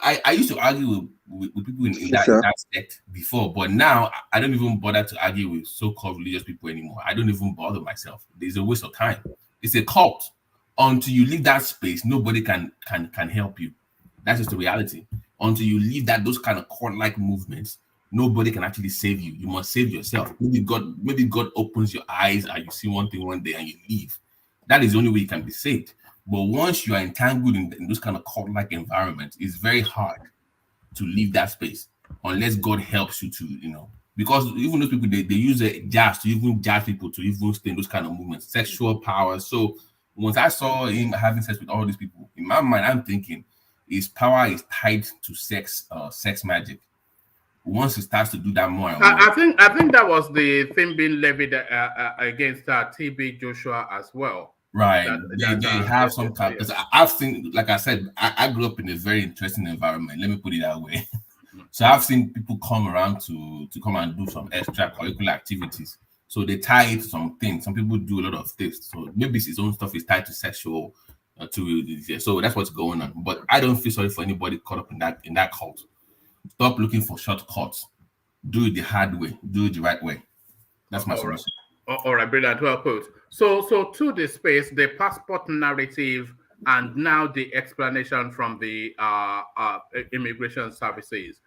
I used to argue with people in that sect before, but now I don't even bother to argue with so-called religious people anymore. I don't even bother myself. It's a waste of time. It's a cult. Until you leave that space, nobody can help you. That's just the reality. Until you leave those kind of cult-like movements, nobody can actually save you. You must save yourself. Maybe God opens your eyes and you see one thing one day and you leave. That is the only way you can be saved. But once you are entangled in those kind of cult-like environments, it's very hard to leave that space unless God helps you to, because even those people, they use jazz to even jazz people to even stay in those kind of movements, sexual power. So once I saw him having sex with all these people, in my mind, I'm thinking his power is tied to sex magic. Once he starts to do that more and more, I think that was the thing being levied against TB Joshua as well. Right, they have some kind. Because I've seen, like I said, I grew up in a very interesting environment. Let me put it that way. So I've seen people come around to come and do some extracurricular activities. So they tie it to some things. Some people do a lot of things. So maybe his own stuff is tied to sexual. So that's what's going on. But I don't feel sorry for anybody caught up in that cult. Stop looking for shortcuts. Do it the hard way. Do it the right way. That's my solution. All right, brilliant. Well put. So to the space, the passport narrative, and now the explanation from the immigration services.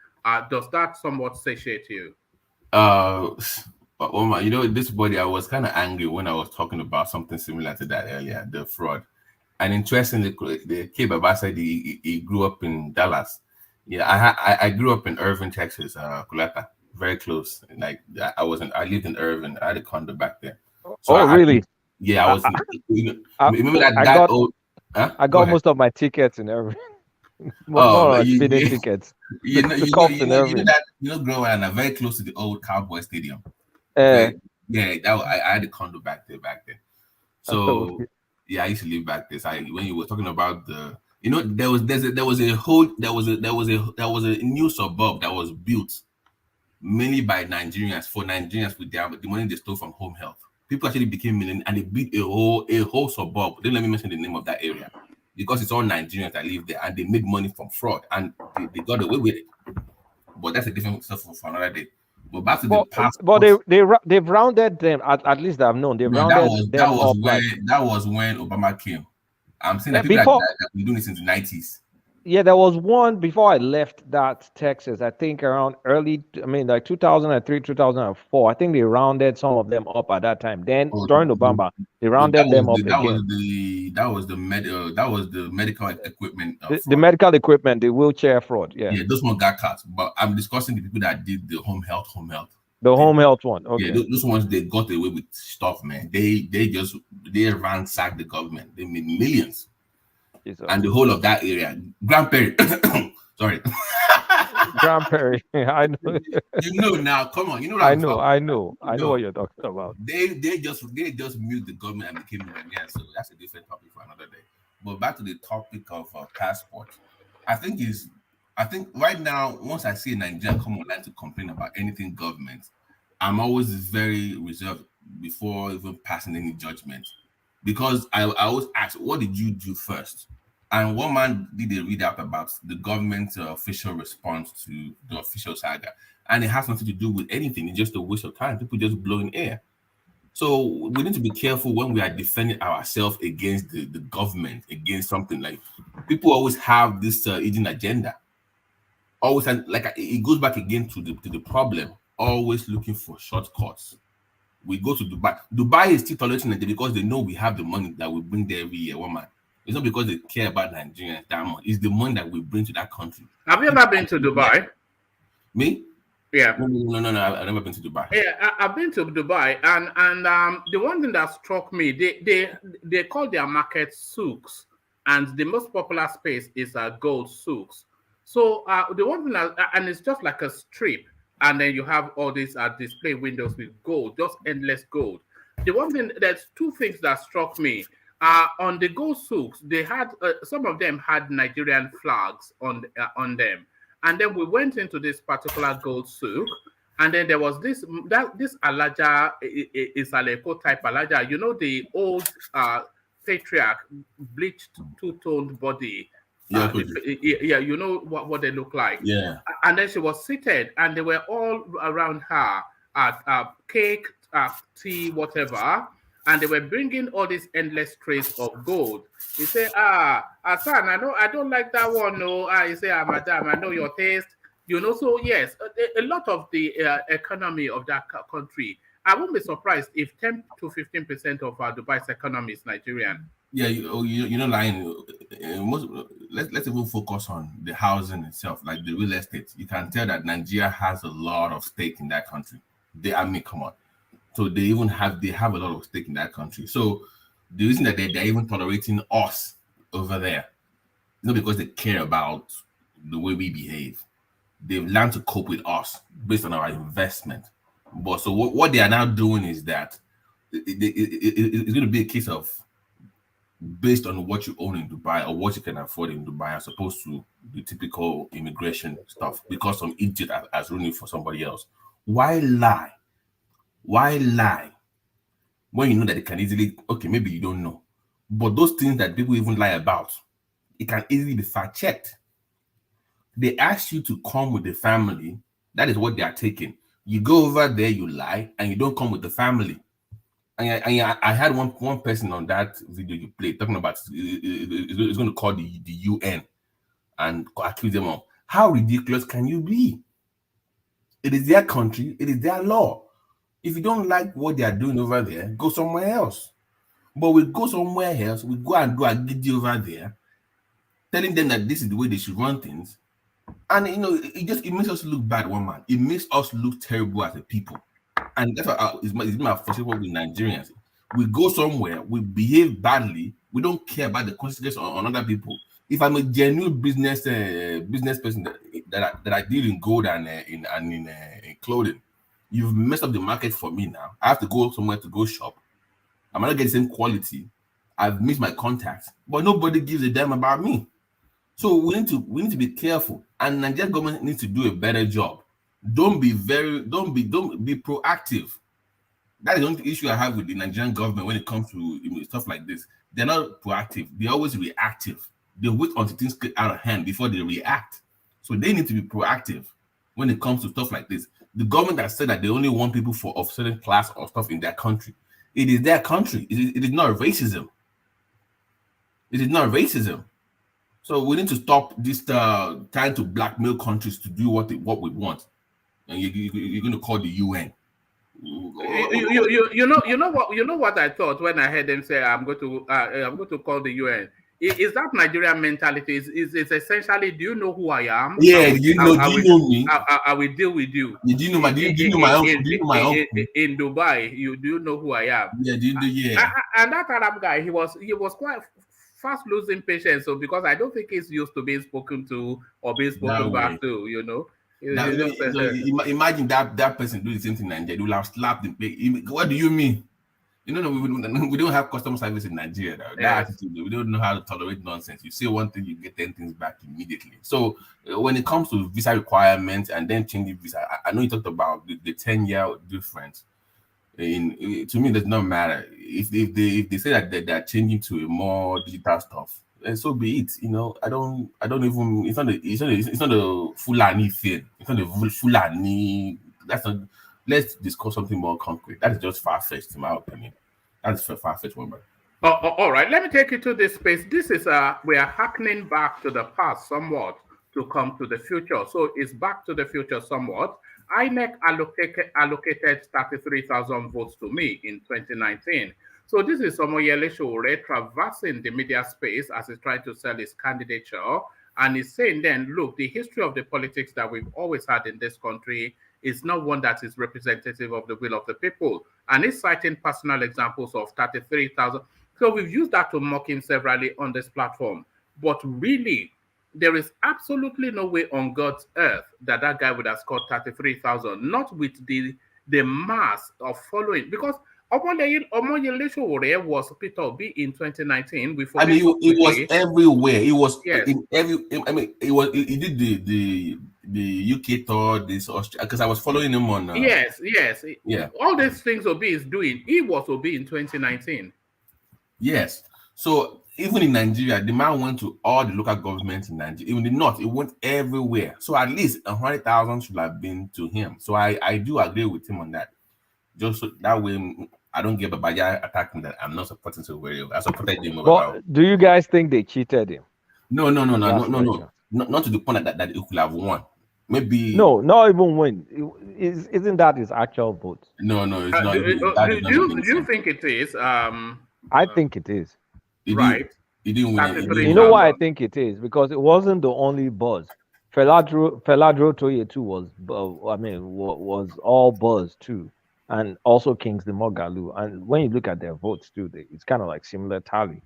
Does that somewhat satiate you? Omar, this body, I was kind of angry when I was talking about something similar to that earlier, the fraud. And interestingly, the kid Baba said he grew up in Dallas. Yeah, I grew up in Irving, Texas, Kulata, very close. Like I lived in Irving. I had a condo back there. So really? Yeah, I was. Remember that old. Huh? I got most of my tickets in Irving. Speeding tickets. Growing up very close to the old Cowboy Stadium. I had a condo back there. So yeah, I used to live back there. So when you were talking about there was a new suburb that was built mainly by Nigerians for Nigerians with the money they stole from Home Health. People actually became millionaires and they built a whole suburb. Don't let me mention the name of that area because it's all Nigerians that live there and they made money from fraud and they got away with it. But that's a different stuff for another day. But back to the past. But they've rounded them at least I've known they've rounded them up. That was when Obama came. I'm saying that people that have been doing this since the 90s. Yeah, there was one before I left that Texas. I think around like 2003, 2004. I think they rounded some of them up at that time. Then during Obama, they rounded them up again. That was the medical equipment. The medical equipment, the wheelchair fraud. Yeah, those ones got cut. But I'm discussing the people that did the home health. The home health one. Okay. Yeah, those ones they got away with stuff, man. They ransacked the government. They made millions. And the whole of that area, Grand Prairie, sorry, Grand Prairie. I know. Now. Come on, I know what you're talking about. They just mute the government and became millionaires. So that's a different topic for another day. But back to the topic of passport, I think right now, once I see a Nigerian come online to complain about anything government, I'm always very reserved before even passing any judgment. Because I always ask, what did you do first? And one man did a read up about the government's official response to the official saga. And it has nothing to do with anything. It's just a waste of time. People just blow in air. So we need to be careful when we are defending ourselves against the government, against something like people always have this hidden agenda. Always, like it goes back again to the problem, always looking for shortcuts. We go to Dubai. Dubai is still tolerating it because they know we have the money that we bring there every year. Woman, it's not because they care about Nigerians that much. It's the money that we bring to that country. Have you ever been to Dubai? Me? Yeah. No. I've never been to Dubai. Yeah, I've been to Dubai, and the one thing that struck me, they call their market souks, and the most popular space is gold souks. So the one thing and it's just like a strip, and then you have all these display windows with gold, just endless gold. The one thing, there's two things that struck me. On the gold souks, they had some of them had Nigerian flags on them, and then we went into this particular gold souk. And then there was this Alaja is Aleko type Alaja. You know, the old patriarch bleached two-toned body. Yeah, you know what they look like. Yeah. And then she was seated, and they were all around her at cake, tea, whatever. And they were bringing all these endless trays of gold. He said, son, I don't like that one. No, he said, madam, I know your taste. You know, so yes, a lot of the economy of that country, I won't be surprised if 10 to 15% of Dubai's economy is Nigerian. Yeah, you're not lying. Let's even focus on the housing itself, like the real estate. You can tell that Nigeria has a lot of stake in that country. Come on. So they have a lot of stake in that country. So the reason that they're even tolerating us over there, not because they care about the way we behave. They've learned to cope with us based on our investment. But so what they are now doing is that it's going to be a case of based on what you own in Dubai or what you can afford in Dubai as opposed to the typical immigration stuff because some idiot has ruined it for somebody else. Why lie? Why lie? When you know that it can easily, okay, maybe you don't know. But those things that people even lie about, it can easily be fact-checked. They ask you to come with the family. That is what they are taking. You go over there, you lie, and you don't come with the family. And I had one person on that video you played talking about it's going to call the UN and accuse them of how ridiculous can you be? It is their country. It is their law. If you don't like what they are doing over there, go somewhere else. But we go somewhere else. We go and do a giddy over there, telling them that this is the way they should run things. And it makes us look bad, one man. It makes us look terrible as a people. And that's what it's my frustration with Nigerians. We go somewhere, we behave badly, we don't care about the consequences on other people. If I'm a genuine business person that I deal in gold and in clothing, you've messed up the market for me now. I have to go somewhere to go shop. I might not get the same quality. I've missed my contacts, but nobody gives a damn about me. So we need to be careful, and Nigerian government needs to do a better job. Don't be proactive. That is the only issue I have with the Nigerian government when it comes to stuff like this. They're not proactive. They're always reactive. They wait until things get out of hand before they react. So they need to be proactive when it comes to stuff like this. The government has said that they only want people of certain class or stuff in their country. It is their country. It is not racism. It is not racism. So we need to stop this trying to blackmail countries to do what we want. And you're going to call the UN. You know what I thought when I heard them say I'm going to call the UN. Is that Nigerian mentality? Is essentially, do you know who I am? Yeah, do you know me? I will deal with you. Do you know my uncle? In Dubai, do you know who I am? Yeah, and that Arab guy, he was quite fast losing patience. So because I don't think he's used to being spoken to or being spoken back to, imagine that person do the same thing in Nigeria. They will have slapped him. What do you mean? We don't have customer service in Nigeria. That attitude, we don't know how to tolerate nonsense. You say one thing, you get 10 things back immediately. So when it comes to visa requirements and then changing visa, I know you talked about the 10-year difference. To me, it does not matter if they say that they're changing to a more digital stuff. And so be it. I don't even. It's not a Fulani thing. It's not a Fulani. That's not. Let's discuss something more concrete. That is just far-fetched, in my opinion. That's a far-fetched one. All right. Let me take you to this space. This is we are happening back to the past somewhat to come to the future. So it's back to the future somewhat. INEC allocated 33,000 votes to me in 2019. So this is Omoyele Sowore traversing the media space as he's trying to sell his candidature. And he's saying then, look, the history of the politics that we've always had in this country is not one that is representative of the will of the people. And he's citing personal examples of 33,000. So we've used that to mock him severally on this platform. But really, there is absolutely no way on God's earth that that guy would have scored 33,000, not with the mass of following. Because Omoyele Sowore was Peter Obi in 2019. I mean, it was everywhere. It was in every. I mean, he did the UK tour, this Australia, because I was following him on. Yes. Yeah. All these things Obi is doing, he was Obi in 2019. Yes. So even in Nigeria, the man went to all the local governments in Nigeria. Even the north, it went everywhere. So at least 100,000 should have been to him. So I do agree with him on that. Just so that way, I don't get Babaya attacking that I'm not supporting Sowore. I supported him. But do you guys think they cheated him? No. Not to the point that he could have won. Maybe not even win. Isn't that his actual vote? No, it's not. Do you think it is? I think it is. Right. He didn't win. You know why I think it is? Because it wasn't the only buzz. Feladro Toye too was all buzz too. And also Kingsley Moghalu. And when you look at their votes too, it's kind of like similar tally.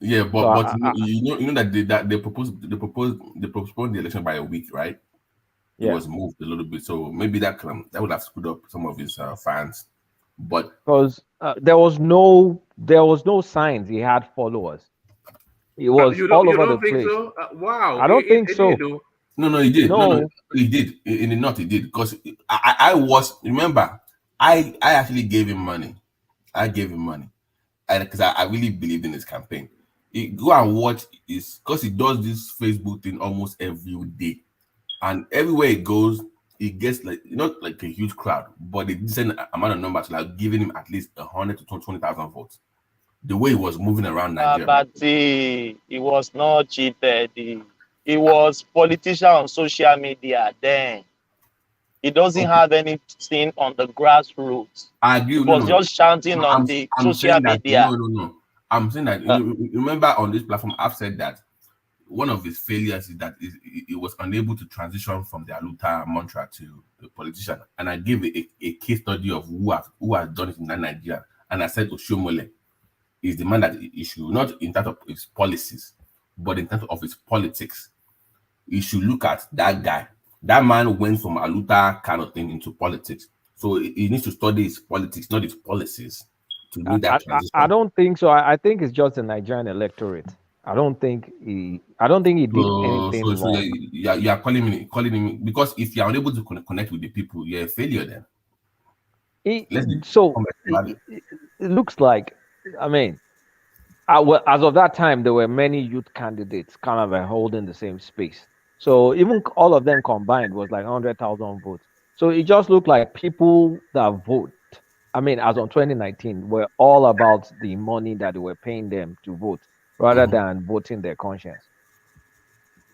Yeah, but you know that they postponed the election by a week, right? It was moved a little bit, so maybe that would have screwed up some of his fans. But because there was no signs he had followers. It was all over the place. So? Wow! I don't think so. No, he did. No, he did. In the north, he did because I was. Remember, I actually gave him money. I gave him money, and because I really believed in his campaign. Go and watch this because he does this Facebook thing almost every day, and everywhere he goes, he gets like not like a huge crowd, but a decent amount of numbers, like giving him at least 100 to 20,000 votes. The way he was moving around Nigeria, but he was not cheated. He was politician on social media then. He doesn't have anything on the grassroots. I agree. He was just shouting on the social media. No. I'm saying that. Remember, on this platform, I've said that one of his failures is that he was unable to transition from the Aluta mantra to the politician. And I gave a case study of who has done it in Nigeria. And I said Oshomole is the man that he should, not in terms of his policies, but in terms of his politics. You should look at that guy. That man went from Aluta kind of thing into politics. So he needs to study his politics, not his policies, to do that transition. I don't think so. I think it's just the Nigerian electorate. I don't think he did anything wrong. You are calling him because if you are unable to connect with the people, you're a failure then. It looks like, I mean, as of that time, there were many youth candidates kind of holding the same space. So even all of them combined was like 100,000 votes. So it just looked like people that vote, I mean, as on 2019, were all about the money that they were paying them to vote rather than voting their conscience.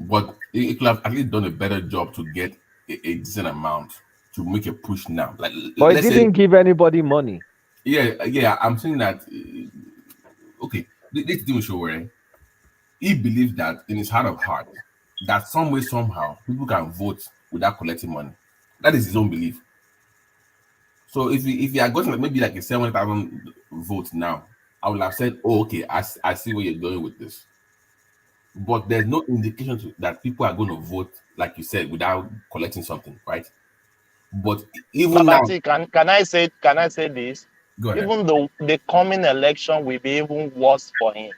But it could have at least done a better job to get a decent amount to make a push now. Like, but it didn't give anybody money. Yeah. I'm saying that. Okay, this thing with Sowore, he believes that in his heart of heart that some way somehow people can vote without collecting money. That is his own belief. So if you are going maybe like a 7,000 votes now, I would have said, "Oh, okay, I see where you're going with this." But there's no indication that people are going to vote, like you said, without collecting something, right? But even now, can I say this? Go ahead. Even though the coming election will be even worse for him,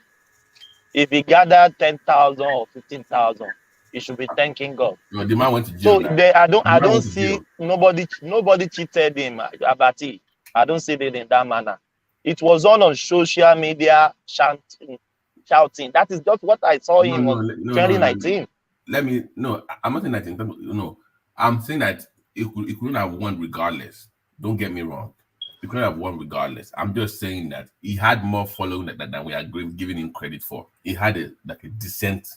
if he gathered 10,000 or 15,000, he should be thanking God. No, the man went to jail. So I don't see nobody cheated him, Abati. I don't see it in that manner. It was on social media shouting. That is just what I saw him on 2019. I'm not saying that. No, I'm saying that it couldn't have won regardless. Don't get me wrong. He couldn't have won regardless. I'm just saying that he had more following than we are giving him credit for. He had a decent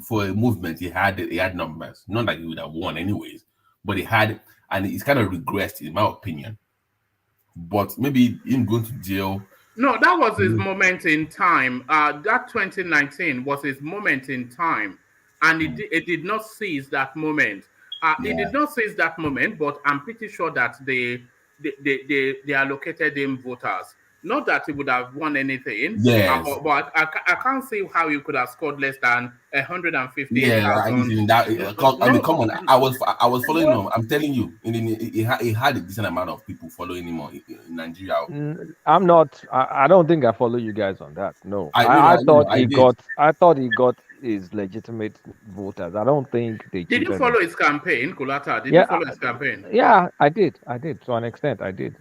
for a movement. He had numbers. Not that he would have won anyways, but he had, and he's kind of regressed in my opinion. But maybe him going to jail. No, that was his moment in time. That 2019 was his moment in time, and it did not seize that moment. He did not seize that moment, but I'm pretty sure that they allocated him voters. Not that he would have won anything, Yes. but I can't see how you could have scored less than 150,000. Yeah, I mean, come on. I was following him. I'm telling you, he had a decent amount of people following him in Nigeria. I'm not. I don't think I follow you guys on that. No, I thought he got his legitimate voters. I don't think they. Did you follow his campaign, Kulata? Did you follow his campaign? Yeah, I did. To an extent, I did.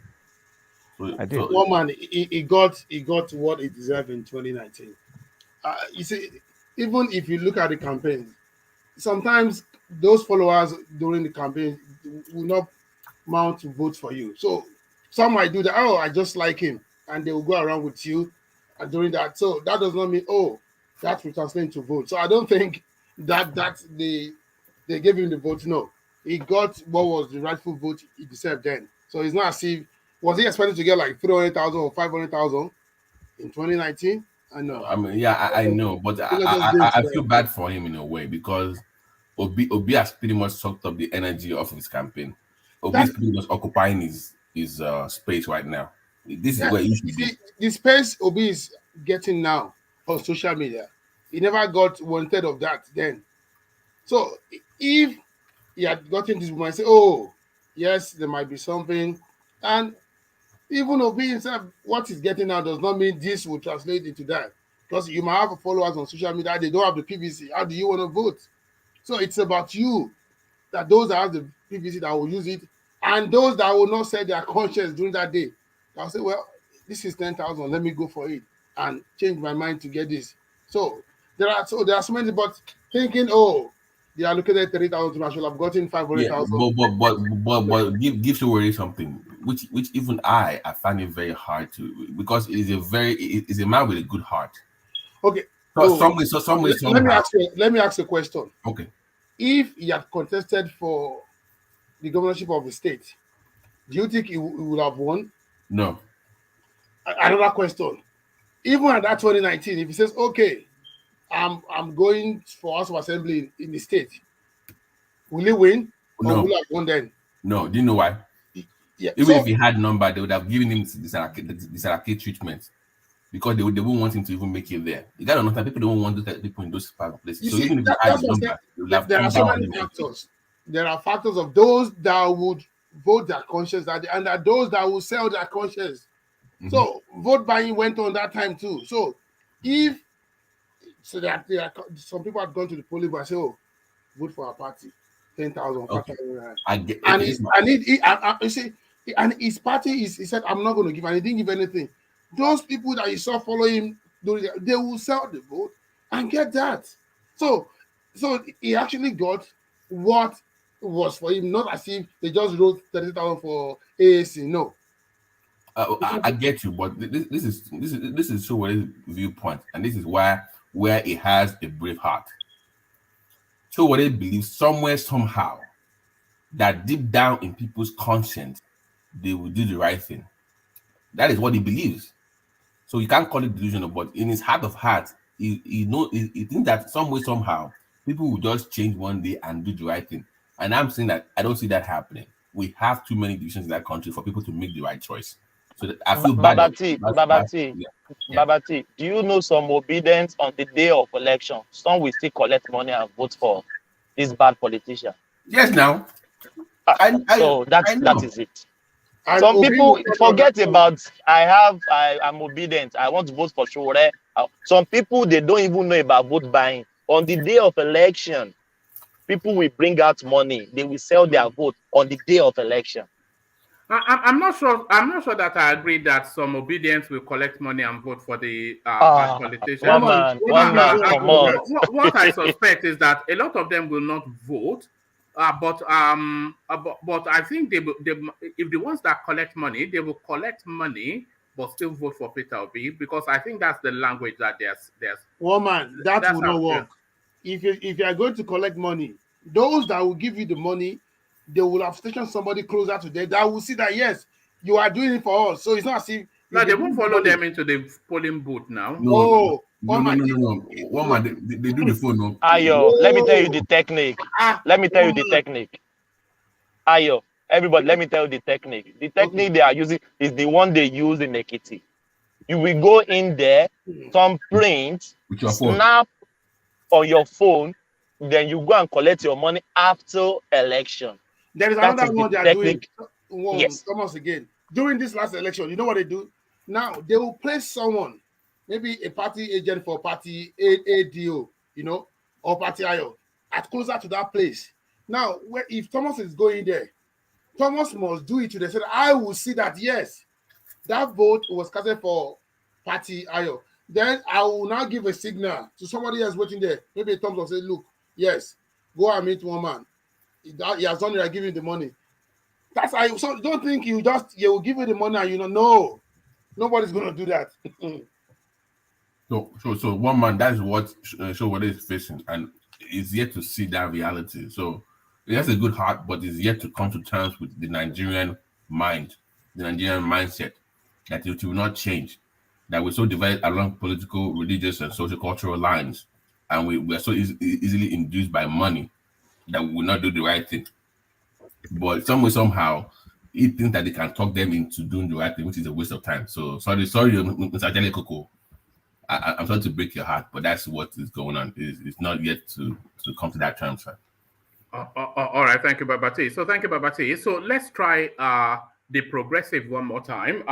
One man, he got what he deserved in 2019. You see, even if you look at the campaign, sometimes those followers during the campaign will not mount to vote for you. So some might do that. Oh, I just like him, and they will go around with you during that. So that does not mean that will translate to vote. So I don't think that they gave him the vote. No, he got what was the rightful vote he deserved then. So it's not as if was he expected to get like 300,000 or 500,000 in 2019? I know. I mean, yeah, I know, but I feel bad for him in a way because Obi has pretty much sucked up the energy of his campaign. Obi is pretty much occupying his space right now. This is where he should be. The space Obi is getting now on social media, he never got 1/3 of that then. So if he had gotten this woman, say, oh, yes, there might be something, and even Obi himself, what he's getting now does not mean this will translate into that. Because you might have followers on social media, they don't have the PVC. How do you want to vote? So it's about you, that those that have the PVC that will use it, and those that will not set their conscience during that day. I'll say, well, this is 10,000, let me go for it and change my mind to get this. So there are so many, but thinking, they allocated 30,000, I should have gotten 500,000. But give Sowore something, which even I find it very hard to, because it is a man with a good heart. Okay. Let me ask you a question. Okay. If he had contested for the governorship of the state, do you think he would have won? No. Another question. Even at that 2019, if he says, okay, I'm going for House of Assembly in the state, will he win? Or will he have won then? No. Do you know why? Yeah. Even if he had number, they would have given him this arcade treatment because they wouldn't want him to even make it there. You gotta understand, people don't want those people in those places. So even if he had the number, they would have there are so many factors. There are factors of those that would vote their conscience and there are those that will sell their conscience. Mm-hmm. So vote buying went on that time too. So if some people have gone to the polling and say, vote for our party, 10,000, 5,000. And his party he said, I'm not going to give, and he didn't give anything. Those people that you saw follow him, they will sell the vote and get that. So he actually got what was for him, not as if they just wrote 30,000 for AAC. No. I get you, but this is Sowore's viewpoint, and this is where he has a brave heart. Sowore believes somewhere, somehow, that deep down in people's conscience, they will do the right thing. That is what he believes. So you can't call it delusional, but in his heart of hearts, he thinks that somewhere, somehow, people will just change one day and do the right thing. And I'm saying that I don't see that happening. We have too many divisions in that country for people to make the right choice. So I feel bad. Babati, do you know some obedience on the day of election? Some will still collect money and vote for this bad politician. Yes, now. That is it. Some people forget about I'm obedient. I want to vote for Sowore. Some people, they don't even know about vote buying. On the day of election, people will bring out money. They will sell their vote on the day of election. I'm not sure that I agree that some obedience will collect money and vote for the politician. What I suspect is that a lot of them will not vote, but I think they if the ones that collect money, they will collect money but still vote for Peter Obi, because I think that's the language that there's. Woman, that will not work. If you are going to collect money, those that will give you the money, they will have stationed somebody closer to them that will see that, yes, you are doing it for us. So it's not as if... No, they won't follow them into the polling booth now. No. One man, they do the phone. No. Ayo, let me tell you the technique. Ayo, everybody, let me tell you the technique. The technique they are using is the one they use in Ekiti. You will go in there, thumbprint, snap on your phone, then you go and collect your money after election. There is That another is one the they are technique. doing. Yes. Thomas, again. During this last election, you know what they do? Now, they will place someone, maybe a party agent for party ADO, you know, or party IO, at closer to that place. Now, if Thomas is going there, Thomas must do it to the side. I will see that, yes, that vote was casted for party IO. Then I will now give a signal to somebody else waiting there. Maybe Thomas will say, look, yes, go and meet one man. He has done it, I give him the money. That's I so don't think you will give you the money and you know, no, nobody's gonna do that. So one man, that's what Sowore is facing, and is yet to see that reality. So he has a good heart, but is yet to come to terms with the Nigerian mind, the Nigerian mindset, that it will not change, that we're so divided along political, religious, and social cultural lines, and we are so easily induced by money that we will not do the right thing. But somehow, he thinks that they can talk them into doing the right thing, which is a waste of time. So sorry, Mr. Ajale Koko. I'm sorry to break your heart, but that's what is going on. It's not yet to come to that term, sir. All right, thank you, Babati. So thank you, Babati. So let's try the progressive one more time.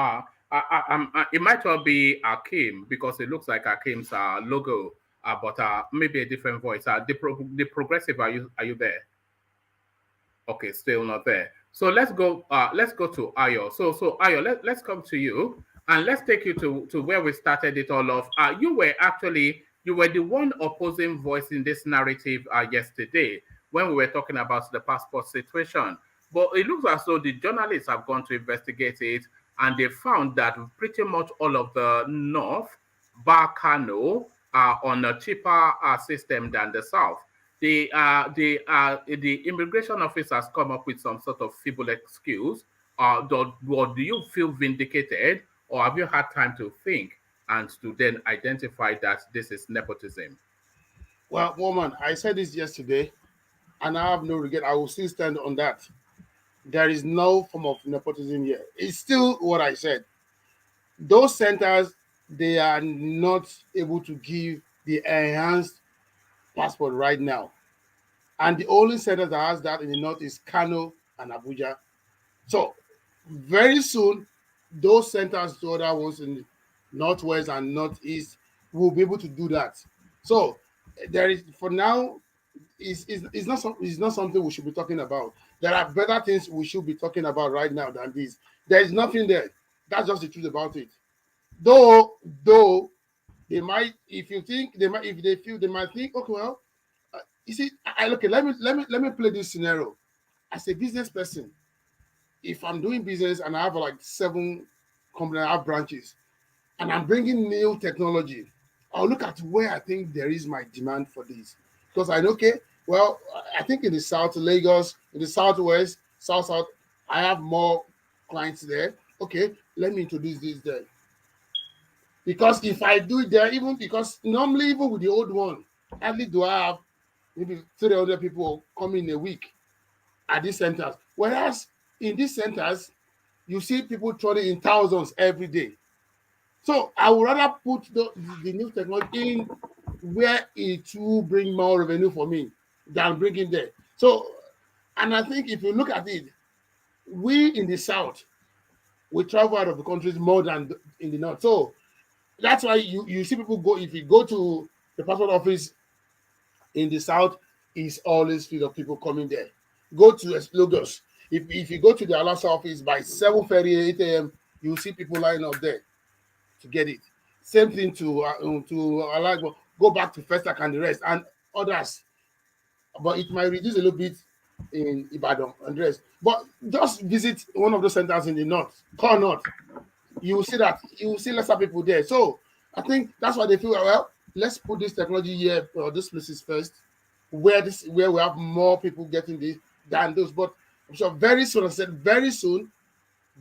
It might well be Akim, because it looks like Akim's logo, but maybe a different voice. The progressive, are you there? Okay, still not there. So let's go to Ayo. So Ayo, let's come to you and let's take you to where we started it all off. You were the one opposing voice in this narrative yesterday when we were talking about the passport situation. But it looks as though the journalists have gone to investigate it, and they found that pretty much all of the North, bar Kano, are on a cheaper system than the South. The immigration office has come up with some sort of feeble excuse. Do you feel vindicated, or have you had time to think and to then identify that this is nepotism? Well, woman, I said this yesterday, and I have no regret. I will still stand on that. There is no form of nepotism here. It's still what I said. Those centers, they are not able to give the enhanced passport right now. And the only center that has that in the north is Kano and Abuja. So very soon, those centers, the other ones in the northwest and northeast, will be able to do that. So there is, for now, it's not something we should be talking about. There are better things we should be talking about right now than this. There is nothing there. That's just the truth about it. Though they might, if they feel, they might think, okay, well, you see, let me play this scenario. As a business person, if I'm doing business and I have like 7 companies, I have branches, and I'm bringing new technology, I'll look at where I think there is my demand for this. Because I know, okay, well, I think in the South, Lagos, in the Southwest, South, I have more clients there. Okay, let me introduce this there. Because if I do it there, because normally, even with the old one, hardly do I have maybe 300 people come in a week at these centers. Whereas in these centers, you see people trolling in thousands every day. So I would rather put the new technology in where it will bring more revenue for me than bring it there. So, and I think if you look at it, we in the South, we travel out of the countries more than in the North. So that's why you see people go, if you go to the passport office in the South, is always filled of people coming there. Go to Lagos. If you go to the Alasa office by 7:30, 8 a.m., you see people lining up there to get it. Same thing to go back to Festac and the rest and others. But it might reduce a little bit in Ibadan and the rest. But just visit one of those centers in the north, core north. You will see lesser people there. So I think that's why they feel, well, let's put this technology here or this places first, where we have more people getting this than those. But I'm sure very soon, I said very soon,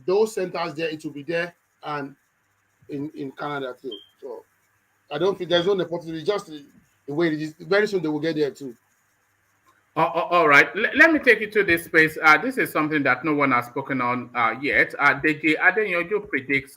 those centers there, it will be there, and in Canada too. So I don't think there's no nepotism. It's just the way it is. Very soon they will get there too. All right, let me take you to this space. This is something that no one has spoken on yet. DEJI ADEYANJU predicts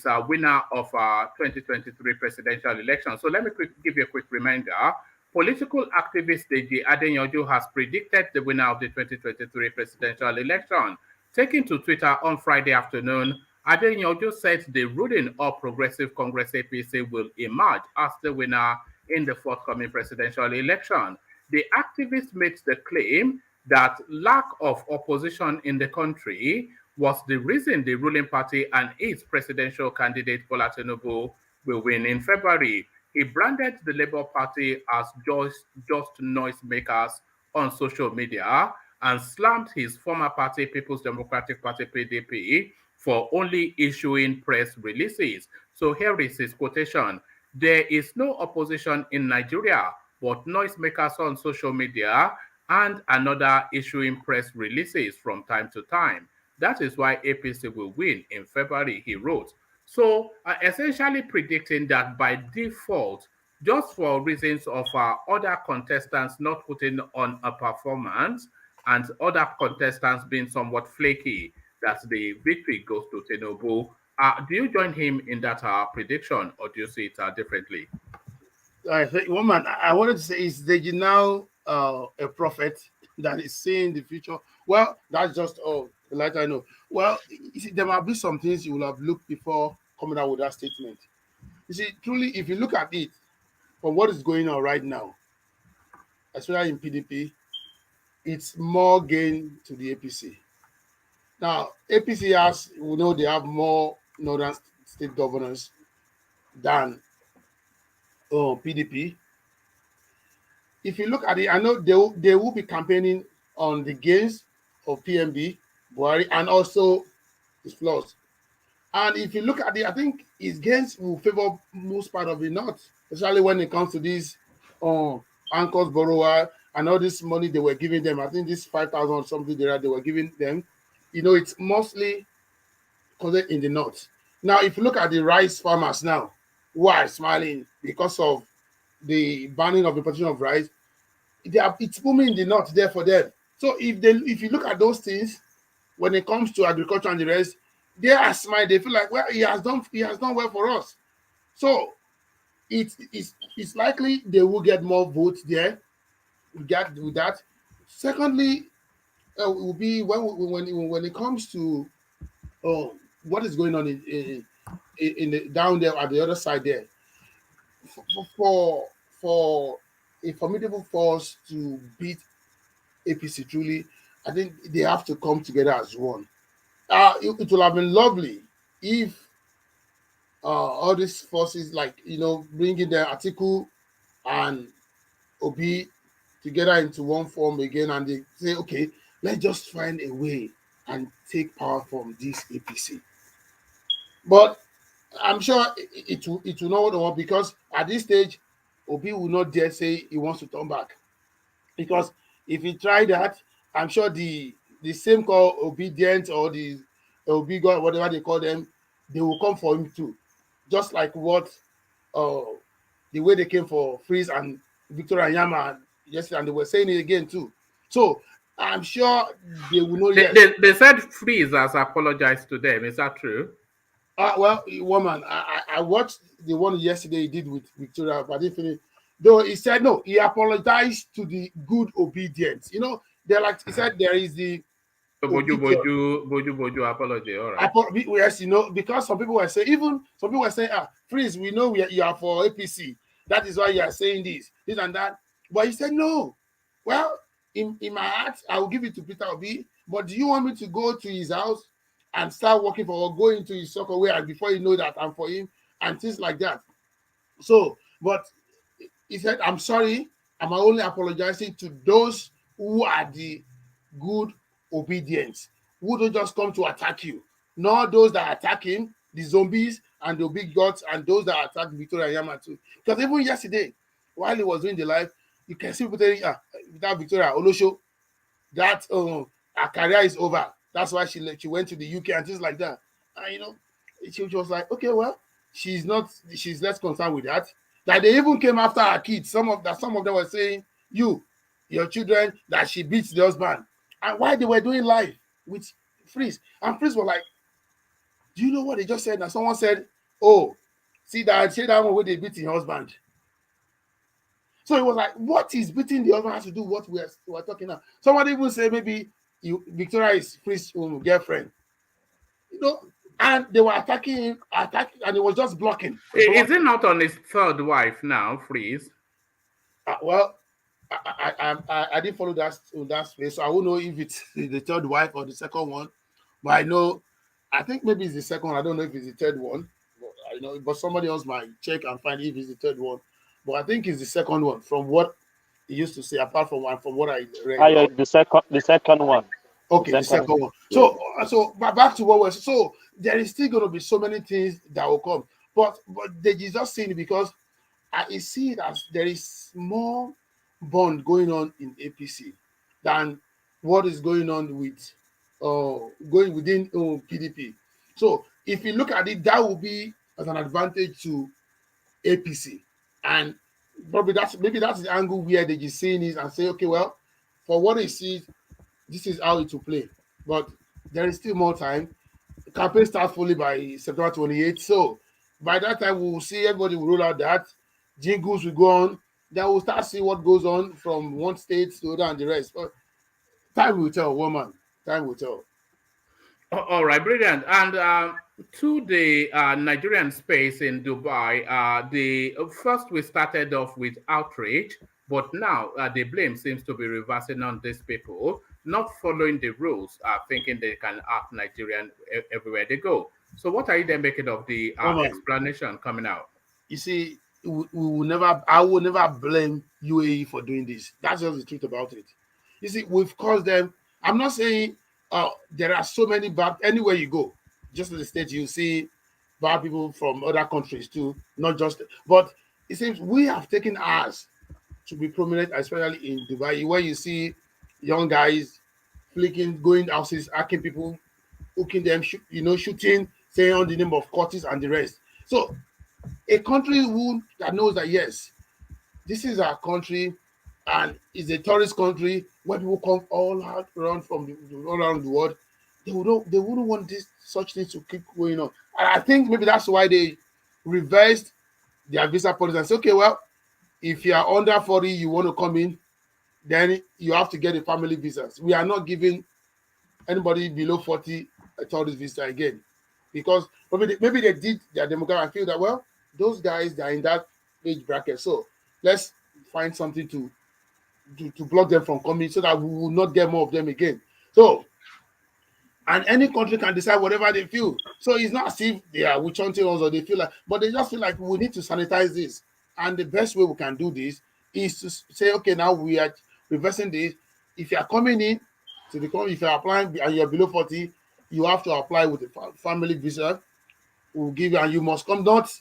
a winner of 2023 presidential election. So let me give you a quick reminder. Political activist DEJI ADEYANJU has predicted the winner of the 2023 presidential election. Taking to Twitter on Friday afternoon, ADEYANJU said the ruling All Progressive Congress APC will emerge as the winner in the forthcoming presidential election. The activist made the claim that lack of opposition in the country was the reason the ruling party and its presidential candidate Bola Tinubu will win in February. He branded the Labour Party as just noisemakers on social media and slammed his former party, People's Democratic Party (PDP), for only issuing press releases. So here is his quotation: "There is no opposition in Nigeria, but noisemakers on social media and another issuing press releases from time to time. That is why APC will win in February," he wrote. So essentially predicting that by default, just for reasons of other contestants not putting on a performance and other contestants being somewhat flaky, that the victory goes to Tinubu. Do you join him in that prediction, or do you see it differently? I think, woman, I wanted to say, is DEJI now a prophet that is seeing the future? Well, that's just the light I know. Well, you see, there might be some things you will have looked before coming out with that statement. You see, truly, if you look at it from what is going on right now, especially in PDP, it's more gain to the APC. Now, APC has, we know they have more northern state governors than PDP. If you look at it, I know they will be campaigning on the gains of PMB, Buhari, and also his flaws. And if you look at it, I think his gains will favor most part of the north, especially when it comes to these anchors borrower and all this money they were giving them. I think this 5,000 or something they were giving them. You know, it's mostly in the north. Now, if you look at the rice farmers now, who are smiling because of the banning of the production of rice, it's booming in the north there for them. So if you look at those things, when it comes to agriculture and the rest, they are smiling. They feel like, well, he has done well for us. So it's likely they will get more votes there. We get with that. Secondly, it will be when it comes to what is going on in down there at the other side there, for a formidable force to beat APC, truly, I think they have to come together as one. It will have been lovely if all these forces, like, you know, bringing the Atiku and Obi together into one form again, and they say, okay, let's just find a way and take power from this APC. But I'm sure it will not work, because at this stage, Obi will not dare say he wants to turn back. Because if he tried that, I'm sure the same called obedient or the Obi God, whatever they call them, they will come for him too. Just like what the way they came for Freeze and Victoria Yama yesterday, and they were saying it again too. So I'm sure they will know. They said Freeze has apologized to them. Is that true? Well, woman, I watched the one yesterday he did with Victoria, but though he said no, he apologized to the good obedience. You know, they're like, he said there is the Boju apology. All right. Yes, you know, because some people were saying, Freeze, we know you are for APC. That is why you are saying this and that. But he said no. Well, in my heart, I will give it to Peter Obi. But do you want me to go to his house and start working for, or go into his soccer way, and before you know that I'm for him and things like that? So, but he said, I'm sorry, I'm only apologizing to those who are the good obedience, who don't just come to attack you, not those that attack him, the zombies and the big gods, and those that attack Victoria Yama too. Because even yesterday, while he was doing the live, you can see people telling, that Victoria Olosho, that her career is over. That's why she went to the UK and things like that. And you know, she was like, okay, well, she's less concerned with that. That they even came after her kids. Some of them were saying, you your children that she beats the husband. And why they were doing live with Freeze. And Freeze was like, do you know what they just said? And someone said, oh, see that one where they beat your husband. So it was like, what is beating the husband has to do what we're talking about? Somebody even say maybe Victoria is Freeze's girlfriend. You know, and they were attacking him, and it was just blocking. Is it not on his third wife now, Freeze? Well, I didn't follow that space, so I won't know if it's the third wife or the second one. But I think maybe it's the second one. I don't know if it's the third one. But somebody else might check and find if it's the third one. But I think it's the second one from what he used to say. Apart from what I read. The second one. Okay, the second one. So but back to what was so there is still going to be so many things that will come. But they just saying it because I see that there is more bond going on in APC than what is going on with going within PDP. So if you look at it, that will be as an advantage to APC, and probably that's the angle where they just seeing it and say, okay, well, for what they see, this is how it will play. But there is still more time. The campaign starts fully by September 28th. So by that time, we will see everybody will roll out that. Jingles will go on. Then we'll start seeing what goes on from one state to the other and the rest. But time will tell, woman. Time will tell. All right, brilliant. And to the Nigerian space in Dubai, first we started off with outrage, but now the blame seems to be reversing on these people, not following the rules, thinking they can act Nigerian everywhere they go. So what are you then making of the explanation coming out? You see, I will never blame UAE for doing this. That's just the truth about it. You see, we've caused them. I'm not saying there are so many bad, anywhere you go, just in the States, you see bad people from other countries too, not just, but it seems we have taken ours to be prominent, especially in Dubai, where you see young guys going houses, hacking people, hooking them, shooting, saying on the name of Curtis and the rest. So a country that knows that, yes, this is our country and it's a tourist country where people come all around all around the world, they wouldn't want such things to keep going on. And I think maybe that's why they reversed their visa policy and say, okay, well, if you are under 40, you want to come in, then you have to get a family visa. We are not giving anybody below 40 a tourist visa again, because maybe they did their demographic and feel that, well, those guys, they are in that age bracket, so let's find something to block them from coming so that we will not get more of them again. So, and any country can decide whatever they feel. So it's not as if they are witch hunting us or they feel like, but they just feel like we need to sanitize this. And the best way we can do this is to say, okay, now we are reversing this. If you are coming in to the country, if you are applying and you are below 40, you have to apply with a family visa. We'll give you, and you must come, not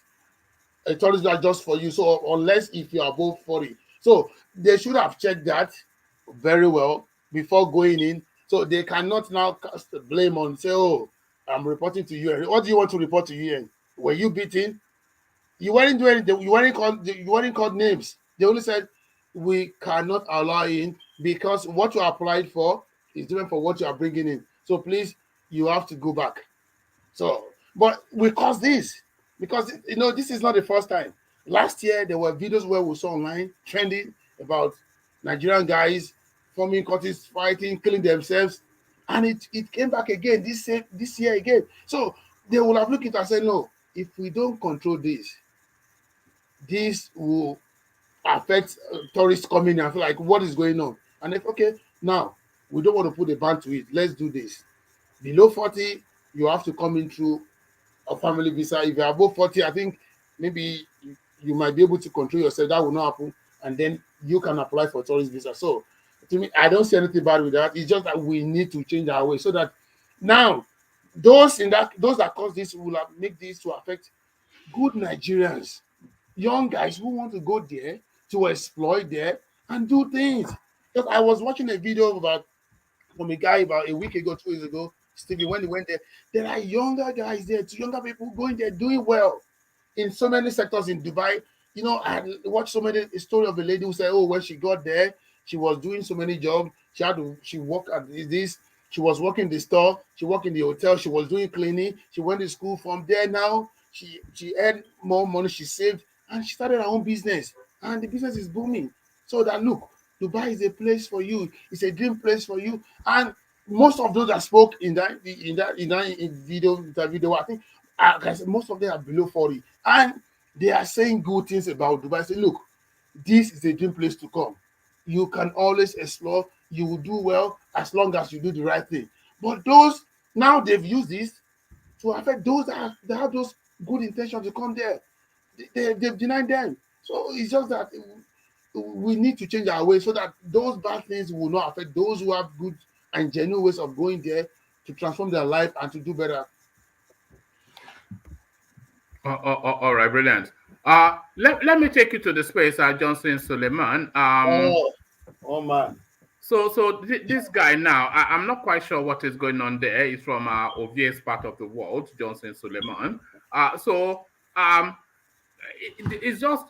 a tourist visa just for you. So unless if you are above 40. So they should have checked that very well before going in. So they cannot now cast the blame on, say, oh, I'm reporting to UN. What do you want to report to UN? Were you beaten? You weren't doing anything. You weren't called names. They only said, we cannot allow in because what you applied for is different from what you are bringing in. So please, you have to go back. So, but we caused this because, this is not the first time. Last year, there were videos where we saw online trending about Nigerian guys forming Curtis, fighting, killing themselves. And it came back again this year again. So they will have looked at it and said, no, if we don't control this will affect tourists coming in and feel like, what is going on? And if, okay, now we don't want to put a ban to it. Let's do this. Below 40, you have to come in through a family visa. If you're above 40, I think maybe you might be able to control yourself. That will not happen. And then you can apply for tourist visa. So to me, I don't see anything bad with that. It's just that we need to change our way so that now those that cause this will make this to affect good Nigerians, young guys who want to go there to exploit there and do things. Because I was watching a video from a guy about a week ago, 2 weeks ago, Stevie, when he went there are younger guys there, younger people going there doing well in so many sectors in Dubai. I watched so many story of a lady who said, oh, when she got there, She was doing so many jobs. She worked at this. She was working the store. She worked in the hotel. She was doing cleaning. She went to school. From there now, she earned more money. She saved and she started her own business. And the business is booming. So that look, Dubai is a place for you. It's a dream place for you. And most of those that spoke in that video, I think most of them are below 40. And they are saying good things about Dubai. Say, look, this is a dream place to come. You can always explore. You will do well as long as you do the right thing. But those, now they've used this to affect those that have those good intentions to come there. They've denied them. So it's just that we need to change our ways so that those bad things will not affect those who have good and genuine ways of going there to transform their life and to do better. All right, brilliant. Let me take you to the space, Johnson Suleiman. Oh man. So this guy now, I'm not quite sure what is going on there. He's from Ovie's part of the world, Johnson Suleiman. It's just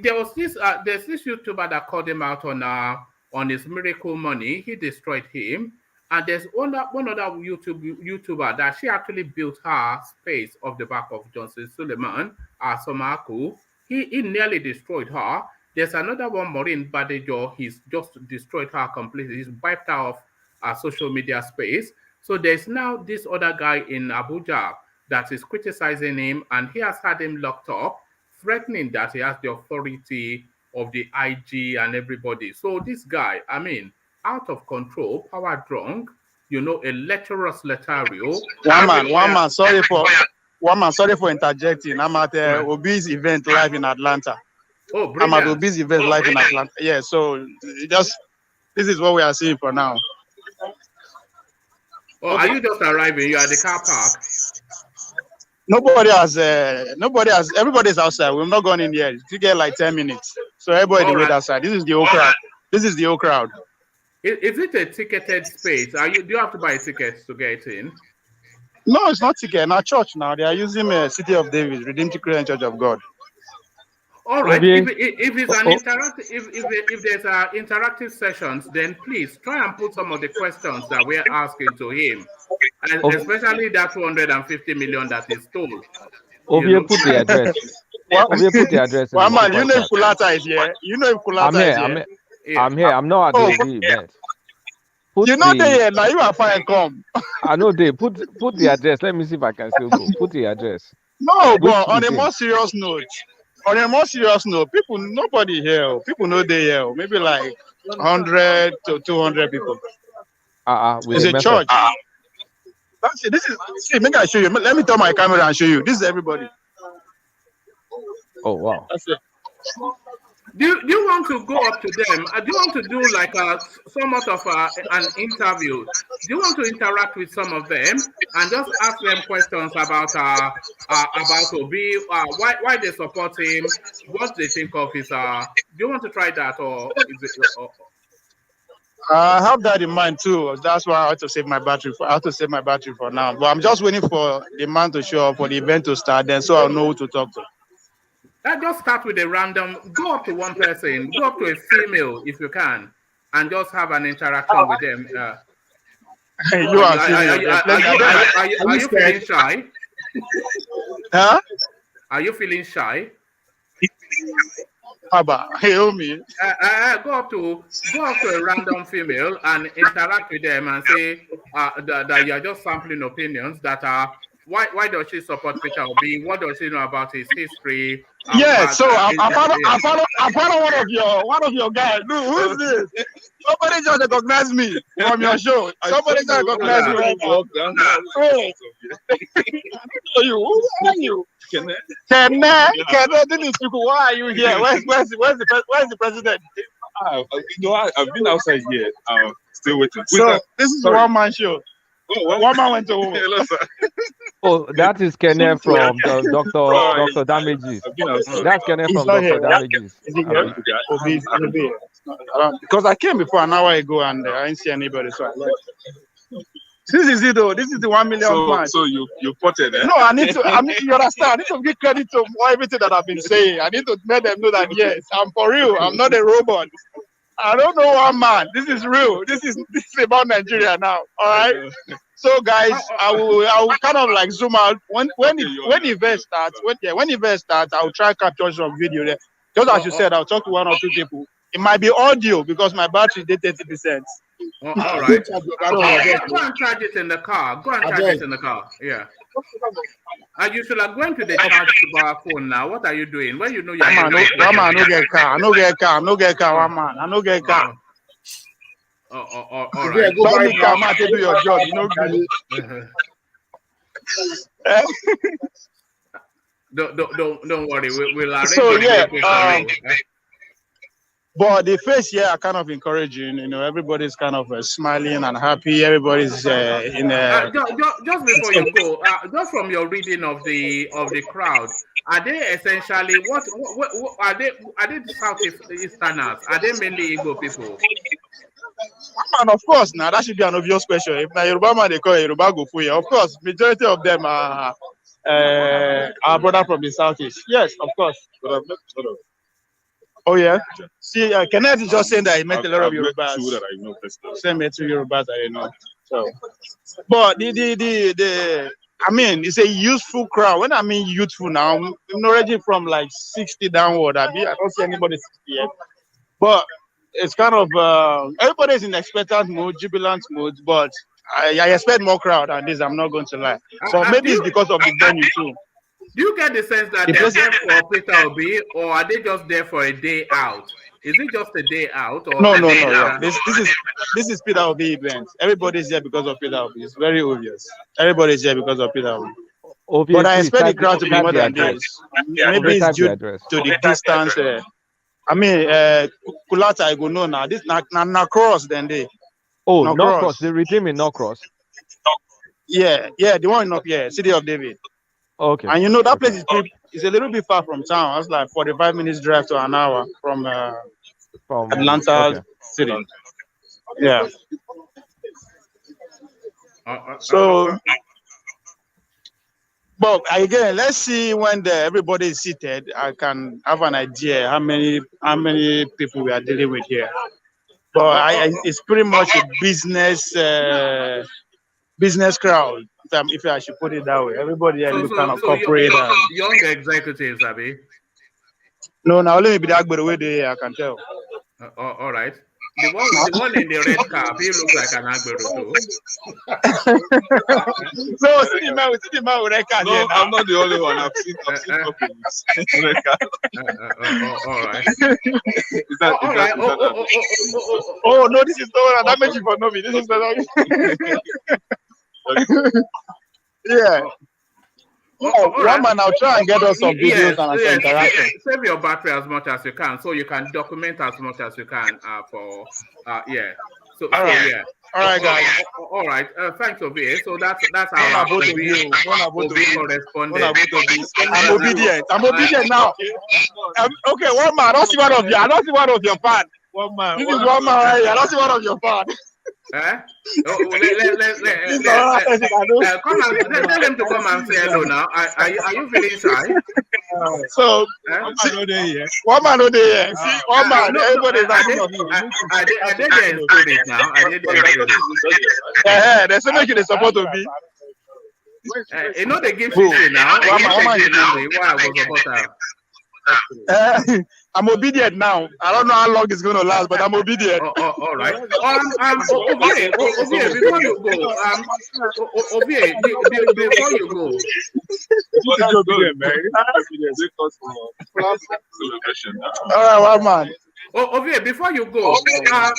there's this YouTuber that called him out on his miracle money. He destroyed him, and there's one other YouTuber that she actually built her space off the back of Johnson Suleiman, Somaku. He nearly destroyed her. There's another one, Maureen Badejo. He's just destroyed her completely. He's wiped her off social media space. So there's now this other guy in Abuja that is criticizing him, and he has had him locked up, threatening that he has the authority of the IG and everybody. So this guy, I mean, out of control, power drunk, a lecherous Letario. One man, sorry for interjecting. I'm at Obi's event live in Atlanta. Oh, brilliant. I'm at Obi's event live in Atlanta. Yeah, so this is what we are seeing for now. Oh, are you just arriving? You are at the car park? Everybody's outside. We've not gone in yet. You get like 10 minutes. So everybody wait outside. This is the whole crowd. Is it a ticketed space? Do you have to buy tickets to get in? No, it's not ticket. Not church now. They are using City of David, Redemptive Christian Church of God. All right. If it's an interactive, if there's interactive sessions, then please try and put some of the questions that we're asking to him, and especially that 250 million that he stole. Put the address. Put the address. One man, you know if Kulata is here. I'm here. I'm not at the event. You're not there now. You are fine. Come. I know they put the address. Let me see if I can still go. Put the address. No, but on a more serious note. Nobody here. People know they here. Maybe like 100 to 200 people. It's a church. That's it. Maybe I show you. Let me turn my camera and show you. This is everybody. Oh wow. That's it. Do you want to go up to them? Do you want to do like somewhat of an interview? Do you want to interact with some of them and just ask them questions about Obi, why they support him, what they think of his? Do you want to try that, or is it? I have that in mind too. That's why I have to save my battery. For now. But I'm just waiting for the man to show up for the event to start. Then so I'll know who to talk to. Let's just start with a random. Go up to one person. Go up to a female if you can, and just have an interaction with them. Are you feeling shy? Huh? Are you feeling shy? Abba, help me. Go up to a random female and interact with them and say that you are just sampling opinions that are. Why does she support Peter Obi? What does she know about his history? Yeah, so I follow one of your guys. Dude, who's this? Somebody just recognize me from your show. Somebody just recognize me right now. Who are you? Kenne, why are you here? Where's the president? I've been outside here. Still waiting. So this is a one-man show. One man went to home. Oh, that is Kenne from Dr. Damages. That's Kenne from Dr. Damages. Because I came before an hour ago and I didn't see anybody, so I left. This is it though. This is the 1 million man. So you potted it. No, I need to you understand. I need to give credit to everything that I've been saying. I need to let them know that yes, I'm for real. I'm not a robot. I don't know one man. This is real. This is about Nigeria now. All right. So guys, I will kind of like zoom out when event starts. When event starts, I'll try to capture some video there. Just as you said, I'll talk to 1 or 2 people. It might be audio because my battery did 30%. All right. Go and charge it in the car. Go and charge it in the car. Yeah. And you should have gone to the charge to our phone now. What are you doing? When you know you're one man, I no get car. I no get car. One man, I no get car. All right. Don't need car, man, to do your job. You know. Don't worry. We'll arrange. So yeah. But the face here are kind of encouraging. You know, everybody's kind of smiling and happy. Everybody's in a. Just before you go, just from your reading of the crowd, are they essentially what are they? Are they Southeasterners? Are they mainly Igbo people? Man, of course. Now that should be an obvious question. If Yoruba man they call it Yoruba go for you, of course, majority of them are our brother from the Southeast. Yes, of course. Oh yeah. See, Kenneth is just saying that he met a lot of Yorubas. Same met 2 Yorubas that I know. So, but I mean, it's a youthful crowd. When I mean youthful now, I'm already from like 60 downward. I don't see anybody 60 yet. But it's kind of everybody's in expectant mood, jubilant mood. But I expect more crowd than this. I'm not going to lie. But maybe it's because of the venue too. Do you get the sense that they're there for Peter Obi, or are they just there for a day out? Is it just a day out? Or No. Yeah. This is Peter Obi event. Everybody's here because of Peter Obi. It's very obvious. Everybody's here because of Peter Obi. But I expect the crowd to be more than this. Maybe it's due to the distance. I mean, Kulata, I go no now. This na cross then they. Oh, no cross. The regime in no cross. Yeah, the one up here, City of David. Okay. And you know that place is a little bit far from town. It's like 45 minutes drive to an hour from Atlanta City. Yeah. So, but again, let's see when everybody is seated. I can have an idea how many people we are dealing with here. But it's pretty much a business crowd. If I should put it that way, everybody look kind of corporate. Young executives, Abi. No, now let me be that, but the way they I can tell. All right. The one in the red cap, he looks like an Agbero too. So see the man with red cap. No, I'm not the only one. I've seen couples in red cap. All right. Is that all right. Oh no, this is not that many for no me. This is yeah. One man, I'll try and get us some videos and some interaction. Save your battery as much as you can, so you can document as much as you can. Yeah. So yeah. All right, guys. All right. Thanks, Obi. So that's our correspondent. I'm obedient now. Okay, one man. I don't see one of you. I don't see one of your fans. One man. This is one man right here. I don't see one of your fans. Come and tell him to come and say hello now. Are you feeling shy? So one man over there. See, one man. Everybody's asking of you. I did the student now. There's so much they support to be. You know they give shit now. I'm obedient now. I don't know how long it's going to last, but I'm obedient. All right. Before you go, all right, one man. Ovie, before you go, I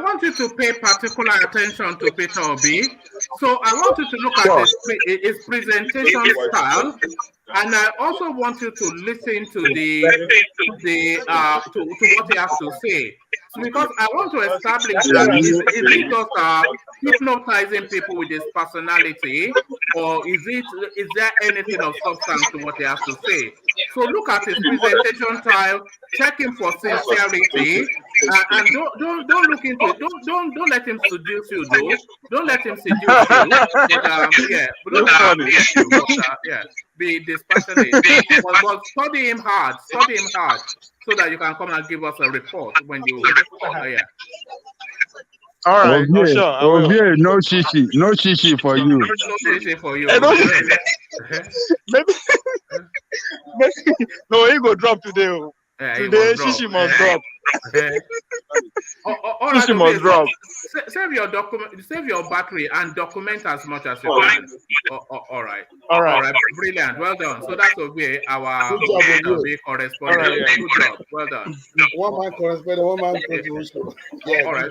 want you to pay particular attention to Peter Obi. So I want you to look at his presentation style, and I also want you to listen to to what he has to say. Because I want to establish that is it just hypnotizing people with his personality, or is there anything of substance to what he has to say? So look at his presentation style, check him for sincerity, and don't look into it. Don't let him seduce you, though. Don't let him seduce you. Be dispassionate. But study him hard. so that you can come and give us a report when you. Yeah. All right, Ovie, sure. I will. no shishi for you. No shishi for you. Maybe, no, he go drop today. Today, shishi must drop. Shishi must drop. Save your document, save your battery, and document as much as you can. All right. Brilliant. Well done. So that's Ovie, our correspondent. Right, Good job. Well done. One man correspondent, one man contribution. All right.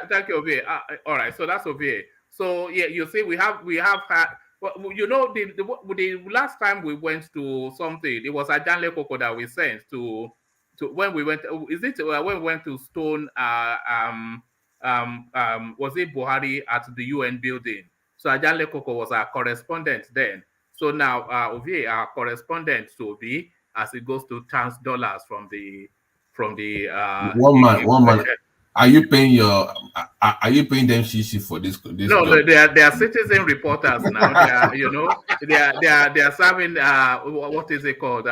Thank you, Ovie. All right. So that's Ovie. So yeah, you see, we have had. Well, you know, the last time we went to something, it was a Janle Koko that we sent to when we went. Is it when we went to Stone? Was it Buhari at the UN building? So Ajanle Koko was our correspondent then. So now Ovie, our correspondent to be as it goes to chance dollars from the one man. Are you paying them shishi for this? No, they are citizen reporters now. They are serving what is it called?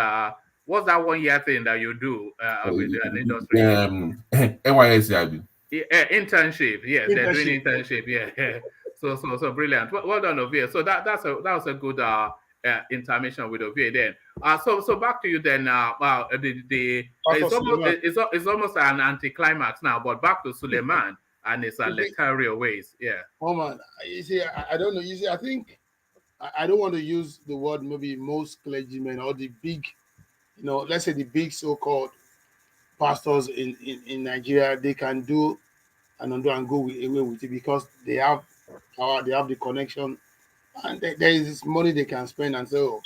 What's that 1 year thing that you do with an industry? NYSC. Internship. Yes, they're doing internship. Yeah. So brilliant. Well done, Ovie. So that was a good intermission with Ovie then. So back to you then. It's almost an anticlimax now, but back to Suleiman and his electoral ways. Yeah. Oh man, you see, I don't know. You see, I think I don't want to use the word maybe most clergymen or the big, let's say the big so-called pastors in Nigeria. They can do and undo and go away with it because they have power, they have the connection, and there is this money they can spend. And so,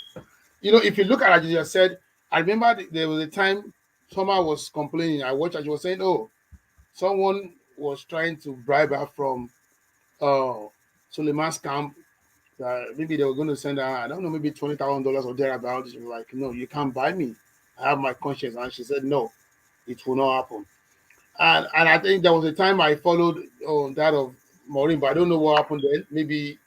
if you look at it, you said, I remember there was a time someone was complaining. I watched, and she was saying, "Oh, someone was trying to bribe her from Suleiman's camp. Maybe they were going to send her, I don't know, maybe $20,000 or thereabouts." She was like, "No, you can't buy me. I have my conscience." And she said, "No, it will not happen." And I think there was a time I followed that of Maureen, but I don't know what happened then. Maybe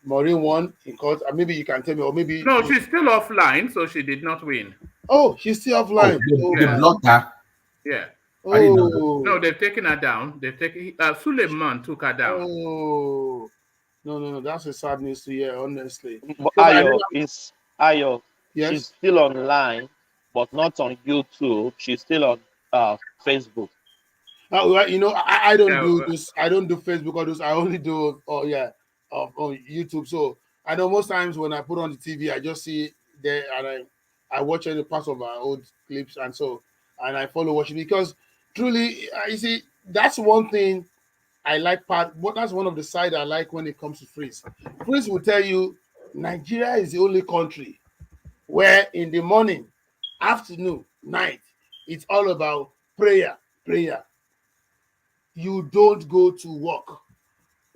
Maureen won in court, or maybe you can tell me, or maybe no, she's still offline, so she did not win. Oh, she's still offline. They blocked her. Yeah. Oh no, they've taken her down. They've taken Suleiman took her down. Oh no, that's a sad news to hear, honestly. Ayo, yes? She's still online, but not on YouTube. She's still on Facebook. I don't do this. I don't do Facebook or this. I only do on YouTube. So I know most times when I put on the TV, I just see there and I watch any parts of my old clips and I follow watching because truly, you see, that's one thing I like. That's one of the side I like when it comes to Freeze. Freeze will tell you Nigeria is the only country where in the morning, afternoon, night, it's all about prayer. You don't go to work.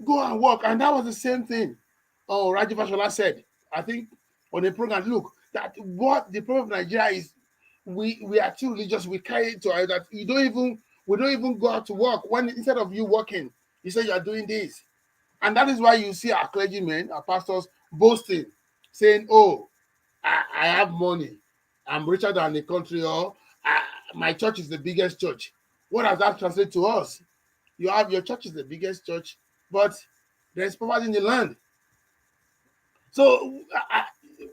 Go and work. And that was the same thing. Rajiv Fashola said, I think, on the program, look, that what the problem of Nigeria is, we are too religious. We carry it to us that we don't even go out to work. When instead of you working, you say you are doing this. And that is why you see our clergymen, our pastors boasting, saying, "Oh, I have money. I'm richer than the country, or my church is the biggest church." What does that translate to us? Your church is the biggest church, but there's poverty in the land. So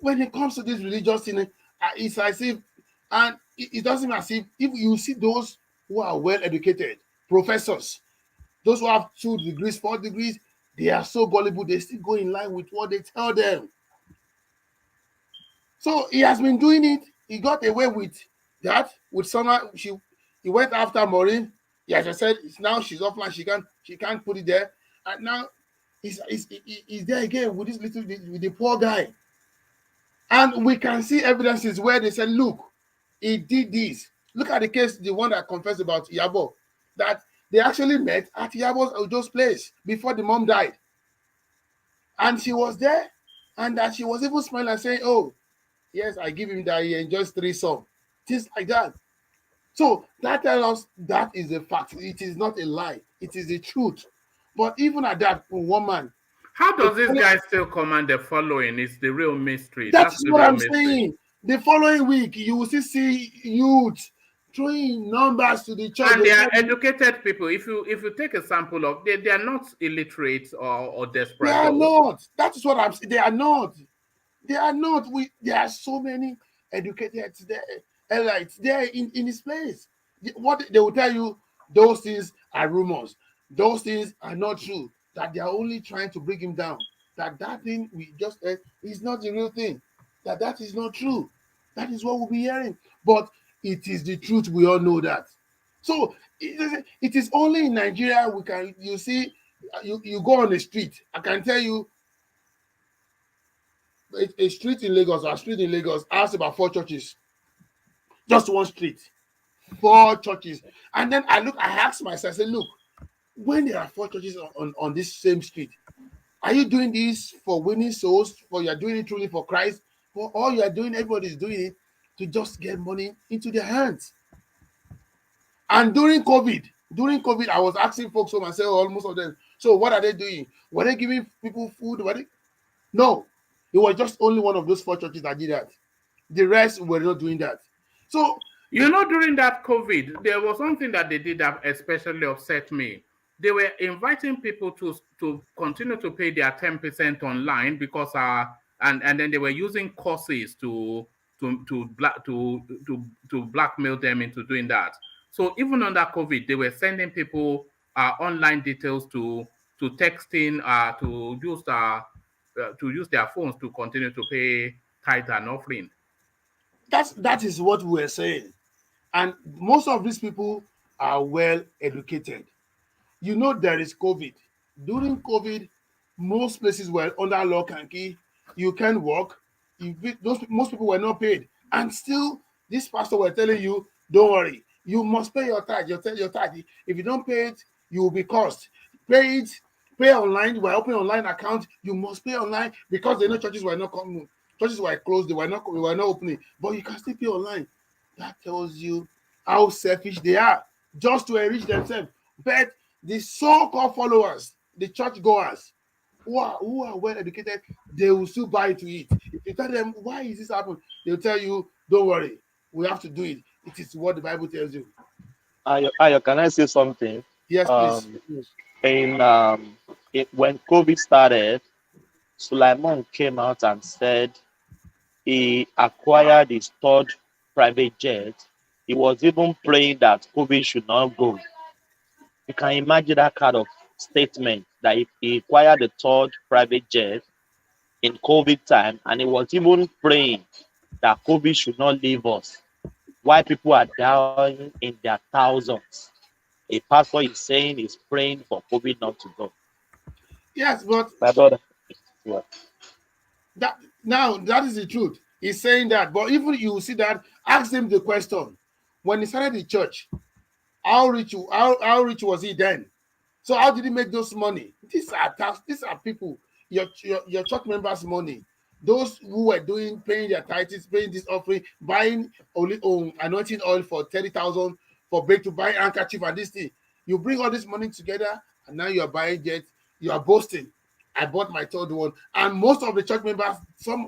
when it comes to this religious thing, it's as if, and it doesn't matter if you see those who are well educated, professors, those who have 2 degrees, 4 degrees, they are so gullible, they still go in line with what they tell them. So he has been doing it. He got away with that with someone. He went after Maureen. As I said, now she's offline. She can't put it there. And now he's there again with with the poor guy. And we can see evidences where they said, "Look, he did this." Look at the case, the one that confessed about Yabo, that they actually met at Yabo's place before the mom died. And she was there, and that she was even smiling and saying, "Oh, yes, I give him that he enjoys 3 songs." Things like that. So that tells us that is a fact. It is not a lie. It is the truth. But even at that, woman. How does this guy still command the following? It's the real mystery. That's what I'm saying. The following week, you will see youth throwing numbers to the church. And they are educated people. If you take a sample of, they are not illiterate or desperate. They are not. That is what I'm saying. They are not. They are not. There are so many educated elites there in this place. What they will tell you, those things are rumors. Those things are not true. That they are only trying to bring him down. That thing we just heard is not the real thing. That is not true. That is what we'll be hearing. But it is the truth. We all know that. So it is only in Nigeria you see, you go on the street. I can tell you, a street in Lagos has about 4 churches. Just one street, 4 churches. And then I asked myself, I said, look, when there are 4 churches on this same street, are you doing this for winning souls? For you are doing it truly for Christ? For all you are doing, everybody is doing it to just get money into their hands. And during COVID, I was asking folks home and saying, almost of them, so what are they doing? Were they giving people food? No. It was just only one of those 4 churches that did that. The rest were not doing that. So, during that COVID, there was something that they did that especially upset me. They were inviting people to continue to pay their 10% online because and then they were using courses to blackmail them into doing that. So even under COVID, they were sending people online details to texting to use their phones to continue to pay tithe and offering. That is what we're saying. And most of these people are well educated. There is COVID. During COVID, most places were under lock and key. You can't work. Most people were not paid. And still, this pastor were telling you, don't worry, you must pay your tithe. Your tithe. If you don't pay it, you will be cursed. Pay it. Pay online. You are opening online account. You must pay online because they know churches were not coming. Churches were closed. They were not opening. But you can still pay online. That tells you how selfish they are, just to enrich themselves. But the so-called followers, the churchgoers, who are well educated, they will still buy to eat. If you tell them why is this happening, they'll tell you, don't worry, we have to do it. It is what the Bible tells you. Ayo, can I say something? Yes, please. When COVID started, Suleiman came out and said he acquired his 3rd private jet. He was even praying that COVID should not go. You can imagine that kind of statement, that if he acquired the 3rd private jet in COVID time, and he was even praying that COVID should not leave us. Why people are dying in their thousands. A pastor is saying he's praying for COVID not to go. Yes, but my brother, what? That is the truth. He's saying that, but even you see that, ask him the question. When he started the church, how rich was he then? So how did he make those money? These are people, your church members' money. Those who were paying their tithes, paying this offering, buying anointing oil for 30,000 for break to buy handkerchief and this thing. You bring all this money together, and now you are buying jets. You are boasting. I bought my 3rd one, and most of the church members,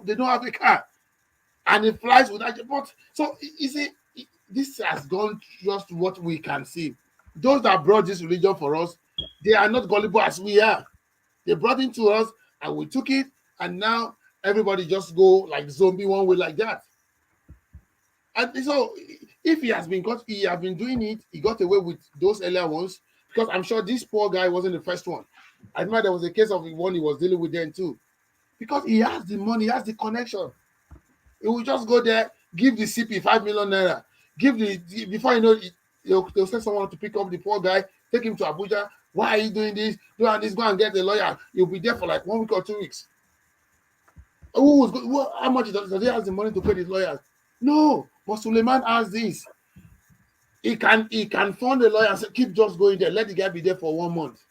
they don't have a car, and it flies without your pot. So you see, this has gone just what we can see. Those that brought this religion for us, they are not gullible as we are. They brought it to us, and we took it, and now everybody just go like zombie one way like that. And so, if he has been doing it, he got away with those earlier ones, because I'm sure this poor guy wasn't the first one. I remember there was a case of one he was dealing with then too, because he has the money, he has the connection. He will just go there, give the CP 5 million naira, before you know, they'll send someone to pick up the poor guy, take him to Abuja. Why are you doing this? Go and get the lawyer. You'll be there for like 1 week or 2 weeks. How much does he have the money to pay his lawyers? No, but Suleiman has this. He can fund the lawyer and say, keep just going there. Let the guy be there for 1 month.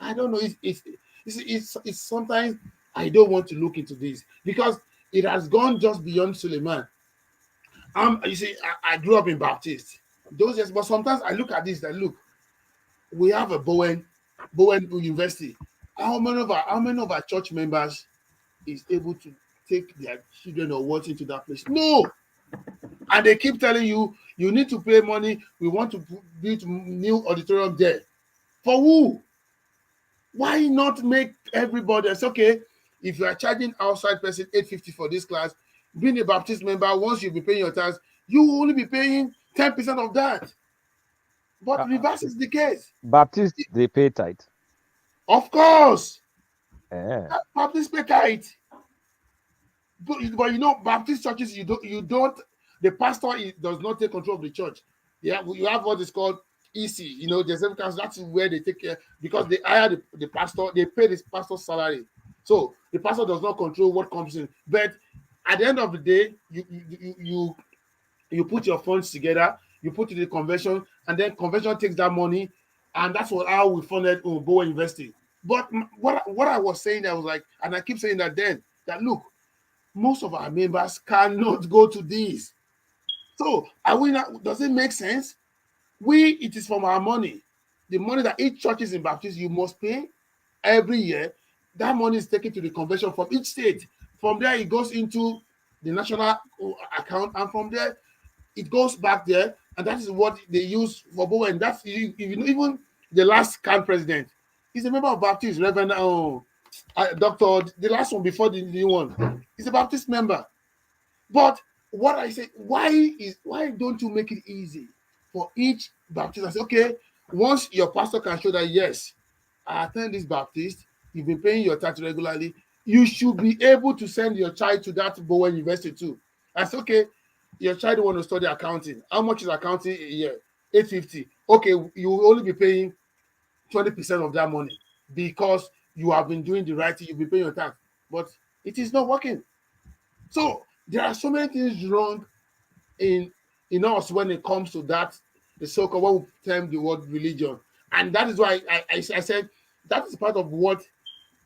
I don't know. It's sometimes I don't want to look into this because it has gone just beyond Suleiman. You see, I grew up in Baptist. Those years, but sometimes I look at this. Look, we have a Bowen University. How many of our church members is able to take their children or what into that place? No. And they keep telling you You need to pay money. We want to build new auditorium there. For who? Why not make everybody? It's okay. If you are charging outside person $850 for this class, being a Baptist member, once you be paying your tax, you will only be paying 10% of that. But reverse is the case. Baptist, they pay tithe. Of course. Yeah. Baptist pay tithe. But you know, Baptist churches, you don't. The pastor does not take control of the church. Yeah, you have what is called EC. You know, the same council. That's where they take care because they hire the pastor. They pay this pastor's salary. So the pastor does not control what comes in. But at the end of the day, you put your funds together. You put it in the convention, and then convention takes that money, and that's how we funded Bowen University. But what I was saying, I was like, and I keep saying that look, most of our members cannot go to this. So are we not? Does it make sense? It is from our money, the money that each church is in Baptist, you must pay every year. That money is taken to the convention from each state. From there, it goes into the national account, and from there, it goes back there, and that is what they use for Bowen. That's even the last CAN president. He's a member of Baptist, Reverend Doctor. The last one before the new one, he's a Baptist member. But what I say, why don't you make it easy for each Baptist? I say, okay, once your pastor can show that yes, I attend this Baptist, you've been paying your tax regularly, you should be able to send your child to that Bowen University too. I say, okay, your child want to study accounting. How much is accounting a year? $850. Okay, you will only be paying 20% of that money because you have been doing the right thing, you'll be paying your tax. But it is not working. So there are so many things wrong in us when it comes to that, the so-called, what we term the word religion. And that is why I said that is part of what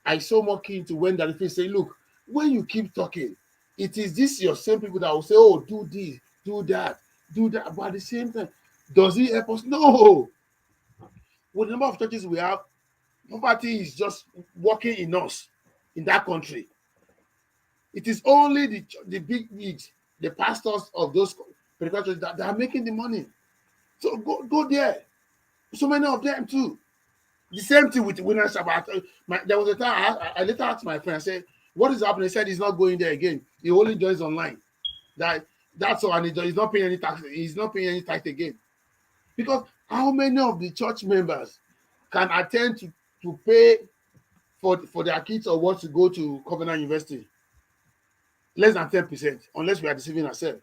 I so more keen to when that if you say, look, when you keep talking, it is this your same people that will say, oh, do this, do that. But at the same time, does it help us? No. With the number of churches we have, poverty is just working in us, in that country. It is only the big wigs, the pastors of those churches that are making the money. So go there. So many of them too. The same thing with Winner Shabbat. There was a time I later asked my friend, I said, what is happening? He said he's not going there again. He only joins online. That's all, and he's not paying any tax. He's not paying any tax again. Because how many of the church members can attend to pay for their kids or what to go to Covenant University? Less than 10%, unless we are deceiving ourselves.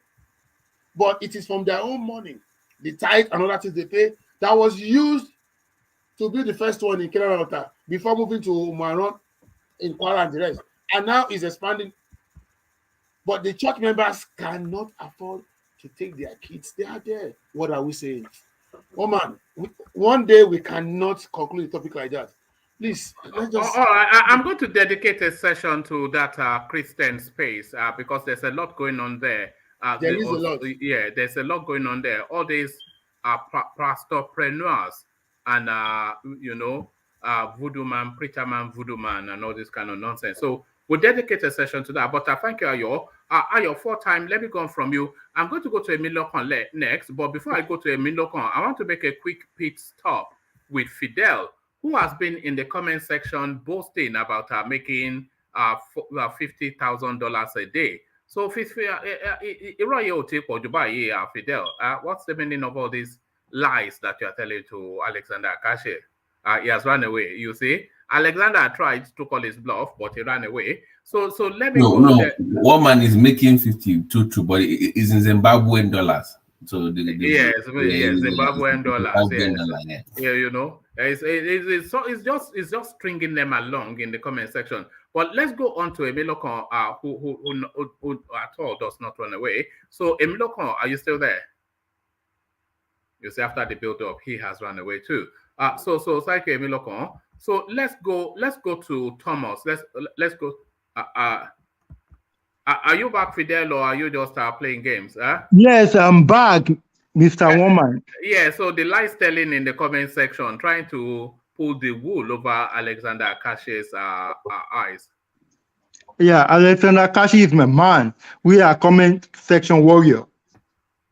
But it is from their own money. The tithe and other things they pay that was used to be the first one in Clerical before moving to Umaron in Kwara and the rest. And now is expanding. But the church members cannot afford to take their kids. They are there. What are we saying? Oh man, one day we cannot conclude a topic like that. Please, let's just. All right, I'm going to dedicate a session to that Christian space because there's a lot going on there. There is a lot. Yeah, there's a lot going on there. All these pastorpreneurs and voodoo man, preacher man, voodoo man, and all this kind of nonsense. So we'll dedicate a session to that. But thank you, Ayo. Ayo, 4 time. Let me go on from you. I'm going to go to Emilokon next. But before I go to Emilokon, I want to make a quick pit stop with Fidel, who has been in the comment section boasting about making $50,000 a day. So, Fidel, what's the meaning of all these lies that you are telling to Alexander Akache? He has run away. You see, Alexander tried to call his bluff, but he ran away. So let me go. No, one man is making 52, but it is in Zimbabwean dollars. So yes, Zimbabwean dollars. Yeah, you know, it's just stringing them along in the comment section. But let's go on to Emilokon, who at all does not run away. So Emilokon, are you still there? You see, after the build-up, he has run away too. So thank you, Emilokon. So let's go to Thomas. Let's go. Are you back, Fidel, or are you just playing games? Yes, I'm back, Mr. Woman. Yeah, so the lies telling in the comment section, trying to pull the wool over Alexander Akache's eyes. Yeah, Alexander Akache is my man. We are comment section warrior.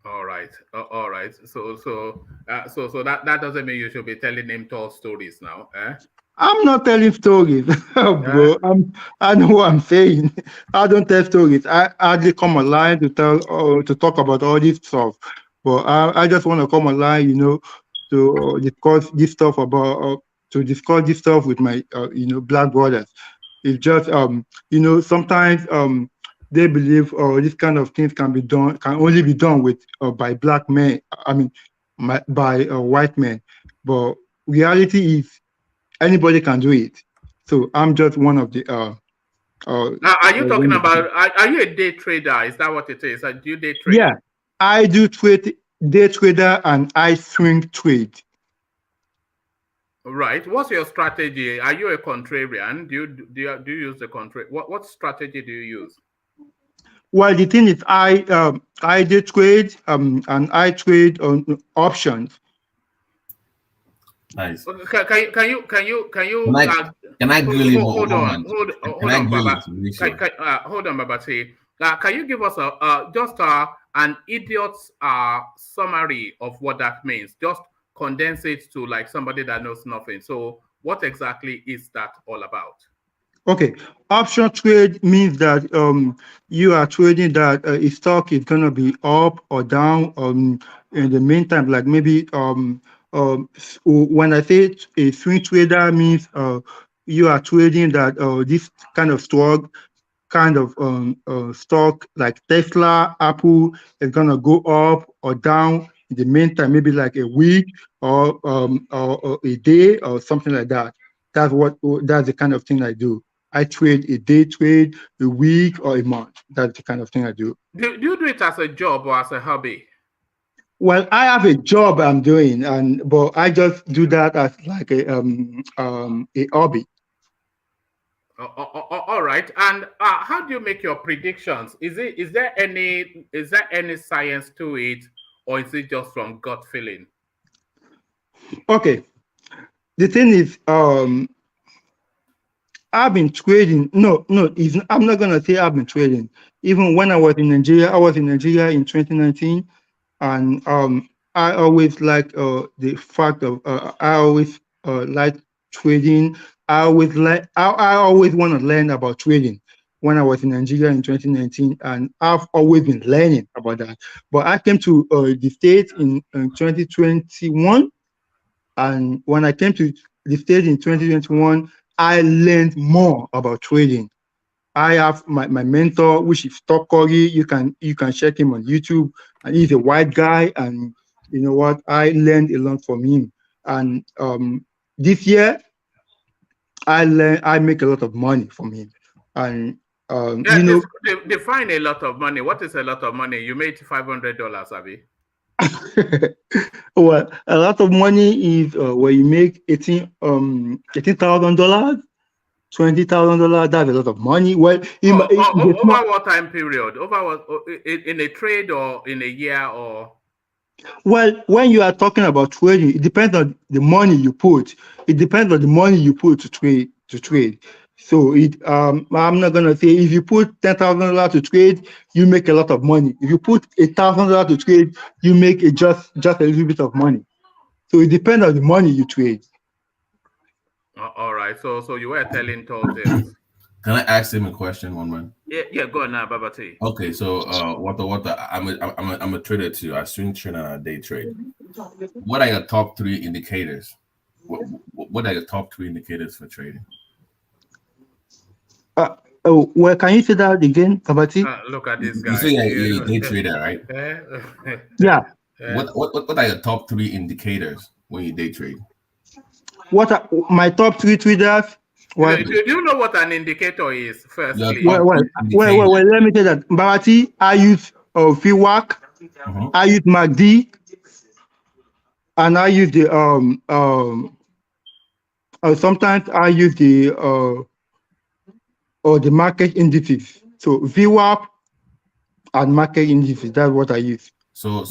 All right. All right. So that doesn't mean you should be telling him tall stories now, eh? I'm not telling stories, bro. I know what I'm saying. I don't tell stories. I hardly come online to talk about all this stuff. But I just want to come online, to discuss this stuff with my black brothers. It's just sometimes they believe this kind of things can only be done with by black men. I mean, by white men. But reality is anybody can do it. So I'm just one of the. Now, are you talking about? Are you a day trader? Is that what it is? Do you day trade? Yeah, I do day trader, and I swing trade. Right. What's your strategy? Are you a contrarian? Do you use the contrary? What strategy do you use? Well, the thing is, I day trade and I trade on options. Nice. Can you? Can I grill him? Hold on, Babati. Can you give us just an idiot's summary of what that means? Just condense it to like somebody that knows nothing. So, what exactly is that all about? Okay, option trade means that you are trading that a stock is gonna be up or down in the meantime, like maybe when I say a swing trader means you are trading that this kind of stock like Tesla, Apple is gonna go up or down in the meantime, maybe like a week or a day or something like that. That's the kind of thing I do. I trade a day trade, a week, or a month. That's the kind of thing I do. Do you do it as a job or as a hobby? Well, I have a job I'm doing, but I just do that as like a hobby. All right. And how do you make your predictions? Is there any science to it, or is it just from gut feeling? Okay. The thing is, I've been trading. No, I'm not gonna say I've been trading. Even when I was in Nigeria, in 2019, and I always like the fact of I always like trading. I always want to learn about trading. When I was in Nigeria in 2019, and I've always been learning about that. But I came to the States in 2021, and when I came to the States in 2021. I learned more about trading. I have my mentor, which is Curry. You can check him on YouTube, and he's a white guy. And you know what? I learned a lot from him. And this year, I make a lot of money from him. And define a lot of money. What is a lot of money? You made $500, Abi. Well, a lot of money is where you make $18,000, $20,000. That's a lot of money. Well, over what time period? Over what, in a trade or in a year or? Well, when you are talking about trading, it depends on the money you put. It depends on the money you put to trade. So I'm not gonna say if you put $10,000 to trade, you make a lot of money. If you put $1,000 to trade, you make just a little bit of money. So it depends on the money you trade. All right. So you were telling tall tales. Can I ask him a question, one man? Yeah. Go on now, Babati. Okay. So I'm a trader too. I swing trade and I day trade. What are your top 3 indicators? What are your top 3 indicators for trading? Well, can you say that again, Babati? Look at this guy. You say you're a day trader, right? Yeah. What are your top 3 indicators when you day trade? What are my top 3 traders? Well, do you know what an indicator is? Firstly, well, let me tell that. Babati, I use VWAP, I use MACD, and I use the sometimes I use the market indices. So VWAP and market indices. That's what I use. So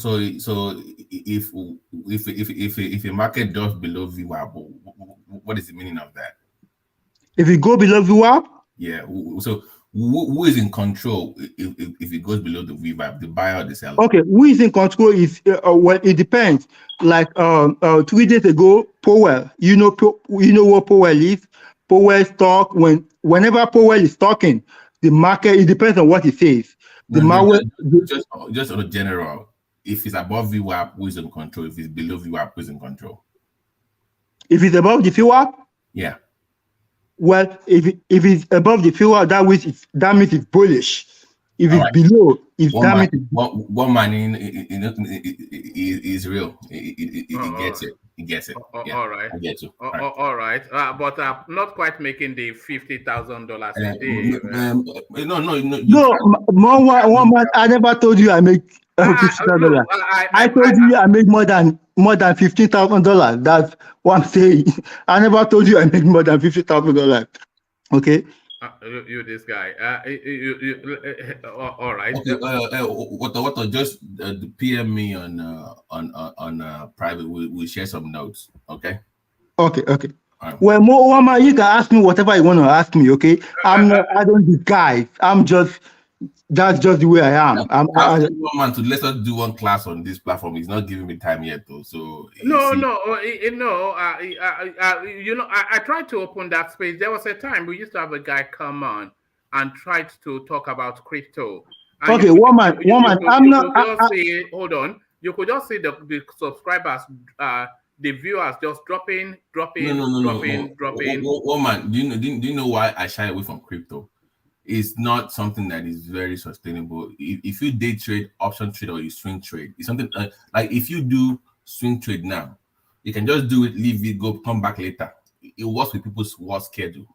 if a market drops below VWAP, what is the meaning of that? If you go below VWAP? Yeah. So Who is in control if it goes below the VWAP, the buyer or the seller? Okay, who is in control is well, it depends. Like 3 days ago, Powell. You know what Powell is. Powell talk whenever Powell is talking, the market. It depends on what he says. The market just on a general. If it's above VWAP, who is in control? If it's below VWAP, who is in control? If it's above the VWAP, yeah. Well, if it's above the VWAP, that means it's bullish. If it's below, one man is real. He gets it. He gets it. Yeah, all right. I get you. All right. But not quite making the $50,000 a day. No, one man. I never told you I make $50,000. I told you I make more than $15,000. That's what I'm saying. I never told you I make more than $50,000. Okay. You this guy. All right. Okay. What? Just PM me on private. We'll share some notes. Okay. Okay. Right. Well, Mama, you can ask me whatever you want to ask me. Okay. I don't disguise. That's just the way I am. Man, to let us do one class on this platform. He's not giving me time yet, though. So I tried to open that space. There was a time we used to have a guy come on and tried to talk about crypto. And okay, woman. Hold on. You could just see the subscribers, the viewers just dropping. Woman, do you know why I shy away from crypto? It's not something that is very sustainable. If you day trade, option trade, or you swing trade, it's something like if you do swing trade now, you can just do it, leave it, go, come back later. It works with people's work schedule.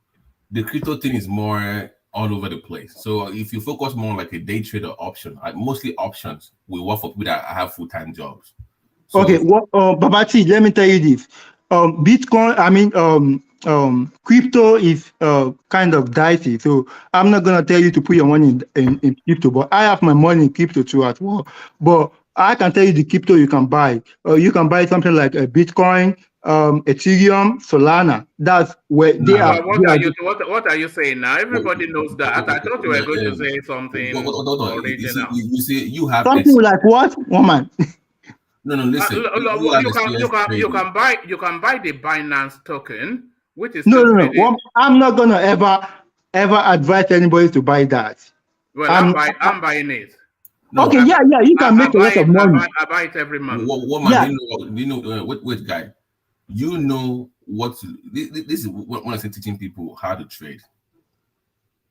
The crypto thing is more all over the place. So if you focus more on like a day trade or option, like mostly options will work for people that have full-time jobs. So, okay, Babati, let me tell you this. Bitcoin, crypto is kind of dicey, so I'm not gonna tell you to put your money in crypto, but I have my money in crypto too as well. But I can tell you the crypto you can buy. You can buy something like a Bitcoin, Ethereum, Solana. That's where they are. What are you saying now? Everybody knows that. I thought you were going to say something original. You see, you have something like what, woman? No, listen. You can buy the Binance token, which is no. I'm not gonna ever advise anybody to buy that. Well, I'm buying it. No, okay, yeah, you can make a lot of money. I buy it every month. You know, wait, guy. You know what? This is when I say teaching people how to trade.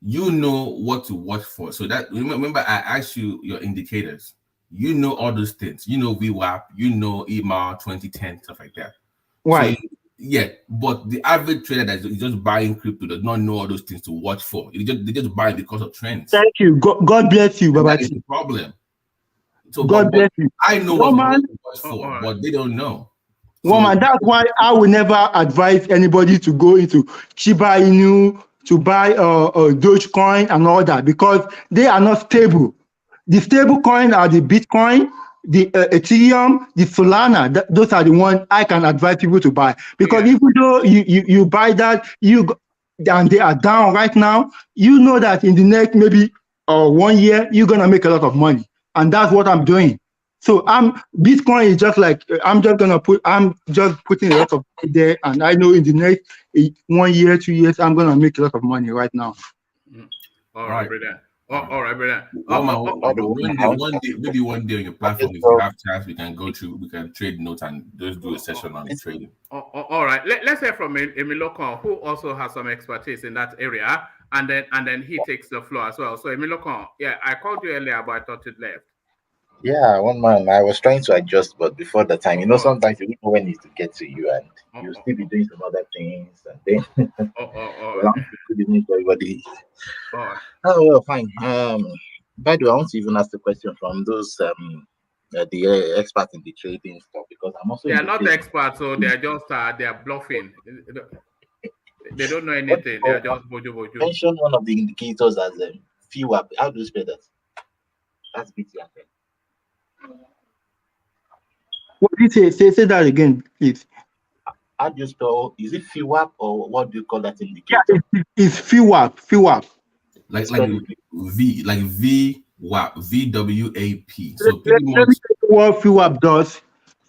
You know what to watch for. So that remember, I asked you your indicators. You know all those things. You know VWAP. You know EMA 2010 stuff like that. Right. So, yeah, but the average trader that is just buying crypto does not know all those things to watch for. They just buy because of trends. Thank you. God bless you, Baba. That's the problem. So God bless you. I know what to watch for, but they don't know. Woman, that's why I will never advise anybody to go into Shiba Inu to buy Dogecoin and all that because they are not stable. The stable coin are the Bitcoin, the Ethereum, the Solana. Those are the ones I can advise people to buy because even though you buy that, and they are down right now, you know that in the next maybe 1 year you're gonna make a lot of money, and that's what I'm doing. So Bitcoin is just like I'm just putting a lot of money there, and I know in the next 1 year, 2 years, I'm gonna make a lot of money right now. All right, brother. All right, brother. Maybe one day on your platform, if you have chance, we can go through, we can trade notes and just do a session on trading. All right. Let's hear from Emilokon, who also has some expertise in that area, and then he takes the floor as well. So Emilokon, yeah, I called you earlier, but I thought it left. Yeah, one man. I was trying to adjust, but before the time, sometimes you don't know when it's to get to you, and you'll still be doing some other things, and then. Good evening to everybody. Oh well, fine. By the way, I want to even ask the question from those the experts in the trading stuff because I'm also. They are not experts, so they are just they are bluffing. They don't know anything. They are just bojo. Mention one of the indicators as VWAP. How do you spell that? That's BTR. What did you say? Say that again, please. How do you spell? Is it VWAP or what do you call that indicator? Yeah, it's VWAP. like VWAP. So Let people me want. tell you what FIWAP does.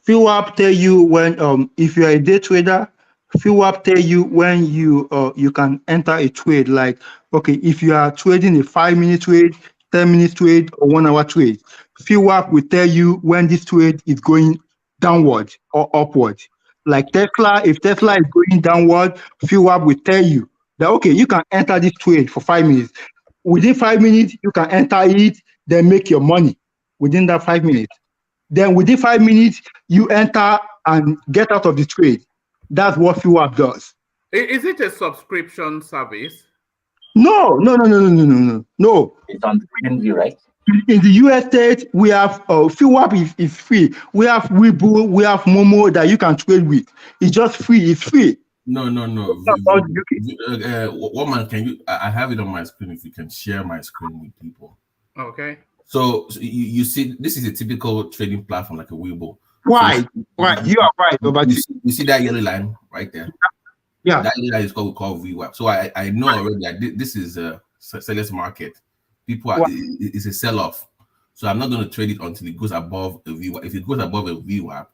FIWAP tell you when if you're a day trader, FIWAP tell you when you can enter a trade. Like, okay, if you are trading a 5-minute trade, 10-minute trade, or 1-hour trade, FIWAP will tell you when this trade is going downward or upward. Like Tesla, if Tesla is going downward, FIWAP will tell you that okay, you can enter this trade for 5 minutes. Within 5 minutes, you can enter it, then make your money within that 5 minutes. Then within 5 minutes, you enter and get out of the trade. That's what FIWAP does. Is it a subscription service? No. It's on the right? In the US state, we have FIWAP is free. We have Webull, we have Momo that you can trade with. It's just free. It's free. No. What man can you? I have it on my screen. If you can share my screen with people. Okay. So you see, this is a typical trading platform like a Webull. Why? Right. You are right. You see that yellow line right there? Yeah. That yellow line is called VWAP. So I know already that this is a seller's market. People are, it's a sell-off. So I'm not going to trade it until it goes above a VWAP. If it goes above a VWAP,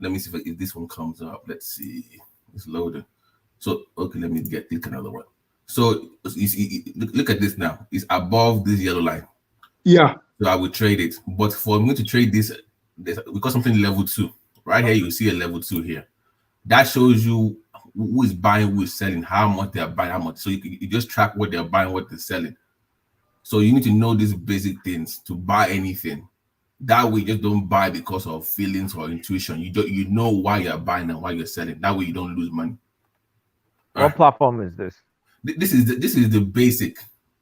let me see if this one comes up. Let's see. It's loaded. So, okay, let me click another one. So, look at this now. It's above this yellow line. Yeah. So I will trade it. But for me to trade this, we got something level 2. Right here, you see a level 2 here. That shows you who is buying, who is selling, how much they are buying, how much. So you just track what they're buying, what they're selling. So you need to know these basic things to buy anything. That way, you just don't buy because of feelings or intuition. You know why you're buying and why you're selling. That way, you don't lose money. What platform is this? This is the basic.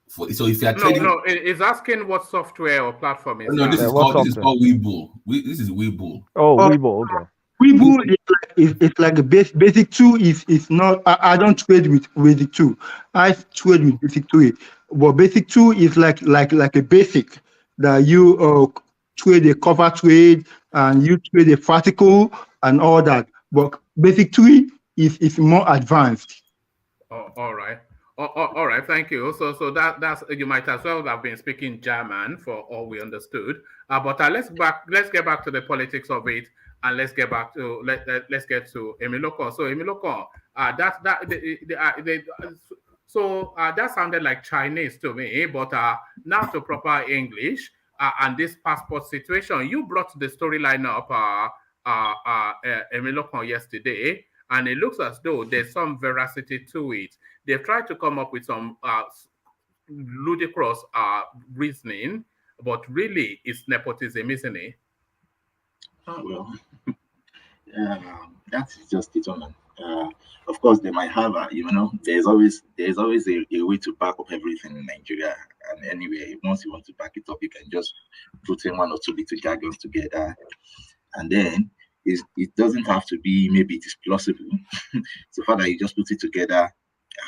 So if you are trading, no, it's asking what software or platform is. No, this is called Webull. This is Webull. Oh, Webull. Okay. Webull is like a basic 2 is not. I don't trade with basic 2. I trade with basic 2. But basic 2 is like a basic that you trade a cover trade and you trade a vertical and all that. But basic 3 is more advanced. Oh, all right. All right, thank you. So that's you might as well have been speaking German for all we understood. But let's get back to the politics of it, and let's get back to let's get to Emiloko. So Emiloko, that sounded like Chinese to me, but now to proper English and this passport situation, you brought the storyline up, Emiloko, yesterday, and it looks as though there's some veracity to it. They've tried to come up with some ludicrous reasoning, but really it's nepotism, isn't it? Oh, well, that is just it on. Of course, they might have, there's always a way to back up everything in Nigeria. And anyway, once you want to back it up, you can just put in 1 or 2 little jargons together, and then it doesn't have to be. Maybe it is plausible. So far that you just put it together,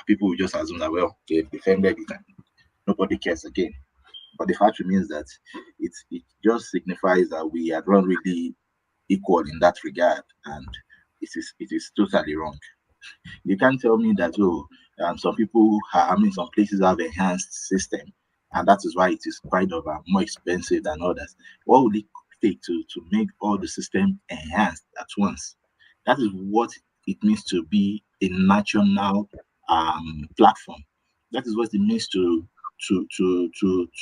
people will just assume that, well, they've defended it and nobody cares again. But the fact remains that it just signifies that we are not really equal in that regard, and it is totally wrong. You can't tell me that some people some places have enhanced system, and that is why it is quite more expensive than others. What would it take to make all the system enhanced at once? That is what it means to be a national platform. That is what it means to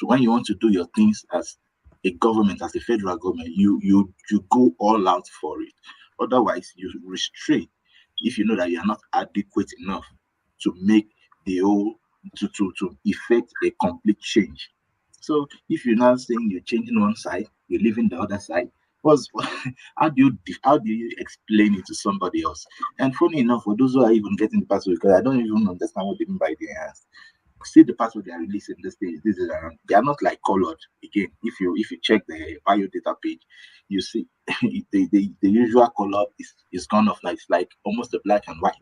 when you want to do your things as a government, as a federal government, you go all out for it. Otherwise, you restrain if you know that you are not adequate enough to make the whole to effect a complete change. So if you're now saying you're changing one side, you're leaving the other side, how do you explain it to somebody else? And funny enough, for those who are even getting the password, because I don't even understand what they mean by the enhanced. See the password they are releasing this stage. They are not like colored. Again, if you check the bio data page, you see the usual color is gone off. It's like almost a black and white.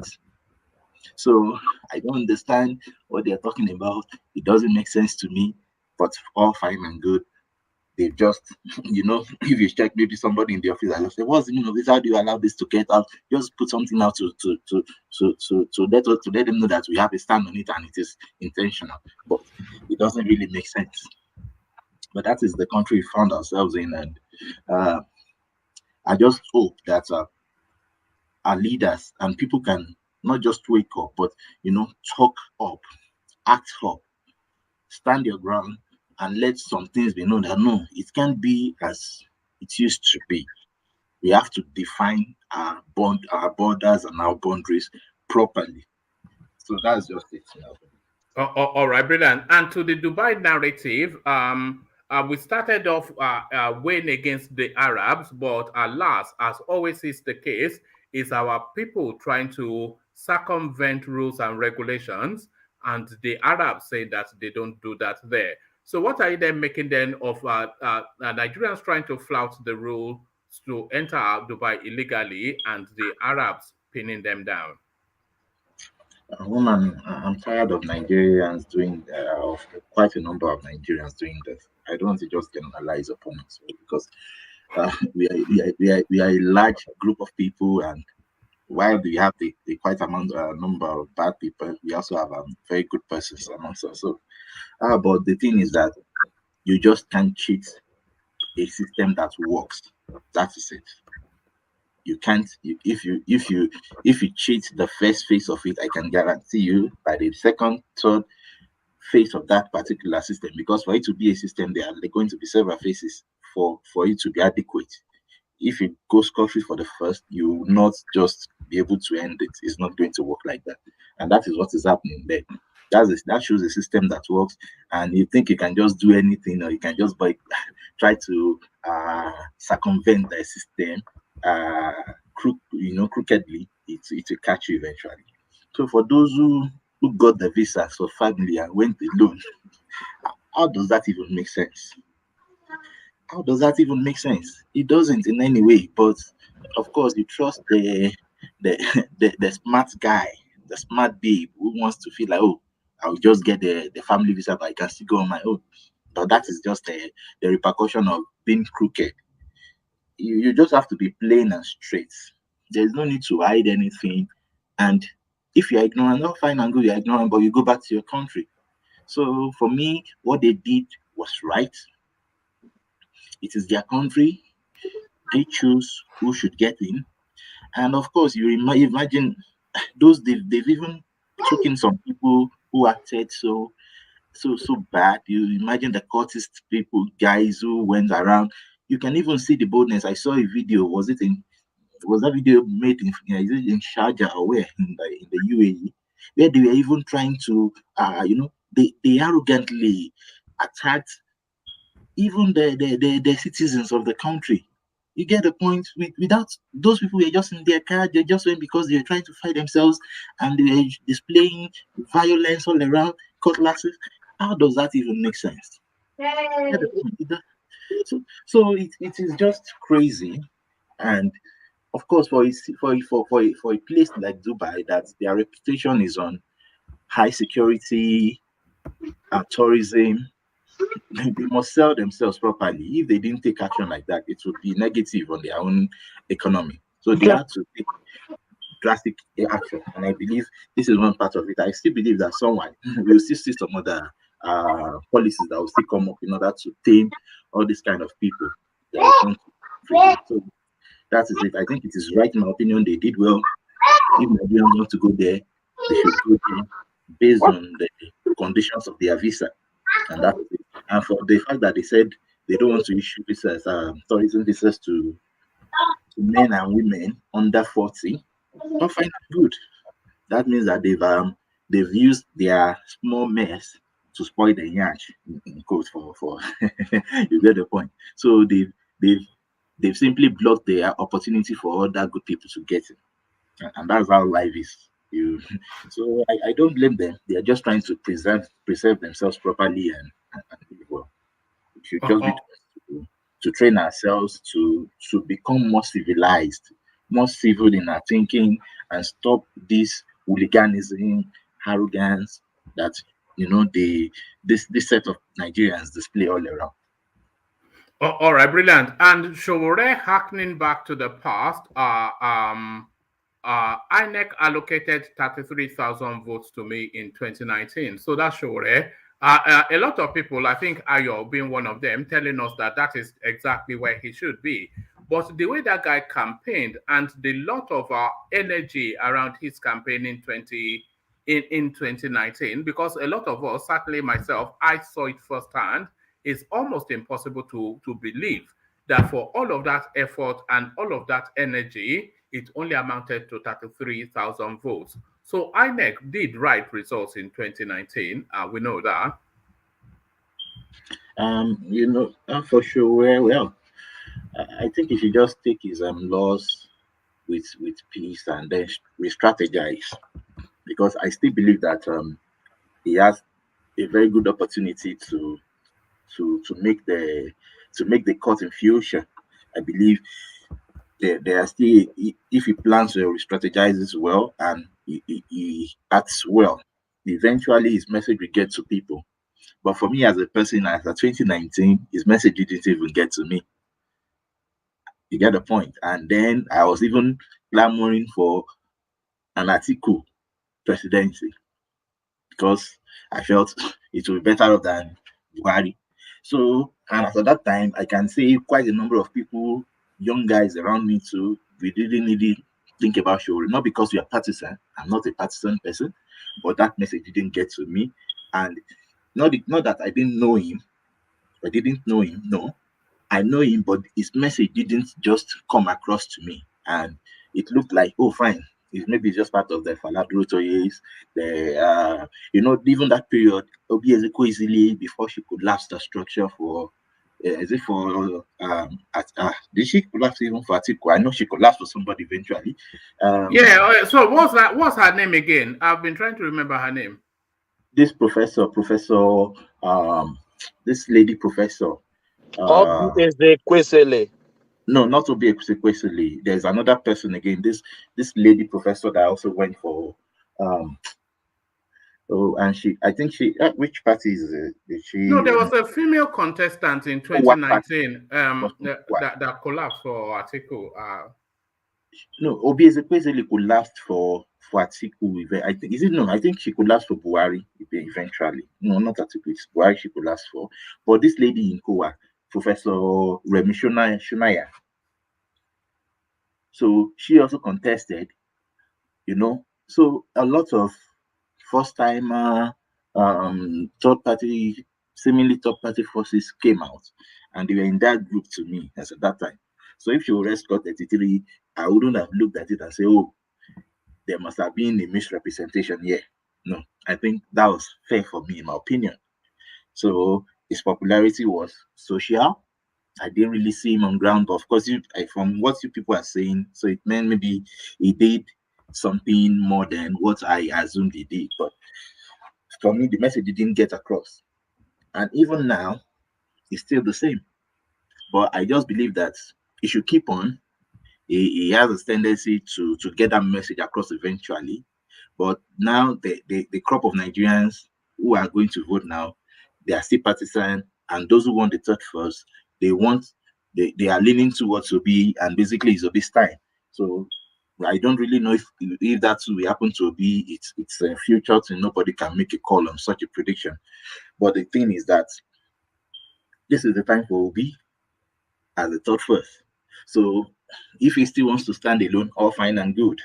So I don't understand what they're talking about. It doesn't make sense to me, but all fine and good. they just, if you check maybe somebody in the office and say, what's the meaning of this? How do you allow this to get out? Just put something out to let them know that we have a stand on it and it is intentional. But it doesn't really make sense. But that is the country we found ourselves in, and I just hope that our leaders and people can not just wake up, but talk up, act up, stand your ground, and let some things be known that no, it can't be as it used to be. We have to define our borders and our boundaries properly. So that's just it. All right, brilliant. And to the Dubai narrative, we started off weighing against the Arabs, but alas, as always is the case, is our people trying to circumvent rules and regulations, and the Arabs say that they don't do that there. So what are you then making then of Nigerians trying to flout the rule to enter Dubai illegally and the Arabs pinning them down? Woman, I'm tired of Nigerians doing, of quite a number of Nigerians doing this. I don't want to just generalize upon us because we are a large group of people, and while we have the quite number of bad people, we also have very good persons amongst us. So, but the thing is that you just can't cheat a system that works. That is it. You can't. If you cheat the first phase of it, I can guarantee you by the second, third phase of that particular system, because for it to be a system, there are going to be several phases for it to be adequate. If it goes scot-free for the first, you will not just be able to end it. It's not going to work like that, and that is what is happening there. That shows a system that works, and you think you can just do anything, or you can just try to circumvent the system crookedly. It will catch you eventually. So for those who got the visas for family and went alone, how does that even make sense? How does that even make sense? It doesn't in any way. But of course, you trust the smart guy, the smart babe who wants to feel like, oh, I'll just get the family visa, but I can still go on my own. But that is just the repercussion of being crooked. You just have to be plain and straight. There's no need to hide anything. And if you're ignorant, not fine and good, you're ignorant, but you go back to your country. So for me, what they did was right. It is their country. They choose who should get in. And of course, you imagine they've even taken some people who acted so bad. You imagine the cultist people, guys who went around. You can even see the boldness. I saw a video. Was that video made in Sharjah or where in the UAE, where they were even trying to they arrogantly attacked even the citizens of the country. You get the point. Without those people were just in their car, they just went because they were trying to fight themselves, and they were displaying violence all around, cutlasses. How does that even make sense? So it is just crazy. And of course, for a place like Dubai, that their reputation is on high security and tourism, they must sell themselves properly. If they didn't take action like that, it would be negative on their own economy. So they have to take drastic action, and I believe this is one part of it. I still believe that someone will still see some other policies that will still come up in order to tame all these kind of people. So that is it. I think it is right, in my opinion. They did well. If Nigerians want to go there, they should go there based on the conditions of their visa, and that is it. And for the fact that they said they don't want to issue visas, tourism visas to men and women under 40, I find it good. That means that they've used their small mess to spoil the yacht, in quotes for you get the point. So they've simply blocked their opportunity for other good people to get it, and that's how life is. So I don't blame them. They are just trying to preserve themselves properly and well. We should just be to train ourselves to become more civilized, more civil in our thinking, and stop this hooliganism, arrogance that this set of Nigerians display all around. All right, brilliant. And Sowore, harkening back to the past, INEC allocated 33,000 votes to me in 2019. So that's Sowore. A lot of people, I think Ayo being one of them, telling us that that is exactly where he should be. But the way that guy campaigned and the lot of energy around his campaign in 2019, because a lot of us, certainly myself, I saw it firsthand, it's almost impossible to believe that for all of that effort and all of that energy, it only amounted to 33,000 votes. So INEC did right results in 2019. We know that. You know, for sure. Well, I think he should just take his loss with peace and then re-strategize, because I still believe that he has a very good opportunity to make the cut in future. I believe there are still, if he plans to re-strategize this well and he acts well, eventually his message will get to people. But for me as a person, as a 2019, his message didn't even get to me. You get the point? And then I was even clamoring for an Atiku presidency because I felt it would be better than Buhari. So, and at that time, I can say quite a number of people, young guys around me too, we didn't really think about Sowore. Not because we are partisan. I'm not a partisan person, but that message didn't get to me. And not that I didn't know him. I didn't know him. No, I know him, but his message didn't just come across to me. And it looked like, oh, fine. Maybe just part of the Falagrotoyes, even that period, Obi Ezeko easily, before she could lapse the structure for, did she collapse even for Atiku? I know she collapsed for somebody eventually. So what's her name again? I've been trying to remember her name. This this lady professor. No, not to be Kwesili. There's another person again. This lady professor that also went for I think which party is it? Did she? No, there was a female contestant in 2019 that collapsed for Atiku. No, Obi Ezekwesili collapsed for Atiku. I think I think she collapsed for Buhari eventually. No, not Atiku. It's Buhari she collapsed for. But this lady in Kowa, Professor Remi Shunaya. So she also contested, So a lot of first-timer, seemingly third-party forces came out, and they were in that group to me as at that time. So if she would have got 33, I wouldn't have looked at it and say, oh, there must have been a misrepresentation here. No, I think that was fair for me, in my opinion. So his popularity was social. I didn't really see him on ground, but of course, from what you people are saying, so it meant maybe he did something more than what I assumed he did. But for me, the message didn't get across. And even now, it's still the same. But I just believe that he should keep on. He has a tendency to get that message across eventually. But now the crop of Nigerians who are going to vote now, they are still partisan, and those who want the third first, they are leaning towards Obi, and basically it's Obi's time. So I don't really know if that's will happen to Obi. It's a future thing. Nobody can make a call on such a prediction. But the thing is that this is the time for Obi as the third first. So if he still wants to stand alone, all fine and good.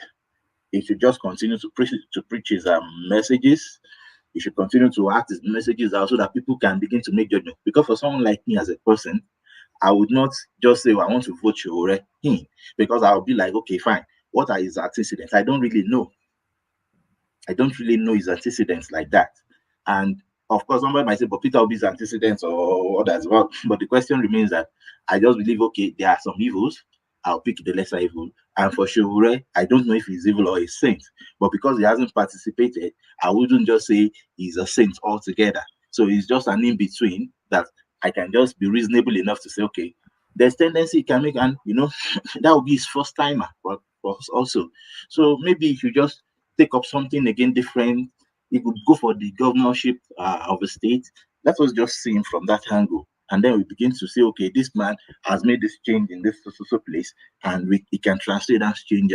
He should just continue to preach his messages. He should continue to act his messages out so that people can begin to make judgment. Because for someone like me as a person, I would not just say, well, I want to vote Sowore, because I would be like, okay, fine. What are his antecedents? I don't really know. I don't really know his antecedents like that. And of course, somebody might say, but Peter Obi's antecedents or others. Well, but the question remains that I just believe, okay, there are some evils. I'll pick the lesser evil. And for Sowore, I don't know if he's evil or a saint. But because he hasn't participated, I wouldn't just say he's a saint altogether. So he's just an in-between that I can just be reasonable enough to say, okay, there's tendency he can make, and that would be his first timer for us also. So maybe if you just take up something again different, he could go for the governorship of the state. That was just seen from that angle. And then we begin to say, okay, this man has made this change in this social place, and he can translate that change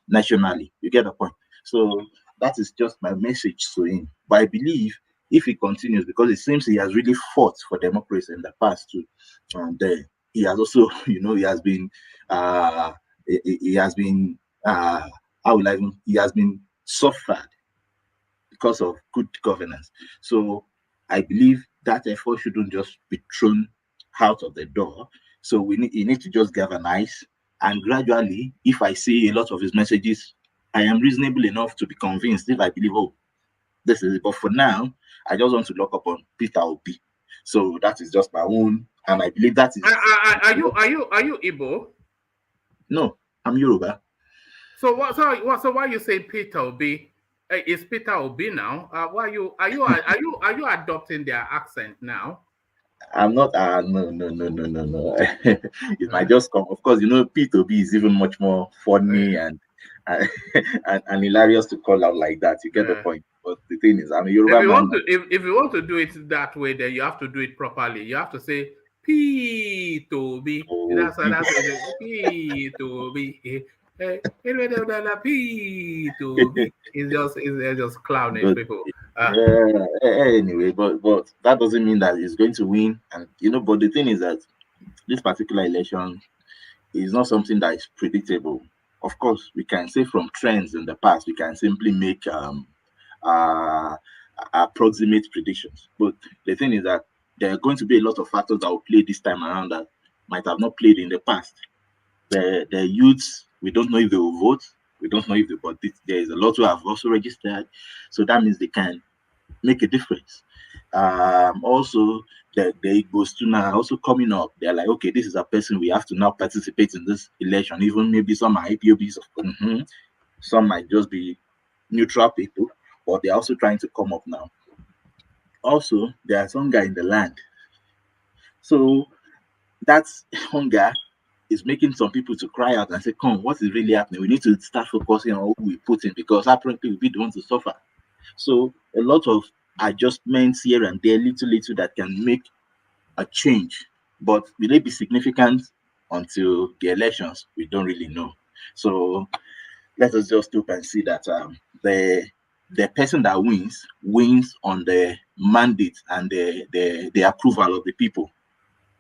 nationally. You get the point? So that is just my message to him. But I believe if he continues, because it seems he has really fought for democracy in the past too, and he has also, he has been, he has been suffered because of good governance. So I believe that effort shouldn't just be thrown out of the door. So you need to just galvanize, and gradually, if I see a lot of his messages, I am reasonable enough to be convinced if I believe, oh, this is it. But for now, I just want to lock up on Peter Obi. So that is just my own, and I believe that is. Are you Igbo? No, I'm Yoruba. So why you say Peter Obi? Is Peter Obi now? Are you adopting their accent now? I'm not. No. It might just come. Of course, Peter Obi is even much more funny and hilarious to call out like that. You get the point. But the thing is, I'm a Yoruba man. If you want to do it that way, then you have to do it properly. You have to say Peter Obi. That's Peter Obi. It's just clowning people. Anyway, but that doesn't mean that he's going to win. And but the thing is that this particular election is not something that is predictable. Of course, we can say from trends in the past, we can simply make approximate predictions. But the thing is that there are going to be a lot of factors that will play this time around that might have not played in the past. The youths, we don't know if they will vote. We don't know if they, but there is a lot who have also registered. So that means they can make a difference. Also, the Igbos too now are also coming up. They're like, okay, this is a person we have to now participate in this election. Even maybe some are IPOBs, some might just be neutral people, but they're also trying to come up now. Also, there are hunger in the land. So that's hunger is making some people to cry out and say, come, what is really happening? We need to start focusing on who we put in, because apparently we'll be the ones to suffer. So a lot of adjustments here and there, little that can make a change. But will they be significant until the elections? We don't really know. So let us just look and see that the person that wins on the mandate and the approval of the people,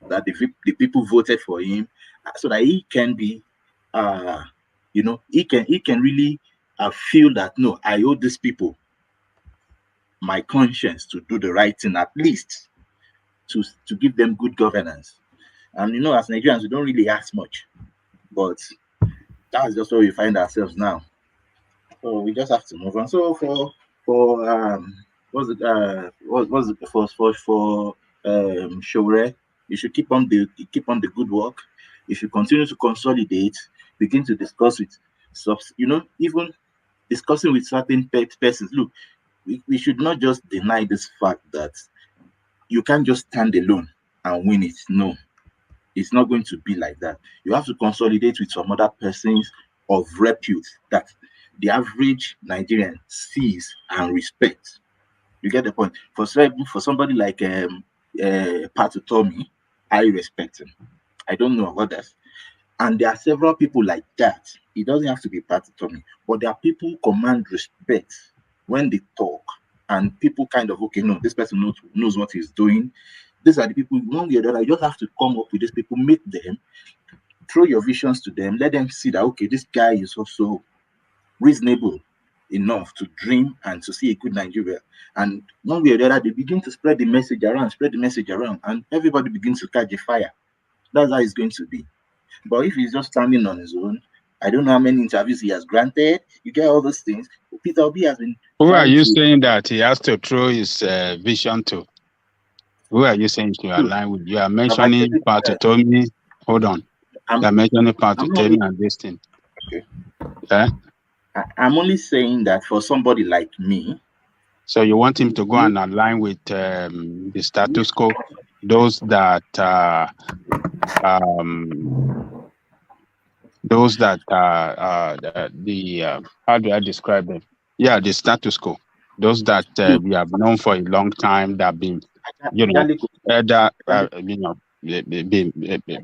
that the people voted for him, so that he can be, he can really feel that, no, I owe these people my conscience to do the right thing, at least to give them good governance. And as Nigerians, we don't really ask much, but that's just where we find ourselves now. So we just have to move on. So for Sowore, you should keep on the good work. If you continue to consolidate, begin to discuss with, even discussing with certain persons. Look, we should not just deny this fact that you can't just stand alone and win it. No, it's not going to be like that. You have to consolidate with some other persons of repute that the average Nigerian sees and respects. You get the point? For somebody like Patutomi, I respect him. I don't know about that. And there are several people like that. It doesn't have to be Patutomi, but there are people who command respect when they talk, and people kind of, okay, no, this person knows what he's doing. These are the people, one way or the other, you just have to come up with these people, meet them, throw your visions to them, let them see that, okay, this guy is also reasonable enough to dream and to see a good Nigeria. And one way or the other, they begin to spread the message around, and everybody begins to catch a fire. That's how it's going to be. But if he's just standing on his own, I don't know how many interviews he has granted. You get all those things. Peter Obi has been. Who are you saying that he has to throw his vision to? Who are you saying to align with? You are mentioning Patutomi. Hold on. You are mentioning Patutomi and this thing. Okay. I'm only saying that for somebody like me. So you want him to go and align with the status quo, those that how do I describe them? Yeah, the status quo. Those that we have known for a long time, that have been you know, either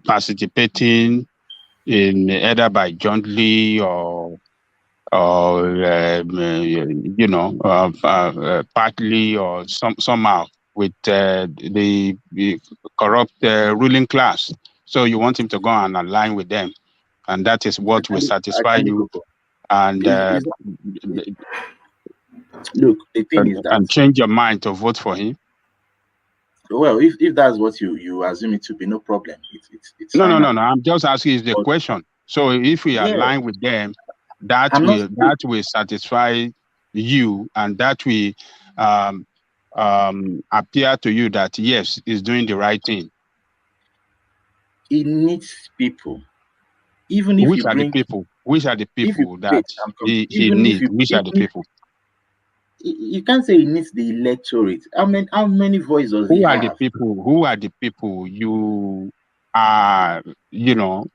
participating in either by jointly or you know, partly or somehow with the corrupt ruling class. So you want him to go and align with them, and that is what will satisfy you. And look, the thing is that, and change your mind to vote for him. Well, if that's what you assume it to be, no problem. It's no. fine. No. I'm just asking is the question. So if we align with them, that will satisfy you, and that will appear to you that yes, he's doing the right thing. He needs people. Even if which you are bring, the people? Which are the people that he needs? Which are the people? You can't say he needs the electorate. How many voices does he have? Who are the people? Who are the people you are? You know,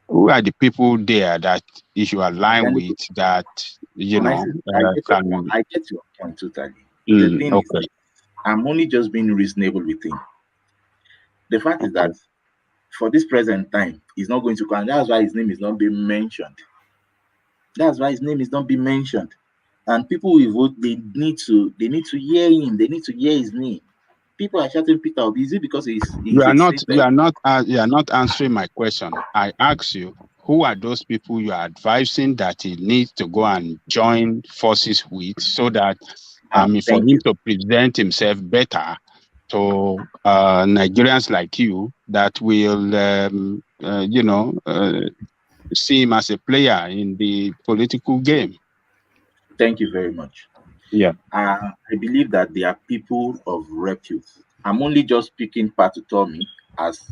who are the people there that you should align with? That you know, I get your point totally. The thing is, I'm only just being reasonable with him. The fact is that for this present time, he's not going to come. That's why his name is not being mentioned. That's why his name is not being mentioned. And people will vote. They need to hear him. They need to hear his name. People are shouting Peter Obi. Is it because he's you are not answering my question. I ask you, who are those people you are advising that he needs to go and join forces with, so that for him to present himself better to Nigerians like you that will you know, see him as a player in the political game? Thank you very much. Yeah. I believe that they are people of repute. I'm only just picking Patutomi as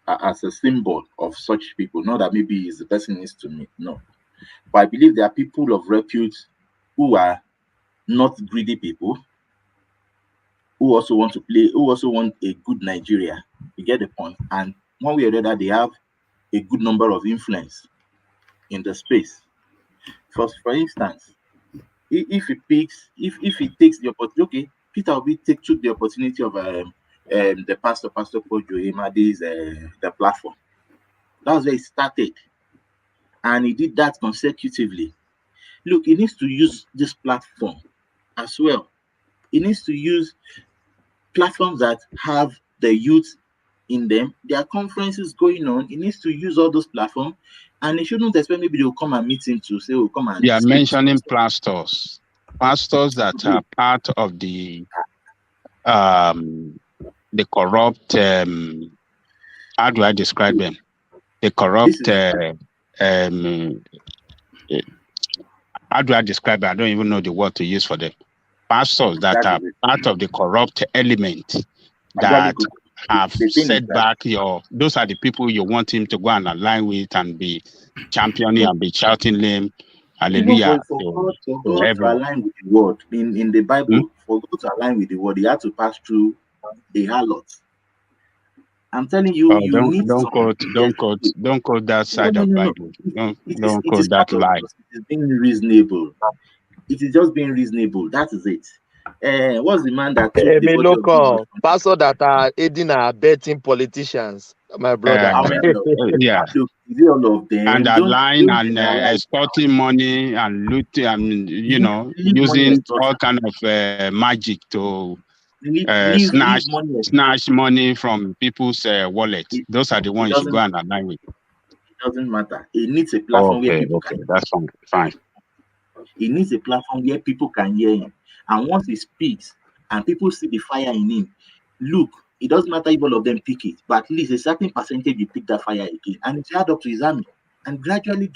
a symbol of such people. Not that maybe he's the person needs to meet. No. But I believe there are people of repute who are not greedy people, who also want to play, who also want a good Nigeria. You get the point? And one way or the other, they have a good number of influence in the space. For instance, if he takes the opportunity, okay, Peter Obi took the opportunity of the Pastor Kojo Imadi's the platform. That was where he started, and he did that consecutively. Look, he needs to use this platform as well. He needs to use platforms that have the youth in them. There are conferences going on. He needs to use all those platforms, and he shouldn't expect maybe they'll come and meet him to say, "Oh, come and." You are mentioning pastors that are part of the corrupt. How do I describe them? The corrupt. How do I describe it? I don't even know the word to use for them. Pastors that are part of the corrupt element that have set back those are the people you want him to go and align with and be championing and be shouting them hallelujah. For God to align with the word in the Bible, for God to align with the word, he had to pass through the harlot. I'm telling you, don't quote that side of Bible. Don't quote that lie. It is being reasonable. It is just being reasonable. That is it. What's the man that took the local pastor that are aiding and abetting politicians, my brother? Yeah. All of them. And align and extorting money and looting and using all kind of magic to snatch money from people's wallet. Those are the ones you should go and align with. It doesn't matter. It needs a platform where people can. That's fine. He needs a platform where people can hear him. And once he speaks and people see the fire in him, look, it doesn't matter if all of them pick it, but at least a certain percentage will pick that fire again. And it's add up to his army. And gradually,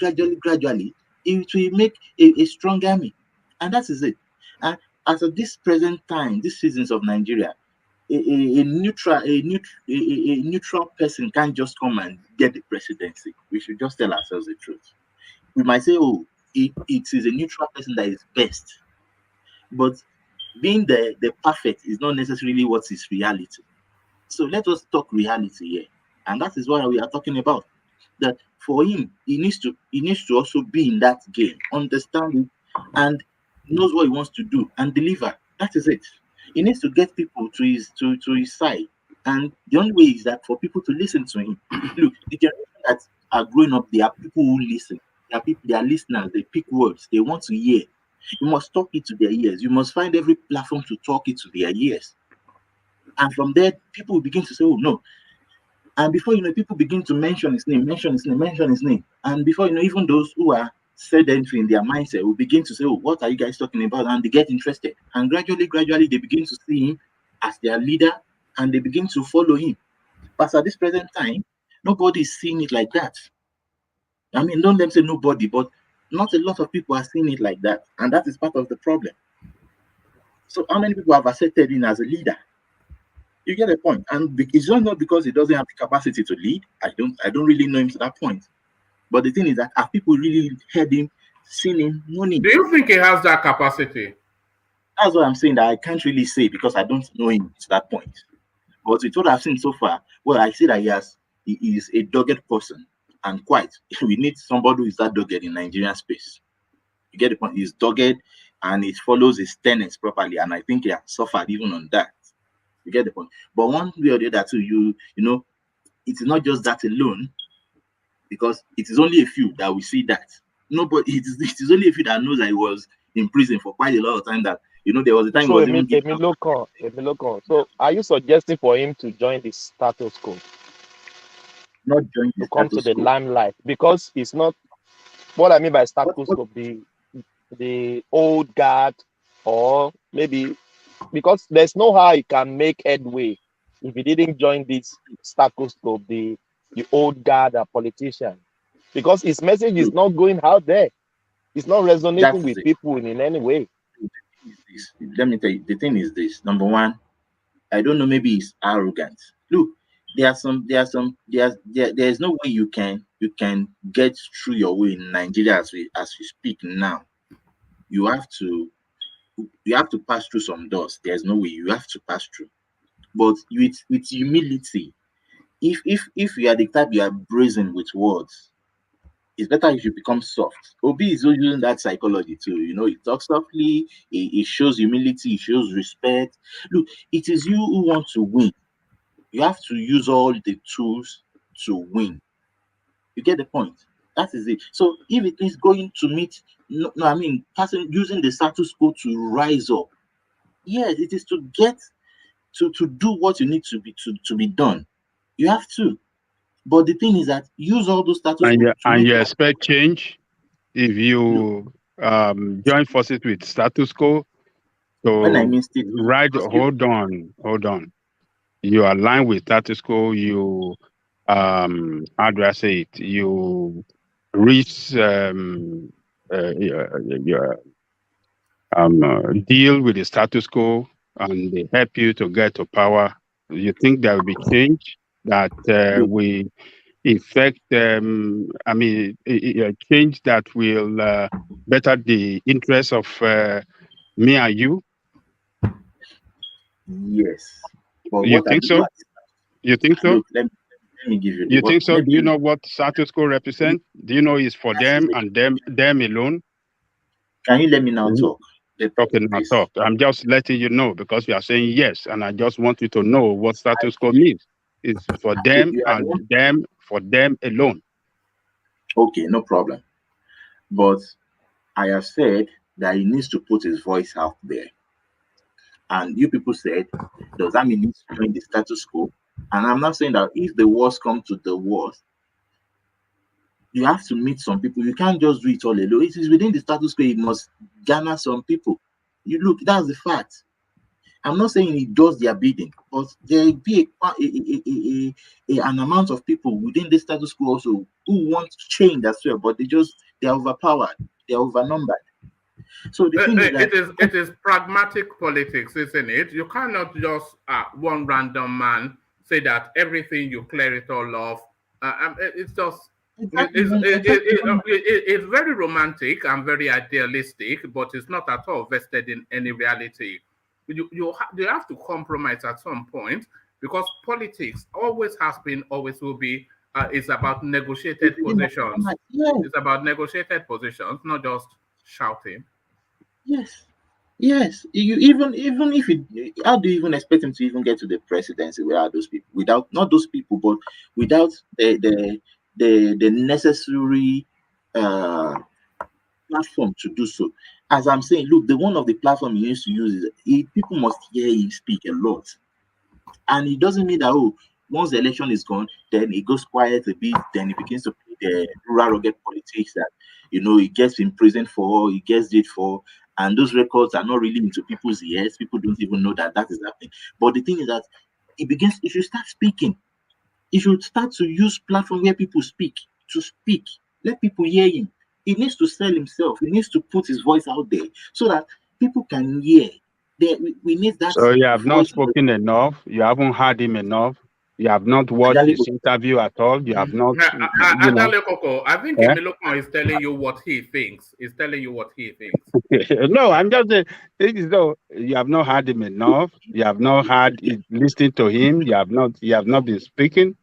it will make a strong army. And that is it. And as of this present time, these seasons of Nigeria, a neutral person can't just come and get the presidency. We should just tell ourselves the truth. We might say, oh, it is a neutral person that is best. But being the perfect is not necessarily what is reality. So let us talk reality here. And that is what we are talking about. That for him, he needs to also be in that game, understand it, and knows what he wants to do and deliver. That is it. He needs to get people to his side. And the only way is that for people to listen to him. Look, the generation that are growing up, they are people who listen. They are listeners. They pick words. They want to hear. You must talk it to their ears. You must find every platform to talk it to their ears. And from there, people will begin to say, oh, no. And before you know, people begin to mention his name. And before you know, even those who are sedentary in their mindset will begin to say, oh, what are you guys talking about? And they get interested. And gradually, they begin to see him as their leader, and they begin to follow him. But at this present time, nobody is seeing it like that. I mean, don't let them say nobody, but not a lot of people are seeing it like that. And that is part of the problem. So how many people have accepted him as a leader? You get a point. And it's not because he doesn't have the capacity to lead. I don't really know him to that point. But the thing is that have people really heard him, seen him, known him? Do you think he has that capacity? That's what I'm saying, that I can't really say because I don't know him to that point. But with what I've seen so far, well, I see that he is a dogged person. And quite, we need somebody who is that dogged in Nigerian space. You get the point? He's dogged and it follows his tenets properly. And I think he has suffered even on that. You get the point? But one way or the other too, you know, it is not just that alone, because it is only a few that we see that. Nobody, it is only a few that knows that he was in prison for quite a lot of time. That, you know, there was a time so he was So are you suggesting for him to join the status quo? Not join the to come status to the quo. limelight, because it's not what I mean by status quo, the old guard, or maybe because there's no how he can make headway if he didn't join this status quo, the old guard, a politician, because his message is not going out there. It's not resonating with people in any way. Let me tell you, the thing is this. Number one, I don't know, maybe he's arrogant. Look, there's no way you can get through your way in Nigeria as we speak now. You have to pass through some doors. There's no way, you have to pass through. But with humility, if you are the type you are brazen with words, it's better if you become soft. Obi is using that psychology too. You know, he talks softly, he shows humility, he shows respect. Look, it is you who want to win. You have to use all the tools to win. You get the point? That is it. So if it is going to meet, using the status quo to rise up, yes, it is to get to do what you need to be done. You have to. But the thing is that use all those status quo. And you expect change if you join forces with status quo. So when I mean right, hold on. You align with status quo, you how do I say it? You reach deal with the status quo and they help you to get to power. You think there will be change that will effect change that will better the interests of me and you? Yes. But you think so? You think so? Look, let me give you. You think so? Do you know what status quo represents? Do you know it's for them and them alone? Can you let me now talk? Okay, now talk. I'm just letting you know because you are saying yes, and I just want you to know what status quo means. It's for them and them, for them alone. Okay, no problem. But I have said that he needs to put his voice out there. And you people said, does that mean he needs to join the status quo? And I'm not saying that if the wars come to the wars, you have to meet some people. You can't just do it all alone. It is within the status quo. You must garner some people. You look, that's the fact. I'm not saying he does their bidding, but there will be an amount of people within the status quo also who want to change as well, but they're overpowered, they're overnumbered. So the thing is that it is pragmatic politics, isn't it? You cannot just one random man say that everything you clear it all off. It's just it's very romantic and very idealistic, but it's not at all vested in any reality. You have to compromise at some point, because politics always has been, always will be. It's about negotiated positions. Yes. It's about negotiated positions, not just shouting. Yes. Yes, you even if you, how do you even expect him to even get to the presidency without those people? Without not those people, but without the necessary uh platform to do so. As I'm saying, look, the one of the platform he used to use is people must hear him speak a lot. And it doesn't mean that, oh, once the election is gone, then it goes quiet a bit, then he begins to play the rural rugged politics that, he gets imprisoned for, he gets it for, and those records are not really into people's ears. People don't even know that that is happening. But the thing is that if you start speaking, if you start to use platform where people speak, to speak, let people hear him. He needs to sell himself. He needs to put his voice out there so that people can hear. We need that So you have not voice. spoken enough. You haven't heard him enough. You have not watched his interview at all. You have not, I think Emilokon is telling you what he thinks. He's telling you what he thinks. No, I'm just saying, you have not heard him enough. You have not listening to him. You have not been speaking.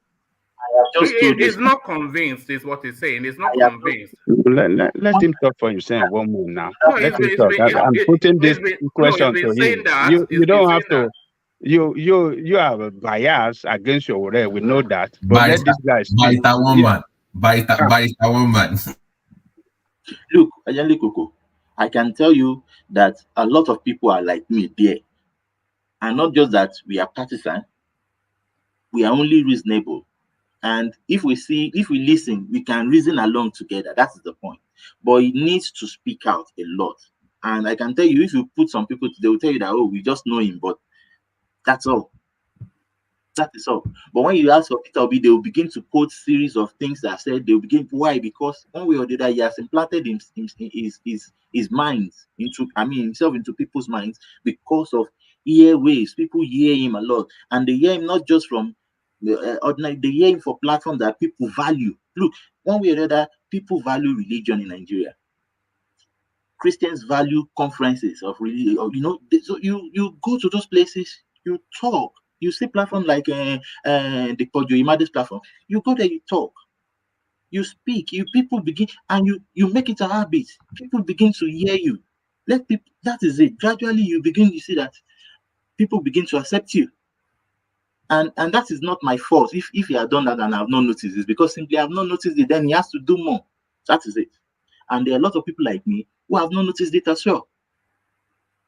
He's not convinced, is what he's saying. He's not convinced. Let him talk for himself one more now. Let him talk. I'm putting this question to him. You don't have to. You have a bias against Sowore. We know that. But let this guy speak. By one man. Look, Ayale Koko, I can tell you that a lot of people are like me there. And not just that we are partisan, we are only reasonable. And if we listen, we can reason along together. That is the point. But it needs to speak out a lot. And I can tell you, if you put some people, they will tell you that, oh, we just know him, but that's all. That is all. But when you ask for Peter Obi, they will begin to quote series of things that said. They will begin. Why? Because one way or the other, he has implanted his minds himself into people's minds because of airwaves. People hear him a lot, and they hear him not just from ordinary. They hear him for platforms that people value. Look, one way or the other, people value religion in Nigeria. Christians value conferences of religion. So you go to those places, you talk. You see platforms like the Kojo Imade's platform. You go there, you talk, you speak. People begin, and you make it a habit. People begin to hear you. Let people. That is it. Gradually, you see that people begin to accept you. And that is not my fault. If he had done that and I have not noticed it, because simply I have not noticed it, then he has to do more. That is it. And there are a lot of people like me who have not noticed it as well.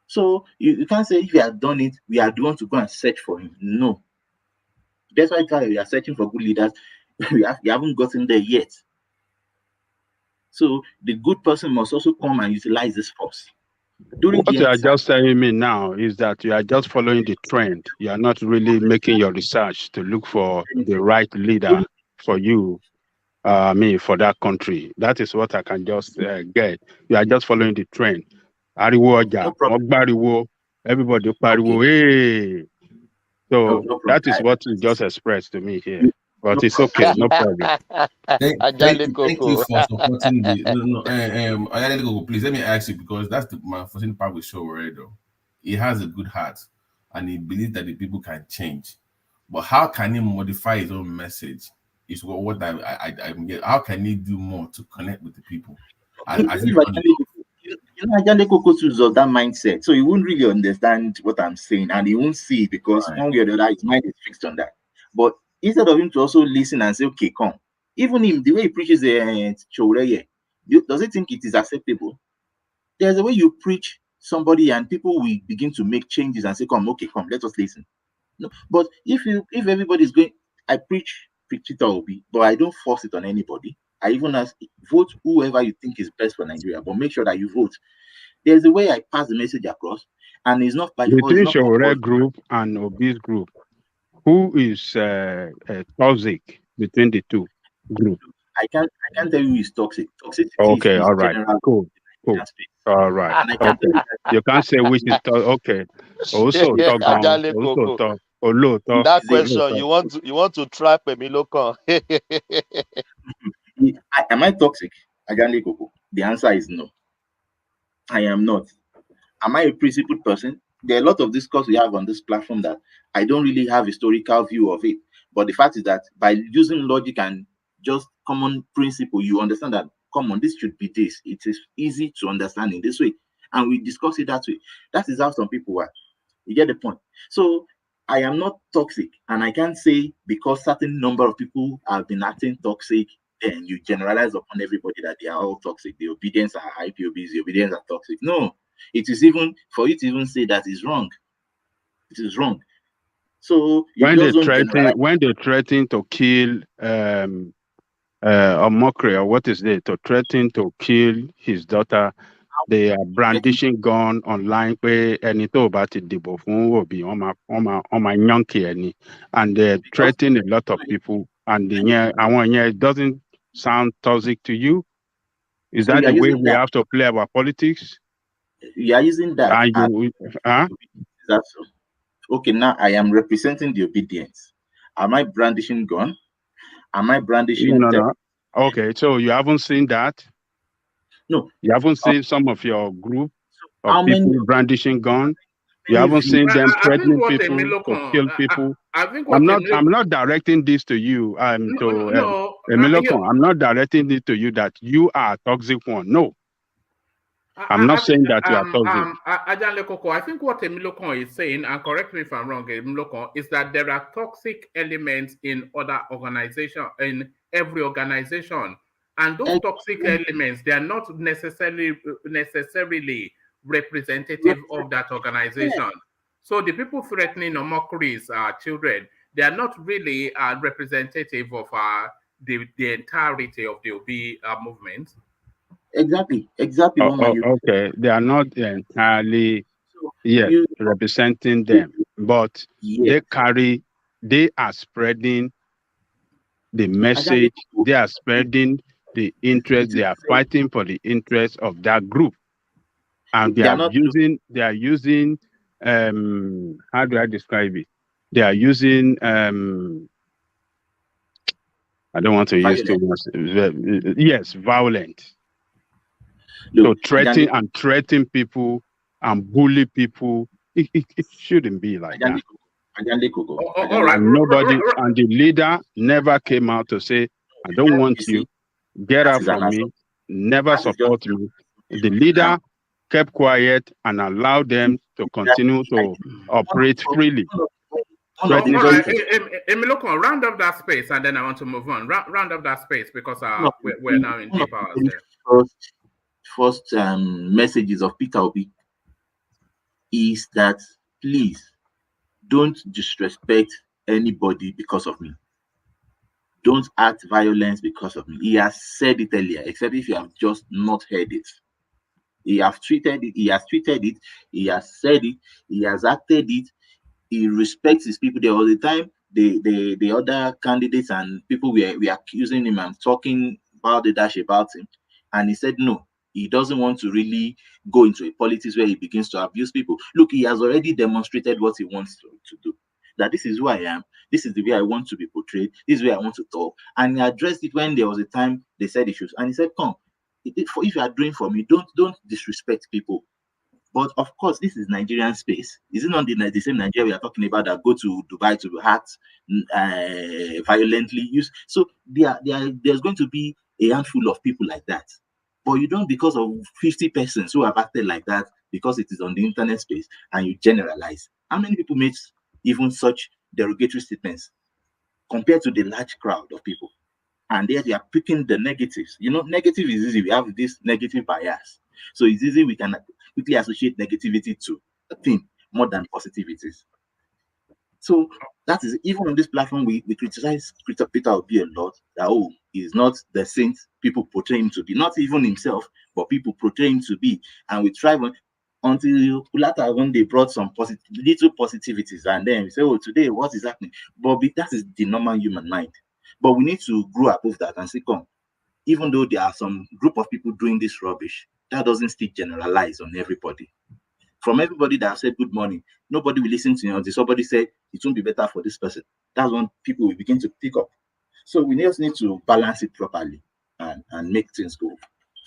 So you can't say if you had done it, we are the one to go and search for him. No. That's why we are searching for good leaders. We haven't gotten there yet. So the good person must also come and utilize this force. What you are just telling me now is that you are just following the trend. You are not really making your research to look for the right leader for you, for that country. That is what I can just get. You are just following the trend. Ariwo ọjà, everybody pariwo, hey. So that is what you just expressed to me here. But it's okay, no problem. Thank you for supporting the please let me ask you, because that's the unfortunate part with Sowore though. He has a good heart and he believes that the people can change. But how can he modify his own message? Is what I get. How can he do more to connect with the people? Ajale Koko is of that mindset, so he won't really understand what I'm saying, and he won't see it because one way or the other, his mind is fixed on that. But instead of him to also listen and say, "Okay, come," even him, the way he preaches Sowore, does he think it is acceptable? There's a way you preach somebody, and people will begin to make changes and say, "Come, okay, come, let us listen." No, but if everybody's going, I preach Peter Obi, but I don't force it on anybody. I even ask, vote whoever you think is best for Nigeria, but make sure that you vote. There's a way I pass the message across, and it's not by between Sowore group and Obi's group. Who is toxic between the two groups? I can't tell you who is toxic. Toxicity okay, is all right, cool. All right, okay. You can't say which is okay. Also talk on. That question, you want to trap Emilokon. Am I toxic? Ajale Koko? The answer is no. I am not. Am I a principled person? There are a lot of discourse we have on this platform that I don't really have historical view of it. But the fact is that by using logic and just common principle, you understand that, come on, this should be this. It is easy to understand in this way. and we discuss it that way. That is how some people are. You get the point? So I am not toxic, and I can't say because certain number of people have been acting toxic, then you generalize upon everybody that they are all toxic. The obedience are IPOBs, the obedience are toxic. No, it is even for you to even say that is wrong. It is wrong. So when they threaten to kill or mockery, or what is it, to threaten to kill his daughter, they are brandishing gun online where any about it will be on my young and they threaten a lot of people, and it doesn't sound toxic to you. Is that the way we have to play our politics? You are using that. That's so. Okay, now I am representing the obedience. Am I brandishing gun? Am I brandishing? No. Okay, so you haven't seen that? No. You haven't seen some of your group of people brandishing gun? You haven't seen them threatening people to kill people? I'm not directing this to you. I'm not directing it to you that you are a toxic one. No. I'm not saying that you are toxic. I think what Emilokon is saying, and correct me if I'm wrong, Emilokon, is that there are toxic elements in other organizations, in every organization. And those toxic elements, they are not necessarily representative of that organization. So the people threatening or mockeries children, they are not really representative of the entirety of the OB movement. Exactly. Okay, they are not entirely representing them, but they are spreading the message, they are spreading the interest, they are fighting for the interest of that group. And they are using how do I describe it? They are using I don't want to use too much. Yes, violent. Look, so threaten people and bully people. It shouldn't be like that. And nobody and the leader never came out to say, I don't want you, get out from me, never support me. The leader kept quiet and allowed them to continue to operate freely. Emilokon, round up that space, and then I want to move on. Round up that space because we're now in deep hours there. First messages of Peter Obi is that please don't disrespect anybody because of me. Don't act violence because of me. He has said it earlier, except if you have just not heard it. He has tweeted it, he has said it, he has acted it. He respects his people there all the time. The other candidates and people were accusing him and talking about the dash about him. And he said no. He doesn't want to really go into a politics where he begins to abuse people. Look, he has already demonstrated what he wants to do. That this is who I am. This is the way I want to be portrayed. This is the way I want to talk. And he addressed it when there was a time they said issues. And he said, come, if you are doing for me, don't disrespect people. But of course, this is Nigerian space. Is it not the same Nigeria we are talking about that go to Dubai to act violently? So there's going to be a handful of people like that. But you don't, because of 50 persons who have acted like that, because it is on the internet space, and you generalize. How many people made even such derogatory statements compared to the large crowd of people? And there they are picking the negatives. You know, negative is easy. We have this negative bias. So it's easy, we can quickly associate negativity to a thing more than positivities. So that is, even on this platform, we criticize Peter Obi a lot, that he's not the saint people portray him to be, not even himself, but people portray him to be. And we try until later when they brought some little positivities, and then we say, today, what is happening? But that is the normal human mind. But we need to grow above that and say, come, even though there are some group of people doing this rubbish, that doesn't still generalize on everybody. From everybody that said good morning, nobody will listen to you until somebody said it won't be better for this person. That's when people will begin to pick up. So we just need to balance it properly and make things go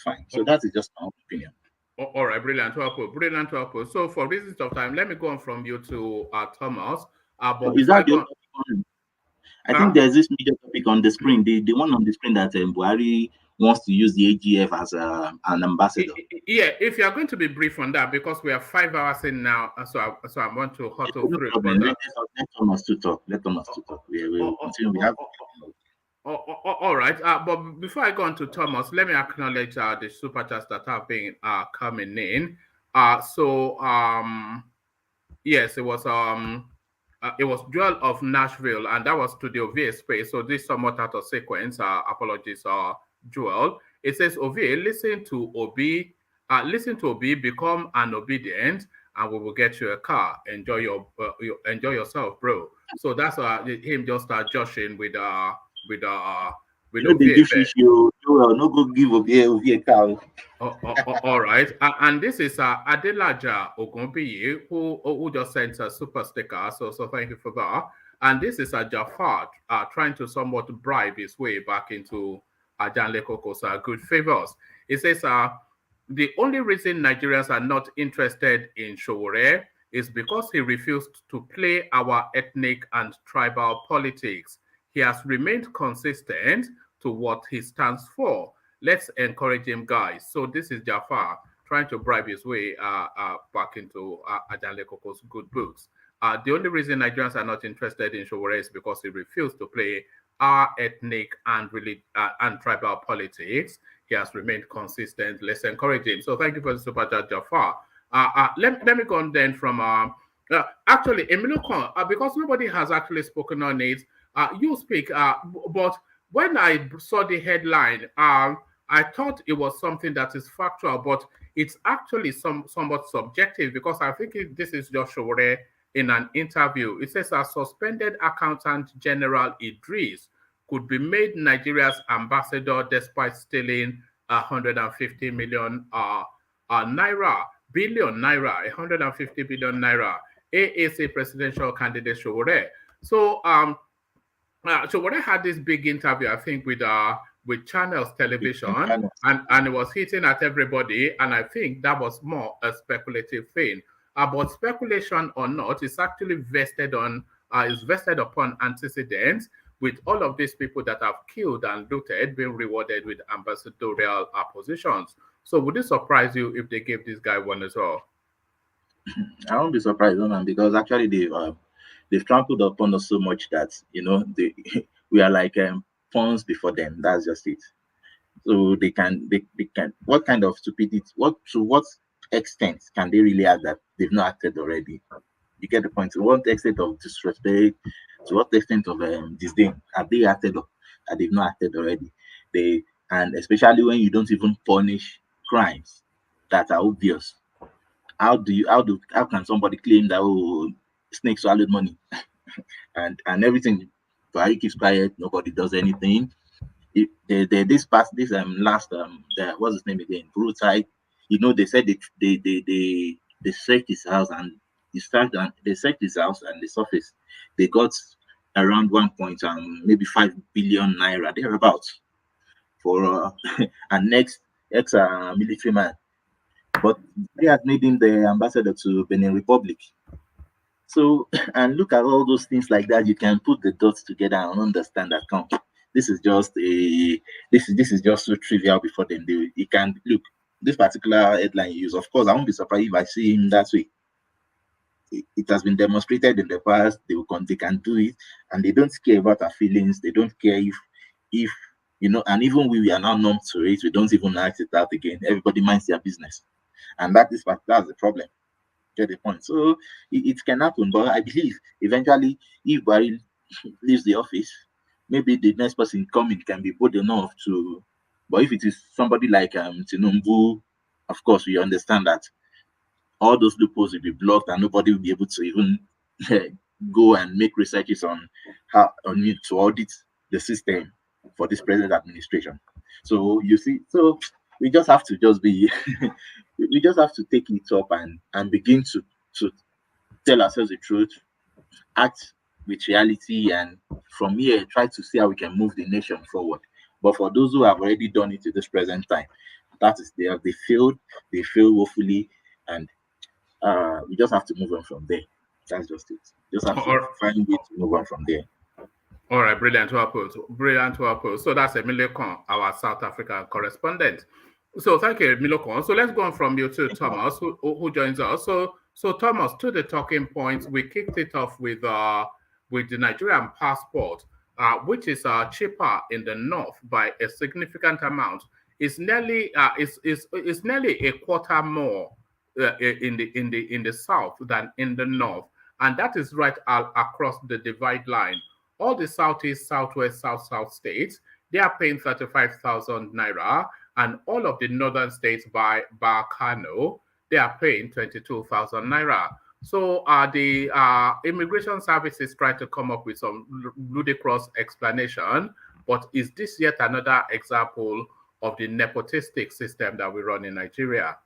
fine. So that is just my opinion. All right, brilliant. Brilliant. So for reasons of time, let me go on from you to Thomas. Is that the I think there's this major topic on the screen, the one on the screen that Buhari wants to use the AGF as an ambassador. Yeah, if you are going to be brief on that, because we are 5 hours in now, so I want to huddle through. Let Thomas to talk. Let Thomas to talk. We'll continue. We have. All right, but before I go on to Thomas, let me acknowledge the super chats that have been coming in. Yes, it was Joel of Nashville, and that was Studio VA Space. So this somewhat out of sequence. Apologies, Joel. It says, Ovi, listen to Obi, become an obedient, and we will get you a car. Enjoy yourself, bro. So that's him just joshing with Joel, no go give Obi a car. All right, and this is Adelaja Ogunbiyi who just sent a super sticker. So thank you for that. And this is Jafar trying to somewhat bribe his way back into Janle Koko's good favors. It says the only reason Nigerians are not interested in Sowore is because he refused to play our ethnic and tribal politics. He has remained consistent to what he stands for. Let's encourage him, guys. So this is Jafar trying to bribe his way back into Janle Koko's good books. The only reason Nigerians are not interested in Sowore is because he refused to play our ethnic and tribal politics. He has remained consistent. Let's encourage him. So thank you for the super chat, Jafar. Let me go on then from actually Emilio Khan, because nobody has actually spoken on it. You speak, but when I saw the headline, I thought it was something that is factual, but it's actually somewhat subjective, because I think this is just Sowore in an interview. It says a suspended Accountant General Idris could be made Nigeria's ambassador despite stealing 150 million billion naira, 150 billion naira. AAC presidential candidate Sowore. So Sowore had this big interview, I think, with Channels Television, and it was hitting at everybody, and I think that was more a speculative thing. But speculation or not, it's actually vested upon antecedents, with all of these people that have killed and looted being rewarded with ambassadorial positions. So would it surprise you if they gave this guy one as well? I won't be surprised, man, because actually they've trampled upon us so much that we are like pawns before them. That's just it. So they can. What kind of stupidity? To what extent can they really act that they've not acted already? You get the point. To what extent of disrespect? To what extent of disdain have they acted that they've not acted already? And especially when you don't even punish crimes that are obvious. How can somebody claim that snake swallowed money and everything? Buhari keeps quiet, nobody does anything. What's his name again? Brutai. They said they searched his house and they searched his house and the surface. They got around 1.5 billion naira thereabouts for an ex-military man. But they had made him the ambassador to Benin Republic. So, and look at all those things like that. You can put the dots together and understand that this is just so trivial before them. You can look this particular headline you use. Of course, I won't be surprised if I see him that way. It has been demonstrated in the past. They can do it, and they don't care about our feelings. They don't care if and even we are now numb to it. We don't even act it out again. Everybody minds their business, and that's the problem. Get the point. So it can happen, but I believe eventually, if Buhari leaves the office, maybe the next person coming can be bold enough to. But if it is somebody like Tinubu, of course we understand that all those loopholes will be blocked and nobody will be able to even go and make researches on how to audit the system for this present administration. So you see, we just have to be we just have to take it up and begin to tell ourselves the truth, act with reality, and from here try to see how we can move the nation forward. But for those who have already done it to this present time, that is they failed woefully, and we just have to move on from there. That's just it. Just have to find a way to move on from there. All right, brilliant well put. Brilliant well put. So that's Emilio Con, our South African correspondent. So thank you, Emilio Con. So let's go on from you to Thomas, who joins us. So Thomas, to the talking points, we kicked it off with the Nigerian passport, which is cheaper in the north by a significant amount. It's nearly it's nearly a quarter more in the south than in the north, and that is right across the divide line. All the southeast, southwest, south states, they are paying 35,000 naira, and all of the northern states by Kano, they are paying 22,000 naira. So the immigration services try to come up with some ludicrous explanation, but is this yet another example of the nepotistic system that we run in Nigeria?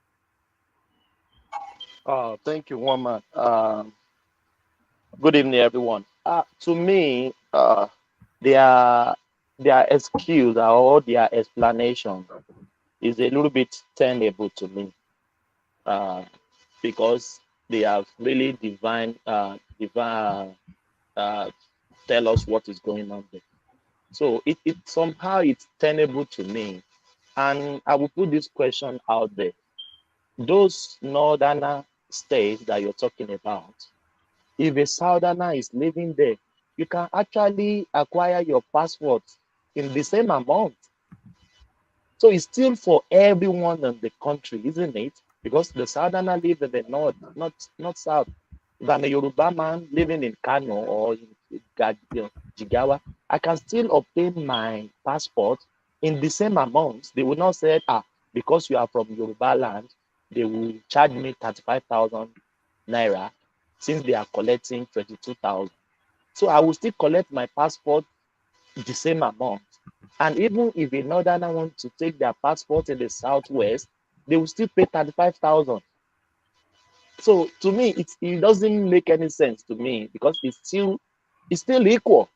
Thank you, Woman. Good evening, everyone. To me, their excuse or their explanation is a little bit tenable to me, because they have really tell us what is going on there. So it somehow it's tenable to me, and I will put this question out there: those northern states that you're talking about, if a southerner is living there, you can actually acquire your passport in the same amount. So it's still for everyone in the country, isn't it? Because the southerner live in the north, not south. If I'm a Yoruba man living in Kano or in Jigawa, I can still obtain my passport in the same amount. They will not say, because you are from Yoruba land, they will charge me 35,000 naira since they are collecting 22,000. So I will still collect my passport the same amount. And even if a northerner wants to take their passport in the southwest, they will still pay 35,000. So to me, it doesn't make any sense to me, because it's still equal.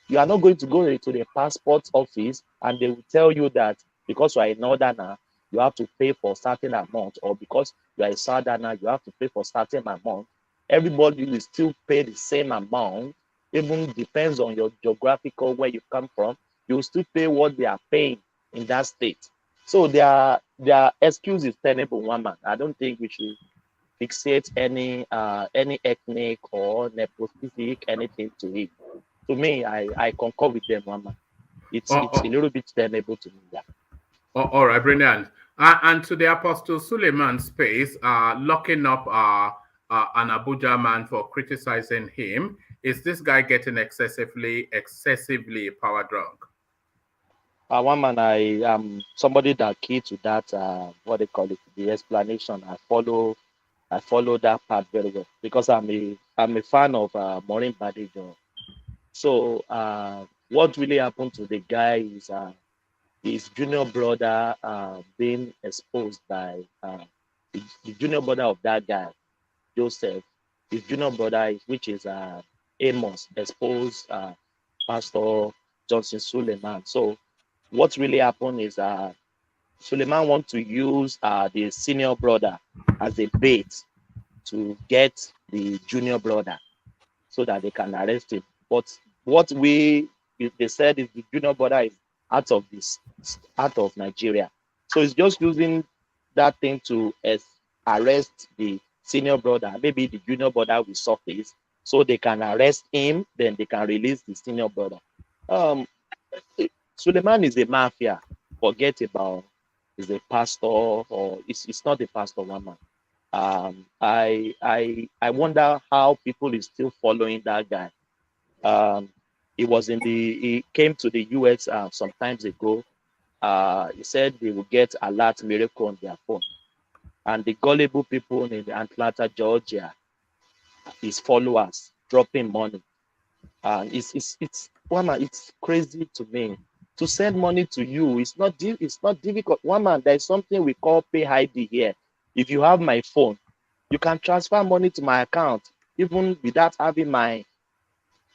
You are not going to go to the passport office and they will tell you that because you are a northerner, you have to pay for a certain amount, or because you are a southerner, you have to pay for a certain amount. Everybody will still pay the same amount, even depends on your geographical where you come from. You will still pay what they are paying in that state. So their excuse is tenable, Woman. I don't think we should fixate any ethnic or nepotistic anything to it. To me, I concur with them, Woman. It's a little bit tenable to me. Yeah. All right, brilliant. And to the Apostle Suleiman space, locking up an Abuja man for criticizing him. Is this guy getting excessively power drunk? Woman, I am somebody that key to that, what they call it, the explanation. I follow that part very well, because I'm a fan of Maureen Badejo. So what really happened to the guy is his junior brother being exposed by the junior brother of that guy, Joseph. His junior brother, which is Amos, exposed Pastor Johnson Suleiman. So what really happened is Suleiman wants to use the senior brother as a bait to get the junior brother so that they can arrest him. But what they said is the junior brother is out of Nigeria. So it's just using that thing to arrest the senior brother. Maybe the junior brother will surface so they can arrest him, then they can release the senior brother. Suleiman is a mafia. Forget about is a pastor, or it's not a pastor, Woman. I wonder how people is still following that guy. He came to the US some times ago. He said they will get alert miracle on their phone, and the gullible people in Atlanta, Georgia, his followers dropping money. It's Woman, it's crazy to me. To send money to you, it's not difficult. Woman, there's something we call pay ID here. If you have my phone, you can transfer money to my account even without having my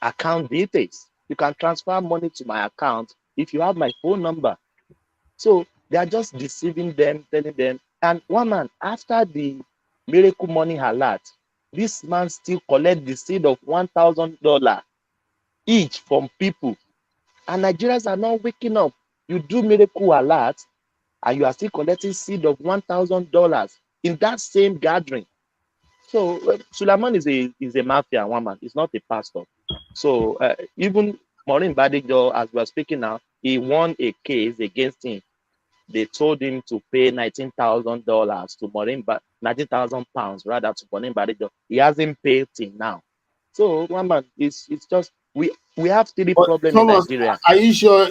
account details. You can transfer money to my account if you have my phone number. So they are just deceiving them, telling them. And Woman, after the miracle money alert, this man still collect the seed of $1,000 each from people. And Nigerians are not waking up. You do miracle alert, and you are still collecting seed of $1,000 in that same gathering. So Suleiman is a mafia woman. He's not a pastor. So even Maureen Badijo, as we are speaking now, he won a case against him. They told him to pay $19,000 to Maureen, but 19,000 pounds rather to Maureen Badijo. He hasn't paid till now. So woman, it's just we have three problems in Nigeria. Are you sure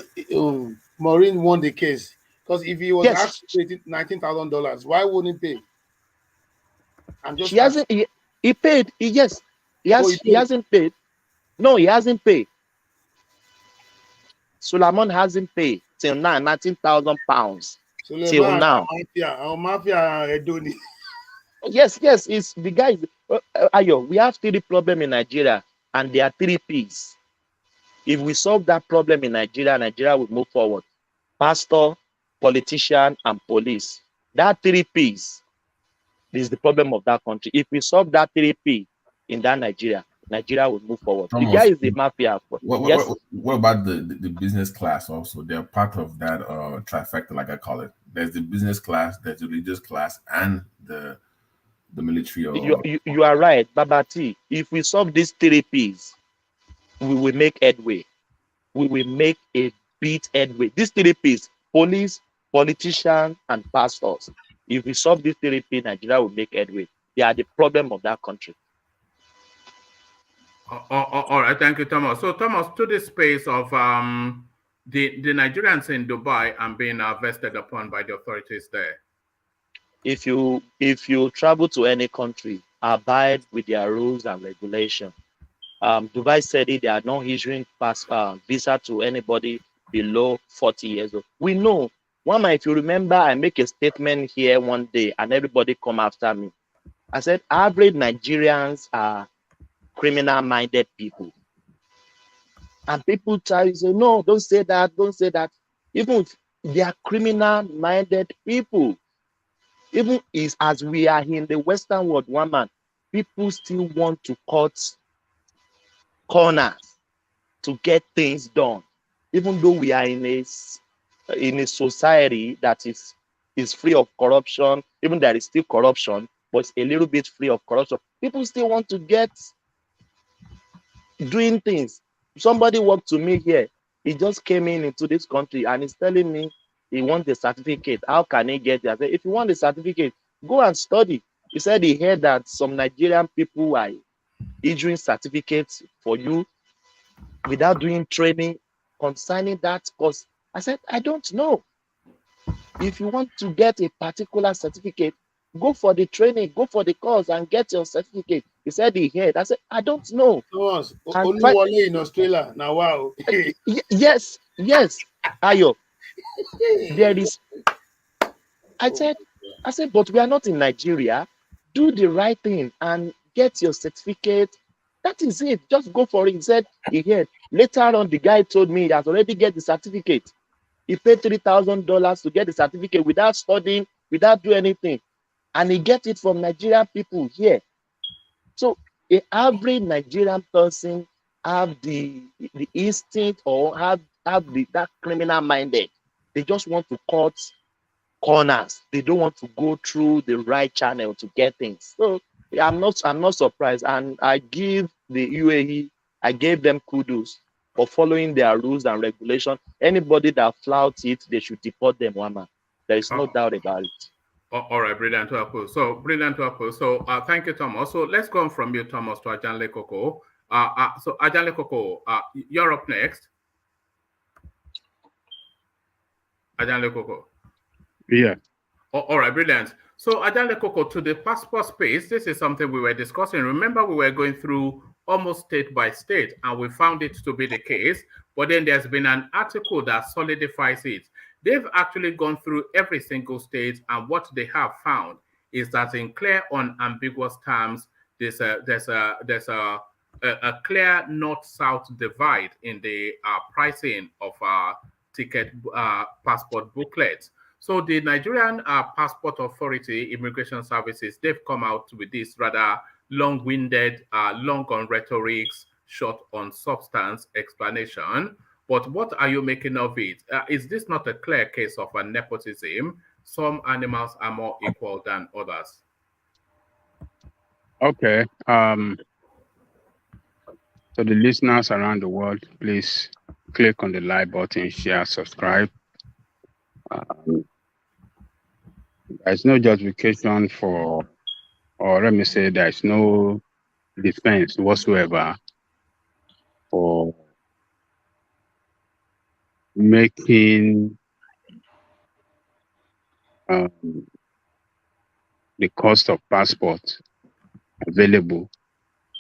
Maureen won the case? Because if he was asked to pay $19,000, why wouldn't he pay? He hasn't. He paid. He hasn't paid. No, he hasn't paid. Suleiman hasn't paid till now. 19,000 pounds till now. Yes. It's the guy. Ayo, we have three problems in Nigeria, and there are 3 P's. If we solve that problem in Nigeria, Nigeria will move forward. Pastor, politician, and police. That 3 P's is the problem of that country. If we solve that 3 P in that Nigeria will move forward. The guy is the mafia. What about the business class also? They're part of that trifecta, like I call it. There's the business class, there's the religious class, and the military. You are right, Babati. If we solve these 3 P's, we will make headway. We will make a big headway. These 3 P's: police, politicians, and pastors. If we solve these 3 P's, Nigeria will make headway. They are the problem of that country. All right, thank you, Thomas. So, Thomas, to the space of the Nigerians in Dubai and being vested upon by the authorities there. If you travel to any country, abide with their rules and regulations. Dubai said they are not issuing visa to anybody below 40 years old. We know. Wama, if you remember, I make a statement here one day and everybody come after me. I said, average Nigerians are criminal-minded people. And people try to say, no, don't say that, don't say that. Even if they are criminal-minded people, even as we are in the Western world, woman, people still want to cut corners to get things done. Even though we are in a society that is free of corruption, even there is still corruption, but it's a little bit free of corruption. People still want to get doing things. Somebody walked to me here. He just came into this country and he's telling me he wants the certificate. How can he get it? I said, if you want the certificate, go and study. He said he heard that some Nigerian people are issuing certificates for you without doing training concerning that course. I said, I don't know. If you want to get a particular certificate, go for the training, go for the course and get your certificate. He said he heard. I said, I don't know. Only in Australia. Now, wow. Yes. Ayo. There is. I said, but we are not in Nigeria. Do the right thing and get your certificate. That is it. Just go for it. He said he heard. Later on, the guy told me he has already get the certificate. He paid $3,000 to get the certificate without studying, without doing anything. And he get it from Nigerian people here. So an average Nigerian person have the instinct or have that criminal minded. They just want to cut corners. They don't want to go through the right channel to get things. So I'm not surprised. And I give the UAE, I gave them kudos for following their rules and regulations. Anybody that flouts it, they should deport them, Wama. There is no doubt about it. All right, brilliant to oppose. So brilliant to oppose. So thank you, Thomas. So let's go on from you, Thomas, to Ajanle Koko. So Ajanle Koko, you're up next. Ajanle Koko. Yeah. All right, brilliant. So Ajanle Koko, to the passport space, this is something we were discussing. Remember, we were going through almost state by state, and we found it to be the case. But then there's been an article that solidifies it. They've actually gone through every single state, and what they have found is that in clear, unambiguous terms, there's a clear north-south divide in the pricing of ticket passport booklets. So the Nigerian Passport Authority, Immigration Services, they've come out with this rather long-winded, long on rhetorics, short on substance explanation. But what are you making of it? Is this not a clear case of a nepotism? Some animals are more equal than others. Okay. So the listeners around the world, please click on the like button, share, subscribe. There's no justification for, or let me say, there's no defense whatsoever for making the cost of passport available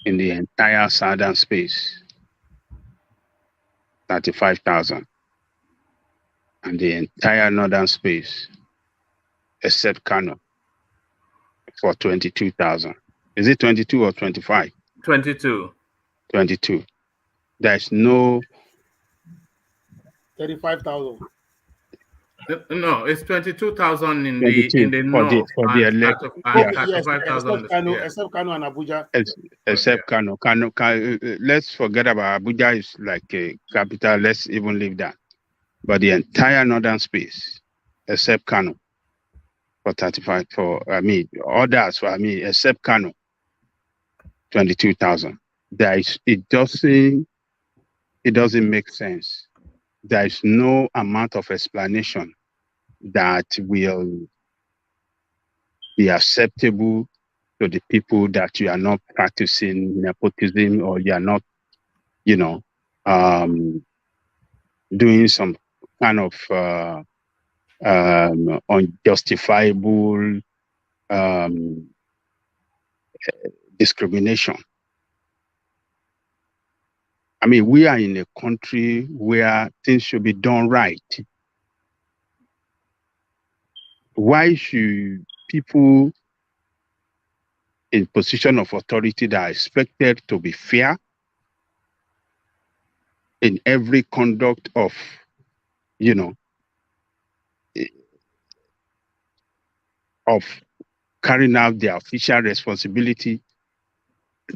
in the entire southern space, 35,000, and the entire northern space, except Kano, for 22,000. Is it 22 or 25? 22. 22. There's no 35,000. No, it's 22,000 in the north. For the elect. Except Kano and Abuja. Except Kano. Let's forget about Abuja is like a capital. Let's even leave that. But the entire northern space, except Kano, for 35. Others except Kano, 22,000. It doesn't make sense. There is no amount of explanation that will be acceptable to the people that you are not practicing nepotism, or you are not, doing some kind of unjustifiable discrimination. I mean, we are in a country where things should be done right. Why should people in position of authority that are expected to be fair in every conduct of, of carrying out their official responsibility,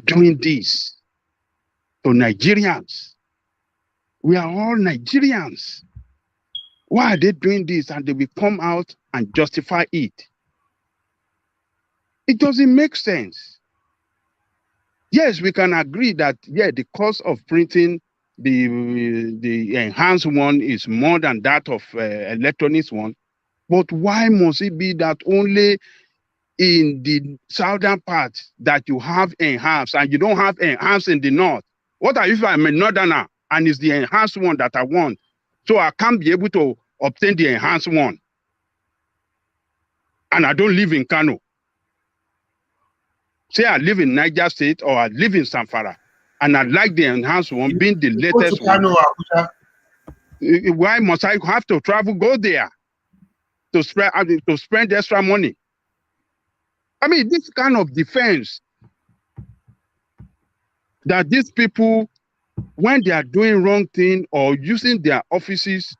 doing this to Nigerians? We are all Nigerians. Why are they doing this? And they will come out and justify it. It doesn't make sense. Yes, we can agree that, the cost of printing the enhanced one is more than that of electronics one. But why must it be that only in the southern part that you have enhanced and you don't have enhanced in the north? What if I'm a northerner and it's the enhanced one that I want? So I can't be able to obtain the enhanced one. And I don't live in Kano. Say I live in Niger State or I live in Zamfara, and I like the enhanced one being the latest one. Why must I have to go there to spend extra money? I mean, this kind of defense that these people, when they are doing wrong thing or using their offices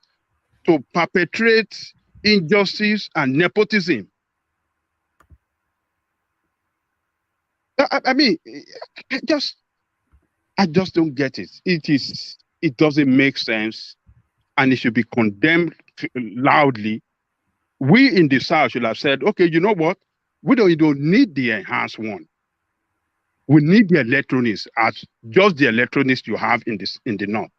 to perpetrate injustice and nepotism. I mean, I just don't get it. It doesn't make sense, and it should be condemned loudly. We in the South should have said, okay, you know what? We don't need the enhanced one. We need the electronics as just the electronics you have in the North.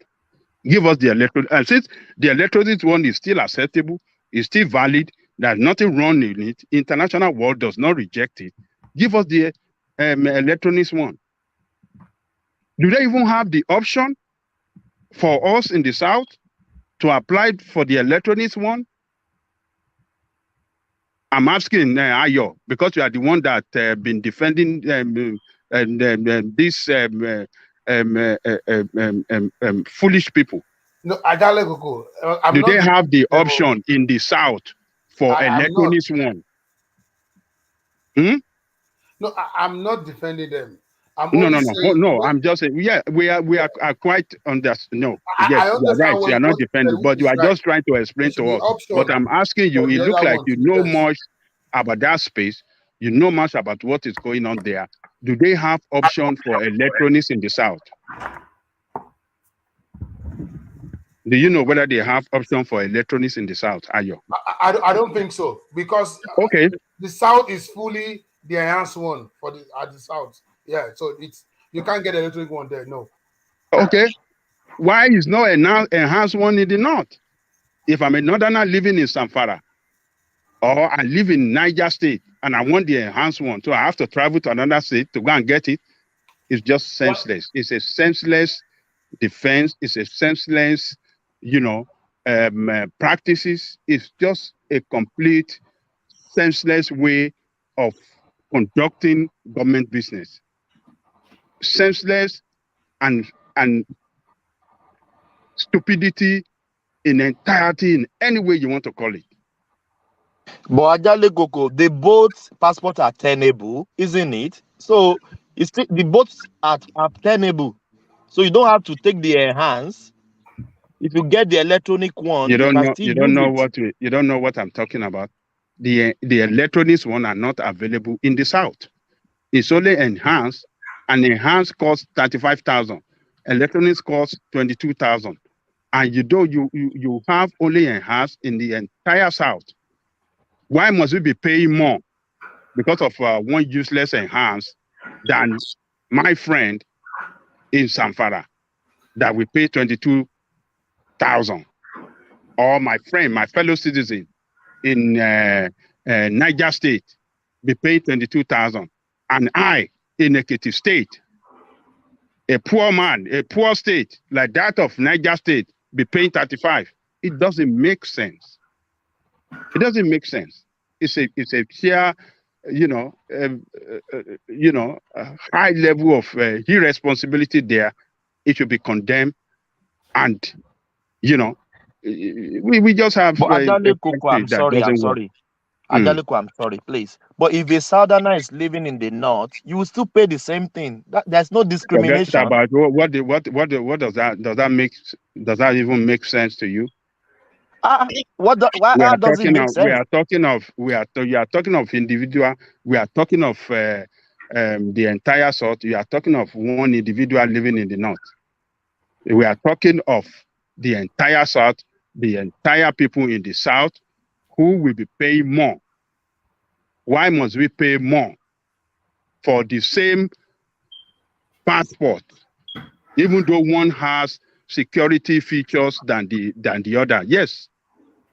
Give us the electronics. And since the electronics one is still acceptable, is still valid, there's nothing wrong in it, international world does not reject it, give us the electronics one. Do they even have the option for us in the South to apply for the electronics one? I'm asking Ayo, because you are the one that been defending these foolish people. No, do they have the option in the South for electronics one? No, I'm not defending them. No. I'm just saying, we are quite on that. No, yes, you're right. You are not defending, but you are just trying to explain to us. But I'm asking you, it looks like you know much about that space. You know much about what is going on there. Do they have option for electronics in the South? Do you know whether they have option for electronics in the South, Ayo? I don't think so, because okay, the South is fully the enhanced one for at the South. Yeah, so it's you can't get an electronic one there. No. Okay. Why is not an enhanced one in the North? If I'm a northerner living in Zamfara, or I live in Niger State and I want the enhanced one, so I have to travel to another state to go and get it, it's just senseless. It's a senseless defense. It's a senseless, practices. It's just a complete senseless way of conducting government business. Senseless and stupidity in entirety, in any way you want to call it. But Ajale Koko, the both passports are tenable, isn't it? So it's the both are tenable. So you don't have to take the enhanced. If you get the electronic one, you don't know what I'm talking about. The electronics one are not available in the South. It's only enhanced, and enhanced costs 35,000. Electronics costs 22,000. And you have only enhanced in the entire South. Why must we be paying more because of one useless enhanced than my friend in Zamfara that we pay 22,000, or my friend, my fellow citizen in Niger State be paying 22,000, and I in Ekiti State, a poor man, a poor state like that of Niger State, be paying 35. It doesn't make sense. It doesn't make sense. It's a sheer, high level of irresponsibility there. It should be condemned, and we just have. But Ajale Koko, I'm sorry. Ajale Koko, I'm sorry, please. But if a southerner is living in the north, you will still pay the same thing. There's no discrimination. About what does that make? Does that even make sense to you? How does it make sense? You are talking of individual. We are talking of the entire South. You are talking of one individual living in the north. We are talking of the entire South, the entire people in the South who will be paying more. Why must we pay more for the same passport, even though one has security features than the other? Yes.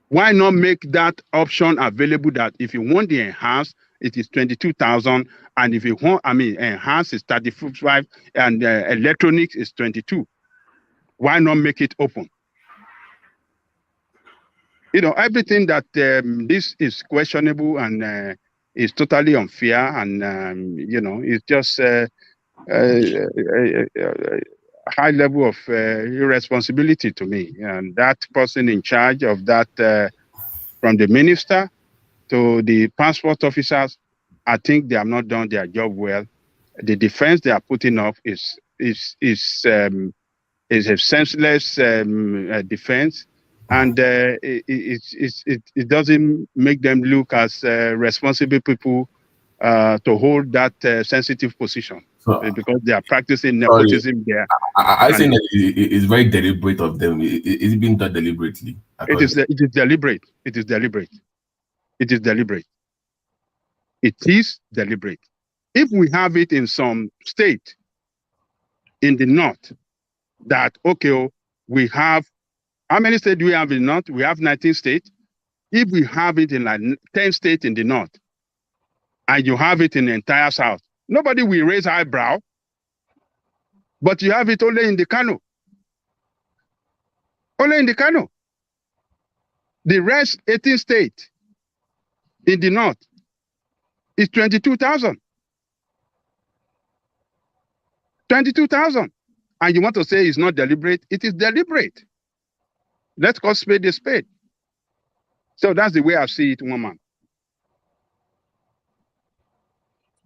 Why not make that option available, that if you want the enhanced, it is 22,000, and if you want, enhanced is 35, and electronics is 22. Why not make it open? Everything that this is questionable and is totally unfair, and it's just a high level of irresponsibility to me. And that person in charge of that, from the minister to the passport officers, I think they have not done their job well. The defense they are putting up is a senseless defense, and it doesn't make them look as responsible people to hold that sensitive position. Because they are practicing nepotism there. I think that it's very deliberate of them. It's been done deliberately. It is deliberate. It is deliberate. It is deliberate. It is deliberate. If we have it in some state in the north, that we have, how many states do we have in the north? We have 19 states. If we have it in like 10 states in the north, and you have it in the entire south, nobody will raise eyebrow, but you have it only in the Kano. Only in the Kano. The rest 18 states in the north is 22,000. 22,000. And you want to say it's not deliberate? It is deliberate. Let's call spade a spade. So that's the way I see it, woman.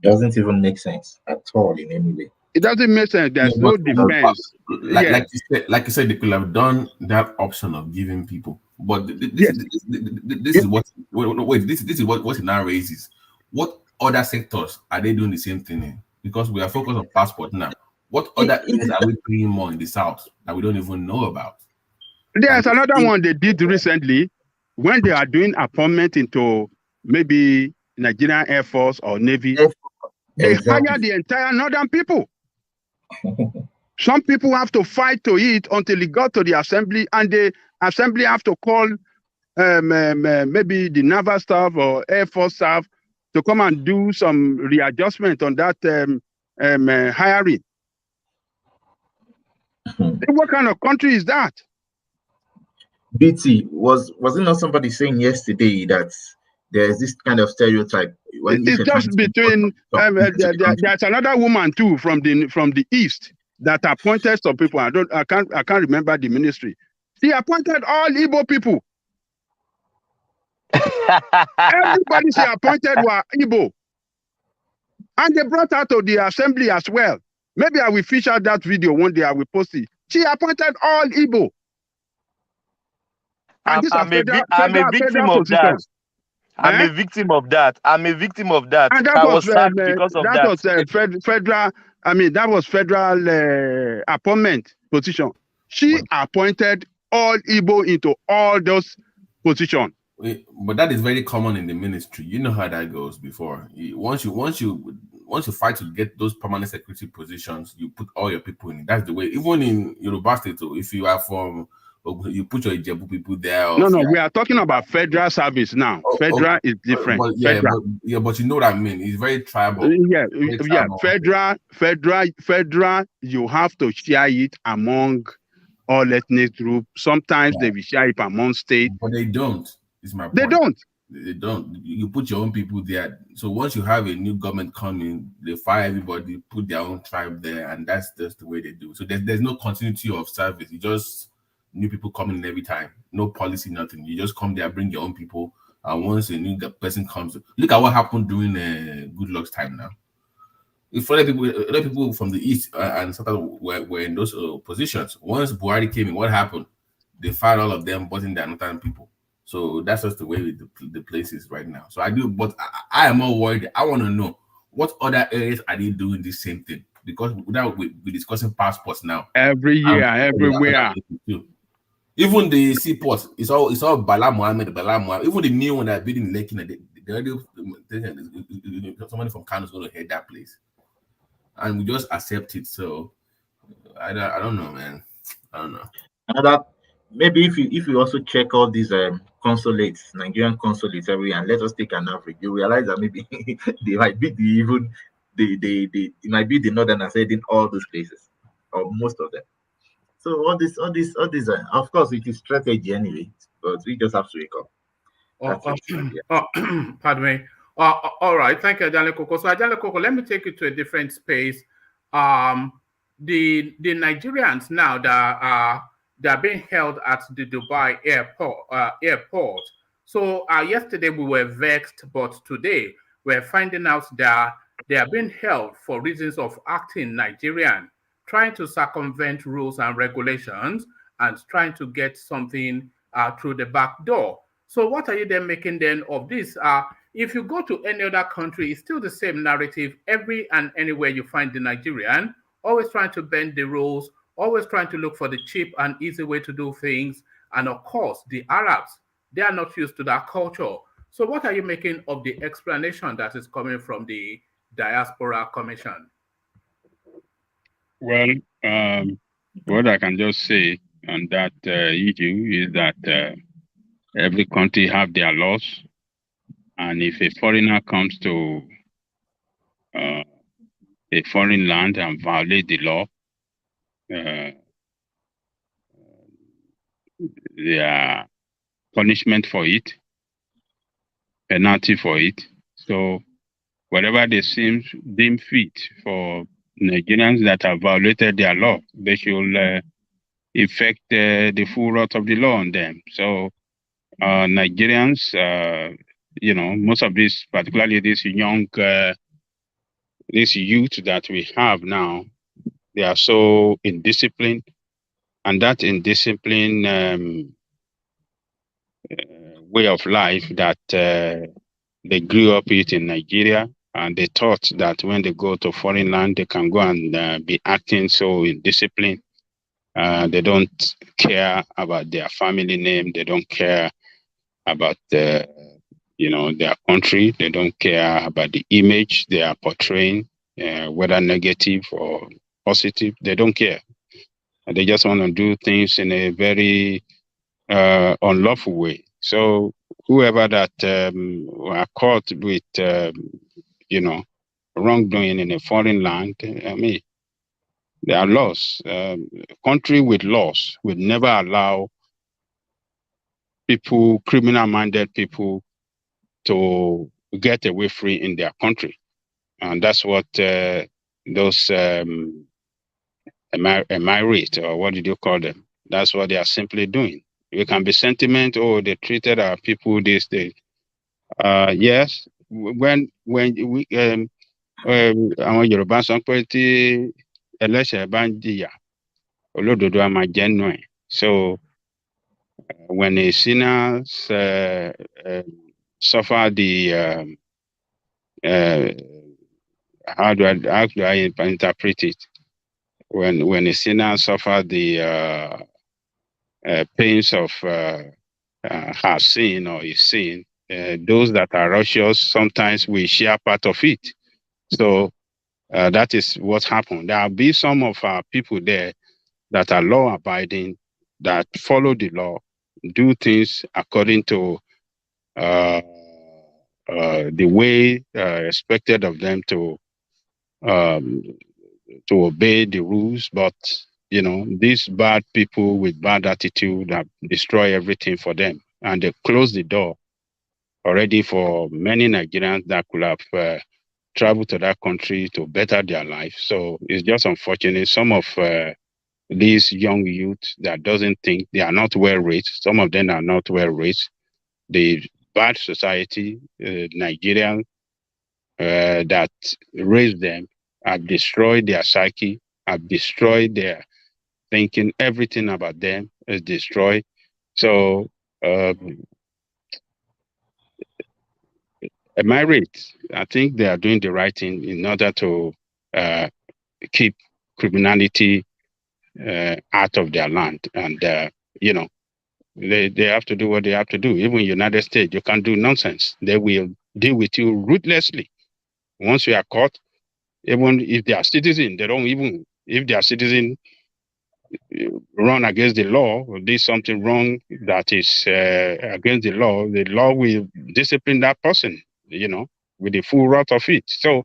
Doesn't even make sense at all in any way. It doesn't make sense. There's no defense. Like you said, they could have done that option of giving people. But this is what it now raises. What other sectors are they doing the same thing in? Because we are focused on passport now. What other things are we paying more in the south that we don't even know about? There's another one they did recently when they are doing appointment into maybe Nigerian Air Force or Navy. They hire the entire northern people. Some people have to fight to it until it got to the assembly, and the assembly have to call maybe the naval staff or Air Force staff to come and do some readjustment on that hiring. What kind of country is that? BT, was it not somebody saying yesterday that there's this kind of stereotype? It's just between there's another woman too from the east that appointed some people. I can't remember the ministry. She appointed all Igbo people. Everybody she appointed were Igbo. And they brought her to the assembly as well. Maybe I will feature that video one day. I will post it. She appointed all Igbo. I'm a victim of that. I'm a victim of that. I'm a victim of that. And I was sacked because of that. That was federal appointment position. She appointed all Igbo into all those positions. But that is very common in the ministry. You know how that goes before. Once you fight to get those permanent security positions, you put all your people in it. That's the way. Even in Yoruba State, if you are from, you put your Ijebu people there. No, we are talking about federal service now. Federal is different. But you know what I mean. It's very tribal. Yeah. Federal. You have to share it among all ethnic groups. Sometimes they will share it among states, but they don't. Is my point. They don't. You put your own people there. So once you have a new government coming, they fire everybody, put their own tribe there, and that's just the way they do. So there's no continuity of service. You just new people coming in every time. No policy, nothing. You just come there, bring your own people, and once a new person comes, look at what happened during Good Luck's time now. If other people from the east and South were in those positions, once Buhari came in, what happened? They fired all of them, but in the northern people. So that's just the way the place is right now. So I do, but I am more worried. I want to know what other areas are they doing the same thing? Because without we're discussing passports now. Every year, everywhere. Even the seaports, it's all Bala Mohammed. Even the new one that building in Lekki, somebody from Kano is going to head that place, and we just accept it. So I don't know, man. I don't know. Maybe if you also check all these consulates, Nigerian consulates everywhere, and let us take an average, you realize that maybe they might be it might be the northerners in all those places, or most of them. So all this, of course, it is strategy anyway, but we just have to wake up. Pardon me. All right, thank you, Ajale Koko. So Ajale Koko, let me take you to a different space. The Nigerians now that they're being held at the Dubai airport. So yesterday we were vexed, but today we're finding out that they are being held for reasons of acting Nigerian, trying to circumvent rules and regulations and trying to get something through the back door. So what are you then making then of this? If you go to any other country, it's still the same narrative. Every and anywhere you find the Nigerian, always trying to bend the rules, always trying to look for the cheap and easy way to do things. And of course, the Arabs, they are not used to that culture. So what are you making of the explanation that is coming from the Diaspora Commission? Well, what I can just say on that issue is that every country have their laws. And if a foreigner comes to a foreign land and violate the law, there are punishment for it, penalty for it. So whatever they deem fit for Nigerians that have violated their law, they should effect the full wrath of the law on them. So Nigerians, most of these, particularly this youth that we have now, they are so indisciplined, and that indisciplined way of life that they grew up with in Nigeria, and they thought that when they go to foreign land, they can go and be acting so indisciplined. They don't care about their family name. They don't care about their country. They don't care about the image they are portraying, whether negative or positive. They don't care. They just want to do things in a very unlawful way. So whoever that are caught with, wrongdoing in a foreign land, I mean, there are laws. Country with laws would never allow people, criminal-minded people, to get away free in their country. And that's what those emirate, or what did you call them? That's what they are simply doing. You can be sentiment, oh, they treated our people this day. Yes, when we àwọn Yorùbá sọ pé tí ẹlẹ́ṣẹ̀ bá ń jìyà, olódodo á máa jẹ́ nínú ẹ̀. So when a sinner suffer the how do I interpret it? When a sinner suffer the pains of her sin or his sin, those that are righteous sometimes we share part of it. So that is what happened. There will be some of our people there that are law-abiding, that follow the law, do things according to the way expected of them to obey the rules. But these bad people with bad attitude that destroy everything for them, and they close the door already for many Nigerians that could have traveled to that country to better their life. So it's just unfortunate. Some of these young youth that doesn't think, they are not well raised. Some of them are not well raised. The bad society, Nigerian that raised them, have destroyed their psyche, have destroyed their thinking. Everything about them is destroyed. So emirate, I think they are doing the right thing in order to keep criminality out of their land. And, they have to do what they have to do. Even United States, you can't do nonsense. They will deal with you ruthlessly. Once you are caught, even if they are citizens, they don't even, if they are citizens, run against the law or do something wrong that is against the law will discipline that person, with the full wrath of it. So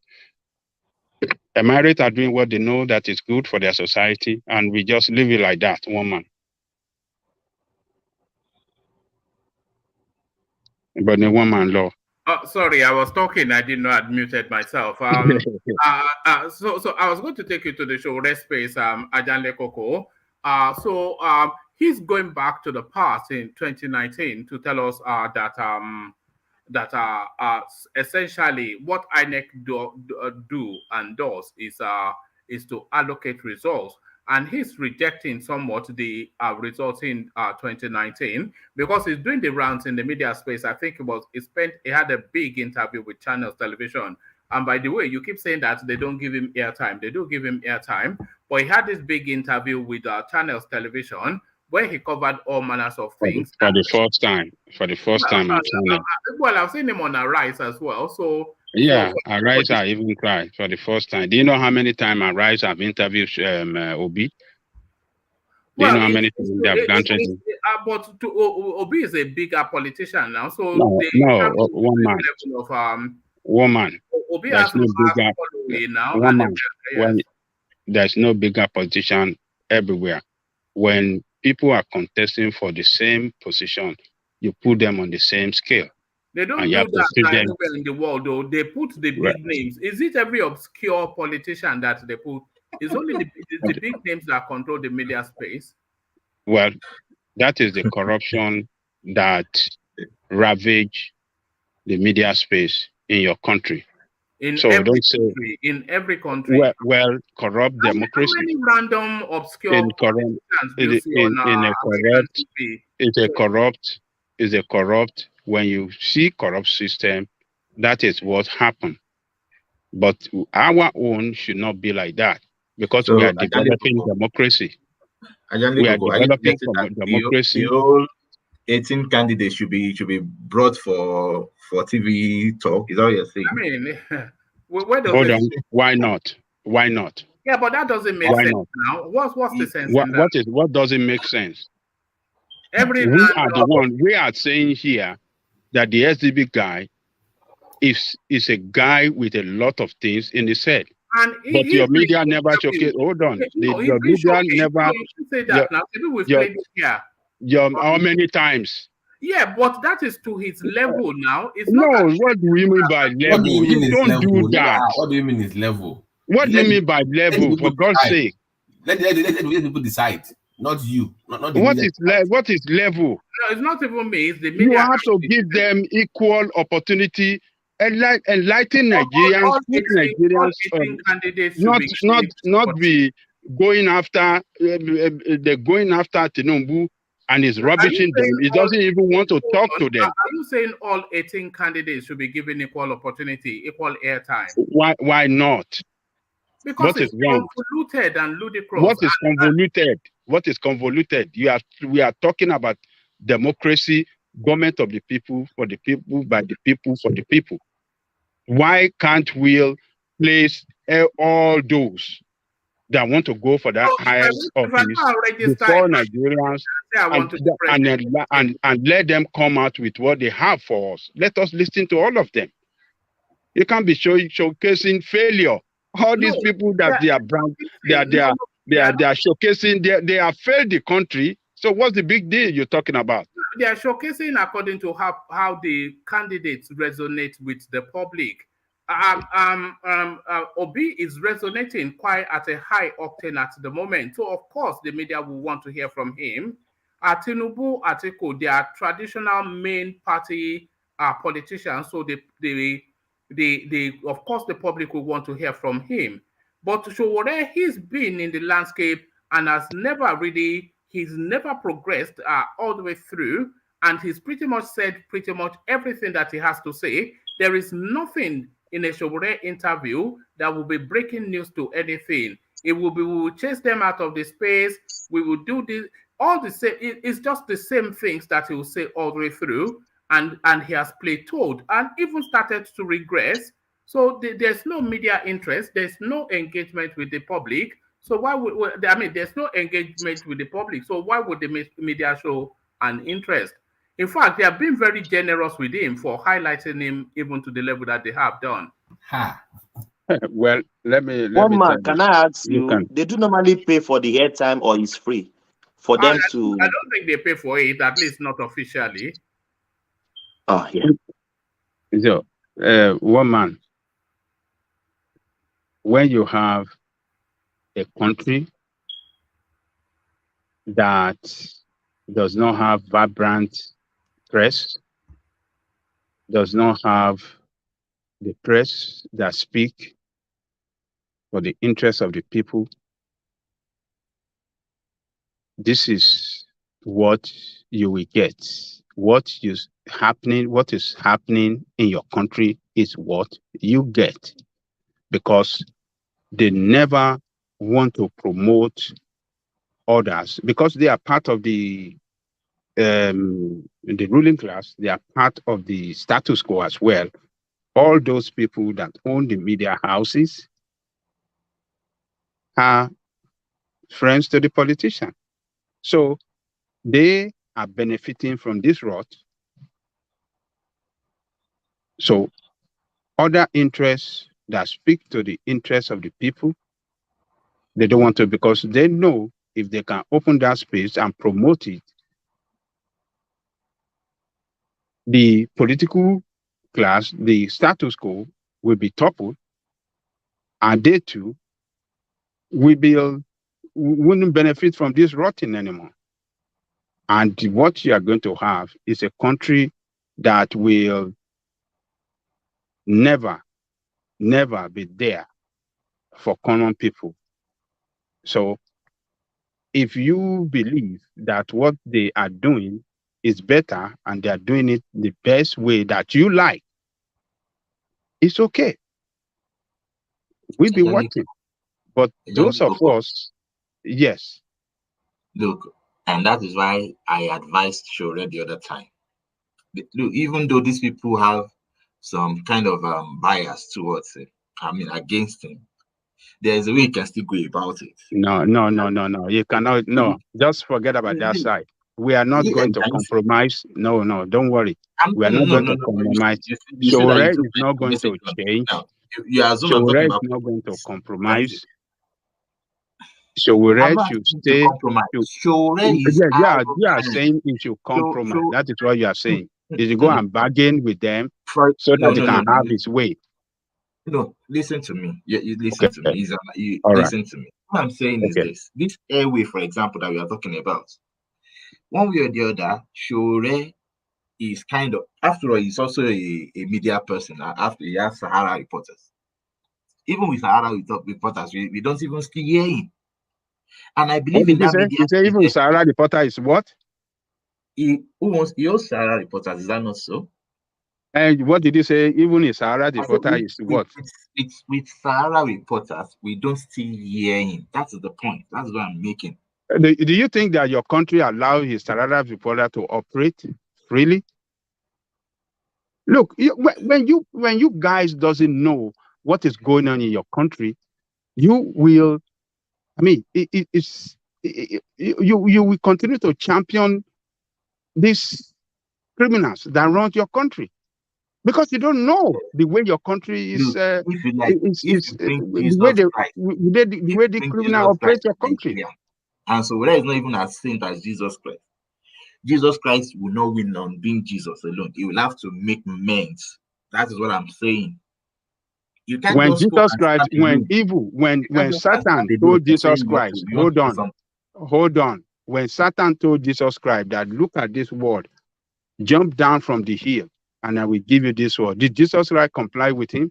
Emirates are doing what they know that is good for their society, and we just leave it like that, one man. But the one man law. Oh, sorry, I was talking. I didn't know I'd muted myself. So I was going to take you to the show Rest Space, Ajanle Koko. He's going back to the past in 2019 to tell us that essentially what INEC do and does is to allocate results. And he's rejecting somewhat the results in 2019 because he's doing the rounds in the media space. I think he had a big interview with Channels Television. And by the way, you keep saying that they don't give him airtime. They do give him airtime. But he had this big interview with Channels Television where he covered all manners of things. For the first time on Channel. Well, I've seen him on Arise as well. So yeah, Arise I even cried for the first time. Do you know how many times Arise have interviewed Obi? Do you know how many times they have granted him? But Obi is a bigger politician now, so one man. One man. Obi there's has no bigger now. One man. When there's no bigger politician everywhere. When people are contesting for the same position, you put them on the same scale. They don't do that anywhere in the world, though. They put the big names. Is it every obscure politician that they put? It's only the big names that control the media space. Well, that is the corruption that ravage the media space in your country. In every country. Well, corrupt democracy. How many random obscure politicians do you see on Is a corrupt. When you see corrupt system, that is what happened. But our own should not be like that because we are developing democracy. We are developing democracy. The whole 18 candidates should be brought for TV talk. Is that what you're saying? I mean, where does Hold on. Why not? Why not? Yeah, but that doesn't make sense now. What's the sense in that? What doesn't make sense? We are saying here that the SDB guy is a guy with a lot of things in his head. But your media never showcase. Hold on. Your media never. How many times? Yeah, but that is to his level now. It's not. What do you mean by level? You don't do that. What do you mean his level? What do you mean by level? For God's sake. Let people decide. Not you. Not what is level? No, it's not even me. It's the media. You have to give them equal opportunity. Enlighten Nigerians, not be going after they're going after Tinubu and is rubbishing them. He doesn't even want to talk to them. Are you saying all 18 candidates should be given equal opportunity, equal airtime? Why not? Because it's convoluted and ludicrous. What is convoluted? What is convoluted? We are talking about democracy, government of the people, for the people, by the people, for the people. Why can't we place all those that want to go for that highest office before Nigerians and let them come out with what they have for us? Let us listen to all of them. You can't be showcasing failure. All these people that they are showcasing, they have failed the country. So what's the big deal you're talking about? They are showcasing according to how the candidates resonate with the public. Obi is resonating quite at a high octane at the moment. So of course the media will want to hear from him. Tinubu, Atiku, they are traditional main party politicians. So they of course the public will want to hear from him. But Sowore, he's been in the landscape and he's never progressed all the way through, and he's pretty much said pretty much everything that he has to say. There is nothing in a Sowore interview that will be breaking news to anything. We will chase them out of the space. We will do this, all the same. It's just the same things that he will say all the way through, and he has plateaued and even started to regress. So there's no media interest. There's no engagement with the public. So there's no engagement with the public. So why would the media show an interest? In fact, they have been very generous with him for highlighting him even to the level that they have done. Well, let me can I ask you, they do normally pay for the airtime or it's free for them to? I don't think they pay for it, at least not officially. Oh, yeah. So, one man, when you have a country that does not have vibrant press, does not have the press that speak for the interests of the people, this is what you will get. What is happening in your country is what you get, because they never want to promote others, because they are part of the ruling class. They are part of the status quo as well. All those people that own the media houses are friends to the politician. So they are benefiting from this rot. So other interests that speak to the interests of the people, they don't want to, because they know if they can open that space and promote it, the political class, the status quo will be toppled, and they too wouldn't benefit from this rotting anymore. And what you are going to have is a country that will never be there for common people. So if you believe that what they are doing is better and they are doing it the best way that you like, it's okay. We'll be watching. But those of us, yes. Look, and that is why I advised Sowore the other time. Look, even though these people have some kind of bias towards it, against him, there's a way you can still go about it. No. You cannot. No, just forget about that side. We are not going to compromise. No, don't worry. We are not going to compromise. Sowore is not going to change. Sowore is not going to compromise. Sowore should stay. You are saying he should compromise. That is what you are saying. Is you go and bargain with them so that he can have his way. No, listen to me. You listen to me. Listen to me. What I'm saying is this airway, for example, that we are talking about. One way or the other, Sowore is kind of, after all, he's also a media person. After he has Sahara reporters. Even with Sahara reporters, we don't even still hear him. And I believe in that media. You say even Sahara reporter is what? He owns Sahara reporters. Is that not so? And what did you say? Even a Sahara reporter is what? With Sahara reporters, we don't still hear him. That's the point. That's what I'm making. Do you think that your country allows his Sahara reporter to operate freely? Look, when you guys doesn't know what is going on in your country, you will. You will continue to champion these criminals that run your country. Because you don't know the way your country is, the way the criminal operates your country. And so that is not even as saint as Jesus Christ. Jesus Christ will not win on being Jesus alone. He will have to make amends. That is what I'm saying. You can't when Jesus Christ, when Satan told Jesus Christ, hold on. When Satan told Jesus Christ that look at this world, jump down from the hill, and I will give you this word. Did Jesus Christ comply with him?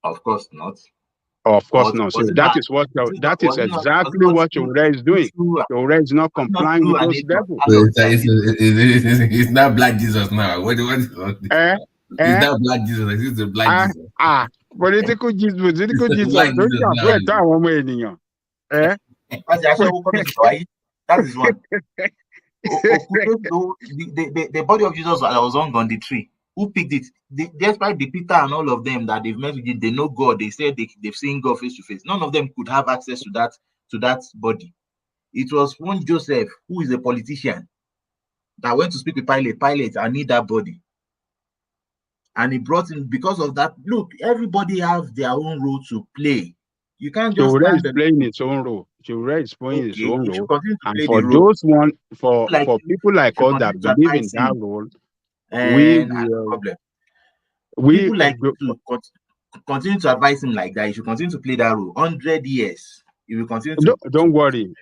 Of course not. Of course not. So that is exactly what Sowore is doing. Sowore is not complying with those devils. It's not Black Jesus now. What is it's not Black Jesus. It's the Black Jesus. Political Jesus. Political Jesus. That is one. The body of Jesus that was hung on the tree. Who picked it? Despite the Peter and all of them that they've met with it, they know God. They said they've seen God face to face. None of them could have access to that body. It was one Joseph, who is a politician, that went to speak with Pilate. Pilate, I need that body. And he brought in, because of that. Look, everybody has their own role to play. You can't just Sowore is playing its own role. Sowore is playing his own role. And for those for people like us that believe in that role, people like to continue to advise him like that. He should continue to play that role. 100 years, he will continue to. Don't worry.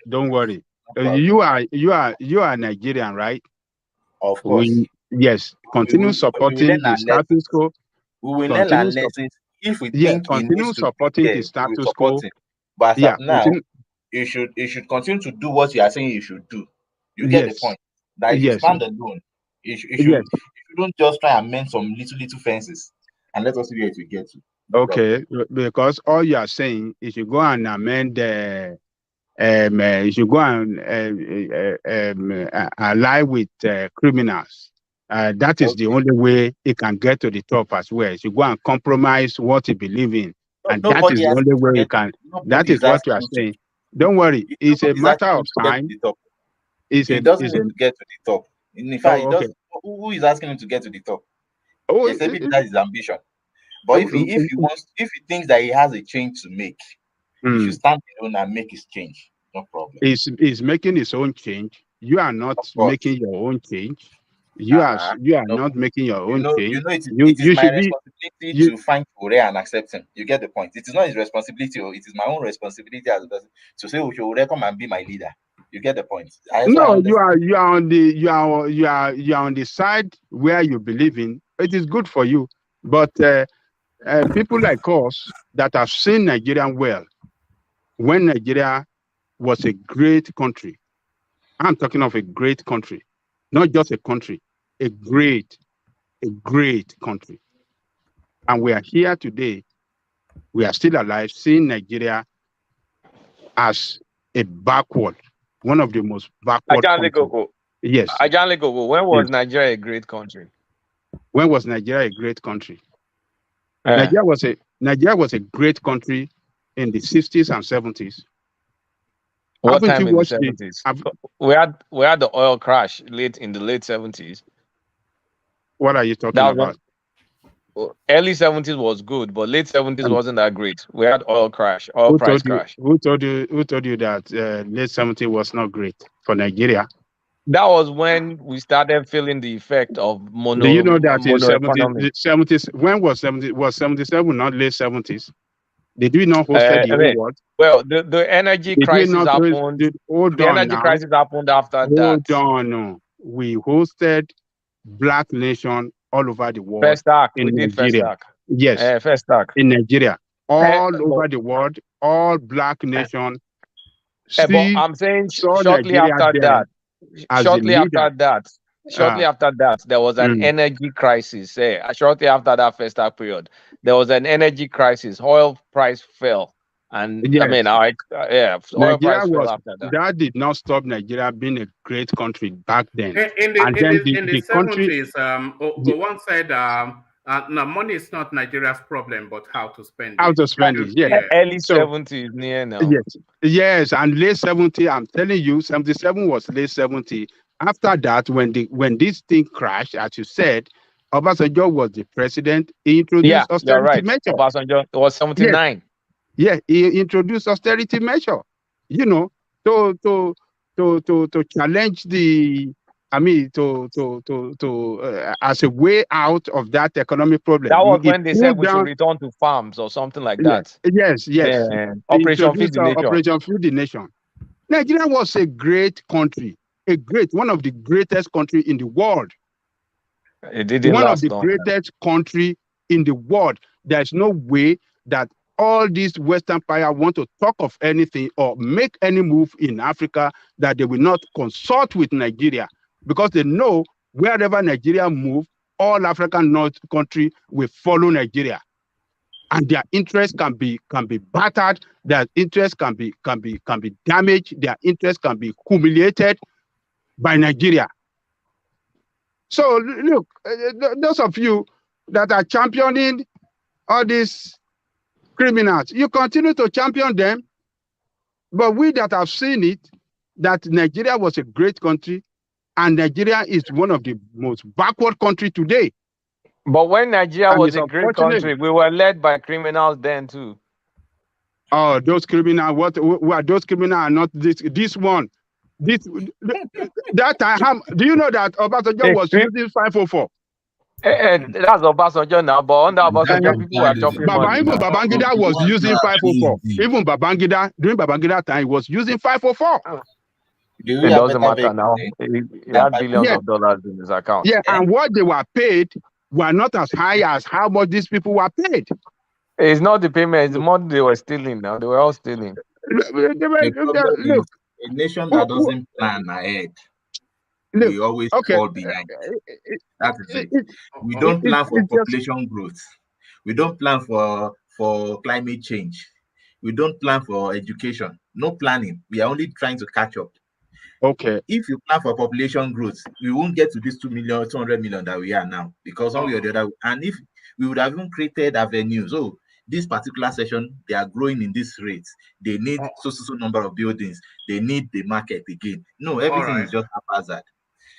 You are Nigerian, right? Of course. Yes. Continue supporting the status quo. We will learn our lessons. If we think continue supporting the status quo. But now, you should continue to do what you are saying you should do. You get the point. That you stand alone. You shouldn't just try and mend some little fences and let us see where it will get to. Okay, because all you are saying is you go and amend you should go and ally with criminals. That is the only way he can get to the top as well. You go and compromise what he believes in. And that is the only way you can. That is what you are saying. Don't worry. It's a matter of time. He doesn't need to get to the top. In fact, who is asking him to get to the top? Maybe that is ambition. But if he thinks that he has a change to make, he should stand alone and make his change. No problem. He's making his own change. You are not making your own change. You are not making your own change. It is my responsibility to find Sowore and accept him. You get the point. It is not his responsibility, it is my own responsibility as a person to say, Sowore, come and be my leader. You get the point. No, you are on the side where you believe in. It is good for you, but people like us that have seen Nigeria well, when Nigeria was a great country, I'm talking of a great country, not just a country, a great country, and we are here today. We are still alive, seeing Nigeria as a backward one of the most backward countries. Yes. When was Nigeria a great country? When was Nigeria a great country? Nigeria was a great country in the 60s and 70s. What time in the 70s? We had the oil crash in the late 70s. What are you talking about? Early 70s was good, but late 70s wasn't that great. We had oil price crash. Who told you that late 70s was not great for Nigeria? That was when we started feeling the effect of mono. Do you know that in 70s, when was 77 not late 70s? Did we not host the whole world? Well, the energy crisis happened. The energy crisis happened after that. Hold on, no. We hosted Black Nation all over the world. First act, in we did Nigeria. first act. Yes, first act in Nigeria, all over the world, all Black Nation. But I'm saying shortly after that, there was an energy crisis. Shortly after that first act period, there was an energy crisis. Oil price fell. And yes. I mean, oil price fell after that. That did not stop Nigeria being a great country back then. In the 70s, one said, no, money is not Nigeria's problem, but how to spend it. How to spend it, yeah. Early 70s near now. Yes, and late 70, I'm telling you, 77 was late 70. After that, when this thing crashed, as you said, Obasanjo was the president. He introduced austerity measure. Obasanjo was 79. Yeah, he introduced austerity measure. You know, to challenge the. I mean, as a way out of that economic problem. That was when they said we should return to farms or something like that. Yes. Operation Feed the Nation. Operation Feed the Nation. Nigeria was a great country, one of the greatest country in the world. It didn't one last of the long. greatest country in the world. There's no way that all these Western power want to talk of anything or make any move in Africa that they will not consult with Nigeria, because they know wherever Nigeria move, all African North country will follow Nigeria, and their interest can be battered. Their interest can be damaged. Their interest can be humiliated by Nigeria. So look, those of you that are championing all these criminals, you continue to champion them, but we that have seen it, that Nigeria was a great country, and Nigeria is one of the most backward country today. But when Nigeria was a great country, we were led by criminals then too. Oh, those criminals! Who are those criminals? Are not this one. That time, do you know that Obasanjo was using 504? That's Obasanjo now, but under Obasanjo, people were chopping money. Even Babangida was using 504. Even Babangida, during Babangida time, he was using 504. It doesn't matter now. He had billions of dollars in his account. Yeah, and what they were paid were not as high as how much these people were paid. It's not the payment, it's the money they were stealing now. They were all stealing. Look, a nation that doesn't plan ahead, we always fall behind. That is it. We don't plan for population growth. We don't plan for climate change. We don't plan for education. No planning. We are only trying to catch up. Okay. If you plan for population growth, we won't get to this 200 million that we are now, because one way or the other, and if we would have even created avenues. Oh, this particular session, they are growing in this rate. They need so number of buildings. They need the market again. No, everything is just haphazard.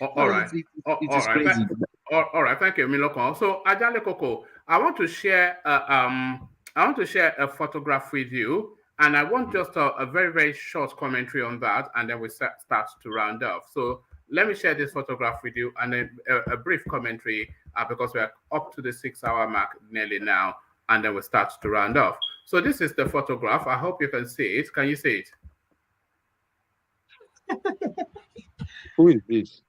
All right. It's crazy. All right. Thank you, Miloko. So, Ajale Koko, I want to share a photograph with you, and I want just a very, very short commentary on that, and then we start to round off. So let me share this photograph with you, and then a brief commentary, because we are up to the 6-hour mark nearly now, and then we start to round off. So this is the photograph. I hope you can see it. Can you see it? Who is this?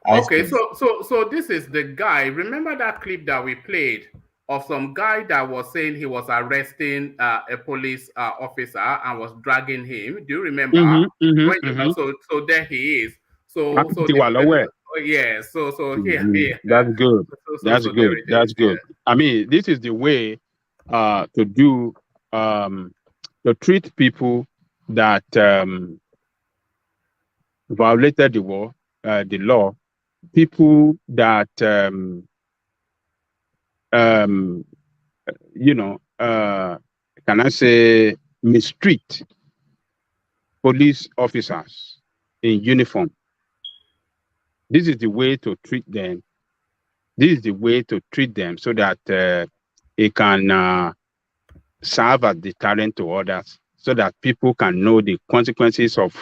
Okay, so this is the guy. Remember that clip that we played of some guy that was saying he was arresting a police officer and was dragging him? Do you remember? So there he is. So yeah. So here. That's good. That's good. That's good. I mean, this is the way to do to treat people that violated the law, people that can I say, mistreat police officers in uniform. This is the way to treat them. This is the way to treat them so that it can serve as deterrent to others, so that people can know the consequences of,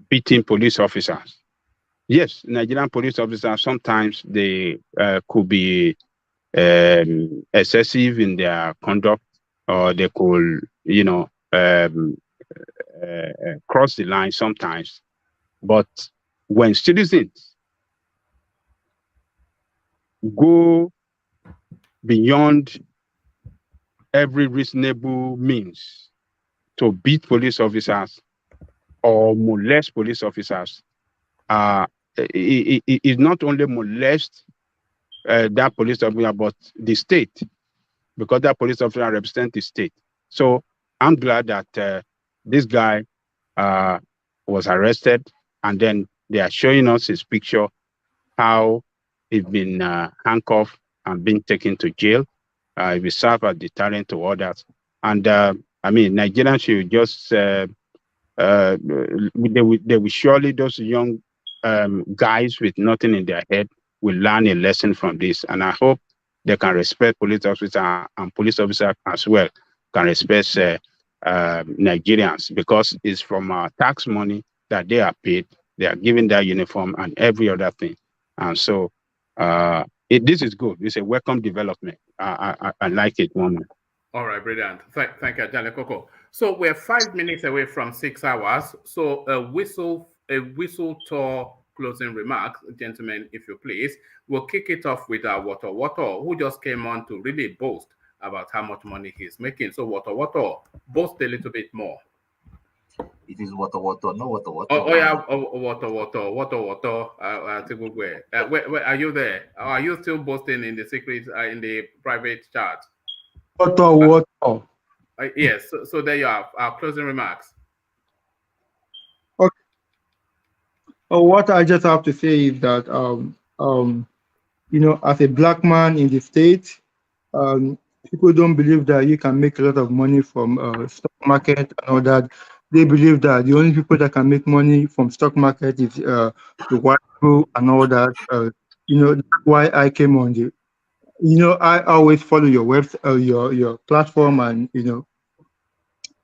beating police officers. Yes, Nigerian police officers, sometimes they could be excessive in their conduct, or they could, cross the line sometimes. But when citizens go beyond every reasonable means to beat police officers or molest police officers, it not only molest that police officer, but the state, because that police officer represents the state. So I'm glad that this guy was arrested, and then they are showing us his picture, how he's been handcuffed and been taken to jail. It will serve as deterrent to others. And I mean, Nigerians should just, they will surely, those young guys with nothing in their head will learn a lesson from this. And I hope they can respect police officers, and police officers as well can respect Nigerians, because it's from our tax money that they are paid. They are given their uniform and every other thing. And so this is good. It's a welcome development. I like it, woman. All right, brilliant. Thank you, Jale Coco. So we're 5 minutes away from 6 hours. So a whistle tour closing remarks, gentlemen, if you please. We'll kick it off with Water, who just came on to really boast about how much money he's making. So Water, boast a little bit more. It is Water, no Water. Oh yeah, Water. Where are you there? Are you still boasting in the secret, in the private chat? Water. Yes. So there you are. Our closing remarks. Okay. What I just have to say is that as a black man in the state, people don't believe that you can make a lot of money from stock market and all that. They believe that the only people that can make money from stock market is the white people and all that. That's why I came on the. I always follow your your platform, and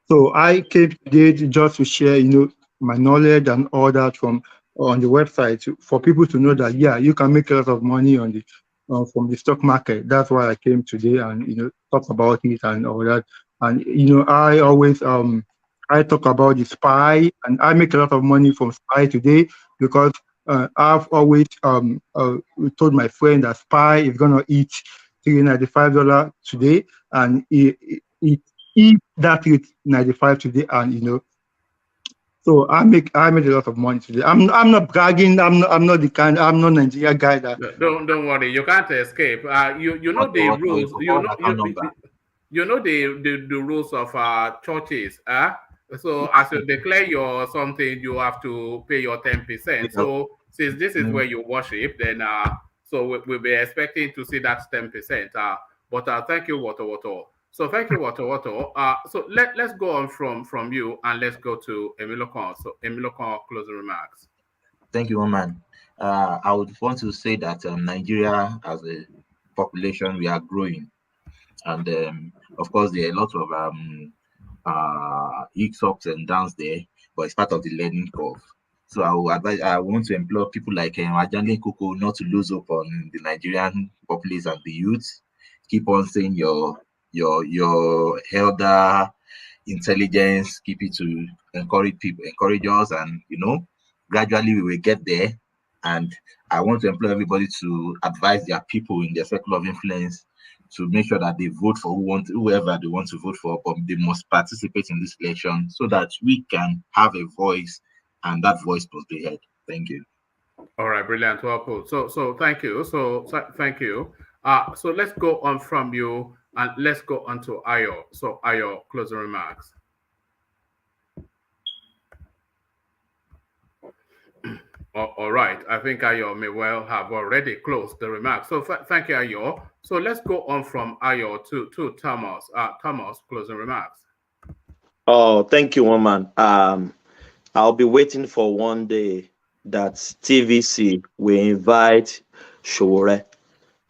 so I came today just to share, my knowledge and all that from on the website for people to know that you can make a lot of money on the from the stock market. That's why I came today and talk about it and all that. And I always I talk about the SPY, and I make a lot of money from SPY today because I've always told my friend that SPY is gonna eat $395 today, and it that with 95 today, and so I made a lot of money today. I'm not bragging. I'm not the Nigerian guy that. Don't worry. You can't escape. You know the rules. You know the rules of churches. So as you declare your something, you have to pay your 10%. So since this is where you worship, then so we'll be expecting to see that 10%. But thank you, Water. So thank you, Water. So let's go on from you, and let's go to Emilokon. So Emilokon, closing remarks. Thank you, woman. I would want to say that Nigeria as a population, we are growing, and of course there are a lot of ups and downs there, but it's part of the learning curve. So I want to implore people like Ajale Koko not to lose hope on the Nigerian populace and the youth. Keep on saying your elder intelligence, keep it to encourage people, encourage us, and gradually we will get there. And I want to implore everybody to advise their people in their circle of influence to make sure that they vote for whoever they want to vote for, but they must participate in this election so that we can have a voice, and that voice must be heard. Thank you. All right, brilliant. Well put. So thank you. So thank you. So let's go on from you, and let's go on to Ayo. So Ayo, closing remarks. All right. I think Ayo may well have already closed the remarks. So thank you, Ayo. So let's go on from Ayo to Thomas. Thomas, closing remarks. Oh, thank you, woman. I'll be waiting for one day that TVC will invite Sowore.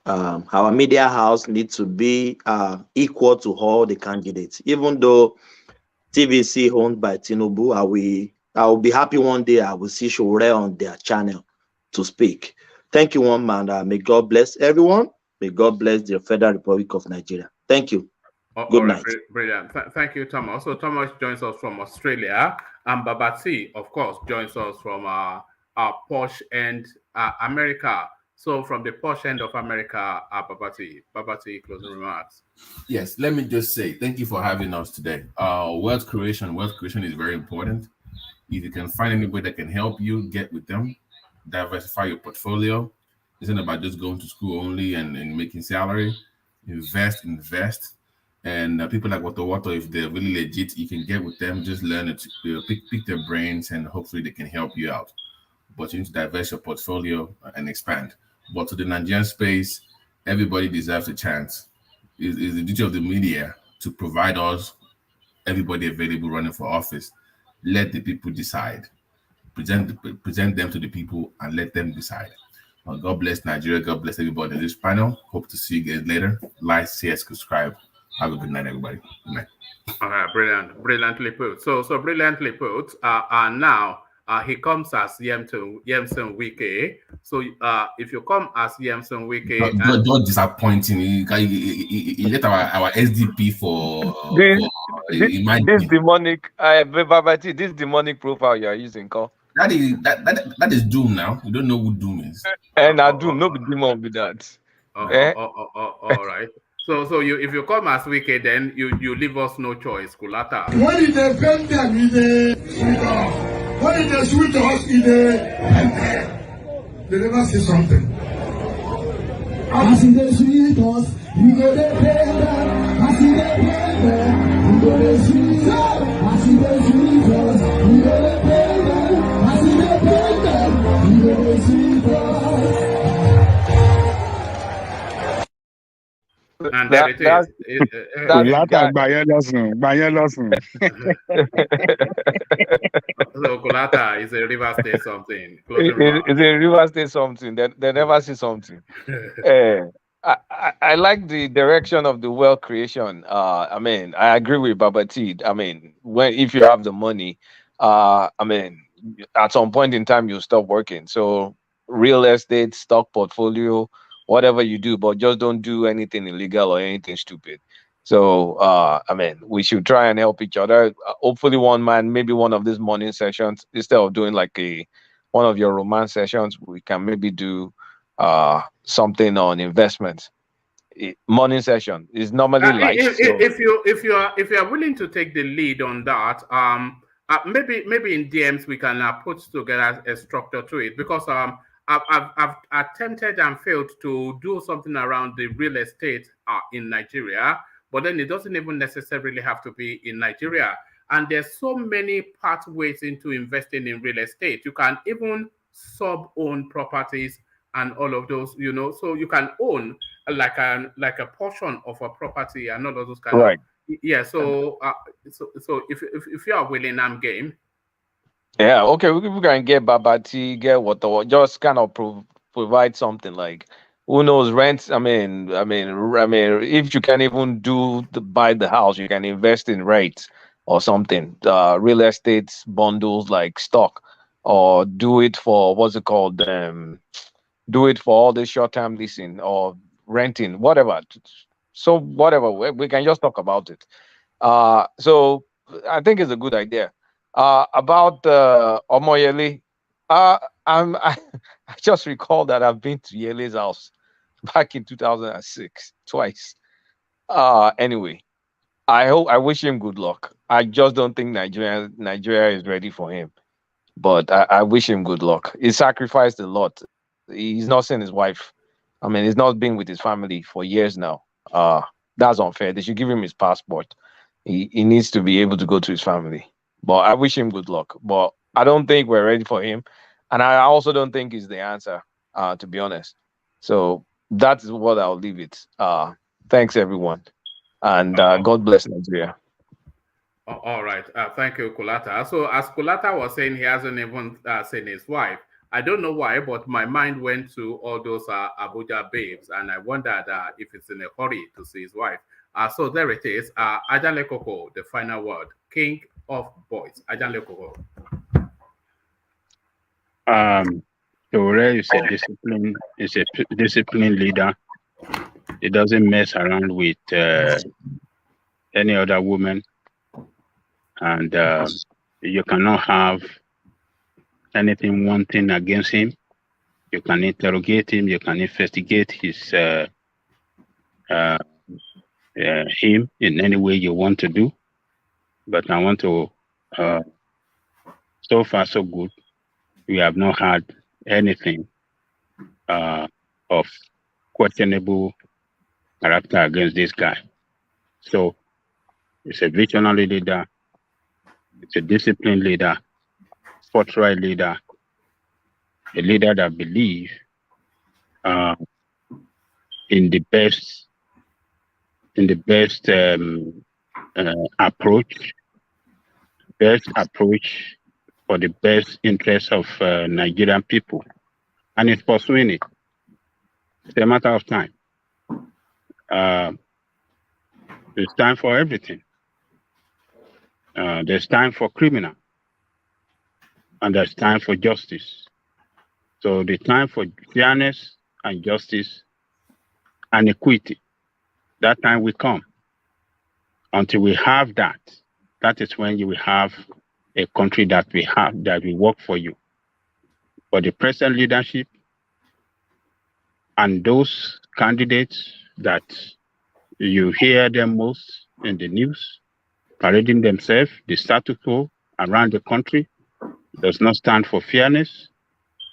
Our media house needs to be equal to all the candidates. Even though TVC owned by Tinubu, I will be happy one day I will see Sowore on their channel to speak. Thank you, one man. May God bless everyone. May God bless the Federal Republic of Nigeria. Thank you. Good night. Brilliant. Thank you, Thomas. So Thomas joins us from Australia, and Babati, of course, joins us from our posh end, America. So from the posh end of America, Babati, closing remarks. Yes, let me just say thank you for having us today. Wealth creation is very important. If you can find anybody that can help you, get with them, diversify your portfolio. It's not about just going to school only and making salary. Invest. And people like Wato, if they're really legit, you can get with them, just learn it, pick their brains, and hopefully they can help you out. But you need to diversify your portfolio and expand. But to the Nigerian space, everybody deserves a chance. It's the duty of the media to provide us everybody available running for office. Let the people decide. Present them to the people and let them decide. God bless Nigeria. God bless everybody in this panel. Hope to see you guys later. Like, share, subscribe. Have a good night, everybody. Good night. All right, brilliantly put. So brilliantly put. And now he comes as Yemson Wike. So if you come as Yemson Wike, not disappointing. He let our SDP for this demonic. Babati, this demonic profile you are using, call. That is Doom now. You don't know who Doom is. And Doom, no demon with that. All right. So if you come as Wike, then you leave us no choice, Kulata. When did they bend them in the sweet off? When did they sweet us in the they never say something. As in the sweet us, we go to bend them. As in the bend them, we go to sweet us. As in the sweet us, we go to bend them. As in the bend them, we go to sweet us. And there it is. So Kulata is a River State something. It's a River State something. They never see something. I like the direction of the wealth creation. I mean, I agree with Babati. I mean, if you have the money, I mean, at some point in time you stop working. So real estate, stock portfolio, whatever you do, but just don't do anything illegal or anything stupid. So, I mean, we should try and help each other. Hopefully maybe one of these morning sessions, instead of doing like one of your romance sessions, we can maybe do something on investments. Morning session is normally light. If you are willing to take the lead on that, maybe in DMs we can put together a structure to it, because I've attempted and failed to do something around the real estate in Nigeria, but then it doesn't even necessarily have to be in Nigeria. And there's so many pathways into investing in real estate. You can even sub-own properties and all of those, so you can own like a portion of a property and all of those kind of. Yeah. So if you are willing, I'm game. Yeah, okay, we can get Babati, get whatever, just kind of provide something like, who knows, rent. I mean, if you can even buy the house, you can invest in rates or something, real estate bundles like stock, or do it for what's it called? Do it for all the short-term leasing or renting, whatever. So whatever, we can just talk about it. So I think it's a good idea. About Omoyele, I just recall that I've been to Yele's house back in 2006 twice. Anyway, I wish him good luck. I just don't think Nigeria is ready for him, but I wish him good luck. He sacrificed a lot. He's not seen his wife. I mean, he's not been with his family for years now. That's unfair. They should give him his passport. He needs to be able to go to his family. But I wish him good luck. But I don't think we're ready for him. And I also don't think is the answer, to be honest. So that's what I'll leave it. Thanks, everyone. And God bless Nigeria. All right. Thank you, Kulata. So as Kulata was saying, he hasn't even seen his wife. I don't know why, but my mind went to all those Abuja babes, and I wondered if it's in a hurry to see his wife. So there it is. Ajanle Koko, the final word. King of boys. Ajanle Koko. Sowore is a disciplined leader. He doesn't mess around with any other woman. And you cannot have one thing against him. You can interrogate him. You can investigate him in any way you want to do. But I want to, so far so good. We have not had anything of questionable character against this guy. So it's a visionary leader. It's a disciplined leader, forthright leader, a leader that believes in the best approach for the best interest of Nigerian people, and it's pursuing it. It's a matter of time. It's time for everything. There's time for criminal, and there's time for justice. So the time for fairness and justice and equity, that time will come. Until we have that, that is when you will have a country that will work for you. For the present leadership and those candidates that you hear them most in the news, parading themselves, the status quo around the country does not stand for fairness,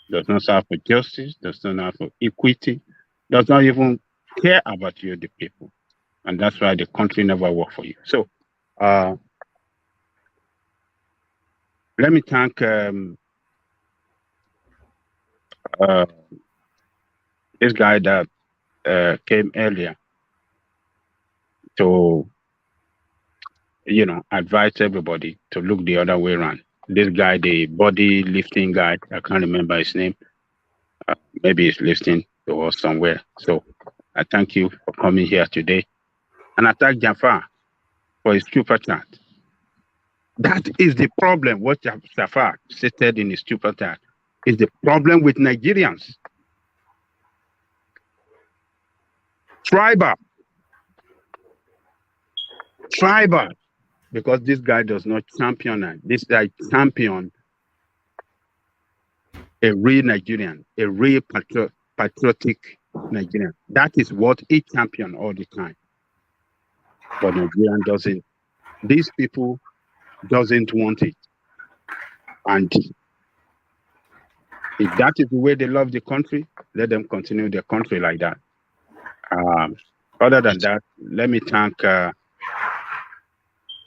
does not stand for justice, does not stand for equity, does not even care about you, the people. And that's why the country never worked for you. So let me thank this guy that came earlier to advise everybody to look the other way around. This guy, the body lifting guy, I can't remember his name. Maybe he's listening to us somewhere. So I thank you for coming here today. And I thank Jafar for his super chat. That is the problem. What Jafar stated in his super chat is the problem with Nigerians. Tribal. Because this guy does not champion that. This guy champion a real Nigerian, a real patriotic Nigerian. That is what he champion all the time. But Nigerian doesn't. These people doesn't want it. And if that is the way they love the country, let them continue their country like that. Other than that, let me thank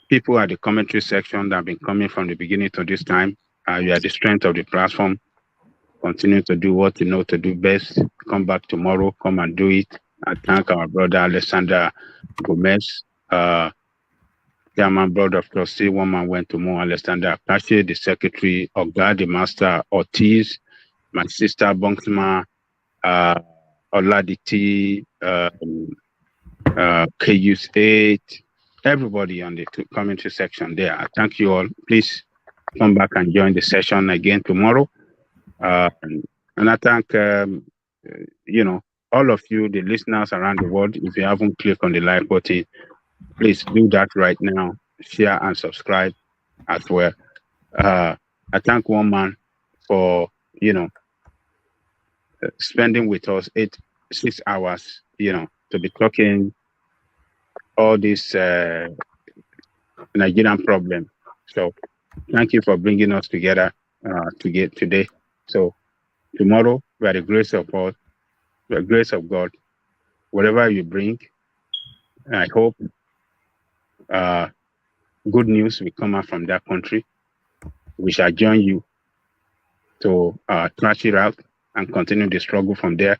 people at the commentary section that have been coming from the beginning to this time. You are the strength of the platform. Continue to do what you know to do best. Come back tomorrow. Come and do it. I thank our brother Alexander Gomez, Chairman Board of Trustee. One man went to Mo Alexander Apache, the Secretary of God, the Master Ortiz, my sister Bonksma, Oladiti, KU8, everybody on the commentary section there. I thank you all. Please come back and join the session again tomorrow. And I thank, all of you, the listeners around the world. If you haven't clicked on the like button, please do that right now. Share and subscribe as well. I thank one man for, spending with us 6 hours, to be talking all this Nigerian problem. So thank you for bringing us together today. So tomorrow, by the grace of God, whatever you bring, I hope good news will come out from that country. We shall join you to trash it out and continue the struggle from there.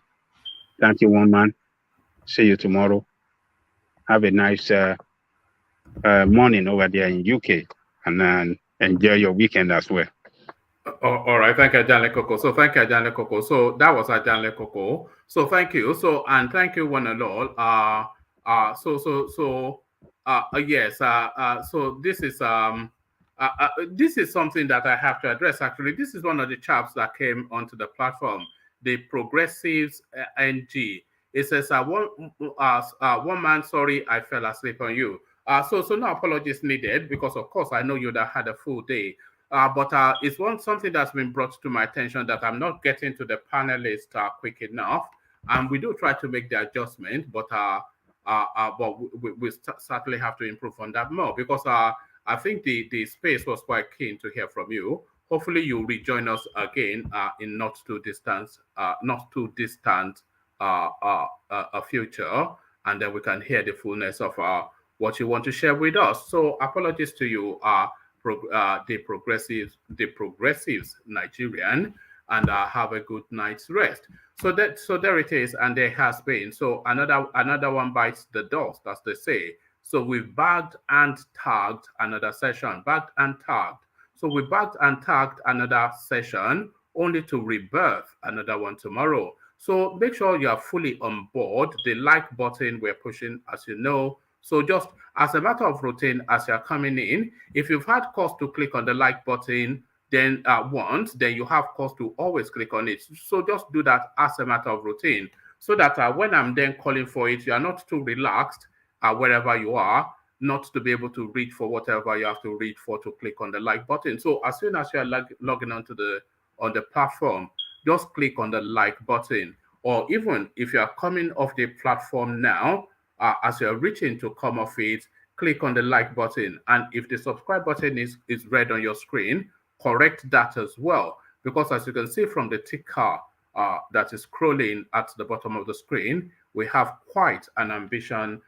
Thank you, one man. See you tomorrow. Have a nice morning over there in UK, and then enjoy your weekend as well. All right, thank you, Ajanle Koko. So thank you, Ajanle Koko. So that was Ajanle Koko. So thank you. So and thank you, one and all. Yes. So this is something that I have to address. Actually, this is one of the chaps that came onto the platform, the Progressives NG. It says, one man, sorry, I fell asleep on you. So no apologies needed, because of course I know you'd have had a full day. But it's something that's been brought to my attention that I'm not getting to the panelists quick enough, and we do try to make the adjustment, but we certainly have to improve on that more, because I think the space was quite keen to hear from you. Hopefully you'll rejoin us again in not too distant a future, and then we can hear the fullness of what you want to share with us. So apologies to you, the progressives Nigerian, and have a good night's rest. So there it is, and there has been. So another one bites the dust, as they say. So we've bagged and tagged another session, bagged and tagged. So we bagged and tagged another session, only to rebirth another one tomorrow. So make sure you are fully on board. The like button we're pushing, as you know. So just as a matter of routine, as you're coming in, if you've had cause to click on the like button, then once, then you have cause to always click on it. So just do that as a matter of routine, so that when I'm then calling for it, you are not too relaxed wherever you are, not to be able to reach for whatever you have to reach for to click on the like button. So as soon as you're logging onto on the platform, just click on the like button. Or even if you're coming off the platform now, as you're reaching to come off it, click on the like button. And if the subscribe button is red on your screen, correct that as well. Because as you can see from the ticker that is scrolling at the bottom of the screen, we have quite an ambition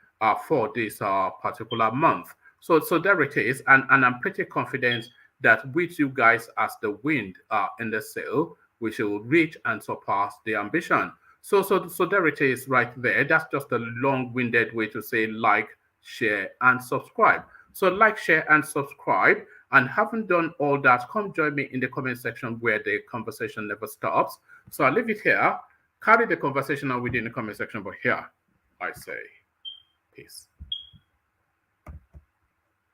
for this particular month. So there it is. And I'm pretty confident that with you guys as the wind in the sail, we shall reach and surpass the ambition. So there it is right there. That's just a long-winded way to say like, share, and subscribe. So like, share, and subscribe. And having done all that, come join me in the comment section where the conversation never stops. So I'll leave it here. Carry the conversation on within the comment section, but here I say peace.